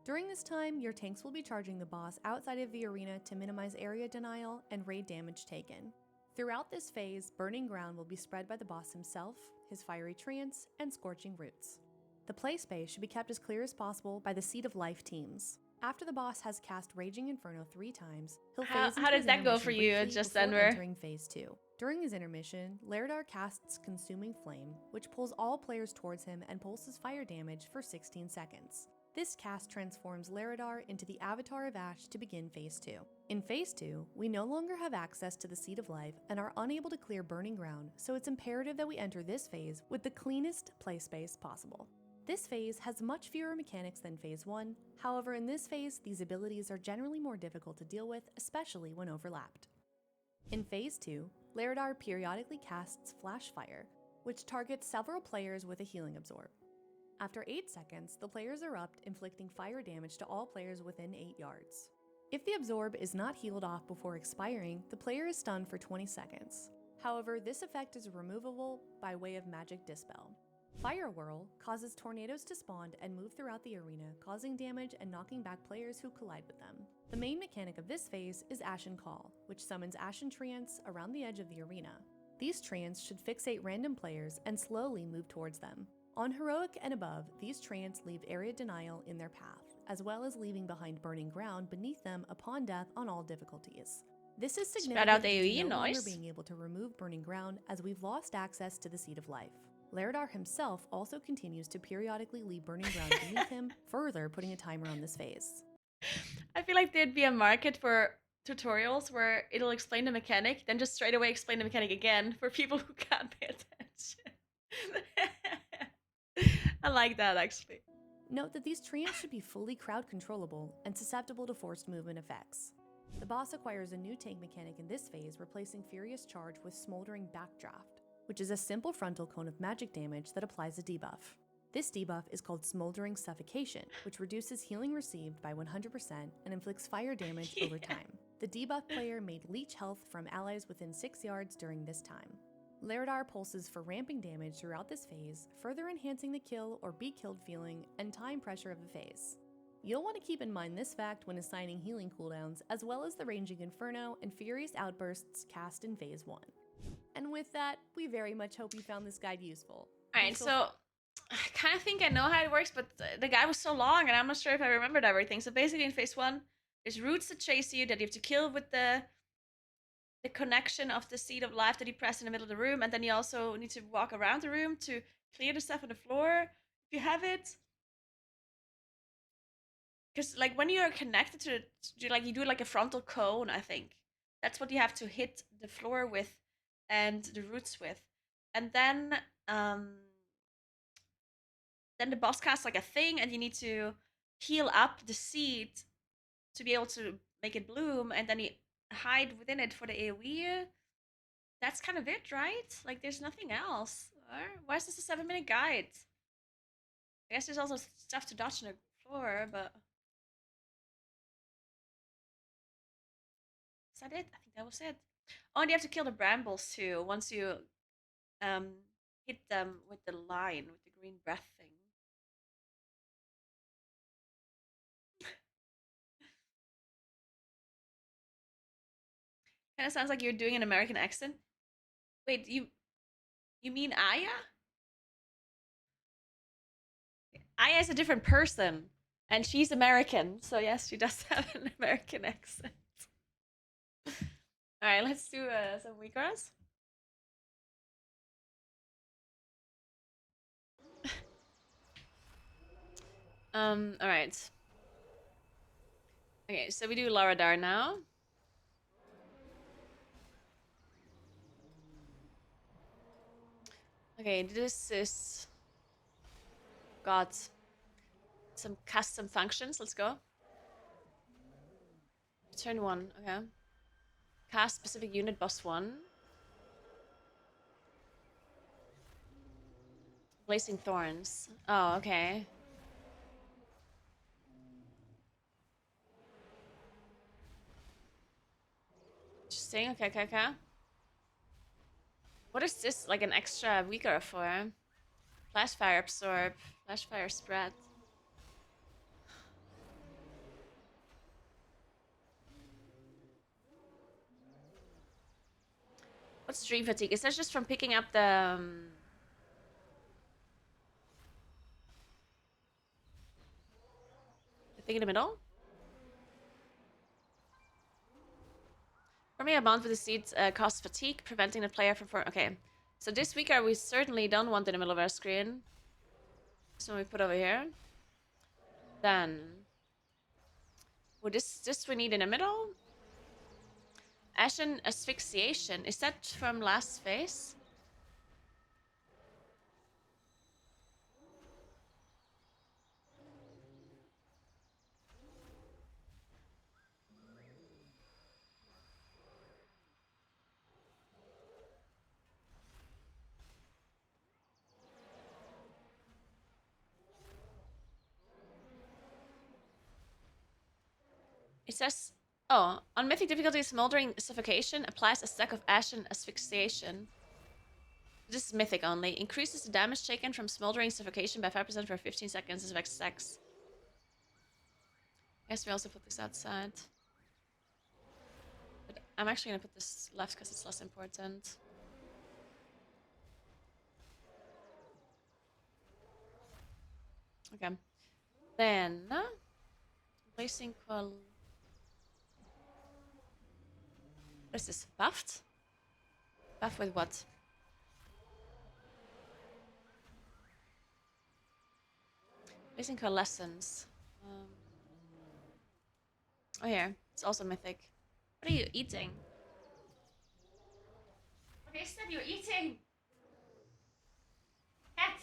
During this time, your tanks will be charging the boss outside of the arena to minimize area denial and raid damage taken. Throughout this phase, Burning Ground will be spread by the boss himself, his fiery trance, and Scorching Roots. The play space should be kept as clear as possible by the Seed of Life teams. After the boss has cast Raging Inferno 3 times, he'll phase into how did his that go for you, just Denver? Entering Phase 2. During his intermission, Laradar casts Consuming Flame, which pulls all players towards him and pulses fire damage for 16 seconds. This cast transforms Laradar into the Avatar of Ash to begin Phase 2. In Phase 2, we no longer have access to the Seed of Life and are unable to clear Burning Ground, so it's imperative that we enter this phase with the cleanest play space possible. This phase has much fewer mechanics than Phase 1, however in this phase these abilities are generally more difficult to deal with, especially when overlapped. In Phase 2, Laradar periodically casts Flash Fire, which targets several players with a healing absorb. After 8 seconds, the players erupt, inflicting fire damage to all players within 8 yards. If the absorb is not healed off before expiring, the player is stunned for 20 seconds. However, this effect is removable by way of Magic Dispel. Fire Whirl causes tornadoes to spawn and move throughout the arena, causing damage and knocking back players who collide with them. The main mechanic of this phase is Ashen Call, which summons Ashen Treants around the edge of the arena. These Treants should fixate random players and slowly move towards them. On Heroic and above, these Treants leave area denial in their path, as well as leaving behind Burning Ground beneath them upon death on all difficulties. This is significant due to no longer being able to remove Burning Ground, as we've lost access to the Seed of Life. Laradar himself also continues to periodically leave Burning Ground beneath him, further putting a timer on this phase. I feel like there'd be a market for tutorials where it'll explain the mechanic, then just straight away explain the mechanic again for people who can't pay attention. I like that, actually. Note that these treants should be fully crowd controllable and susceptible to forced movement effects. The boss acquires a new tank mechanic in this phase, replacing Furious Charge with Smoldering Backdraft, which is a simple frontal cone of magic damage that applies a debuff. This debuff is called Smoldering Suffocation, which reduces healing received by 100% and inflicts fire damage over time. The debuff player may leech health from allies within 6 yards during this time. Laradar pulses for ramping damage throughout this phase, further enhancing the kill or be killed feeling and time pressure of the phase. You'll want to keep in mind this fact when assigning healing cooldowns, as well as the Raging Inferno and Furious Outbursts cast in Phase 1. And with that, we very much hope you found this guide useful. Alright, so I kind of think I know how it works, but the guide was so long and I'm not sure if I remembered everything. So basically in Phase 1, there's roots that chase you that you have to kill with the connection of the Seed of Life that you press in the middle of the room, and then you also need to walk around the room to clear the stuff on the floor if you have it. Because like when you're connected to it, like you do like a frontal cone, I think. That's what you have to hit the floor with and the roots with. And then the boss casts like a thing and you need to heal up the seed to be able to make it bloom, and then you hide within it for the AoE. That's kind of it, right? Like there's nothing else. Why is this a 7-minute guide? I guess there's also stuff to dodge on the floor, but is that it? I think that was it. Oh, and you have to kill the brambles too once you hit them with the line, with the green breath thing. Kind of sounds like you're doing an American accent. Wait, you mean Aya? Aya is a different person, and she's American, so yes, she does have an American accent. All right, let's do some Uyghurs. All right. Okay, so we do Laradar now. Okay, this is got some custom functions. Let's go. Turn 1, okay. Cast specific unit, boss 1. Blazing Thorns. Oh, okay. Interesting. Okay, okay, okay. What is this? Like an extra weaker for? Flash fire absorb. Flash fire spread. What's stream fatigue? Is that just from picking up the thing in the middle? For me, a bond with the seeds causes fatigue, preventing the player from... Okay, so this weaker we certainly don't want in the middle of our screen. So we put over here. Then... Well, this we need in the middle. Ashen Asphyxiation. Is that from last phase? It says... Oh, on Mythic difficulty, Smoldering Suffocation applies a stack of Ashen Asphyxiation. This is Mythic only. Increases the damage taken from Smoldering Suffocation by 5% for 15 seconds as Vex stacks. Guess we also put this outside. But I'm actually gonna put this left because it's less important. Okay. Then... Placing Qual... What is this? Buffed? Buff with what? Placing Coalescence. Oh, here. It's also mythic. What are you eating? What is that you're eating? Cat!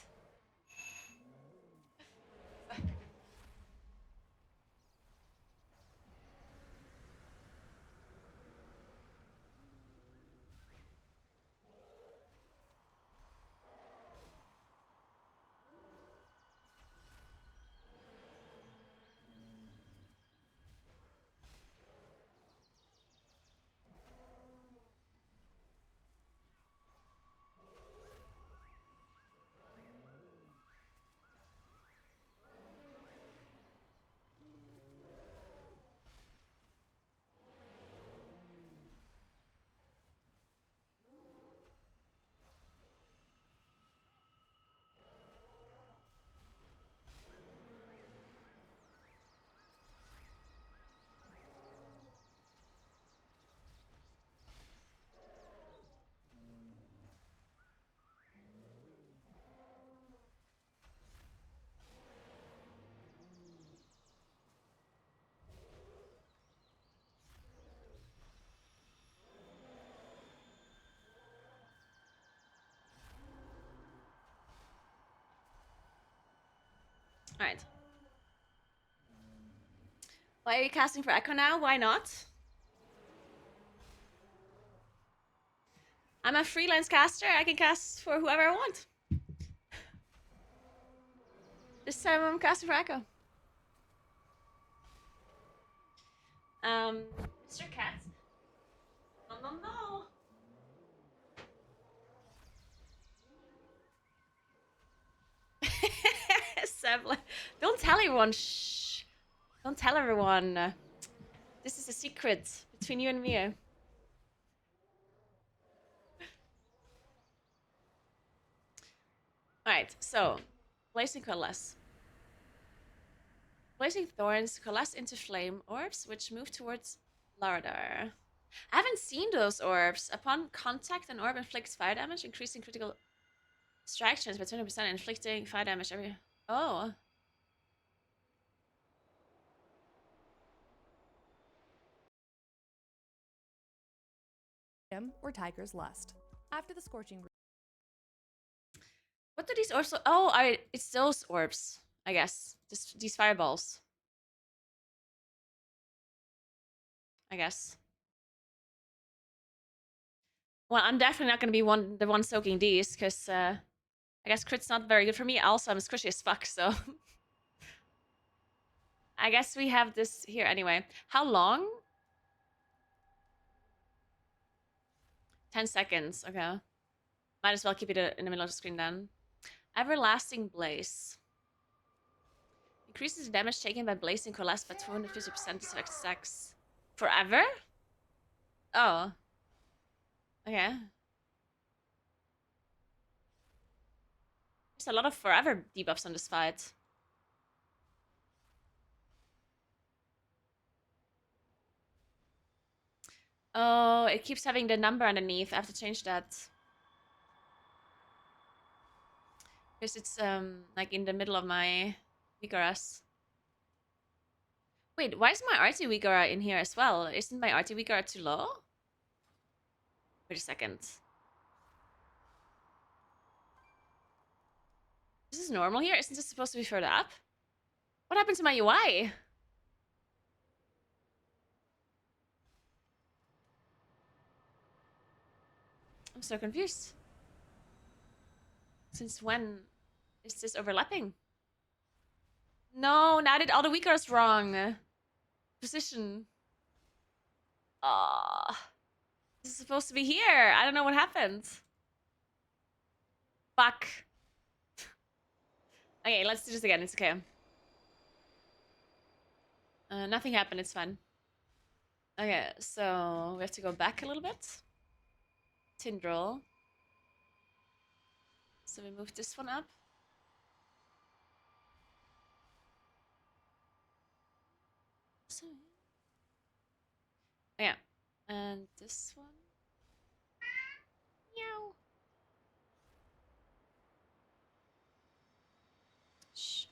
Alright. Why are you casting for Echo now? Why not? I'm a freelance caster. I can cast for whoever I want. This time I'm casting for Echo. Mr. Cat. No, no, no. Sev, don't tell everyone. Shh. Don't tell everyone. This is a secret between you and me. Alright, so Blazing Coalesce. Blazing thorns coalesce into flame orbs, which move towards Lardar. I haven't seen those orbs. Upon contact, an orb inflicts fire damage, increasing critical strike chance by 20%, inflicting fire damage every... Oh. Or Tiger's Lust. After the Scorching... What do these orbs... Oh, it's those orbs, I guess. These fireballs. I guess. Well, I'm definitely not going to be the one soaking these, because I guess crit's not very good for me. Also, I'm squishy as fuck, so... I guess we have this here anyway. How long? 10 seconds. Okay. Might as well keep it in the middle of the screen then. Everlasting Blaze. Increases the damage taken by blazing coalesce by 250% to select sex. Forever? Oh. Okay. There's a lot of forever debuffs on this fight. Oh, it keeps having the number underneath. I have to change that. Because it's like in the middle of my Vigorous. Wait, why is my RT Vigora in here as well? Isn't my RT Vigora too low? Wait a second. This is normal here? Isn't this supposed to be further up? What happened to my UI? I'm so confused. Since when is this overlapping? No, now I did all the Vigors wrong. Position. Ah. This is supposed to be here. I don't know what happened. Fuck. Okay, let's do this again. It's okay. Nothing happened. It's fine. Okay, so we have to go back a little bit. Tindril. So we move this one up. So, yeah. And this one. Meow. Shh.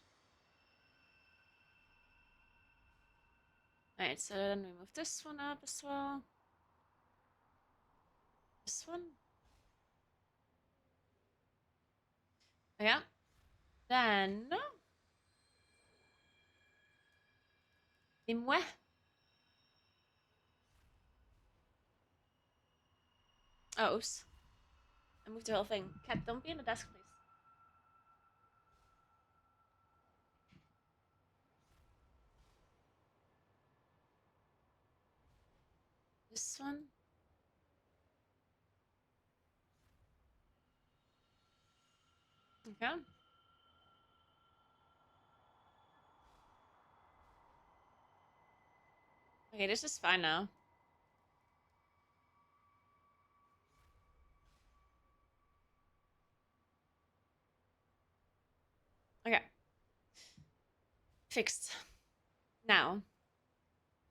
Alright, so then we move this one up as well. This one. Yeah. Then... Dis-moi. Oh, oops. I moved the whole thing. Cat, don't be in the desk, please. This one. Okay. Okay, this is fine now. Okay. Fixed. Now.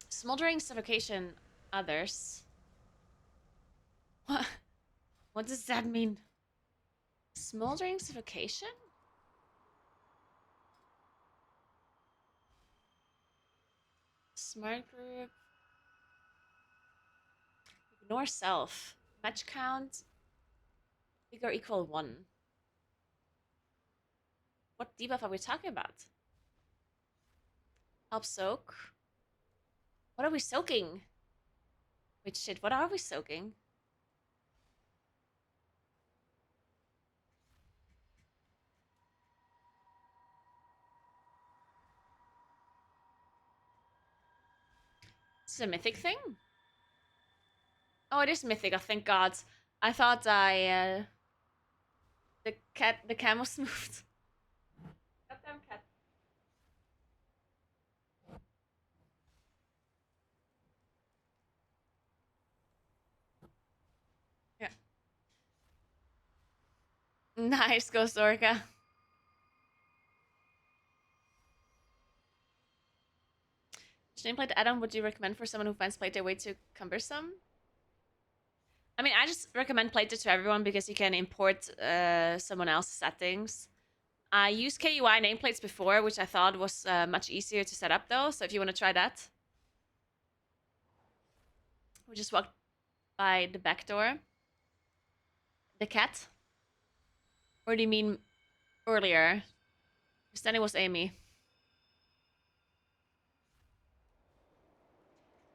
Smoldering suffocation others. What? What does that mean? Smoldering suffocation? Smart group. Ignore self. Match count. Vigor equal 1. What debuff are we talking about? Help soak. What are we soaking? Wait, shit, what are we soaking? This is a mythic thing? Oh, it is mythic, oh thank god. I thought the cam was moved. Goddamn cat. Yeah. Nice, Ghost Orca. Which nameplate add-on would you recommend for someone who finds Playtech way too cumbersome? I mean, I just recommend Playtech to everyone because you can import someone else's settings. I used KUI nameplates before, which I thought was much easier to set up though, so if you want to try that. We just walked by the back door. The cat? Or do you mean earlier? Because then it was Amy.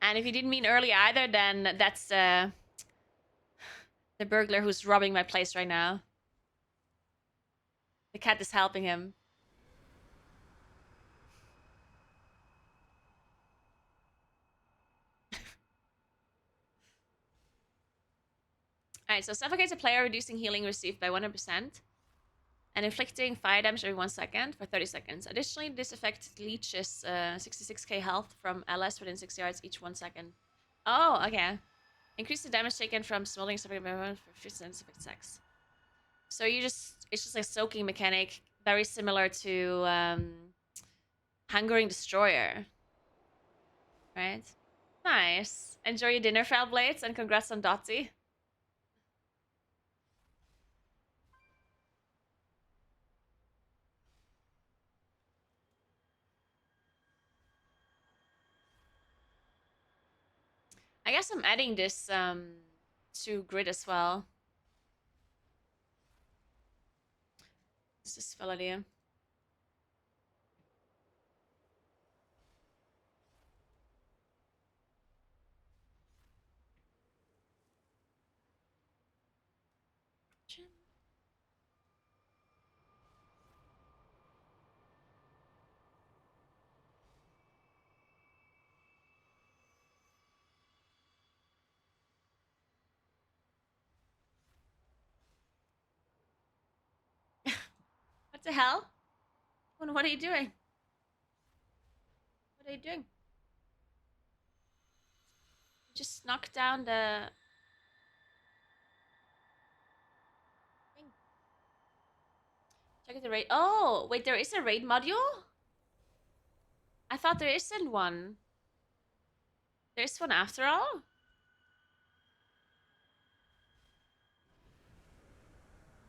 And if you didn't mean earlier either, then that's the burglar who's robbing my place right now. The cat is helping him. Alright, so suffocates a player, reducing healing received by 100%. And inflicting fire damage every 1 second for 30 seconds. Additionally, this effect leeches 66k health from allies within 6 yards each 1 second. Oh, okay. Increase the damage taken from smoldering suffocating for 50% effect sex. So it's just a soaking mechanic, very similar to Hungering Destroyer. Right? Nice. Enjoy your dinner, Fel Blades, and congrats on Dotsie. I guess I'm adding this to grid as well. It's just fell idea. What the hell? What are you doing? What are you doing? Just knock down the thing. Check the raid. Oh, wait, there is a raid module? I thought there isn't one. There's one after all?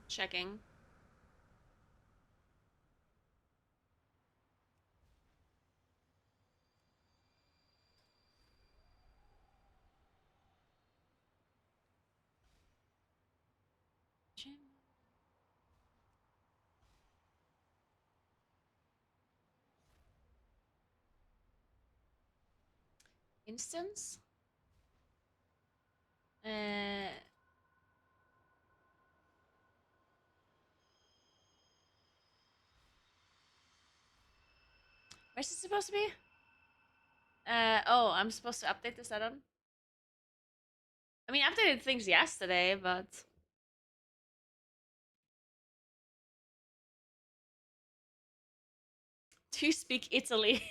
Checking. Instance? Where's it supposed to be? Oh, I'm supposed to update this add-on? I mean, I updated things yesterday, but... Do you speak Italy?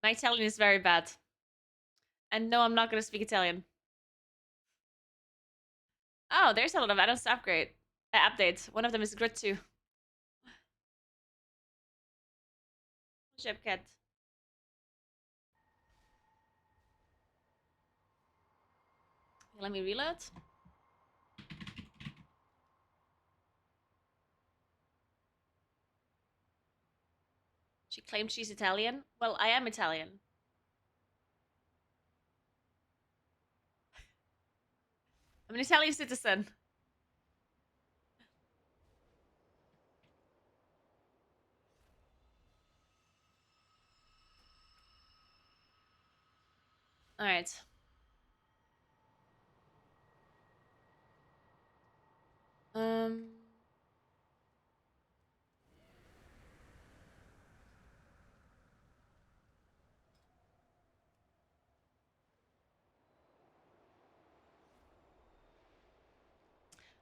My Italian is very bad. And no, I'm not gonna speak Italian. Oh, there's a lot of add-ons to upgrade. Updates. One of them is Grid 2. Ship cat. Let me reload. She claimed she's Italian. Well, I am Italian. I'm an Italian citizen. Alright.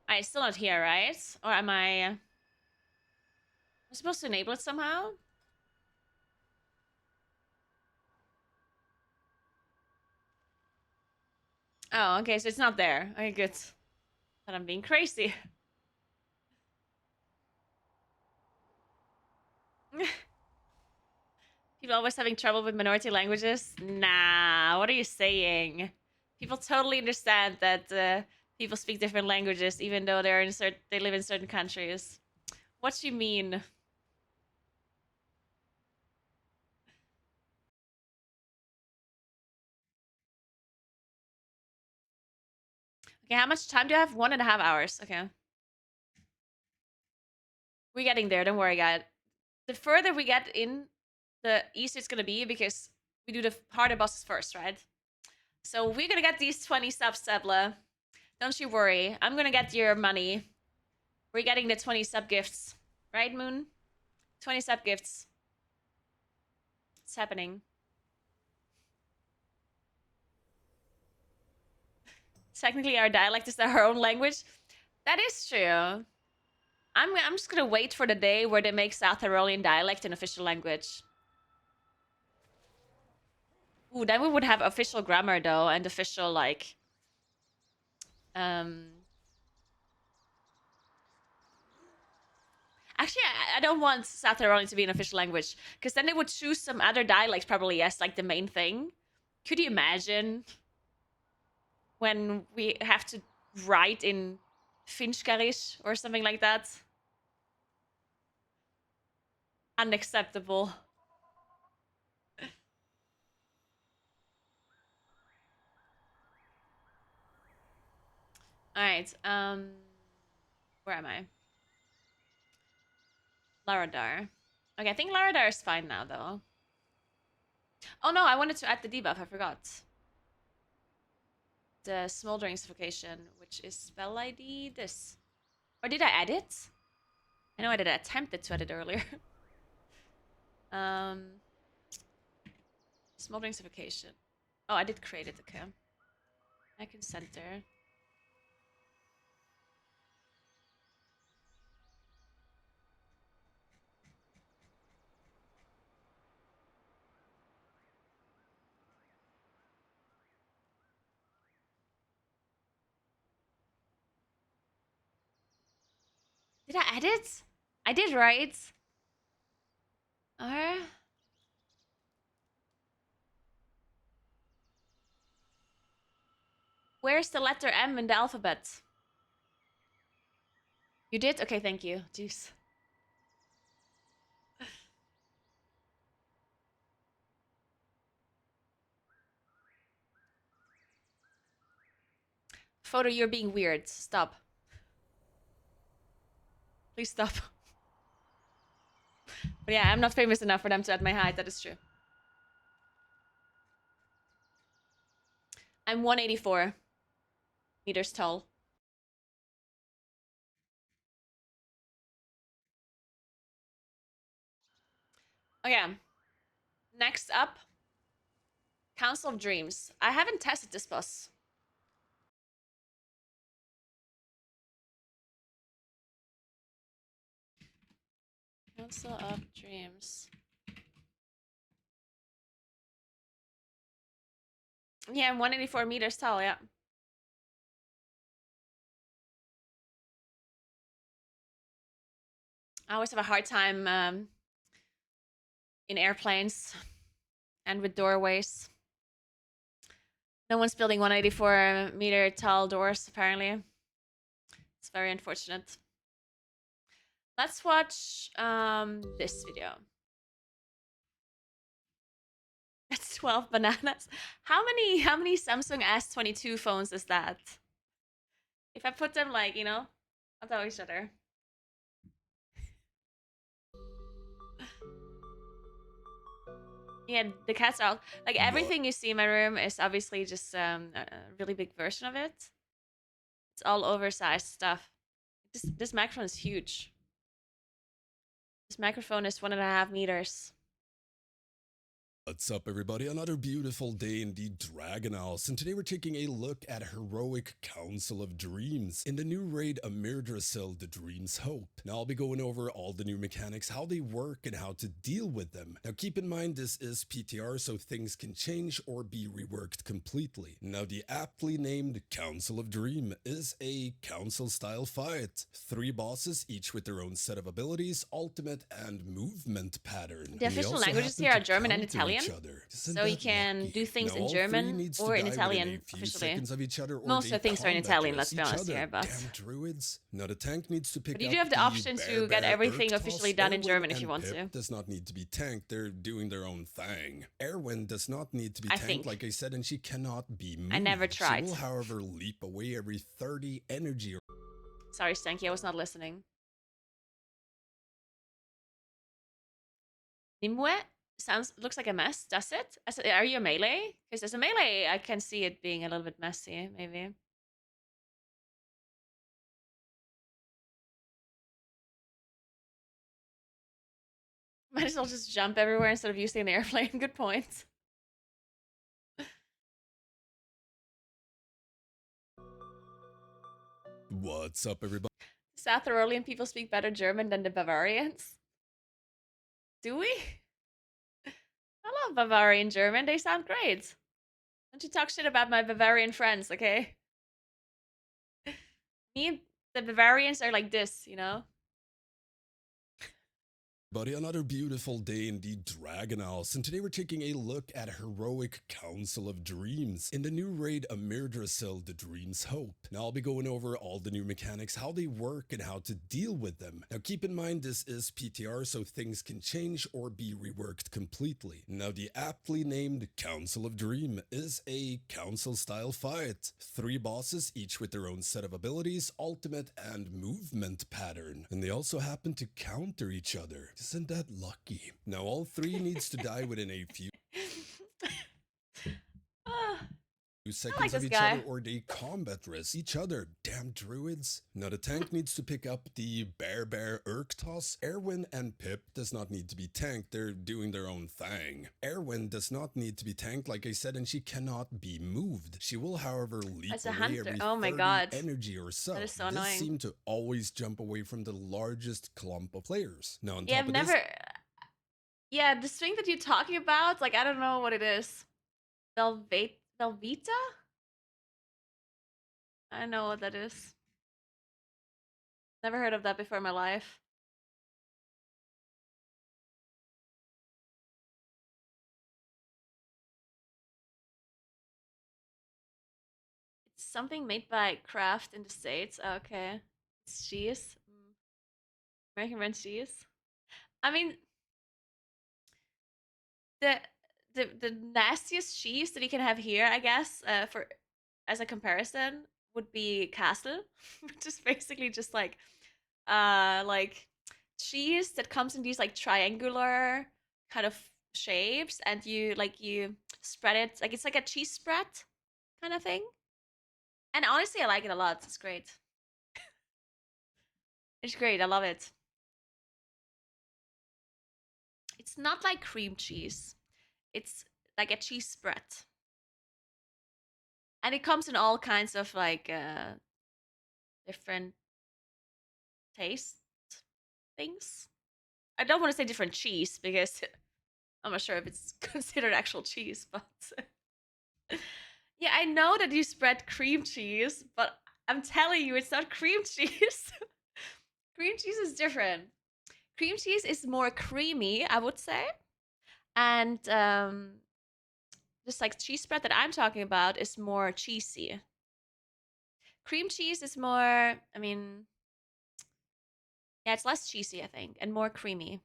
Alright, still not here, right? Or am I supposed to enable it somehow? Oh, okay, so it's not there. Okay, good. But I'm being crazy. People always having trouble with minority languages? Nah, what are you saying? People totally understand that people speak different languages, even though they live in certain countries. What you mean? Okay, how much time do I have? 1.5 hours. Okay. We're getting there. Don't worry, guys. The further we get in, the easier it's gonna be because we do the harder bosses first, right? So we're gonna get these 20 subs, Sebla. Don't you worry. I'm gonna get your money. We're getting the 20 sub gifts. Right, Moon? 20 sub gifts. It's happening. Technically, our dialect is our own language. That is true. I'm just gonna wait for the day where they make South Tyrolean dialect an official language. Ooh, then we would have official grammar though, and official like Actually, I don't want South Tyrolean to be an official language, because then they would choose some other dialects probably as like the main thing. Could you imagine when we have to write in Finskarish or something like that? Unacceptable. All right. Where am I? Laradar. Okay, I think Laradar is fine now, though. Oh no, I wanted to add the debuff. I forgot. The smoldering suffocation, which is spell ID this. Or did I add it? I know I did attempted to add it earlier. Smoldering suffocation. Oh, I did create it. Okay. I can center. Did I add it? I did, right? Where's the letter M in the alphabet? You did? Okay, thank you. Jeez. Photo, you're being weird. Stop. Please stop. But yeah, I'm not famous enough for them to add my height. That is true. I'm 184 meters tall. Okay. Next up, Council of Dreams. I haven't tested this boss. Council of Dreams. Yeah, I'm 184 meters tall, yeah. I always have a hard time in airplanes and with doorways. No one's building 184 meter tall doors, apparently. It's very unfortunate. Let's watch this video. That's 12 bananas. How many Samsung S22 phones is that? If I put them like, you know, on top of each other. Yeah, the cats are all, like everything you see in my room is obviously just a really big version of it. It's all oversized stuff. This microphone is huge. This microphone is 1.5 meters. What's up, everybody? Another beautiful day in the Dragon House, and today we're taking a look at Heroic Council of Dreams in the new raid Amirdrasil, the Dream's Hope. Now I'll be going over all the new mechanics, how they work, and how to deal with them. Now keep in mind this is PTR, so things can change or be reworked completely. Now the aptly named Council of Dream is a council-style fight. 3 bosses, each with their own set of abilities, ultimate, and movement pattern. The official languages here are German and Italian, so you can lucky? do things Now, in all German 3 needs to or in die within Italian a few officially. seconds of each other, or Most of they the things are in combat Italian, dress let's be each honest other. here, but... Damn druids. Now the tank needs to pick But you up do have the the option to get Bear everything Urktos. officially done in Erwin German if you and want Pip to. does not need to be tanked, they're doing their own thing. Erwin does not need to be I tanked, think. like I said, and she cannot be moved. I never tried. She will, however, leap away every 30 energy. Sorry, Stanky, I was not listening. Nimue looks like a mess, does it? Are you a melee? Because as a melee, I can see it being a little bit messy, maybe. Might as well just jump everywhere instead of using an airplane. Good point. What's up, everybody? South Tyrolean people speak better German than the Bavarians. Do we? I love Bavarian German. They sound great. Don't you talk shit about my Bavarian friends, okay? Me and the Bavarians are like this, you know? Buddy, another beautiful day in the Dragon House, and today we're taking a look at Heroic Council of Dreams in the new raid Amirdrasil, the Dream's Hope. Now I'll be going over all the new mechanics, how they work, and how to deal with them. Now keep in mind this is PTR, so things can change or be reworked completely. Now the aptly named Council of Dream is a council-style fight. 3 bosses, each with their own set of abilities, ultimate, and movement pattern. And they also happen to counter each other. Isn't that lucky? Now all 3 needs to die within a few seconds of this each guy. other, or they combat dress each other. Damn druids. Now the tank needs to pick up the Bear Urktos. Erwin and Pip does not need to be tanked, they're doing their own thing. Erwin does not need to be tanked, like I said, and she cannot be moved. She will, however, leap As a away hunter. every Oh my 30 god. energy or so. That is so This annoying. seemed to always jump away from the largest clump of players. Now on Yeah, top I've of never... this, Yeah, this thing that you're talking about, like, I don't know what it is. Velveeta? I don't know what that is. Never heard of that before in my life. It's something made by Kraft in the States. Oh, okay. It's cheese. American Ranch cheese. I mean, the nastiest cheese that you can have here, I guess, for as a comparison, would be Castle, which is basically just like cheese that comes in these like triangular kind of shapes, and you spread it like it's like a cheese spread kind of thing. And honestly, I like it a lot. It's great. It's great. I love it. It's not like cream cheese. It's like a cheese spread. And it comes in all kinds of like different taste things. I don't want to say different cheese because I'm not sure if it's considered actual cheese, but yeah, I know that you spread cream cheese, but I'm telling you, it's not cream cheese. Cream cheese is different. Cream cheese is more creamy, I would say. And just like cheese spread that I'm talking about is more cheesy. Cream cheese is more, I mean, yeah, it's less cheesy, I think, and more creamy.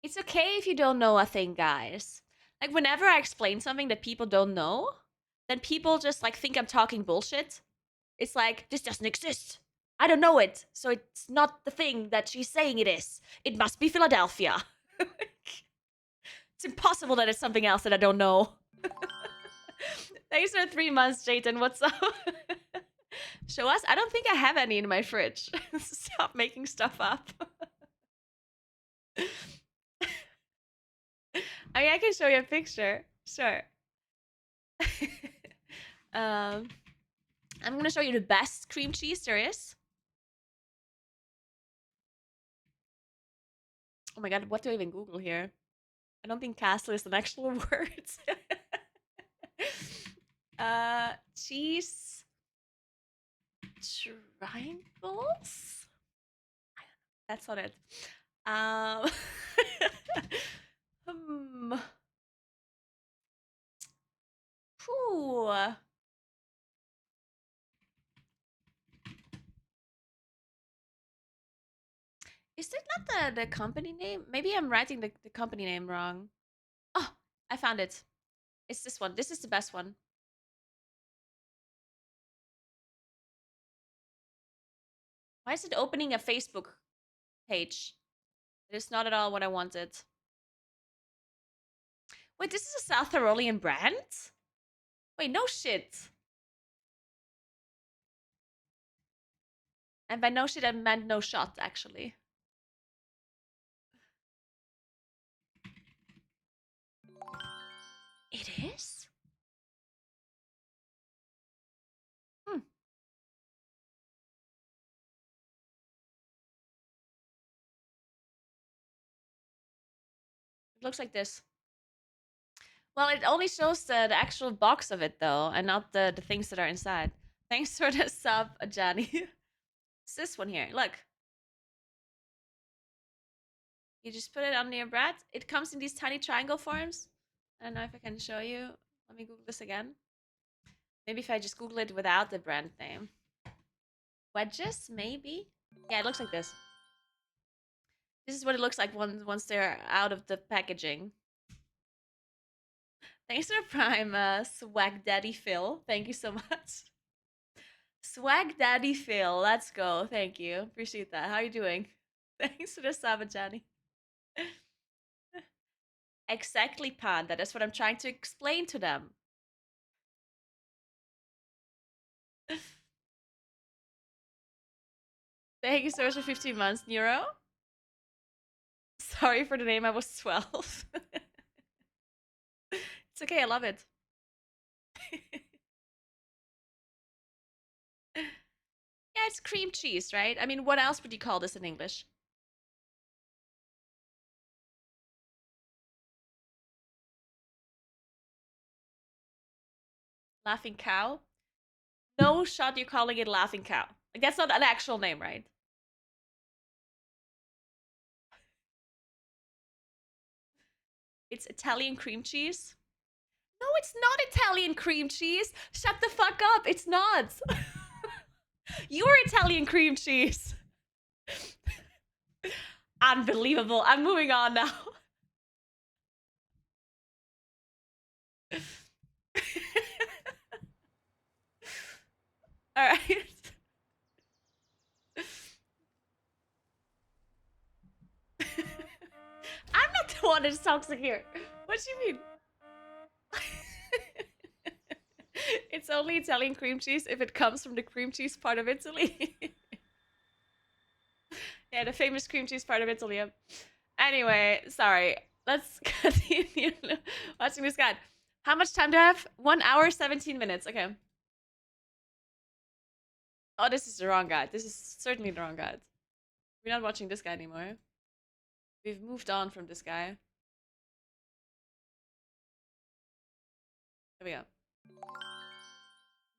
It's okay if you don't know a thing, guys. Like, whenever I explain something that people don't know, then people just, like, think I'm talking bullshit. It's like, this doesn't exist. I don't know it, so it's not the thing that she's saying it is. It must be Philadelphia. It's impossible that it's something else that I don't know. Thanks for 3 months, Jayden. What's up? Show us? I don't think I have any in my fridge. Stop making stuff up. I mean, I can show you a picture. Sure. I'm gonna show you the best cream cheese there is. Oh my god, what do I even Google here? I don't think castle is an actual word. Cheese triangles? That's not it. Hmm. Whew. Is it not the company name? Maybe I'm writing the company name wrong. Oh, I found it. It's this one. This is the best one. Why is it opening a Facebook page? It is not at all what I wanted. Wait, this is a South Tyrolean brand? Wait, no shit. And by no shit, I meant no shot, actually. It is? Hmm. It looks like this. Well, it only shows the actual box of it, though, and not the things that are inside. Thanks for the sub, Johnny. It's this one here. Look. You just put it on your bread. It comes in these tiny triangle forms. I don't know if I can show you. Let me Google this again. Maybe if I just Google it without the brand name. Wedges, maybe? Yeah, it looks like this. This is what it looks like once they're out of the packaging. Thanks for Prime, Swag Daddy Phil. Thank you so much. Swag Daddy Phil, let's go. Thank you. Appreciate that. How are you doing? Thanks for the sub, Johnny. Exactly, Panda. That's what I'm trying to explain to them. Thank you so much for 15 months, Nero. Sorry for the name, I was 12. It's okay, I love it. Yeah, it's cream cheese, right? I mean, what else would you call this in English? Laughing cow? No shot you're calling it laughing cow. Like, that's not an actual name, right? It's Italian cream cheese? No, it's not Italian cream cheese. Shut the fuck up. It's not. You're Italian cream cheese. Unbelievable. I'm moving on now. All right. I'm not the one that's toxic here. What do you mean? It's only Italian cream cheese if it comes from the cream cheese part of Italy. Yeah, the famous cream cheese part of Italy. Anyway, sorry. Let's continue watching this guide. How much time do I have? 1 hour, 17 minutes. Okay. Oh, this is the wrong guide. This is certainly the wrong guide. We're not watching this guy anymore. We've moved on from this guy. There we go.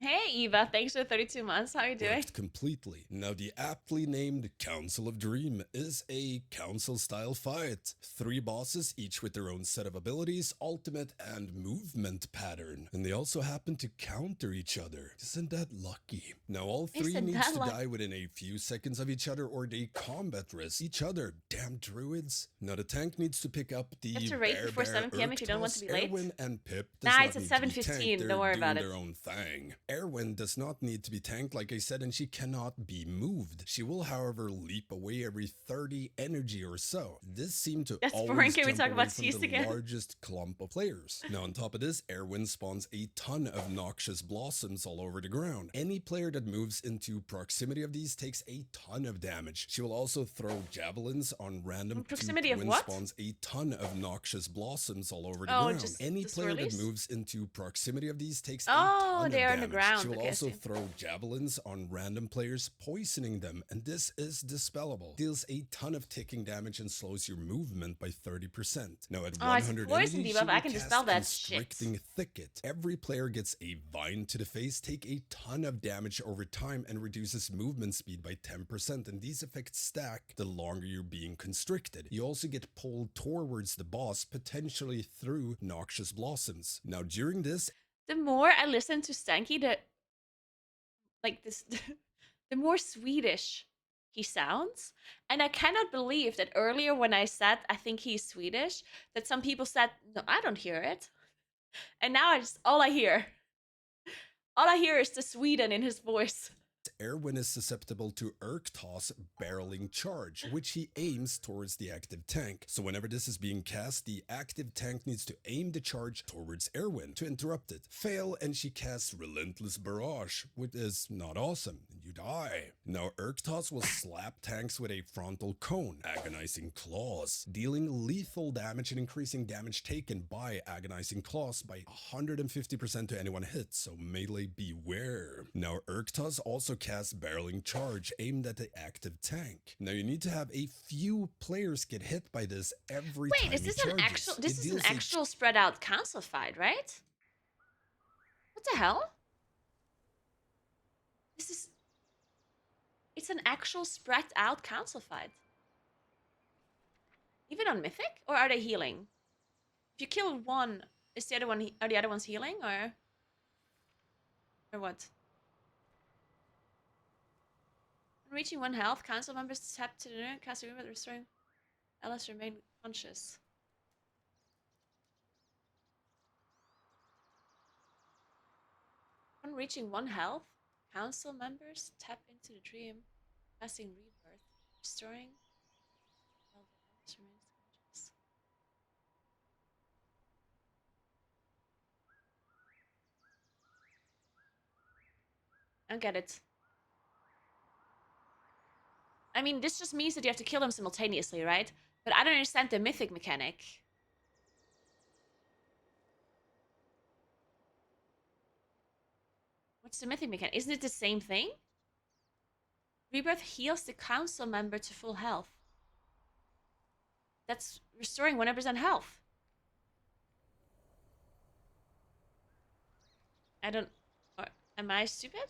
Hey, Eva. Thanks for 32 months. How are you doing? Worked completely. Now, the aptly named Council of Dream is a council-style fight. 3 bosses, each with their own set of abilities, ultimate, and movement pattern. And they also happen to counter each other. Isn't that lucky? Now, all 3 needs to die within a few seconds of each other, or they combat risk each other. Damn druids. Now, the tank needs to pick up the You have to rate before 7 p.m. if you don't want to be late. Erwin and Pip Nah, it's at 7:15. Don't worry about it. Their own thing. Erwin does not need to be tanked, like I said, and she cannot be moved. She will, however, leap away every 30 energy or so. This seemed to That's boring. always Can we jump talk away about from Cease the again? largest clump of players. Now, on top of this, Erwin spawns a ton of noxious blossoms all over the ground. Any player that moves into proximity of these takes a ton of damage. She will also throw javelins on random Proximity of twin what? spawns a ton of noxious blossoms all over the Oh, ground. just Any the player that swirlies? moves into proximity of these takes a Oh, ton they of are on the damage. ground. She will Okay, I also see. throw javelins on random players, poisoning them, and this is dispellable. Deals a ton of ticking damage and slows your movement by 30%. Now at Oh, it's a 100 poison energy, debuff. she will I can cast dispel that shit. Constricting Thicket. Every player gets a vine to the face, take a ton of damage over time, and reduces movement speed by 10%, and these effects stack the longer you're being constricted. You also get pulled towards the boss, potentially through noxious blossoms. Now during this, The more I listen to Stanky, the more Swedish he sounds. And I cannot believe that earlier when I said I think he's Swedish, that some people said, no, I don't hear it. And now all I hear is the Sweden in his voice. Erwin is susceptible to Urktoss barreling charge, which he aims towards the active tank. So whenever this is being cast, the active tank needs to aim the charge towards Erwin to interrupt it. Fail, and she casts Relentless Barrage, which is not awesome. You die. Now Urktoss will slap tanks with a frontal cone, Agonizing Claws, dealing lethal damage and increasing damage taken by Agonizing Claws by 150% to anyone hit, so melee beware. Now Urktoss also casts Barreling Charge aimed at the active tank. Now you need to have a few players get hit by this every time Wait, is he this charges. an actual? This It is an deals a actual spread out council fight, right? What the hell? It's an actual spread out council fight. Even on Mythic, or are they healing? If you kill one, is the other one? Are the other ones healing, or what? When reaching 1 health, council members tap to the cast a movement restoring Alice remain conscious. When reaching 1 health, council members tap into the dream, casting rebirth, restoring while the Alice remains conscious. I don't get it. I mean, this just means that you have to kill them simultaneously, right? But I don't understand the mythic mechanic. What's the mythic mechanic? Isn't it the same thing? Rebirth heals the council member to full health. That's restoring 100% health. I don't... Am I stupid?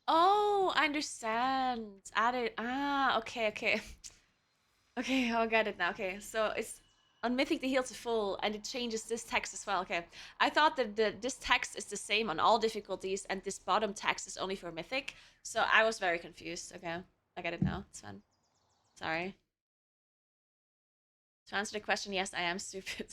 Oh, I understand. Added. Ah, okay, okay. Okay, I got it now. Okay, so it's on Mythic the heal to full, and it changes this text as well. Okay, I thought that this text is the same on all difficulties, and this bottom text is only for Mythic. So I was very confused. Okay, I get it now. It's fine. Sorry. To answer the question, yes, I am stupid.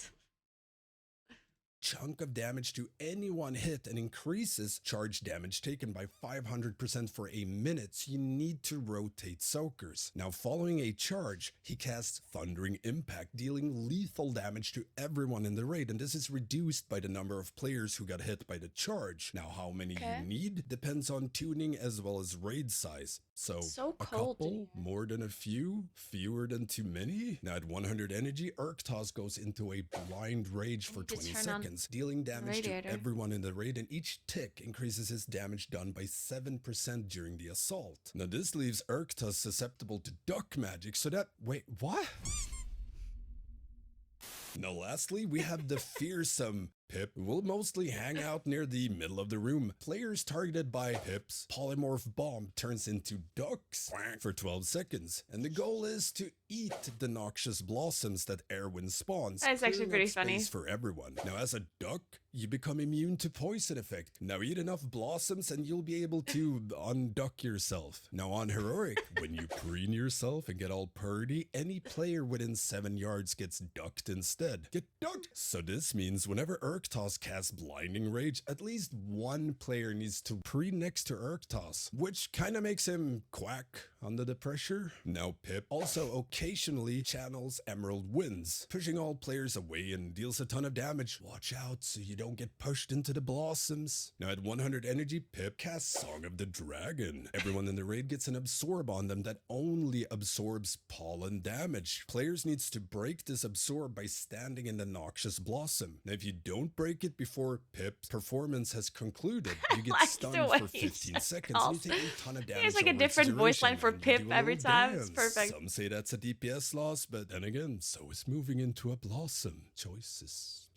chunk of damage to any one hit and increases charge damage taken by 500% for a minute, so you need to rotate soakers. Now following a charge, he casts Thundering Impact, dealing lethal damage to everyone in the raid, and this is reduced by the number of players who got hit by the charge. Now how many you need depends on tuning as well as raid size. So a couple, more than a few, fewer than too many. Now at 100 energy, Urktoss goes into a blind rage for 20 seconds, dealing damage to everyone in the raid, and each tick increases his damage done by 7% during the assault. Now this leaves Urktoss susceptible to duck magic, so that, wait, what? Now lastly, we have the fearsome Pip will mostly hang out near the middle of the room. Players targeted by Pip's polymorph bomb turns into ducks for 12 seconds. And the goal is to eat the noxious blossoms that Erwin spawns. That's actually clearing pretty up funny. space for everyone. Now, as a duck, you become immune to poison effect. Now eat enough blossoms and you'll be able to unduck yourself. Now on Heroic, when you preen yourself and get all purdy, any player within 7 yards gets ducked instead. Get ducked! So this means whenever Urktos casts Blinding Rage, at least one player needs to preen next to Urktos, which kinda makes him quack under the pressure. Now Pip also occasionally channels Emerald Winds, pushing all players away and deals a ton of damage. Watch out so you don't get pushed into the blossoms. Now at 100 energy, Pip casts Song of the Dragon. Everyone in the raid gets an absorb on them that only absorbs pollen damage. Players needs to break this absorb by standing in the noxious blossom. Now if you don't break it before Pip's performance has concluded, you get Like the stunned way for he 15 said seconds and you take a ton of damage. There's like a over its different voice line duration, for and you Pip do a every little time. It's dance. perfect. Some say that's a DPS loss, but then again, so is moving into a blossom. Choices.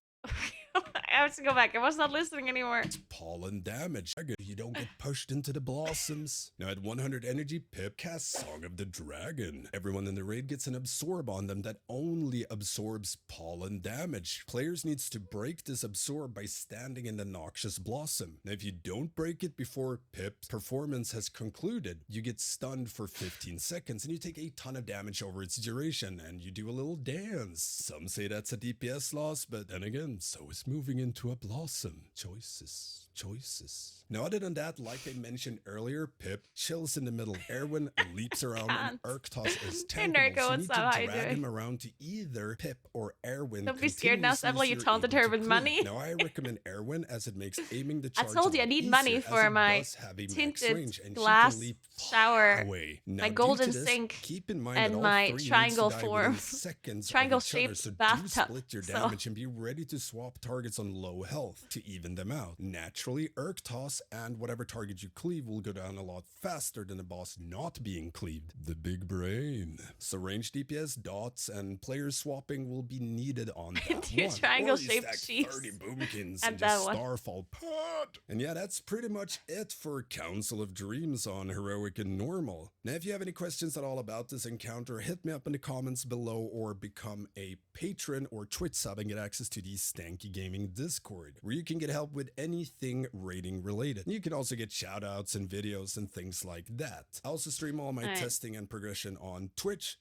I have to go back. I was not listening anymore. Pollen damage. You don't get pushed into the blossoms. Now at 100 energy, Pip casts Song of the Dragon. Everyone in the raid gets an absorb on them that only absorbs pollen damage. Players needs to break this absorb by standing in the noxious blossom. Now if you don't break it before Pip's performance has concluded, you get stunned for 15 seconds and you take a ton of damage over its duration and you do a little dance. Some say that's a DPS loss, but then again, so is moving into a blossom. Choices. Now other than that, like I mentioned earlier, Pip chills in the middle. Erwin leaps around and Urktos is Hey, tankable, Nerko, so you what's need up? How to you drag doing? him around to either Pip or Erwin. Don't be scared now, continuously Sebla. You so you're taunted able her to with clean. money. Now I recommend Erwin as it makes aiming the I charge told you a I lot need money easier, for as it my does have a max tinted range, and she glass can leap shower, away. Now, my due golden to this, sink, keep in mind and that all my three needs to triangle die within form, seconds of triangle each other, shaped so do bathtub. split your So- damage and be ready to swap targets on low health to even them out. Naturally, Urktos and whatever target you cleave will go down a lot faster than a boss not being cleaved. The big brain. So range DPS, dots, and player swapping will be needed on that Two one. triangle Or you shaped stack cheeks 30 boomkins at and that just one. starfall pot. And yeah, that's pretty much it for Council of Dreams on Heroic and Normal. Now, if you have any questions at all about this encounter, hit me up in the comments below or become a patron or Twitch sub and get access to the Stanky Gaming Discord, where you can get help with anything rating related. You can also get shoutouts and videos and things like that. I also stream all my Alright. testing and progression on Twitch.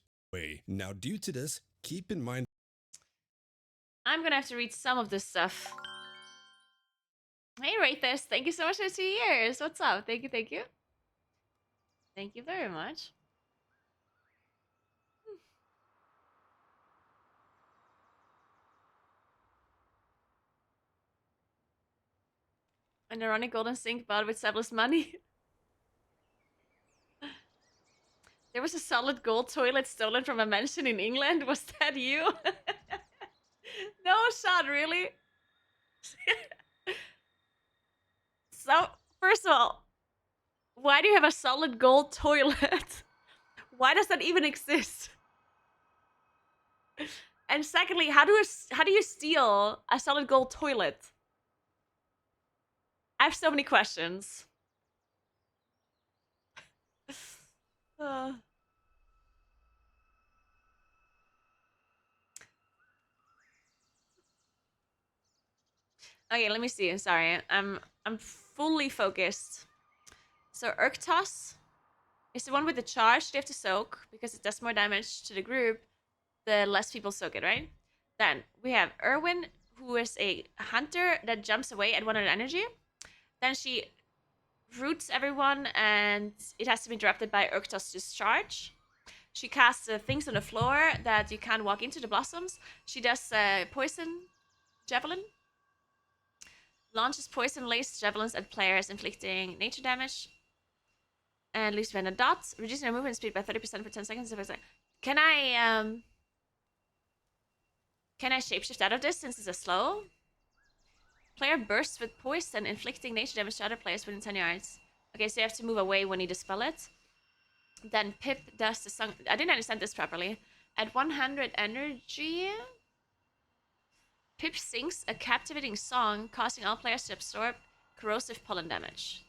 Now, due to this, keep in mind I'm gonna have to read some of this stuff. Hey, Wraithus, thank you so much for 2 years. What's up? Thank you, thank you. Thank you very much. An ironic golden sink bought with Sebla's money. There was a solid gold toilet stolen from a mansion in England. Was that you? No shot, really? So, first of all, why do you have a solid gold toilet? Why does that even exist? And secondly, how do you steal a solid gold toilet? I have so many questions. Okay, let me see. Sorry, I'm fully focused. So Urktos is the one with the charge. They have to soak because it does more damage to the group the less people soak it, right? Then we have Erwin, who is a hunter that jumps away at 100 energy. Then she roots everyone, and it has to be interrupted by Urktos' discharge. She casts things on the floor that you can't walk into the blossoms. She does poison javelin. Launches poison-laced javelins at players, inflicting nature damage. And leaves behind a dot, reducing their movement speed by 30% for 10 seconds. Can I shapeshift out of this since it's a slow? Player bursts with poison, inflicting nature damage to other players within 10 yards. Okay, so you have to move away when you dispel it. Then Pip does the song. I didn't understand this properly. At 100 energy, Pip sings a captivating song, causing all players to absorb corrosive pollen damage.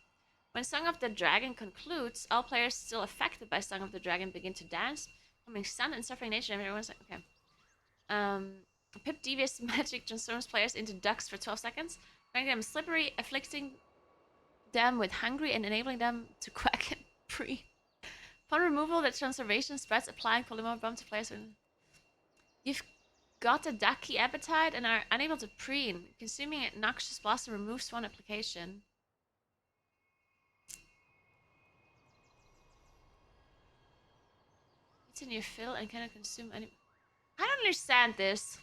When Song of the Dragon concludes, all players still affected by Song of the Dragon begin to dance, becoming stunned and suffering nature. And everyone's like, okay. Pip devious magic transforms players into ducks for 12 seconds, making them slippery, afflicting them with hungry, and enabling them to quack and breathe. Upon removal, the transformation spreads, applying polymorph bomb to players. You've got a ducky appetite and are unable to preen. Consuming a noxious blossom removes one application. Eats in your fill and cannot consume any. I don't understand this.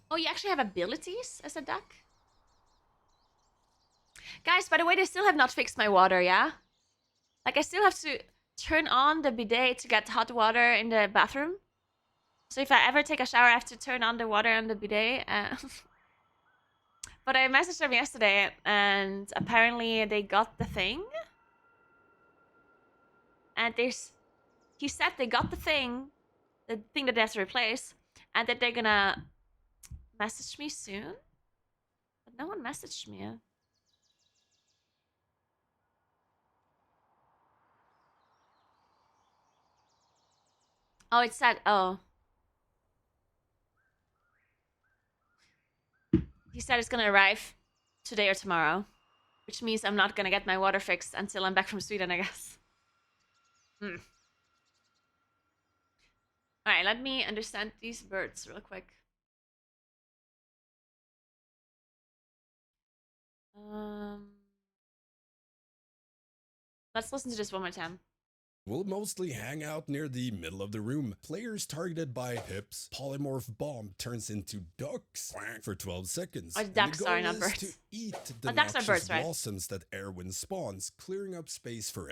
Oh, you actually have abilities as a duck? Guys, by the way, they still have not fixed my water, yeah? Like, I still have to turn on the bidet to get hot water in the bathroom. So if I ever take a shower, I have to turn on the water on the bidet. But I messaged them yesterday, and apparently they got the thing. And he said they got the thing that they have to replace, and that they're gonna message me soon. But no one messaged me yet. Oh, it said, oh. He said it's gonna arrive today or tomorrow, which means I'm not gonna get my water fixed until I'm back from Sweden, I guess. Alright, let me understand these birds real quick. Let's listen to this one more time. Will mostly hang out near the middle of the room. Players targeted by Pip's polymorph bomb turns into ducks for 12 seconds. Oh, ducks are not birds. To eat the ducks are birds, right? blossoms that Erwin spawns, clearing up space for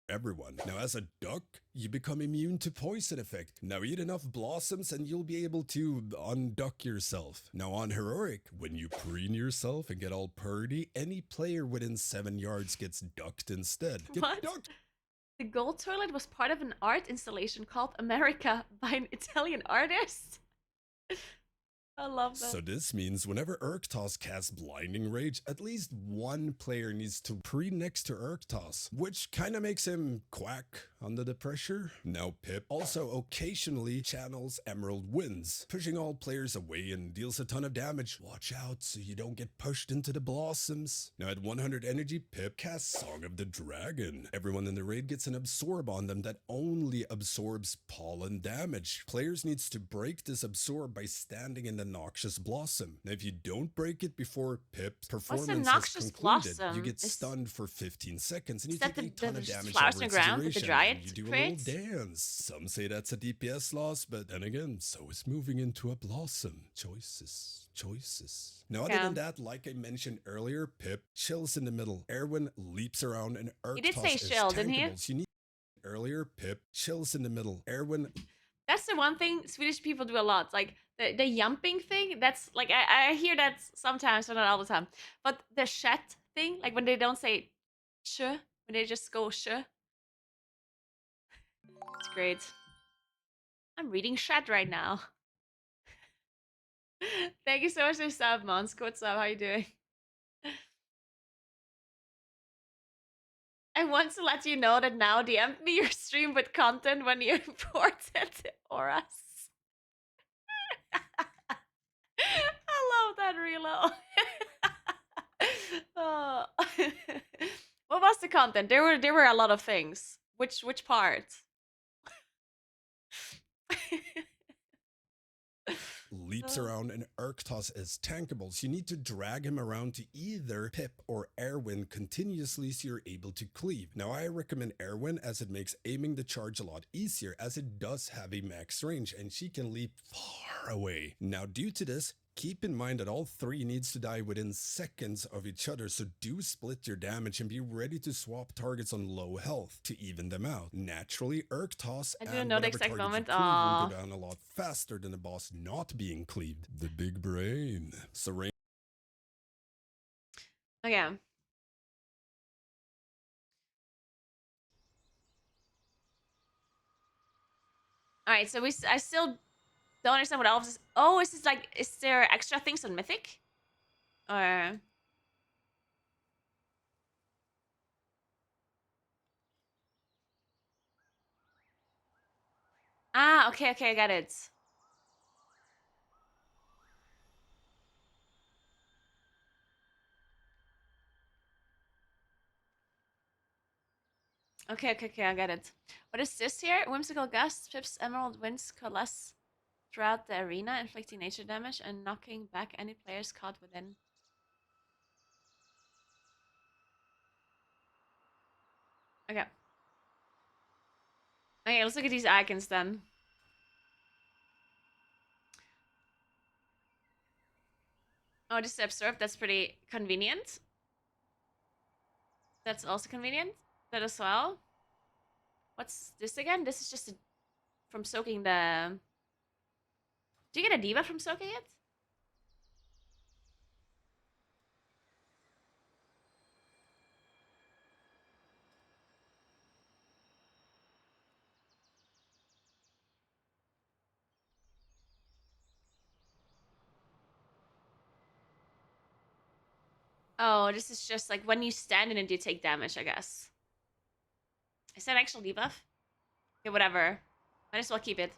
everyone. Now, as a duck, you become immune to poison effect. Now, eat enough blossoms and you'll be able to unduck yourself. Now, on Heroic, when you preen yourself and get all purdy, any player within 7 yards gets ducked instead. What? The gold toilet was part of an art installation called America by an Italian artist. I love that. So this means whenever Urktos casts Blinding Rage, at least one player needs to preen next to Urktos, which kinda makes him quack under the pressure. Now Pip also occasionally channels Emerald Winds, pushing all players away and deals a ton of damage. Watch out so you don't get pushed into the blossoms. Now at 100 energy, Pip casts Song of the Dragon. Everyone in the raid gets an absorb on them that only absorbs pollen damage. Players needs to break this absorb by standing in the noxious blossom. Now if you don't break it before Pip's performance has concluded, you get stunned for 15 seconds and you take a ton of damage flowers over in its the ground with the duration, dry and you do a little dance. Some say that's a DPS loss, but then again, so is moving into a blossom. Choices. Now other than that, like I mentioned earlier, Pip chills in the middle. Erwin leaps around and Urktos He did say is chill, didn't he? tankables. You need earlier, Pip chills in the middle. Erwin. That's the one thing Swedish people do a lot. Like the yumping thing, that's like I hear that sometimes, but not all the time. But the shat thing, like when they don't say sh, when they just go sh. It's great. I'm reading shat right now. Thank you so much for the sub, Monsk. What's up? How you doing? I want to let you know that now DM me your stream with content when you imported Auras. I love that reload. Oh. What was the content? There were a lot of things. Which part? Leaps around and Urktos is tankables. You need to drag him around to either Pip or Erwin continuously so you're able to cleave. Now I recommend Erwin as it makes aiming the charge a lot easier as it does have a max range and she can leap far away. Now due to this, keep in mind that all three needs to die within seconds of each other, so do split your damage and be ready to swap targets on low health to even them out. Naturally, Urktos and know the whatever exact target moment. you cleave will go down a lot faster than the boss not being cleaved. The big brain. So rain. Okay. All right, so I still don't understand what all of this. Oh, is this like, is there extra things on Mythic? Or okay, okay, I got it. Okay, okay, okay, I get it. What is this here? Whimsical gusts, pips, emerald winds coalesce throughout the arena, inflicting nature damage and knocking back any players caught within. Okay. Okay, let's look at these icons then. Oh, this is absorb. That's pretty convenient. That's also convenient. That as well. What's this again? This is just from soaking the... Do you get a debuff from soaking it? Oh, this is just like when you stand in it, you take damage, I guess. Is that actual debuff? Okay, whatever. Might as well keep it.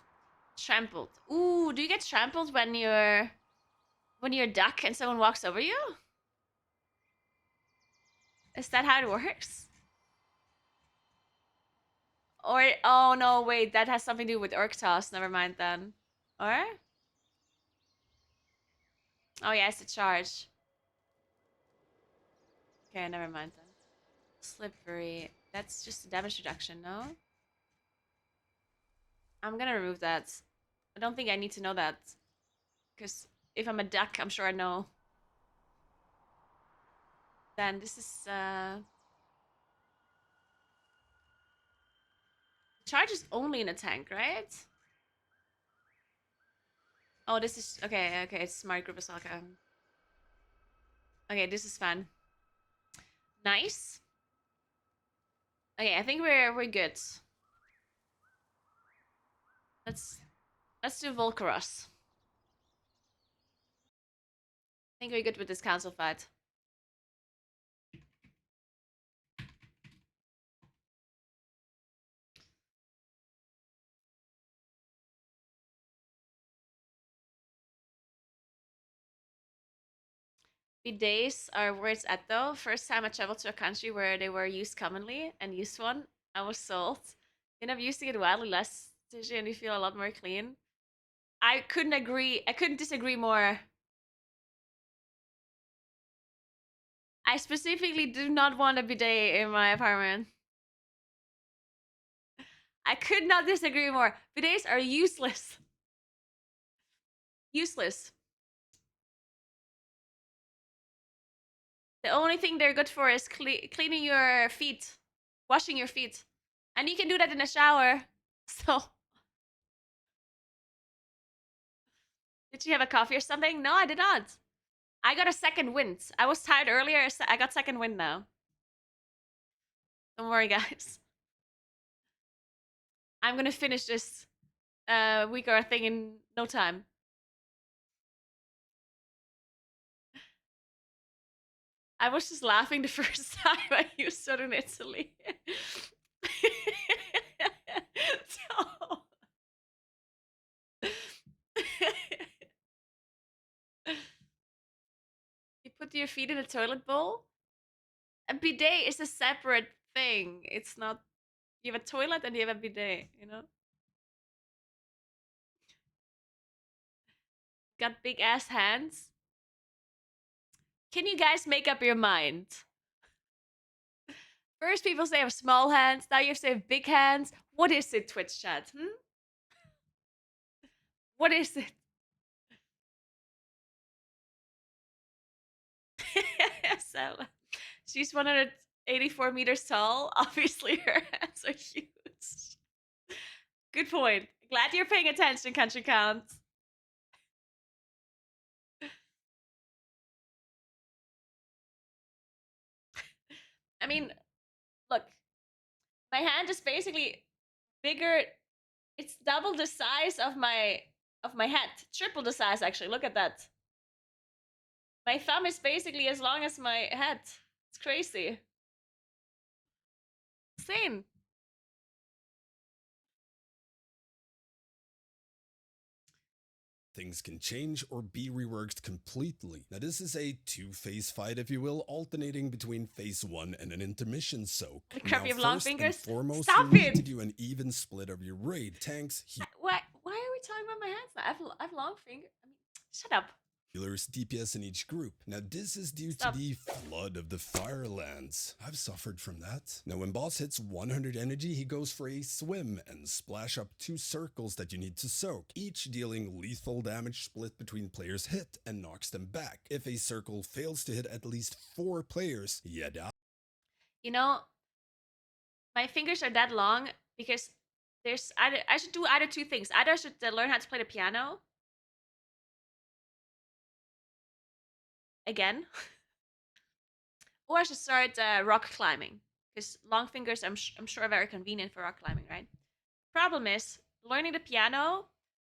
Trampled. Ooh, do you get trampled when you're duck and someone walks over you? Is that how it works? Or oh no, wait, that has something to do with Orc Toss. Never mind then. Or? Oh yeah, it's a charge. Okay, never mind then. Slippery. That's just a damage reduction, no? I'm gonna remove that. I don't think I need to know that. Because if I'm a duck, I'm sure I know. Then this is charge is only in a tank, right? Oh, this is okay, okay, it's smart group as well. Okay. Okay, this is fun. Nice. Okay, I think we're good. Let's do Volcaros. I think we're good with this council fight. Bidets are where it's at though. First time I traveled to a country where they were used commonly and used one, I was sold. End up using it wildly less stingy and you feel a lot more clean. I couldn't disagree more. I specifically do not want a bidet in my apartment. I could not disagree more. Bidets are useless. Useless. The only thing they're good for is cleaning your feet, washing your feet. And you can do that in a shower. So, did you have a coffee or something? No, I did not. I got a second wind. I was tired earlier. I got second wind now. Don't worry, guys. I'm gonna finish this week or thing in no time. I was just laughing the first time I used it in Italy. So... You put your feet in a toilet bowl? A bidet is a separate thing. It's not... You have a toilet and you have a bidet, you know? Got big ass hands. Can you guys make up your mind? First people say I have small hands, now you say I have big hands. What is it, Twitch chat? What is it? So, she's 184 meters tall. Obviously, her hands are huge. Good point. Glad you're paying attention, Country Count. I mean, look, my hand is basically bigger It's double the size of my head. Triple the size, actually. Look at that. My thumb is basically as long as my head. It's crazy. Insane. Things can change or be reworked completely. Now this is a two-phase fight, if you will, alternating between phase 1 and an intermission soak. Crap, Now you have long first and fingers? foremost, Stop you need it! to do an even split of your raid. Tanks, Why are we talking about my hands now? I have long fingers. I mean, shut up. healers, DPS in each group. Now this is due Stop. to the flood of the Firelands. I've suffered from that. Now when boss hits 100 energy, he goes for a swim and splash up 2 circles that you need to soak, each dealing lethal damage split between players hit and knocks them back. If a circle fails to hit at least 4 players, you die. You know, my fingers are that long because I should do either two things. Either I should learn how to play the piano again, or I should start rock climbing, because long fingers I'm sure are very convenient for rock climbing, right? Problem is, learning the piano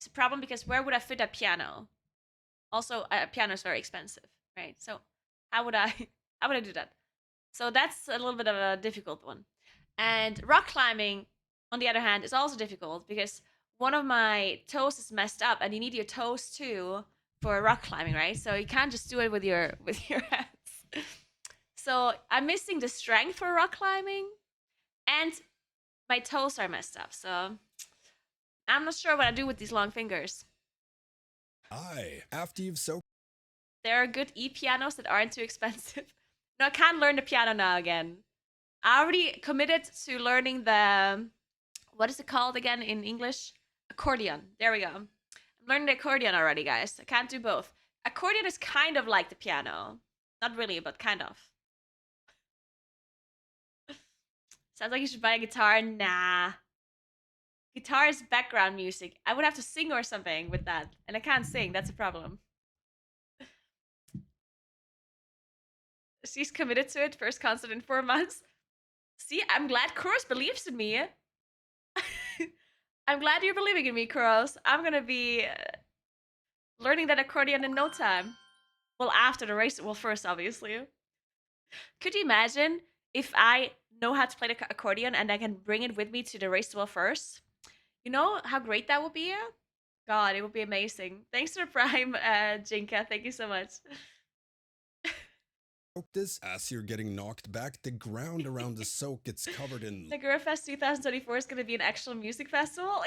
is a problem because where would I fit a piano? Also, a piano is very expensive, right? So how would I do that? So that's a little bit of a difficult one. And rock climbing, on the other hand, is also difficult because one of my toes is messed up, and you need your toes too for rock climbing, right? So you can't just do it with your hands. So I'm missing the strength for rock climbing, and my toes are messed up. So I'm not sure what I do with these long fingers. After you've soaked. There are good e-pianos that aren't too expensive. No, I can't learn the piano now again. I already committed to learning the, what is it called again in English? Accordion. There we go. I'm learning the accordion already, guys. I can't do both. Accordion is kind of like the piano. Not really, but kind of. Sounds like you should buy a guitar. Nah. Guitar is background music. I would have to sing or something with that. And I can't sing. That's a problem. She's committed to it. First concert in 4 months. See, I'm glad Kuros believes in me. I'm glad you're believing in me, Kuros. I'm gonna be learning that accordion in no time. Well, after the race. Well, first, obviously. Could you imagine if I know how to play the accordion and I can bring it with me to the race first? You know how great that would be? God, it would be amazing. Thanks for the Prime, Jinka. Thank you so much. This as you're getting knocked back, the ground around the soak gets covered in Naguura Fest 2024 is going to be an actual music festival.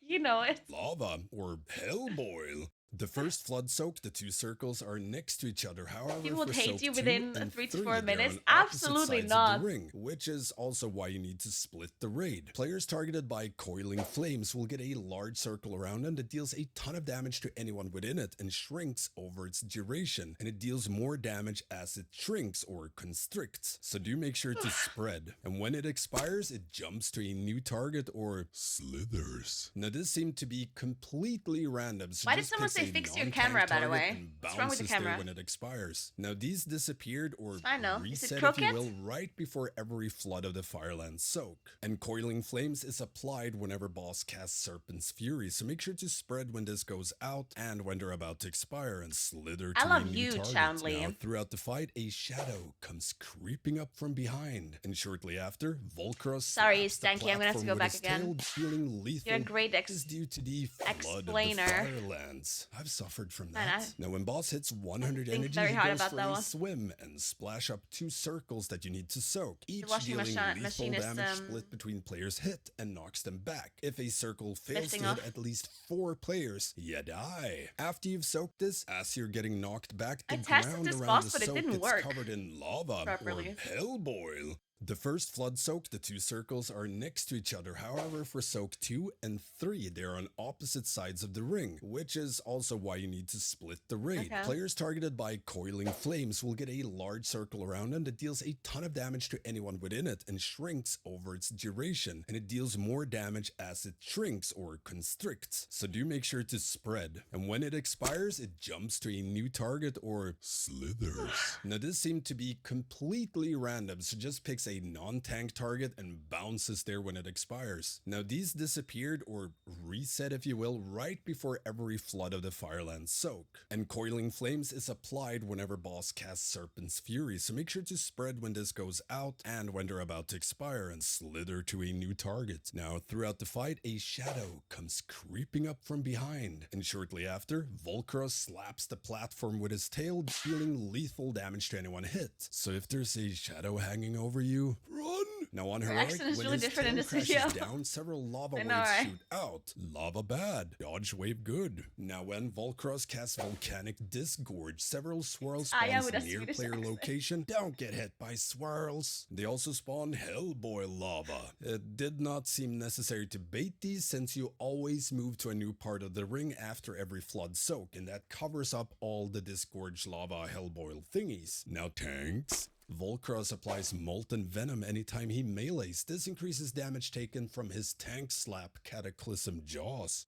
You know it. lava or hell boil. The first flood soak, the 2 circles are next to each other. However, people would for hate soak you 2 within and 3 to 3, 4 they're minutes. on opposite Absolutely sides not. of the ring, which is also why you need to split the raid. Players targeted by coiling flames will get a large circle around them that deals a ton of damage to anyone within it and shrinks over its duration, and it deals more damage as it shrinks or constricts. So do make sure to spread, and when it expires, it jumps to a new target or slithers. Now this seemed to be completely random. So Why did just someone picks say a fix your non-tank camera, by the target way? and What's wrong with the bounces there camera? when it expires. Now these disappeared or I know. Is it reset, if crooked? you will, right before every flood of the Fireland soak. And Coiling Flames is applied whenever boss casts Serpent's Fury, so make sure to spread when this goes out and when they're about to expire and slither to I love a new you, target. Choundly. Now throughout the fight, a shadow comes creeping up from behind, and shortly after, Volcross Sorry, slaps the Stanky, I'm gonna have to platform go with back his again. tail, dealing lethal You're a great is due to the flood explainer. of the Firelands. I've suffered from Man, that. Now when boss hits 100 think energy, very he hard goes about for that a one. swim and splash up 2 circles that you need to soak, each washing dealing lethal machine is, damage split between players hit and knocks them back. If a circle fails lifting to hit off. at least 4 players, you die. After you've soaked this, as you're getting knocked back, the I tested ground this around boss, the but it soak didn't gets work covered in lava properly. or hell boil. The first flood soak, the 2 circles are next to each other. However, for soak 2 and 3, they are on opposite sides of the ring, which is also why you need to split the raid. Okay. Players targeted by coiling flames will get a large circle around them that deals a ton of damage to anyone within it and shrinks over its duration, and it deals more damage as it shrinks or constricts. So do make sure to spread, and when it expires, it jumps to a new target or slithers. Now this seemed to be completely random, so just picks hits a non-tank target and bounces there when it expires. Now these disappeared, or reset if you will, right before every flood of the Fireland Soak. And Coiling Flames is applied whenever boss casts Serpent's Fury, so make sure to spread when this goes out and when they're about to expire and slither to a new target. Now throughout the fight, a shadow comes creeping up from behind, and shortly after, Volcross slaps the platform with his tail, dealing lethal damage to anyone hit. So if there's a shadow hanging over you, run! Now on Heroic, accent is when really his different in tail this crashes video. down, several lava I waves know, right? shoot out. Lava bad, dodge wave good. Now when Volcross casts Volcanic Disgorge, several swirl Aya spawns with a near Swedish player accent. location. Don't get hit by swirls. They also spawn Hellboy lava. It did not seem necessary to bait these, since you always move to a new part of the ring after every flood soak, and that covers up all the Disgorge lava Hellboy thingies. Now tanks. Volcross applies Molten Venom anytime he melees. This increases damage taken from his tank slap Cataclysm Jaws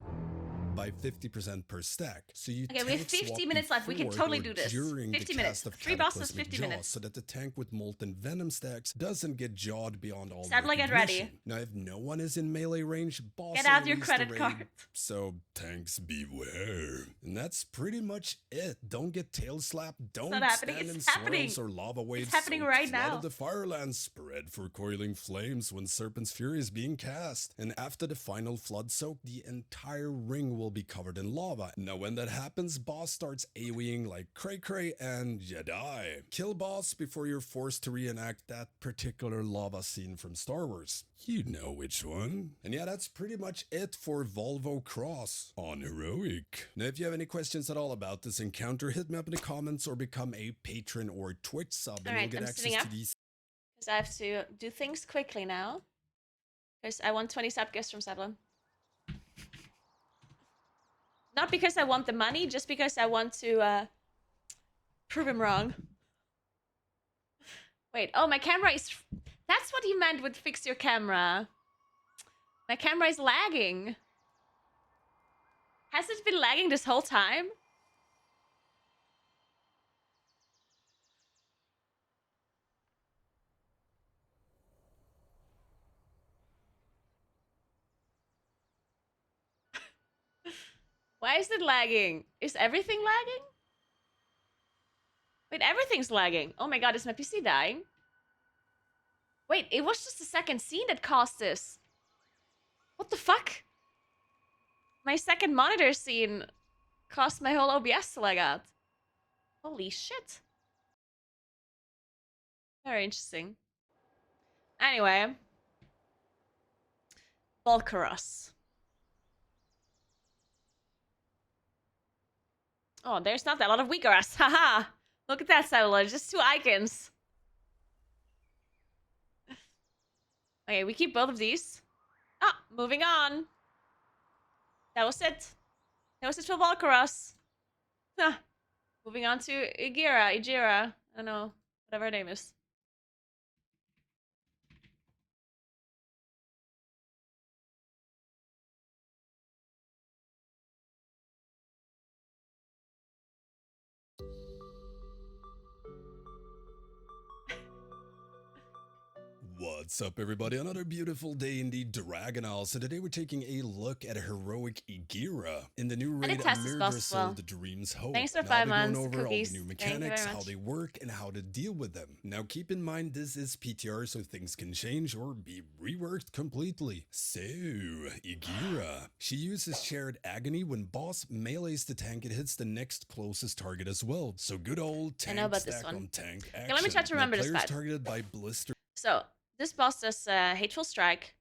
by 50% per stack. So you Okay, we have tank 50 swap minutes left. We can before totally or do this. during 50 the minutes. cast of 3 bosses, Cataclysmic 50 Jaws, minutes. so that the tank with Molten Venom stacks doesn't get jawed beyond all Sadly, get ready. recognition. Now if no one is in melee range, boss Get out your AoEs the credit raid, card. so tanks beware. And that's pretty much it. Don't get tail slapped, don't not happening. stand in It's happening. swirls or lava waves. It's happening soak right flood now. of the Fireland, spread for Coiling Flames when Serpent's Fury is being cast. And after the final flood soak, the entire ring will be covered in lava. Now when that happens, boss starts AoEing like cray cray and you die. Kill boss before you're forced to reenact that particular lava scene from Star Wars. You know which one. And yeah, that's pretty much it for Volvo Cross on Heroic. Now if you have any questions at all about this encounter, hit me up in the comments or become a patron or Twitch sub, and Alright, you'll get I'm sitting access up. to these. Because I have to do things quickly now. Because I want 20 sub gifts from Sablon. Not because I want the money, just because I want to prove him wrong. Wait, oh, my camera is... That's what you meant with fix your camera. My camera is lagging. Has it been lagging this whole time? Why is it lagging? Is everything lagging? Wait, everything's lagging. Oh my god, is my PC dying? Wait, it was just the second scene that caused this. What the fuck? My second monitor scene caused my whole OBS to lag out. Holy shit. Very interesting. Anyway. Volcaros. Oh, there's not a lot of Weakeras. Haha. Look at that satellite. Just 2 icons. Okay, we keep both of these. Ah, moving on. That was it. That was it for Volcaros. Huh. Moving on to Igira. I don't know. Whatever her name is. What's up everybody, another beautiful day in the Dragon Isle. So today we're taking a look at Heroic Igira in the new raid did test this boss as well. The Dream's Hope. Thanks for Now 5 I'll be going months, over cookies. all the new Thank you very mechanics, how much. they work, and how to deal with them. Now keep in mind this is PTR, so things can change or be reworked completely. So, Igira. She uses Shared Agony when boss melees the tank, it hits the next closest target as well. So good old tank about this stack one. on tank action. Okay, let me try to remember Now, this players fight. targeted by Blister. So, this boss does Hateful Strike.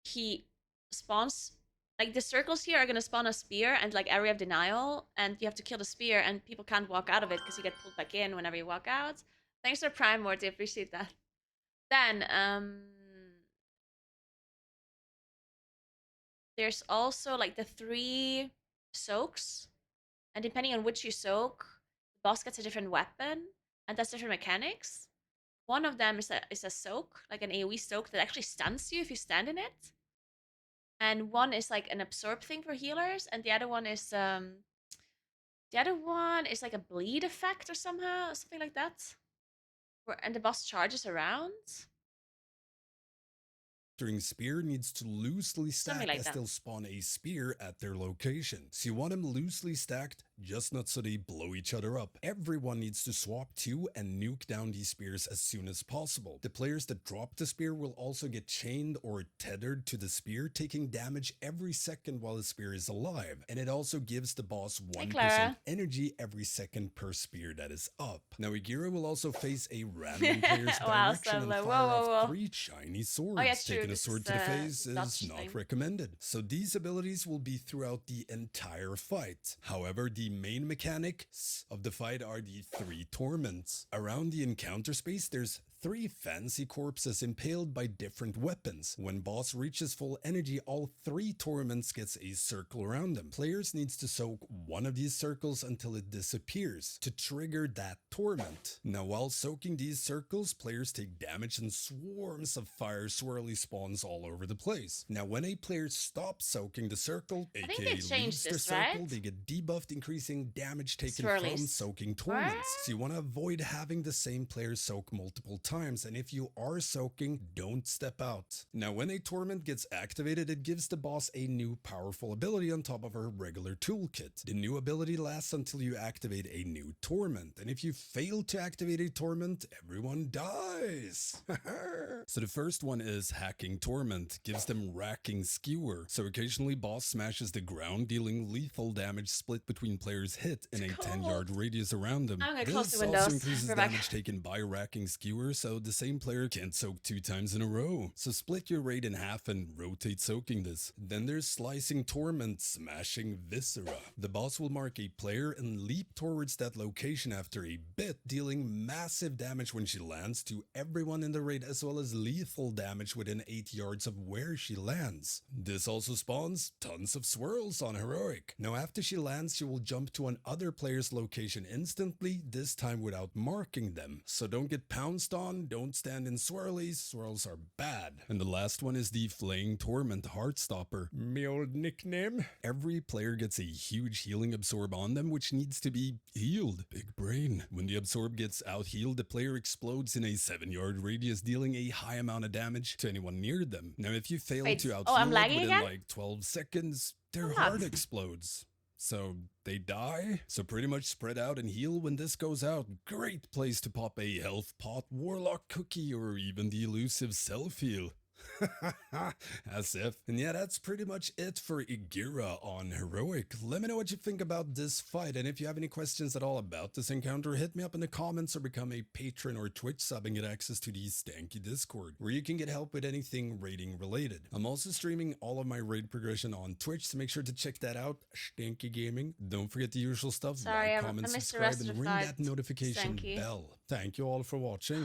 He spawns... Like, the circles here are gonna spawn a spear and, like, Area of Denial. And you have to kill the spear, and people can't walk out of it because you get pulled back in whenever you walk out. Thanks for Prime, Morty. Appreciate that. Then, there's also, like, the 3 soaks. And depending on which you soak, the boss gets a different weapon. And that's different mechanics. One of them is a soak, like an AoE soak that actually stuns you if you stand in it. And one is like an absorb thing for healers, and the other one is like a bleed effect or something like that. And the boss charges around. spear needs to loosely Something stack like as that. they'll spawn a spear at their location. So you want them loosely stacked, just not so they blow each other up. Everyone needs to swap to and nuke down these spears as soon as possible. The players that drop the spear will also get chained or tethered to the spear, taking damage every second while the spear is alive. And it also gives the boss 1% Clara. energy every second per spear that is up. Now Naguura will also face a random player's Wow, direction and Stabler. fire Whoa, whoa, off whoa. 3 shiny swords. Oh, yeah, true. Taking a This sword is, to the face the is Dutch not thing. recommended. So these abilities will be throughout the entire fight. However, the main mechanics of the fight are the 3 torments. Around the encounter space, there's 3 fancy corpses impaled by different weapons. When boss reaches full energy, all 3 torments gets a circle around them. Players needs to soak one of these circles until it disappears to trigger that torment. Now while soaking these circles, players take damage and swarms of fire swirly spawns all over the place. Now when a player stops soaking the circle, I think aka they leaves changed the this, circle, right? they get debuffed, increasing damage taken from Swirlies. soaking torments. So you want to avoid having the same player soak multiple times, and if you are soaking, don't step out. Now when a torment gets activated, it gives the boss a new powerful ability on top of her regular toolkit. The new ability lasts until you activate a new torment, and if you fail to activate a torment, everyone dies. So the first one is Hacking Torment, gives them Racking Skewer. So occasionally boss smashes the ground, dealing lethal damage split between players hit in a 10-yard radius around them. I'm gonna close This the also windows. increases We're back. damage taken by Racking Skewer, so the same player can't soak 2 times in a row. So split your raid in half and rotate soaking this. Then there's Slicing Torment, Smashing Viscera. The boss will mark a player and leap towards that location after a bit, dealing massive damage when she lands to everyone in the raid, as well as lethal damage within 8 yards of where she lands. This also spawns tons of swirls on Heroic. Now after she lands, she will jump to another player's location instantly, this time without marking them. So don't get pounced on, don't stand in swirlies, swirls are bad. And the last one is the Flaying Torment Heartstopper. Me old nickname. Every player gets a huge healing absorb on them, which needs to be healed. Big brain. When the absorb gets out healed, the player explodes in a 7-yard radius, dealing a high amount of damage to anyone near them. Now if you fail Wait, to out I'm heal it lagging within again? like 12 seconds, their I'm heart not. explodes. So they die. So pretty much spread out and heal when this goes out. Great place to pop a health pot, warlock cookie, or even the elusive self heal. As if. And yeah, that's pretty much it for Naguura on Heroic. Let me know what you think about this fight, and if you have any questions at all about this encounter, hit me up in the comments or become a patron or Twitch sub and get access to the Stanky Discord, where you can get help with anything raiding related. I'm also streaming all of my raid progression on Twitch, so make sure to check that out. Stanky Gaming. Don't forget the usual stuff. Sorry, Like, I comment, missed the subscribe, rest of and the ring fight. that notification Stanky. bell. Thank you all for watching.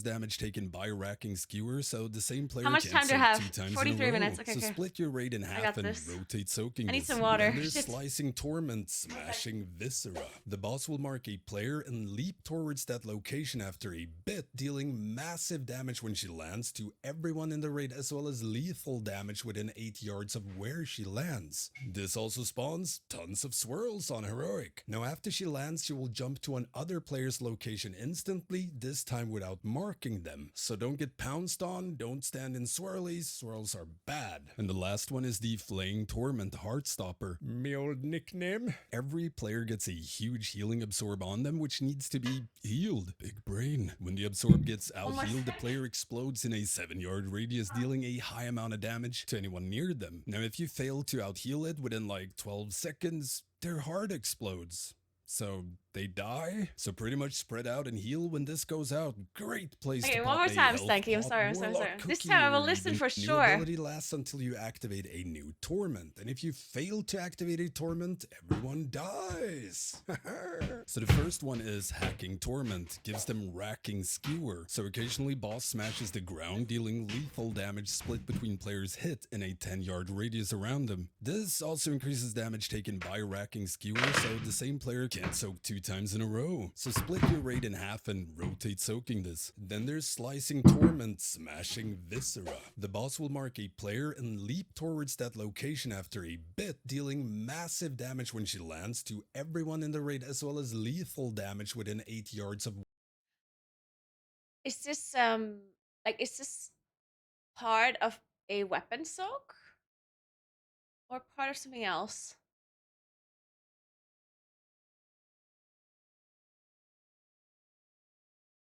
Damage taken by Racking Skewer, so the same player How much can't time do I soak have? 2 times 43 in a row. minutes. Okay, So okay. split your raid in half got and this. rotate soaking I need this. some water. Then there's Shit. Slicing Torment, Smashing Viscera. The boss will mark a player and leap towards that location after a bit, dealing massive damage when she lands to everyone in the raid, as well as lethal damage within 8 yards of where she lands. This also spawns tons of swirls on Heroic. Now after she lands, she will jump to another player's location instantly, this time without marking them. So don't get pounced on, don't stand in swirlies, swirls are bad. And the last one is the Flaying Torment Heartstopper. Me old nickname. Every player gets a huge healing absorb on them, which needs to be healed. Big brain. When the absorb gets out healed, the player explodes in a 7-yard radius, dealing a high amount of damage to anyone near them. Now if you fail to out heal it within like 12 seconds, their heart explodes. So they die. So pretty much spread out and heal when this goes out. Great place Okay, to one pop more a time, health Stanky. I'm pot, sorry, I'm sorry, I'm warlock sorry. This cookie, time I will or listen even for new sure. ability lasts until you activate a new torment. And if you fail to activate a torment, everyone dies. So the first one is Hacking Torment, gives them Racking Skewer. So occasionally boss smashes the ground, dealing lethal damage split between players hit in a 10-yard radius around them. This also increases damage taken by Racking Skewer, so the same player can't soak 2 times in a row. So split your raid in half and rotate soaking this. Then there's Slicing Torment, Smashing Viscera. The boss will mark a player and leap towards that location after a bit, dealing massive damage when she lands to everyone in the raid, as well as lethal damage within 8 yards of. Is this part of a weapon soak? Or part of something else?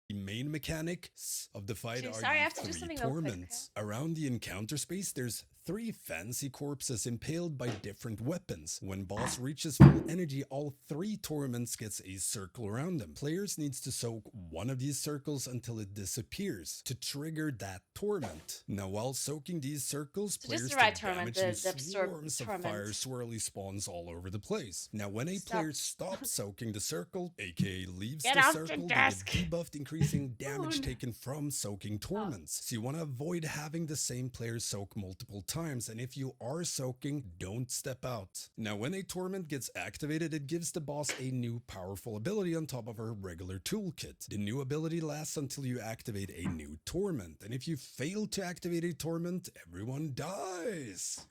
The main mechanics of the fight are Sorry, I have to do three something real quick, torments. Around the encounter space, there's 3 fancy corpses impaled by different weapons. When boss reaches full energy, all 3 torments gets a circle around them. Players needs to soak one of these circles until it disappears to trigger that torment. Now, while soaking these circles, So players just the right take torment, damage and absorb swarms of torment. fire swirly spawns all over the place. Now, when a Stop. player stops soaking the circle, aka leaves Get the off the circle, they desk. get debuffed, increasing damage Moon. taken from soaking torments. So you want to avoid having the same player soak multiple times, and if you are soaking, don't step out. Now, when a torment gets activated, it gives the boss a new powerful ability on top of her regular toolkit. The new ability lasts until you activate a new torment, and if you fail to activate a torment, everyone dies.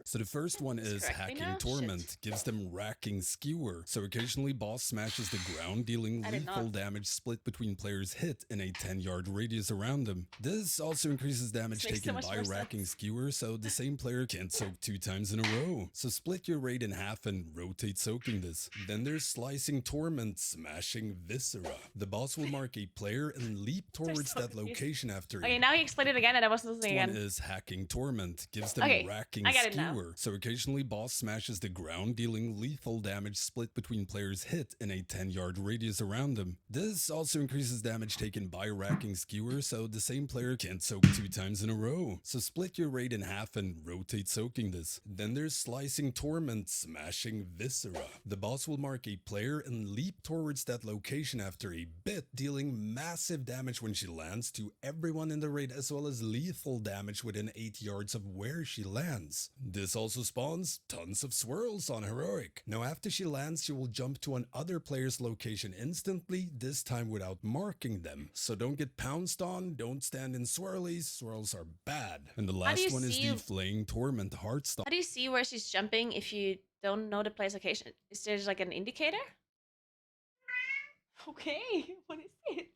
So the first one is correctly Hacking now? Torment. Shit. Gives them Racking Skewer. So occasionally boss smashes the ground, dealing I did lethal not. damage split between players hit in a 10-yard radius around them. This also increases damage This makes so taken much by more Racking sense. Skewer, so the same player can't soak 2 times in a row. So split your raid in half and rotate soaking this. Then there's Slicing Torment, Smashing Viscera. The boss will mark a player and leap towards so that confusing. location after Okay, now you explained it again and I wasn't listening one again. is Hacking Torment, gives them Okay, Racking I get it now. Skewer. So occasionally boss smashes the ground, dealing lethal damage split between players hit in a 10-yard radius around them. This also increases damage taken by Racking Skewer, so the same player can't soak 2 times in a row. So split your raid in half and rotate soaking this. Then there's Slicing Torment, Smashing Viscera. The boss will mark a player and leap towards that location after a bit, dealing massive damage when she lands to everyone in the raid, as well as lethal damage within 8 yards of where she lands. This also spawns tons of swirls on Heroic. Now after she lands, she will jump to another player's location instantly, this time without marking them. So don't get pounced on, don't stand in swirlies, swirls are bad. And the do last you one is see- the Flaying Torment Heartstopper. How do you see where she's jumping if you don't know the player's location? Is there like an indicator? Okay, what is it?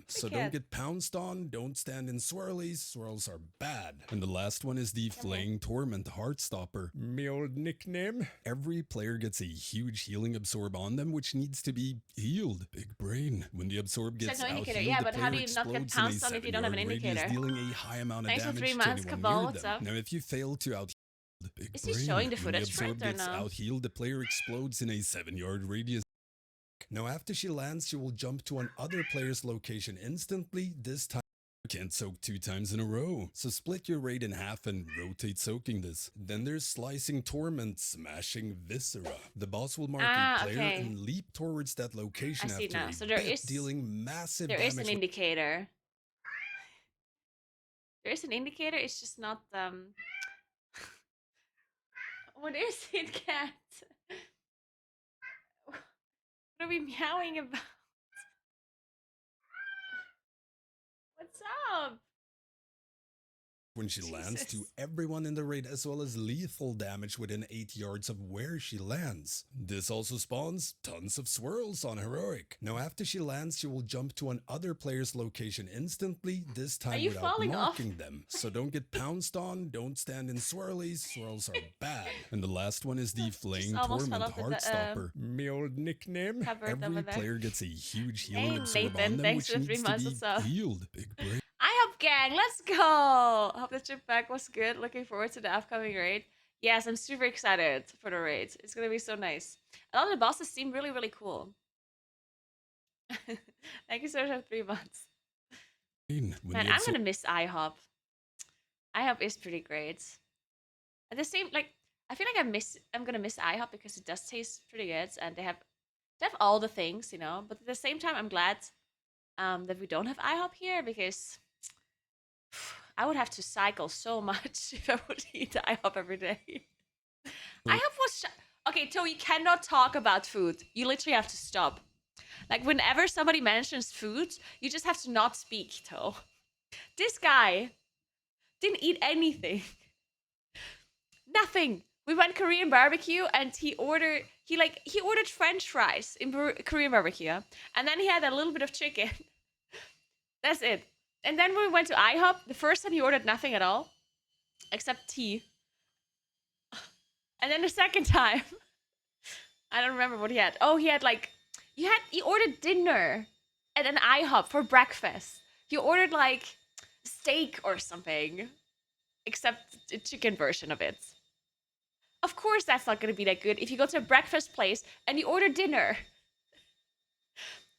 So cat. don't get pounced on, don't stand in swirlies, swirls are bad. And the last one is the Flaying Torment Heartstopper. Me old nickname. Every player gets a huge healing absorb on them, which needs to be healed. Big brain. When the absorb There's gets no out indicator. healed, Yeah, the but how do player you not get explodes in a pounced on if you don't have an 7-yard radius, indicator? dealing a high amount of Thanks for damage 3 to months, anyone Cabal, near what's them. up? Now if you fail to out Big Is he brain. showing the When footage for absorb it or gets no? out healed, the player explodes in a 7-yard radius. Now after she lands, she will jump to another player's location instantly, this time can't soak 2 times in a row. So split your raid in half and rotate soaking this. Then there's Slicing Torment, Smashing Viscera. The boss will mark a player okay. and leap towards that location I see after now. a So there bit, is- dealing massive There damage. is an indicator. There is an indicator, it's just not What is it, cat? What are we meowing about? What's up? when she lands to Jesus. everyone in the raid, as well as lethal damage within 8 yards of where she lands. This also spawns tons of swirls on Heroic. Now after she lands, she will jump to another player's location instantly, this time you without falling off? marking them. So don't get pounced on, don't stand in swirlies, swirls are bad. And the last one is the Flaying almost fell Torment off with the, Heartstopper. Me old nickname. cupboard Every over there. player gets a huge healing Hey, absorb Nathan, on them, thanks which for 3 needs to months, be what's up? healed. Big brain. IHOP gang, let's go! Hope the trip back was good. Looking forward to the upcoming raid. Yes, I'm super excited for the raid. It's gonna be so nice. A lot of the bosses seem really, really cool. Thank you so much for 3 months. When Man, the I'm absor- gonna miss IHOP. IHOP is pretty great. At the same, like, I feel like I'm gonna miss IHOP because it does taste pretty good, and they have all the things, you know. But at the same time, I'm glad that we don't have IHOP here, because I would have to cycle so much if I would eat IHOP every day. IHOP was okay. So you cannot talk about food. You literally have to stop. Like whenever somebody mentions food, you just have to not speak. Toe. This guy didn't eat anything. Nothing. We went Korean barbecue and he ordered French fries in Korean barbecue, and then he had a little bit of chicken. That's it. And then we went to IHOP. The first time he ordered nothing at all, except tea. And then the second time, I don't remember what he had. Oh, he had like, he ordered dinner at an IHOP for breakfast. He ordered like steak or something, except the chicken version of it. Of course, that's not going to be that good if you go to a breakfast place and you order dinner.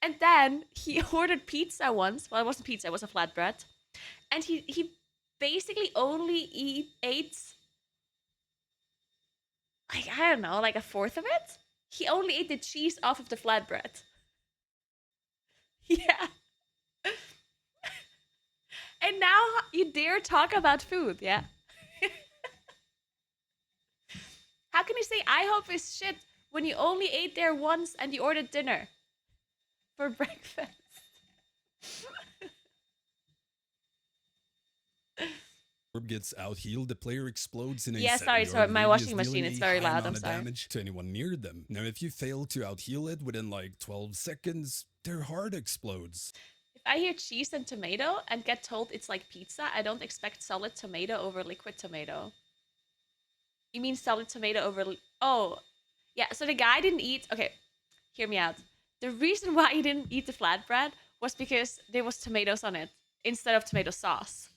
And then he ordered pizza once. Well, it wasn't pizza, it was a flatbread. And he basically only ate, like, I don't know, like a fourth of it? He only ate the cheese off of the flatbread. Yeah. And now you dare talk about food, yeah? How can you say IHOP is shit when you only ate there once and you ordered dinner for breakfast? Gets out healed, the player explodes in a Yeah, sorry, second, my radius, washing machine dealing is a very high loud, amount I'm of sorry. damage to anyone near them. Now, if you fail to out heal it within like 12 seconds, their heart explodes. If I hear cheese and tomato and get told it's like pizza, I don't expect solid tomato over liquid tomato. You mean solid tomato over... Oh, yeah, so the guy didn't eat... Okay, hear me out. The reason why he didn't eat the flatbread was because there was tomatoes on it instead of tomato sauce.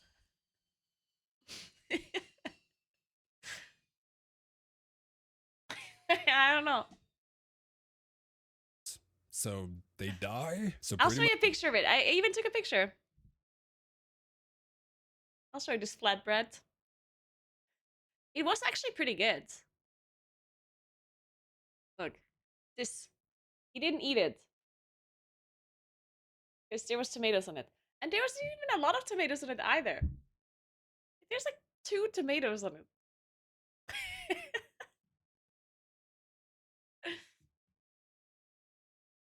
I don't know. So they die. So I'll pretty show you a picture of it. I even took a picture. I'll show you this flatbread. It was actually pretty good. Look, this. He didn't eat it because there was tomatoes on it, and there wasn't even a lot of tomatoes on it either. There's like 2 tomatoes on it.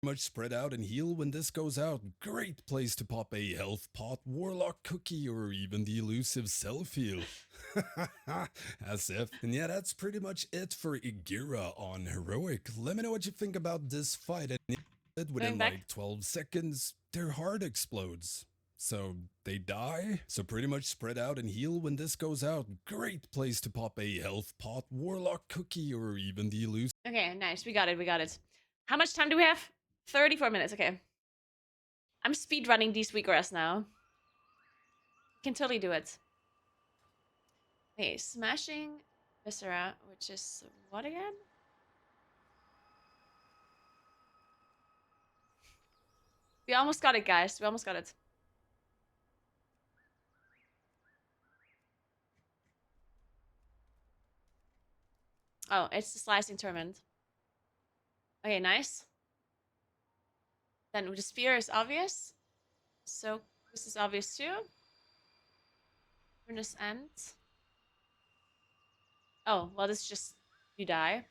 much spread out and heal when this goes out. Great place to pop a health pot, warlock cookie, or even the elusive self-heal. As if. And yeah, that's pretty much it for Naguura on Heroic. Let me know what you think about this fight. And within like 12 seconds, their heart explodes. So they die. So pretty much spread out and heal when this goes out. Great place to pop a health pot, warlock cookie, or even the elusive. Okay, nice. We got it. We got it. How much time do we have? 34 minutes. Okay. I'm speedrunning these wheatgrass now. Can totally do it. Okay, smashing Viscera, which is what again? We almost got it, guys. We almost got it. Oh, it's the slicing tournament. Okay, nice. Then the spear is obvious. So this is obvious too. Furnace end. Oh, well, this is just you die.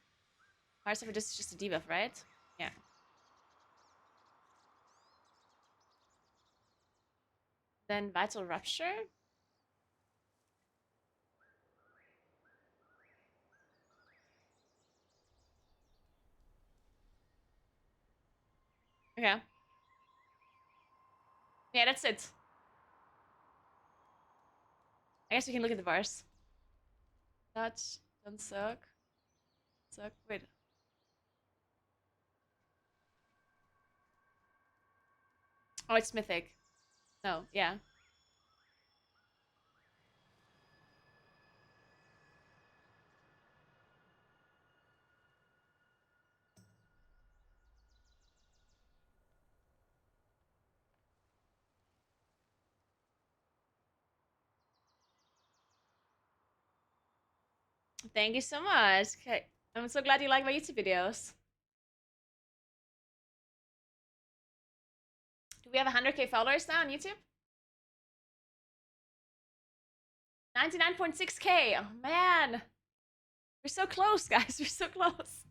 Hearts of this is just a debuff, right? Yeah. Then Vital Rupture. Okay. Yeah, that's it. I guess we can look at the bars. Touch, don't suck. Suck, wait. Oh, it's mythic. No, yeah. Thank you so much. Okay. I'm so glad you like my YouTube videos. Do we have 100k followers now on YouTube? 99.6k. Oh, man. We're so close, guys. We're so close.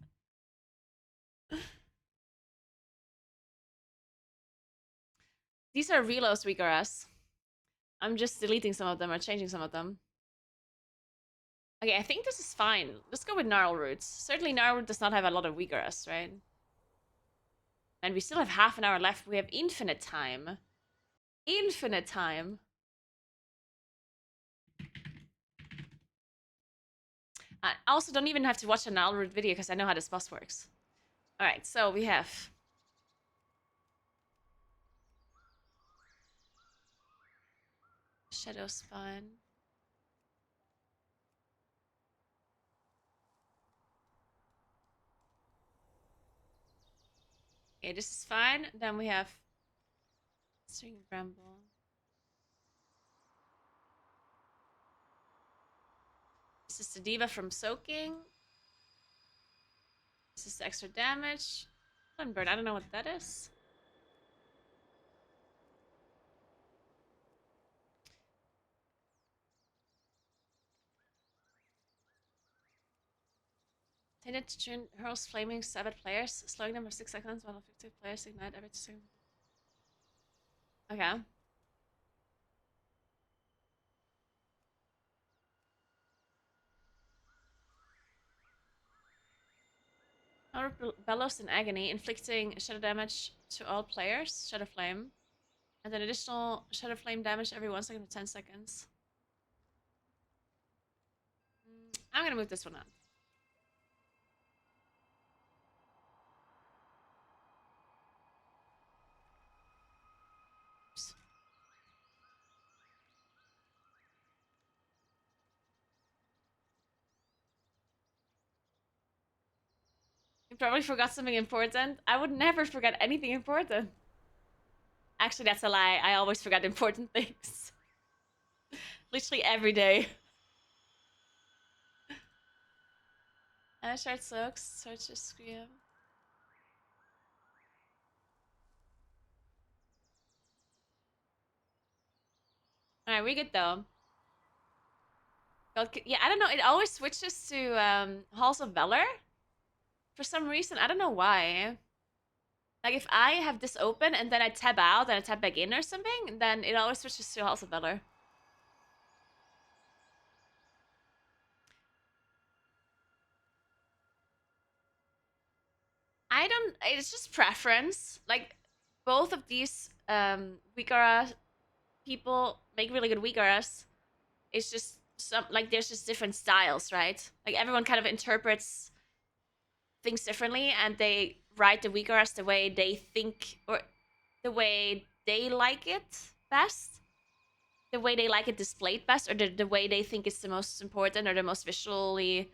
These are reloads, Weakeras. I'm just deleting some of them or changing some of them. Okay, I think this is fine. Let's go with Gnarl Roots. Certainly Gnarl Root does not have a lot of Weakeras, right? And we still have half an hour left. We have infinite time. infinite time. I also don't even have to watch an Alred video because I know how this boss works. Alright, so we have... Shadow Spine. Okay, this is fine. Then we have String Bramble. This is the Diva from Soaking. This is the extra damage. Bird, I don't know what that is. Tainted Tune hurls flaming stab at players, slowing them for 6 seconds while affected players ignite every 2 seconds. Okay. Power bellows in agony, inflicting shadow damage to all players. Shadow Flame. And then additional Shadow Flame damage every 1 second for 10 seconds. I'm gonna move this one out. Oops. You probably forgot something important. I would never forget anything important. Actually, that's a lie. I always forget important things. Literally every day. Shard Soaks, Search the Scream. Alright, we good though. Yeah, I don't know. It always switches to Halls of Valor. For some reason, I don't know why. Like if I have this open and then I tab out and I tab back in or something, then it always switches to Halls of Valor. I don't... It's just preference. Like, both of these Wikara people make really good Wikaras. It's just some... Like, there's just different styles, right? Like, everyone kind of interprets things differently, and they write the Wikaras the way they think, or the way they like it best. The way they like it displayed best, or the way they think is the most important, or the most visually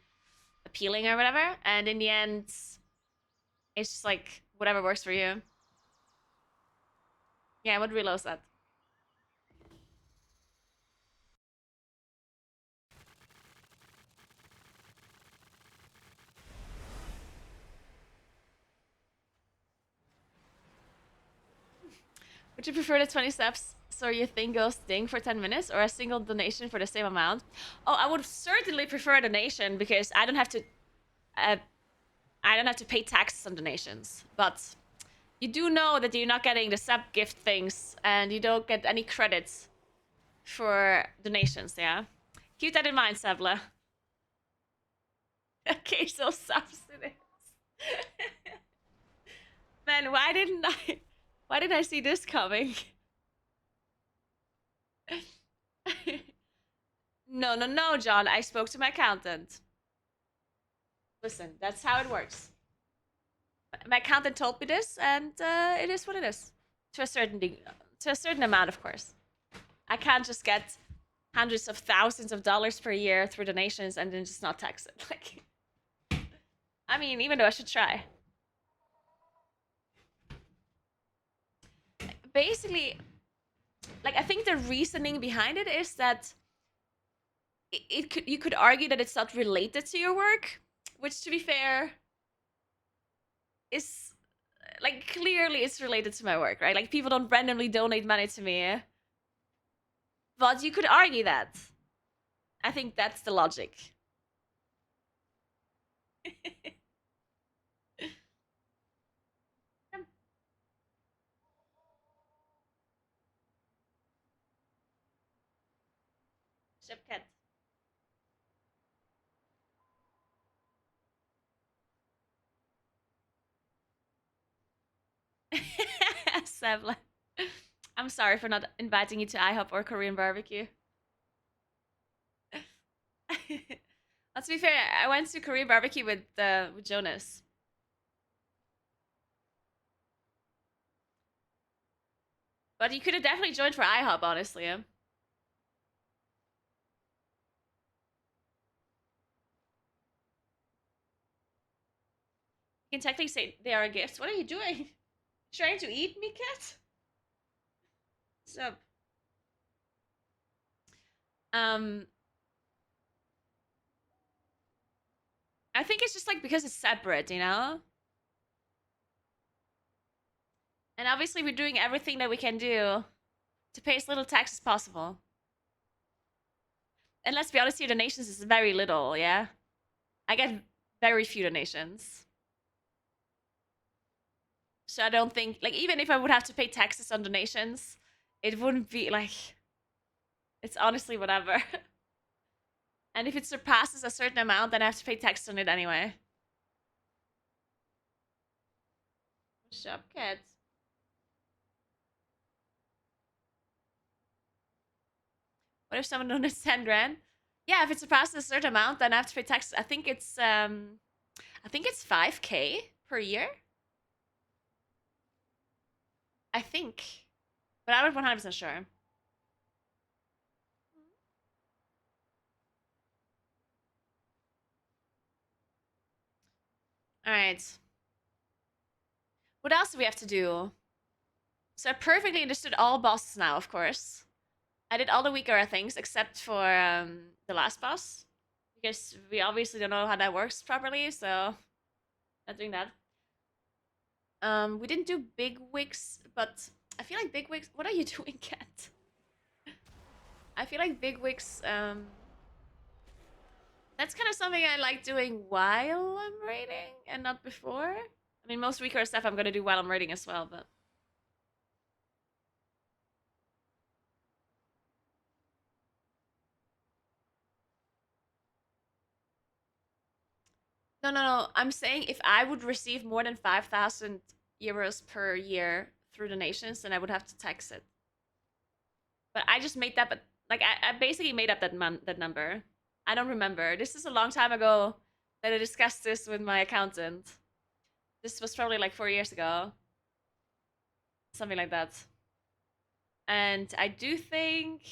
appealing, or whatever. And in the end, it's just like whatever works for you. Yeah, what reloads that? Would you prefer the 20 steps so your thing goes ding for 10 minutes, or a single donation for the same amount? Oh, I would certainly prefer a donation because I don't have to pay taxes on donations. But you do know that you're not getting the sub gift things, and you don't get any credits for donations, yeah? Keep that in mind, Sebla. Okay, so substance. Man, why didn't I see this coming? No, John. I spoke to my accountant. Listen, that's how it works. My accountant told me this, and it is what it is. To a certain amount, of course. I can't just get hundreds of thousands of dollars per year through donations and then just not tax it. Like, I mean, even though I should try. Basically, like, I think the reasoning behind it is that you could argue that it's not related to your work, which, to be fair, is like clearly it's related to my work, right? Like, people don't randomly donate money to me, but you could argue that. I think that's the logic. Shipcat. Sevla. I'm sorry for not inviting you to IHOP or Korean barbecue. Let's be fair, I went to Korean barbecue with Jonas. But you could have definitely joined for IHOP, honestly. You can technically say they are gifts. What are you doing? Trying to eat me, cat? What's up? I think it's just like because it's separate, you know? And obviously we're doing everything that we can do to pay as little tax as possible. And let's be honest here, donations is very little, yeah? I get very few donations. So I don't think, like, even if I would have to pay taxes on donations, it wouldn't be, like, it's honestly whatever. And if it surpasses a certain amount, then I have to pay tax on it anyway. What's up, kids? What if someone donates 10 grand? Yeah, if it surpasses a certain amount, then I have to pay tax. I think it's 5K per year. I think. But I'm not 100% sure. Alright. What else do we have to do? So I perfectly understood all bosses now, of course. I did all the weaker things except for the last boss. Because we obviously don't know how that works properly, so not doing that. We didn't do big wigs, but I feel like big wigs. What are you doing, cat? I feel like big wigs. That's kind of something I like doing while I'm raiding and not before. I mean, most weaker stuff I'm gonna do while I'm raiding as well, but. No. I'm saying if I would receive more than 5,000 euros per year through donations, then I would have to tax it. But I just made that, but like I basically made up that number. I don't remember. This is a long time ago that I discussed this with my accountant. This was probably like 4 years ago. Something like that. And I do think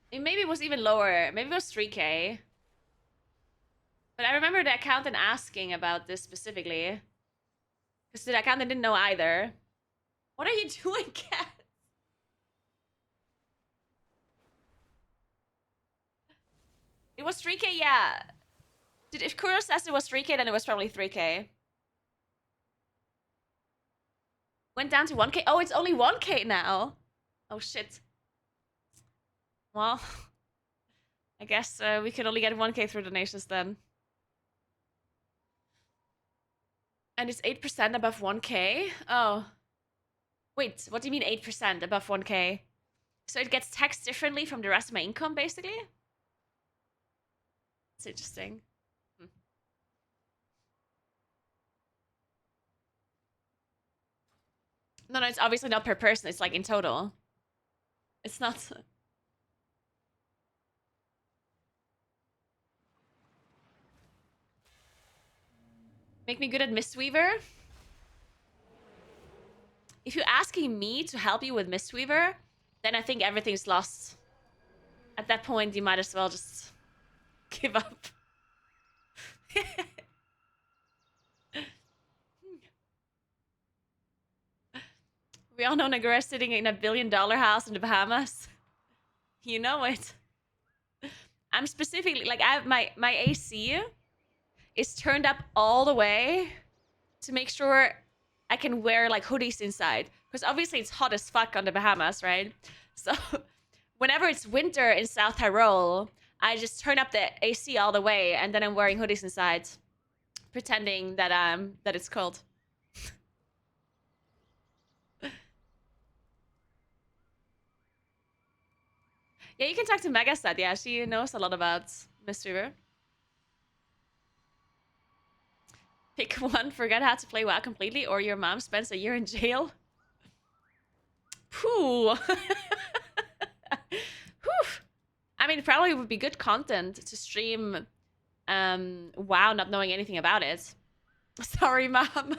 maybe it was even lower. Maybe it was 3K. But I remember the accountant asking about this specifically. Because the accountant didn't know either. What are you doing, cat? It was 3K, yeah. If Kuro says it was 3K, then it was probably 3K. Went down to 1K. Oh, it's only 1K now. Oh, shit. Well, I guess we could only get 1K through donations then. And it's 8% above 1K? Oh. Wait, what do you mean 8% above 1K? So it gets taxed differently from the rest of my income, basically? It's interesting. No, it's obviously not per person. It's like in total. It's not... Make me good at Mistweaver? If you're asking me to help you with Mistweaver, then I think everything's lost. At that point, you might as well just give up. We all know Naguura sitting in $1 billion house in the Bahamas. You know it. I'm specifically, like, I have my AC is turned up all the way to make sure I can wear, like, hoodies inside. Because obviously it's hot as fuck on the Bahamas, right? So whenever it's winter in South Tyrol, I just turn up the AC all the way, and then I'm wearing hoodies inside, pretending that that it's cold. Yeah, you can talk to Megastat. Yeah, she knows a lot about Mistweaver. Pick one, forget how to play WoW completely, or your mom spends a year in jail. Whew. Whew. I mean, probably would be good content to stream WoW not knowing anything about it. Sorry, Mom.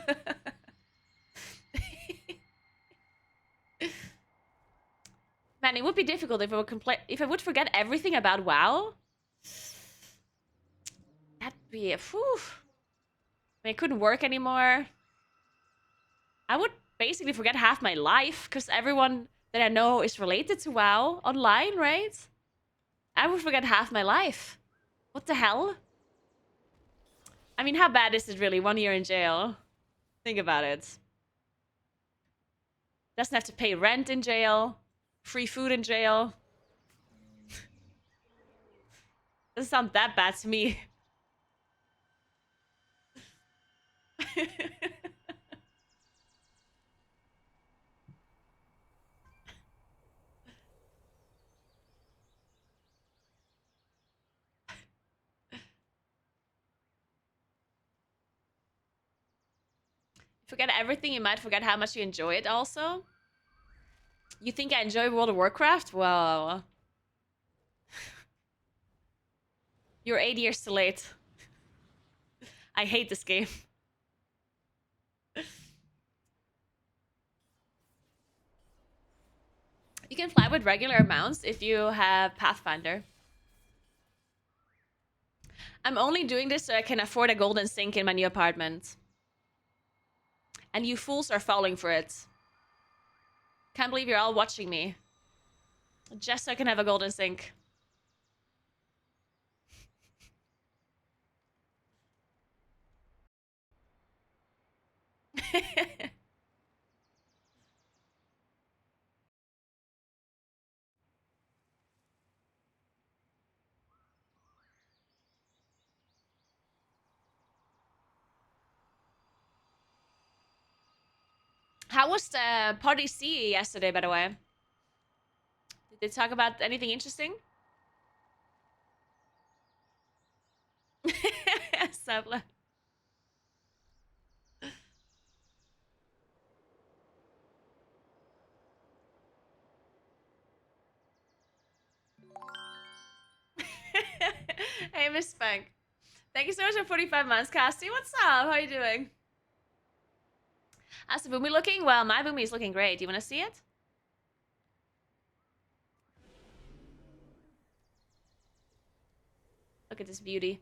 Man, it would be difficult if I would forget everything about WoW. That'd be a whew. I mean, it couldn't work anymore. I would basically forget half my life because everyone that I know is related to WoW online, right? I would forget half my life. What the hell? I mean, how bad is it really? 1 year in jail. Think about it. Doesn't have to pay rent in jail. Free food in jail. Doesn't sound that bad to me. Forget everything, you might forget how much you enjoy it also. You think I enjoy World of Warcraft? Well... You're 8 years too late. I hate this game. You can fly with regular mounts if you have Pathfinder. I'm only doing this so I can afford a golden sink in my new apartment. And you fools are falling for it. Can't believe you're all watching me. Just so I can have a golden sink. How was the party C yesterday, by the way? Did they talk about anything interesting? Sabla. Hey, Miss Spank. Thank you so much for 45 months, Cassie. What's up? How are you doing? How's the boomy looking? Well, my boomy is looking great. Do you want to see it? Look at this beauty.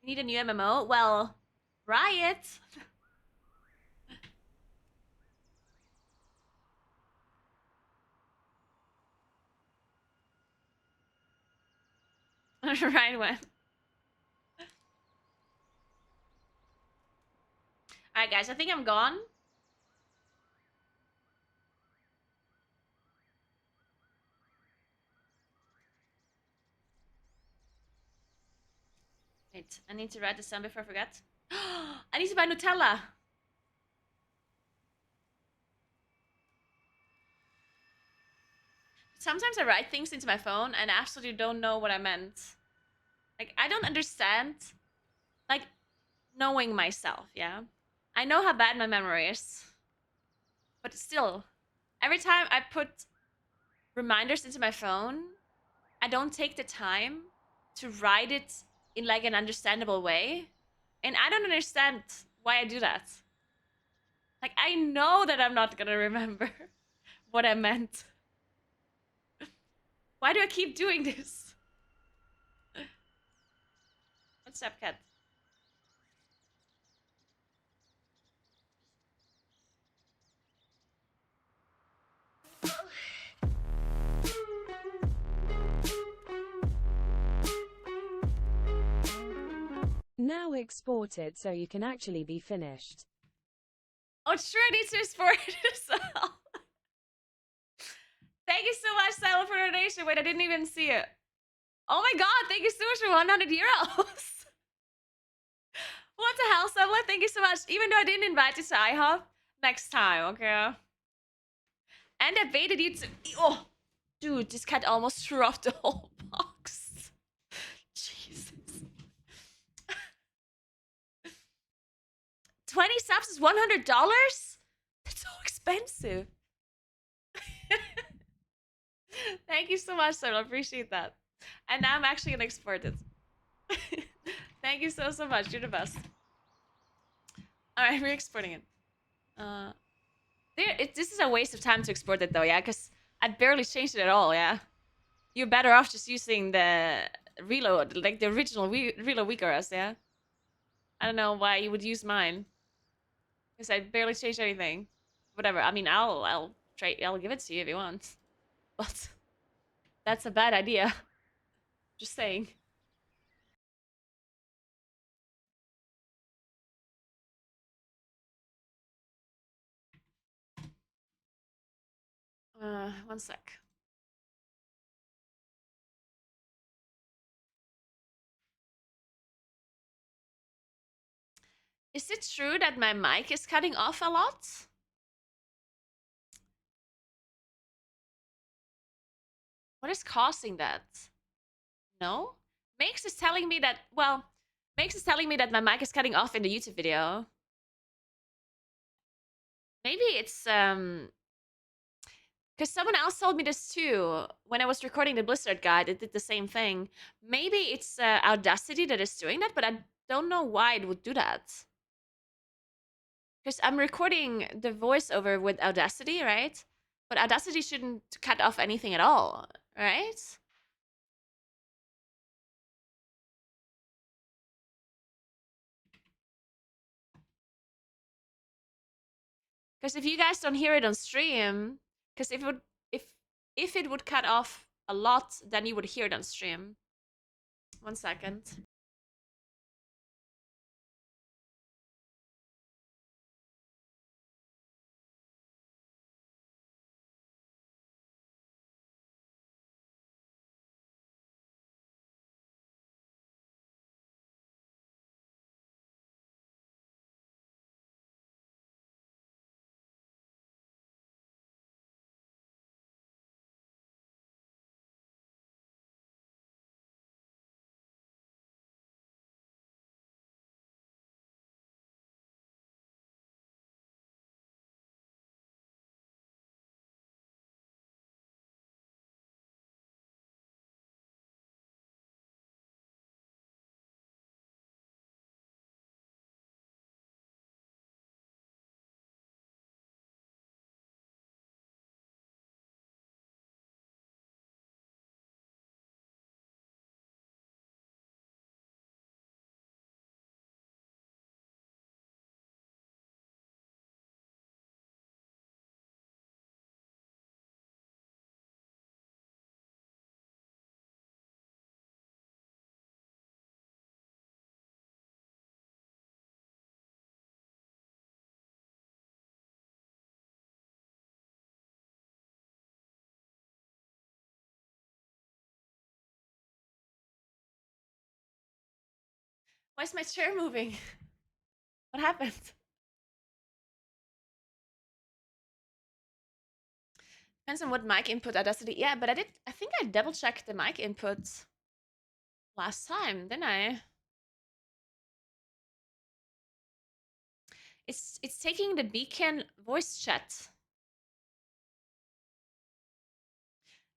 You need a new MMO? Well, Riot. Right one. Alright, guys, I think I'm gone. Wait, I need to write this down before I forget. I need to buy Nutella. Sometimes I write things into my phone and absolutely don't know what I meant. Like, I don't understand, like, knowing myself, yeah? I know how bad my memory is. But still, every time I put reminders into my phone, I don't take the time to write it in, like, an understandable way. And I don't understand why I do that. Like, I know that I'm not gonna remember what I meant. Why do I keep doing this? What's up, cat? Now export it so you can actually be finished. Oh, sure, I need to export it as well. Thank you so much, Simon, for the donation. Wait, I didn't even see it. Oh my god, thank you so much for 100 euros. What the hell, Sublet? Thank you so much. Even though I didn't invite you to IHOP, next time, okay? And I baited you to. Oh, dude, this cat almost threw off the whole box. Jesus. 20 subs is $100? That's so expensive. Thank you so much, sir. I appreciate that. And now I'm actually gonna export it. Thank you so much. You're the best. Alright, we're exporting it. This is a waste of time to export it though, yeah? Because I barely changed it at all, yeah? You're better off just using the reload, like the original reload Weakeras, yeah? I don't know why you would use mine. Because I barely changed anything. Whatever, I mean, I'll give it to you if you want. But that's a bad idea. Just saying. One sec. Is it true that my mic is cutting off a lot? What is causing that? No? Makes is telling me that, well, Makes is telling me that my mic is cutting off in the YouTube video. Maybe it's, because someone else told me this too. When I was recording the Blizzard guide, it did the same thing. Maybe it's Audacity that is doing that, but I don't know why it would do that. Because I'm recording the voiceover with Audacity, right? But Audacity shouldn't cut off anything at all, right? Because if you guys don't hear it on stream, because if it would cut off a lot, then you would hear it on stream. 1 second. Why is my chair moving? What happened? Depends on what mic input Audacity. Yeah, but I think I double checked the mic input last time, didn't I? It's taking the beacon voice chat.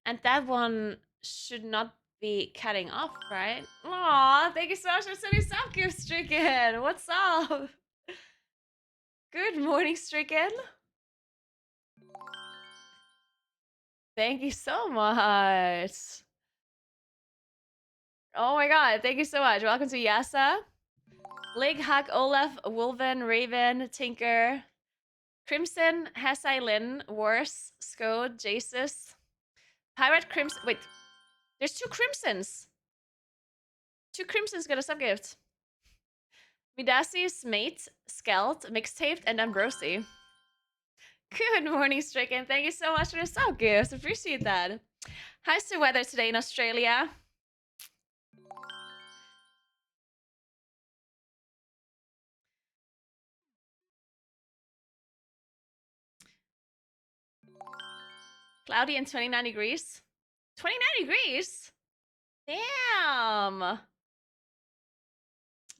And that one should not be cutting off, right? Aw, thank you so much for sending sub gifts, Stricken. What's up? Good morning, Stricken. Thank you so much. Oh my god, thank you so much. Welcome to Yasa. Lig, Huck, Olaf, Wolven, Raven, Tinker, Crimson, Hasailin, Wars, Scode, Jasus, Pirate Crimson. Wait, there's 2 Crimsons. 2 Crimsons got a subgift. Midasi's Mate, Skelt, Mixtaped, and Ambrosi. Good morning, Stricken. Thank you so much for the subgifts. Appreciate that. How's the weather today in Australia? Cloudy and 29 degrees. 29 degrees? Damn.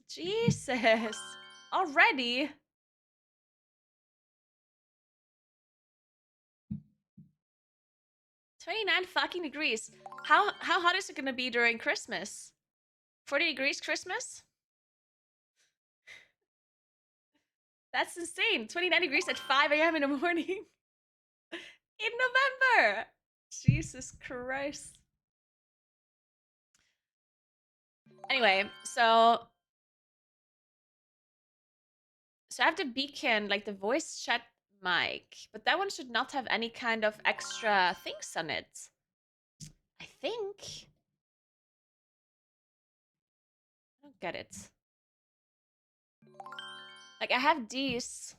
Jesus. Already? $29 fucking degrees. How hot is it gonna be during Christmas? 40 degrees Christmas? That's insane. 29 degrees at 5 a.m. in the morning. In November. Jesus Christ. Anyway, so I have the beacon, like the voice chat mic, but that one should not have any kind of extra things on it. I think. I don't get it. Like I have these.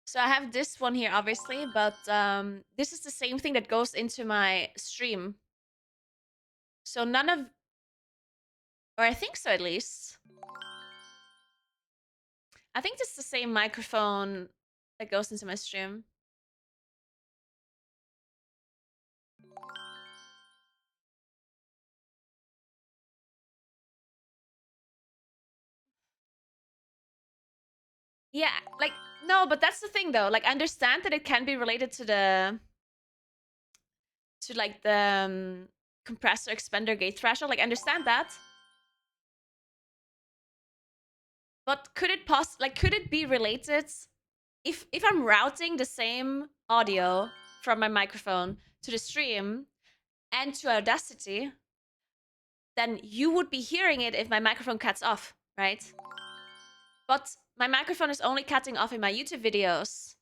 So I have this one here, obviously, but this is the same thing that goes into my stream. So none of, or I think so at least. I think this is the same microphone that goes into my stream. Yeah, like, no, but that's the thing though. Like, I understand that it can be related to the, like the compressor expander gate threshold. Like, I understand that. But could it could it be related if I'm routing the same audio from my microphone to the stream and to Audacity, then you would be hearing it if my microphone cuts off, right? But my microphone is only cutting off in my YouTube videos.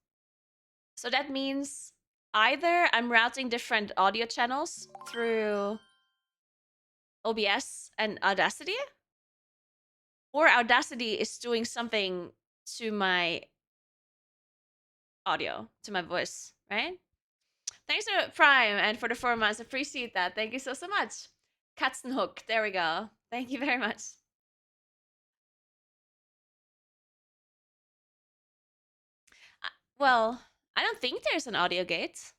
So that means either I'm routing different audio channels through OBS and Audacity, or Audacity is doing something to my audio, to my voice, right? Thanks to Prime and for the 4 months. Appreciate that. Thank you so much. Katzenhook. There we go. Thank you very much. Well, I don't think there's an audio gate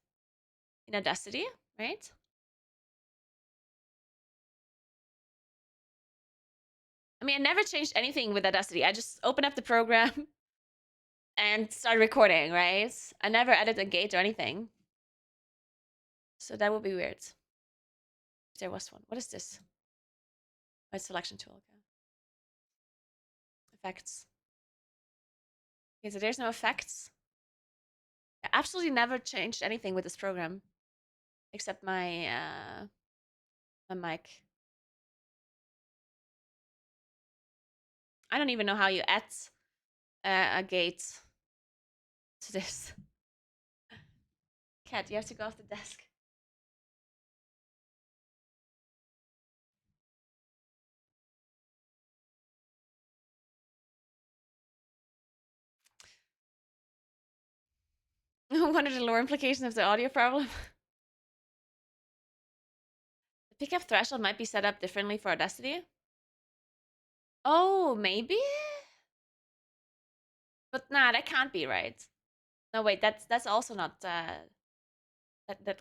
in Audacity, right? I mean, I never changed anything with Audacity. I just opened up the program and started recording, right? I never added a gate or anything. So that would be weird. If there was one. What is this? My selection tool. Okay. Effects. Okay, so there's no effects. I absolutely never changed anything with this program. Except my my mic. I don't even know how you add a gate to this. Cat, you have to go off the desk. What are the lore implications of the audio problem? The pickup threshold might be set up differently for Audacity. Oh, maybe? But nah, that can't be right. No, wait, that's also not that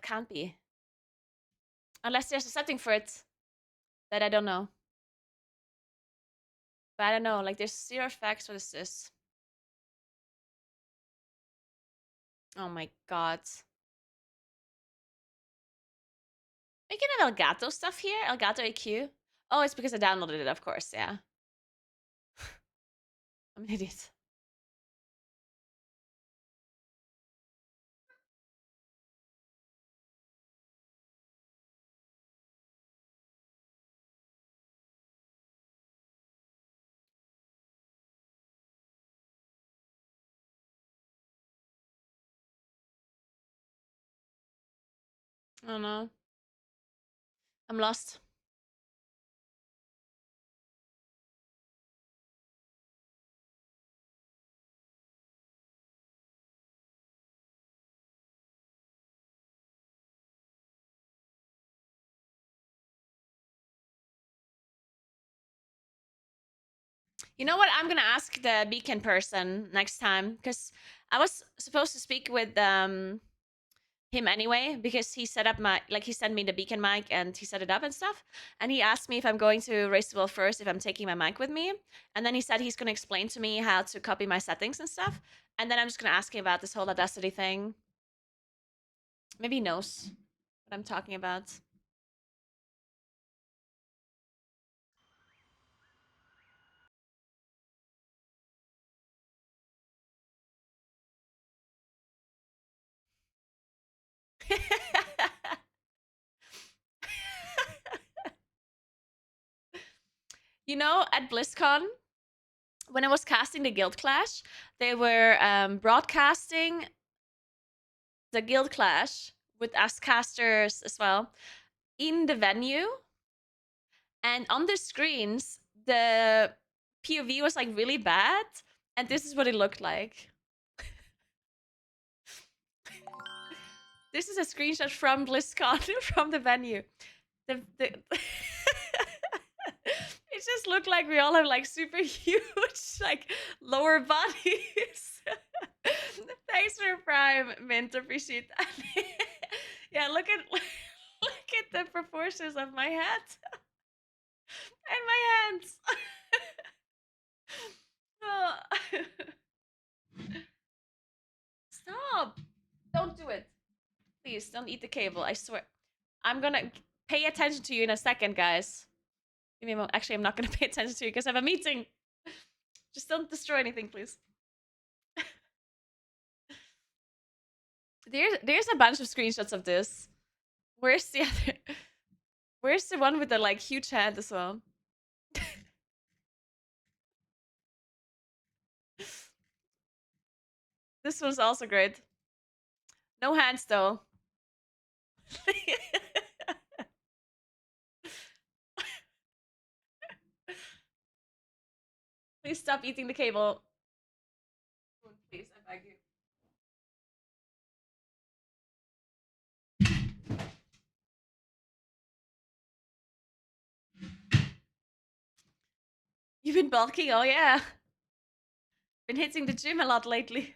can't be. Unless there's a setting for it that I don't know. But I don't know, like there's 0 effects. What is this? Oh my god. We can have Elgato stuff here? Elgato AQ? Oh, it's because I downloaded it, of course, yeah. I'm an idiot. Oh no. I'm lost. You know what? I'm gonna ask the beacon person next time because I was supposed to speak with him anyway because he set up my he sent me the beacon mic and he set it up and stuff. And he asked me if I'm going to race the world first if I'm taking my mic with me. And then he said he's gonna explain to me how to copy my settings and stuff. And then I'm just gonna ask him about this whole Audacity thing. Maybe he knows what I'm talking about. You know, at BlizzCon, when I was casting the Guild Clash, they were broadcasting the Guild Clash with us casters as well in the venue. And on the screens, the POV was like really bad. And this is what it looked like. This is a screenshot from BlizzCon, from the venue. The it just looked like we all have like super huge like lower bodies. Thanks for Prime, Mint. Appreciate that. Yeah, look at the proportions of my head and my hands. Oh. Stop! Don't do it. Please don't eat the cable. I swear. I'm gonna pay attention to you in a second, guys. Give me a moment. Actually, I'm not gonna pay attention to you because I have a meeting. Just don't destroy anything, please. There's a bunch of screenshots of this. Where's the other? Where's the one with the like huge hand as well? This one's also great. No hands though. Please stop eating the cable. Please, I beg you. You've been bulking? Oh yeah. Been hitting the gym a lot lately.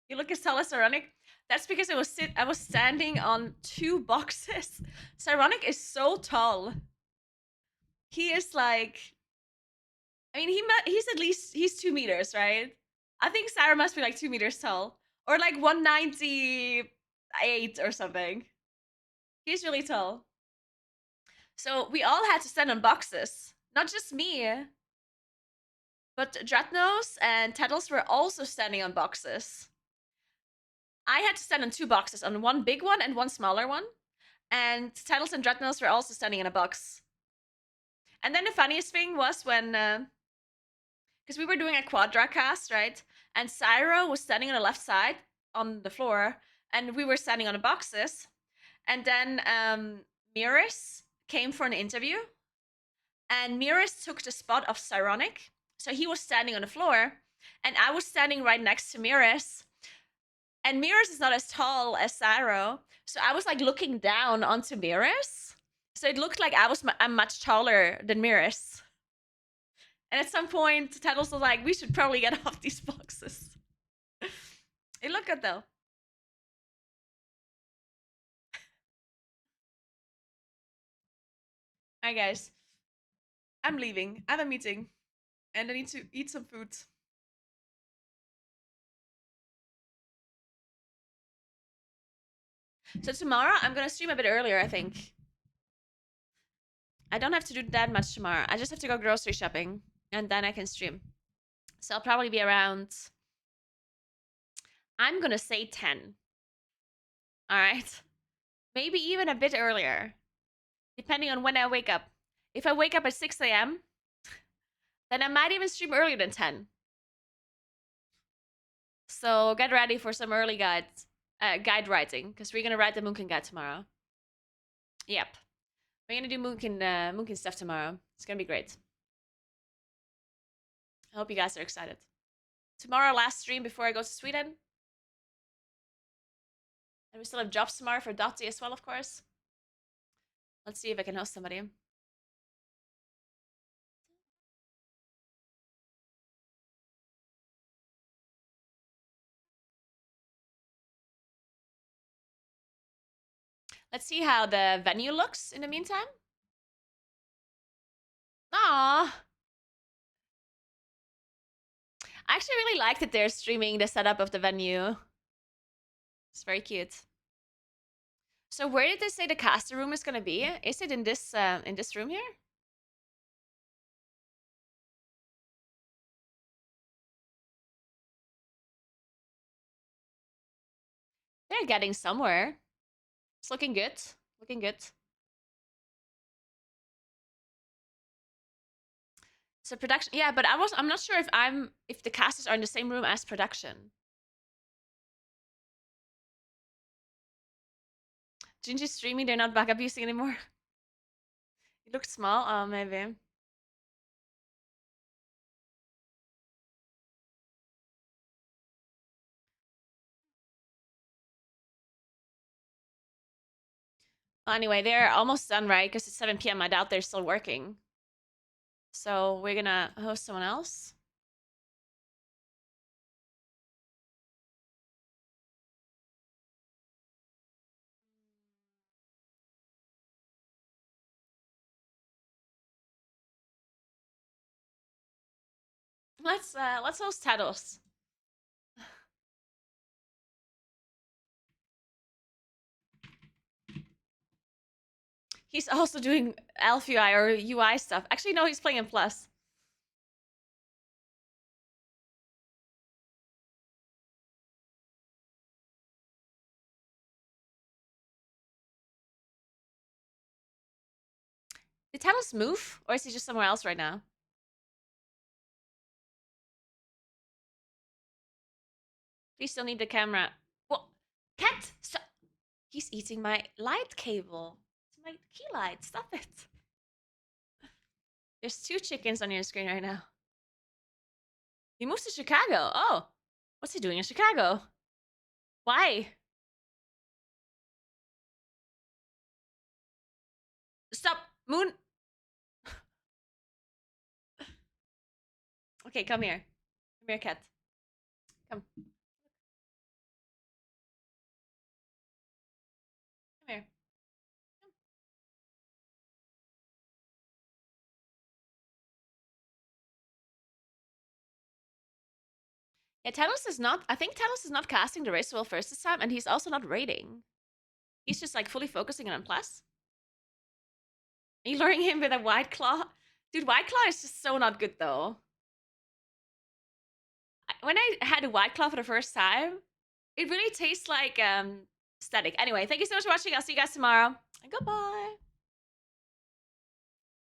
You look as tall as Ironic. That's because I was standing on 2 boxes. Cyronic is so tall. He is like, I mean, he's at least 2 meters, right? I think Sarah must be like 2 meters tall, or like 198 or something. He's really tall. So we all had to stand on boxes, not just me, but Dratnos and Tettles were also standing on boxes. I had to stand on 2 boxes, on one big one and one smaller one. And Tettles and Dratnos were also standing in a box. And then the funniest thing was when, because we were doing a quadra cast, right? And Syro was standing on the left side on the floor, and we were standing on the boxes. And then Miris came for an interview, and Miris took the spot of Cyronic. So he was standing on the floor, and I was standing right next to Miris. And Miris is not as tall as Syro, so I was like looking down onto Miris. So it looked like I'm much taller than Miris. And at some point, Tettles was like, we should probably get off these boxes. It looked good though. Alright guys, I'm leaving. I have a meeting and I need to eat some food. So tomorrow I'm gonna stream a bit earlier, I think. I don't have to do that much tomorrow. I just have to go grocery shopping and then I can stream. So I'll probably be around, I'm gonna say 10. Alright. Maybe even a bit earlier, depending on when I wake up. If I wake up at 6 a.m., then I might even stream earlier than 10. So get ready for some early guide writing, because we're gonna write the Moonkin guide tomorrow. Yep. We're gonna do Moonkin stuff tomorrow. It's gonna be great. I hope you guys are excited. Tomorrow, last stream before I go to Sweden. And we still have jobs tomorrow for Dottie as well, of course. Let's see if I can host somebody. Let's see how the venue looks in the meantime. Aww. I actually really like that they're streaming the setup of the venue. It's very cute. So where did they say the caster room is gonna be? Is it in this room here? They're getting somewhere. It's looking good. Looking good. So production, yeah, but I'm not sure if the casters are in the same room as production. Gingy's streaming, they're not back abusing anymore. It looks small, oh maybe. Well, anyway, they're almost done, right? Because it's 7 p.m. I doubt they're still working. So we're gonna host someone else. Let's host Tados. He's also doing Elf UI or UI stuff. Actually, no, he's playing in Plus. Did Tados move? Or is he just somewhere else right now? Please still need the camera. What? Cat! Stop! He's eating my light cable. It's my key light. Stop it. There's 2 chickens on your screen right now. He moves to Chicago. Oh. What's he doing in Chicago? Why? Stop! Moon! Okay, come here. Come here, cat. Come. Come here. Yeah, Talos is not. I think Talos is not casting the race well first this time, and he's also not raiding. He's just like fully focusing on plus. Are you luring him with a White Claw? Dude, White Claw is just so not good though. When I had a White Claw for the first time, it really tastes like static. Anyway, thank you so much for watching. I'll see you guys tomorrow. And goodbye.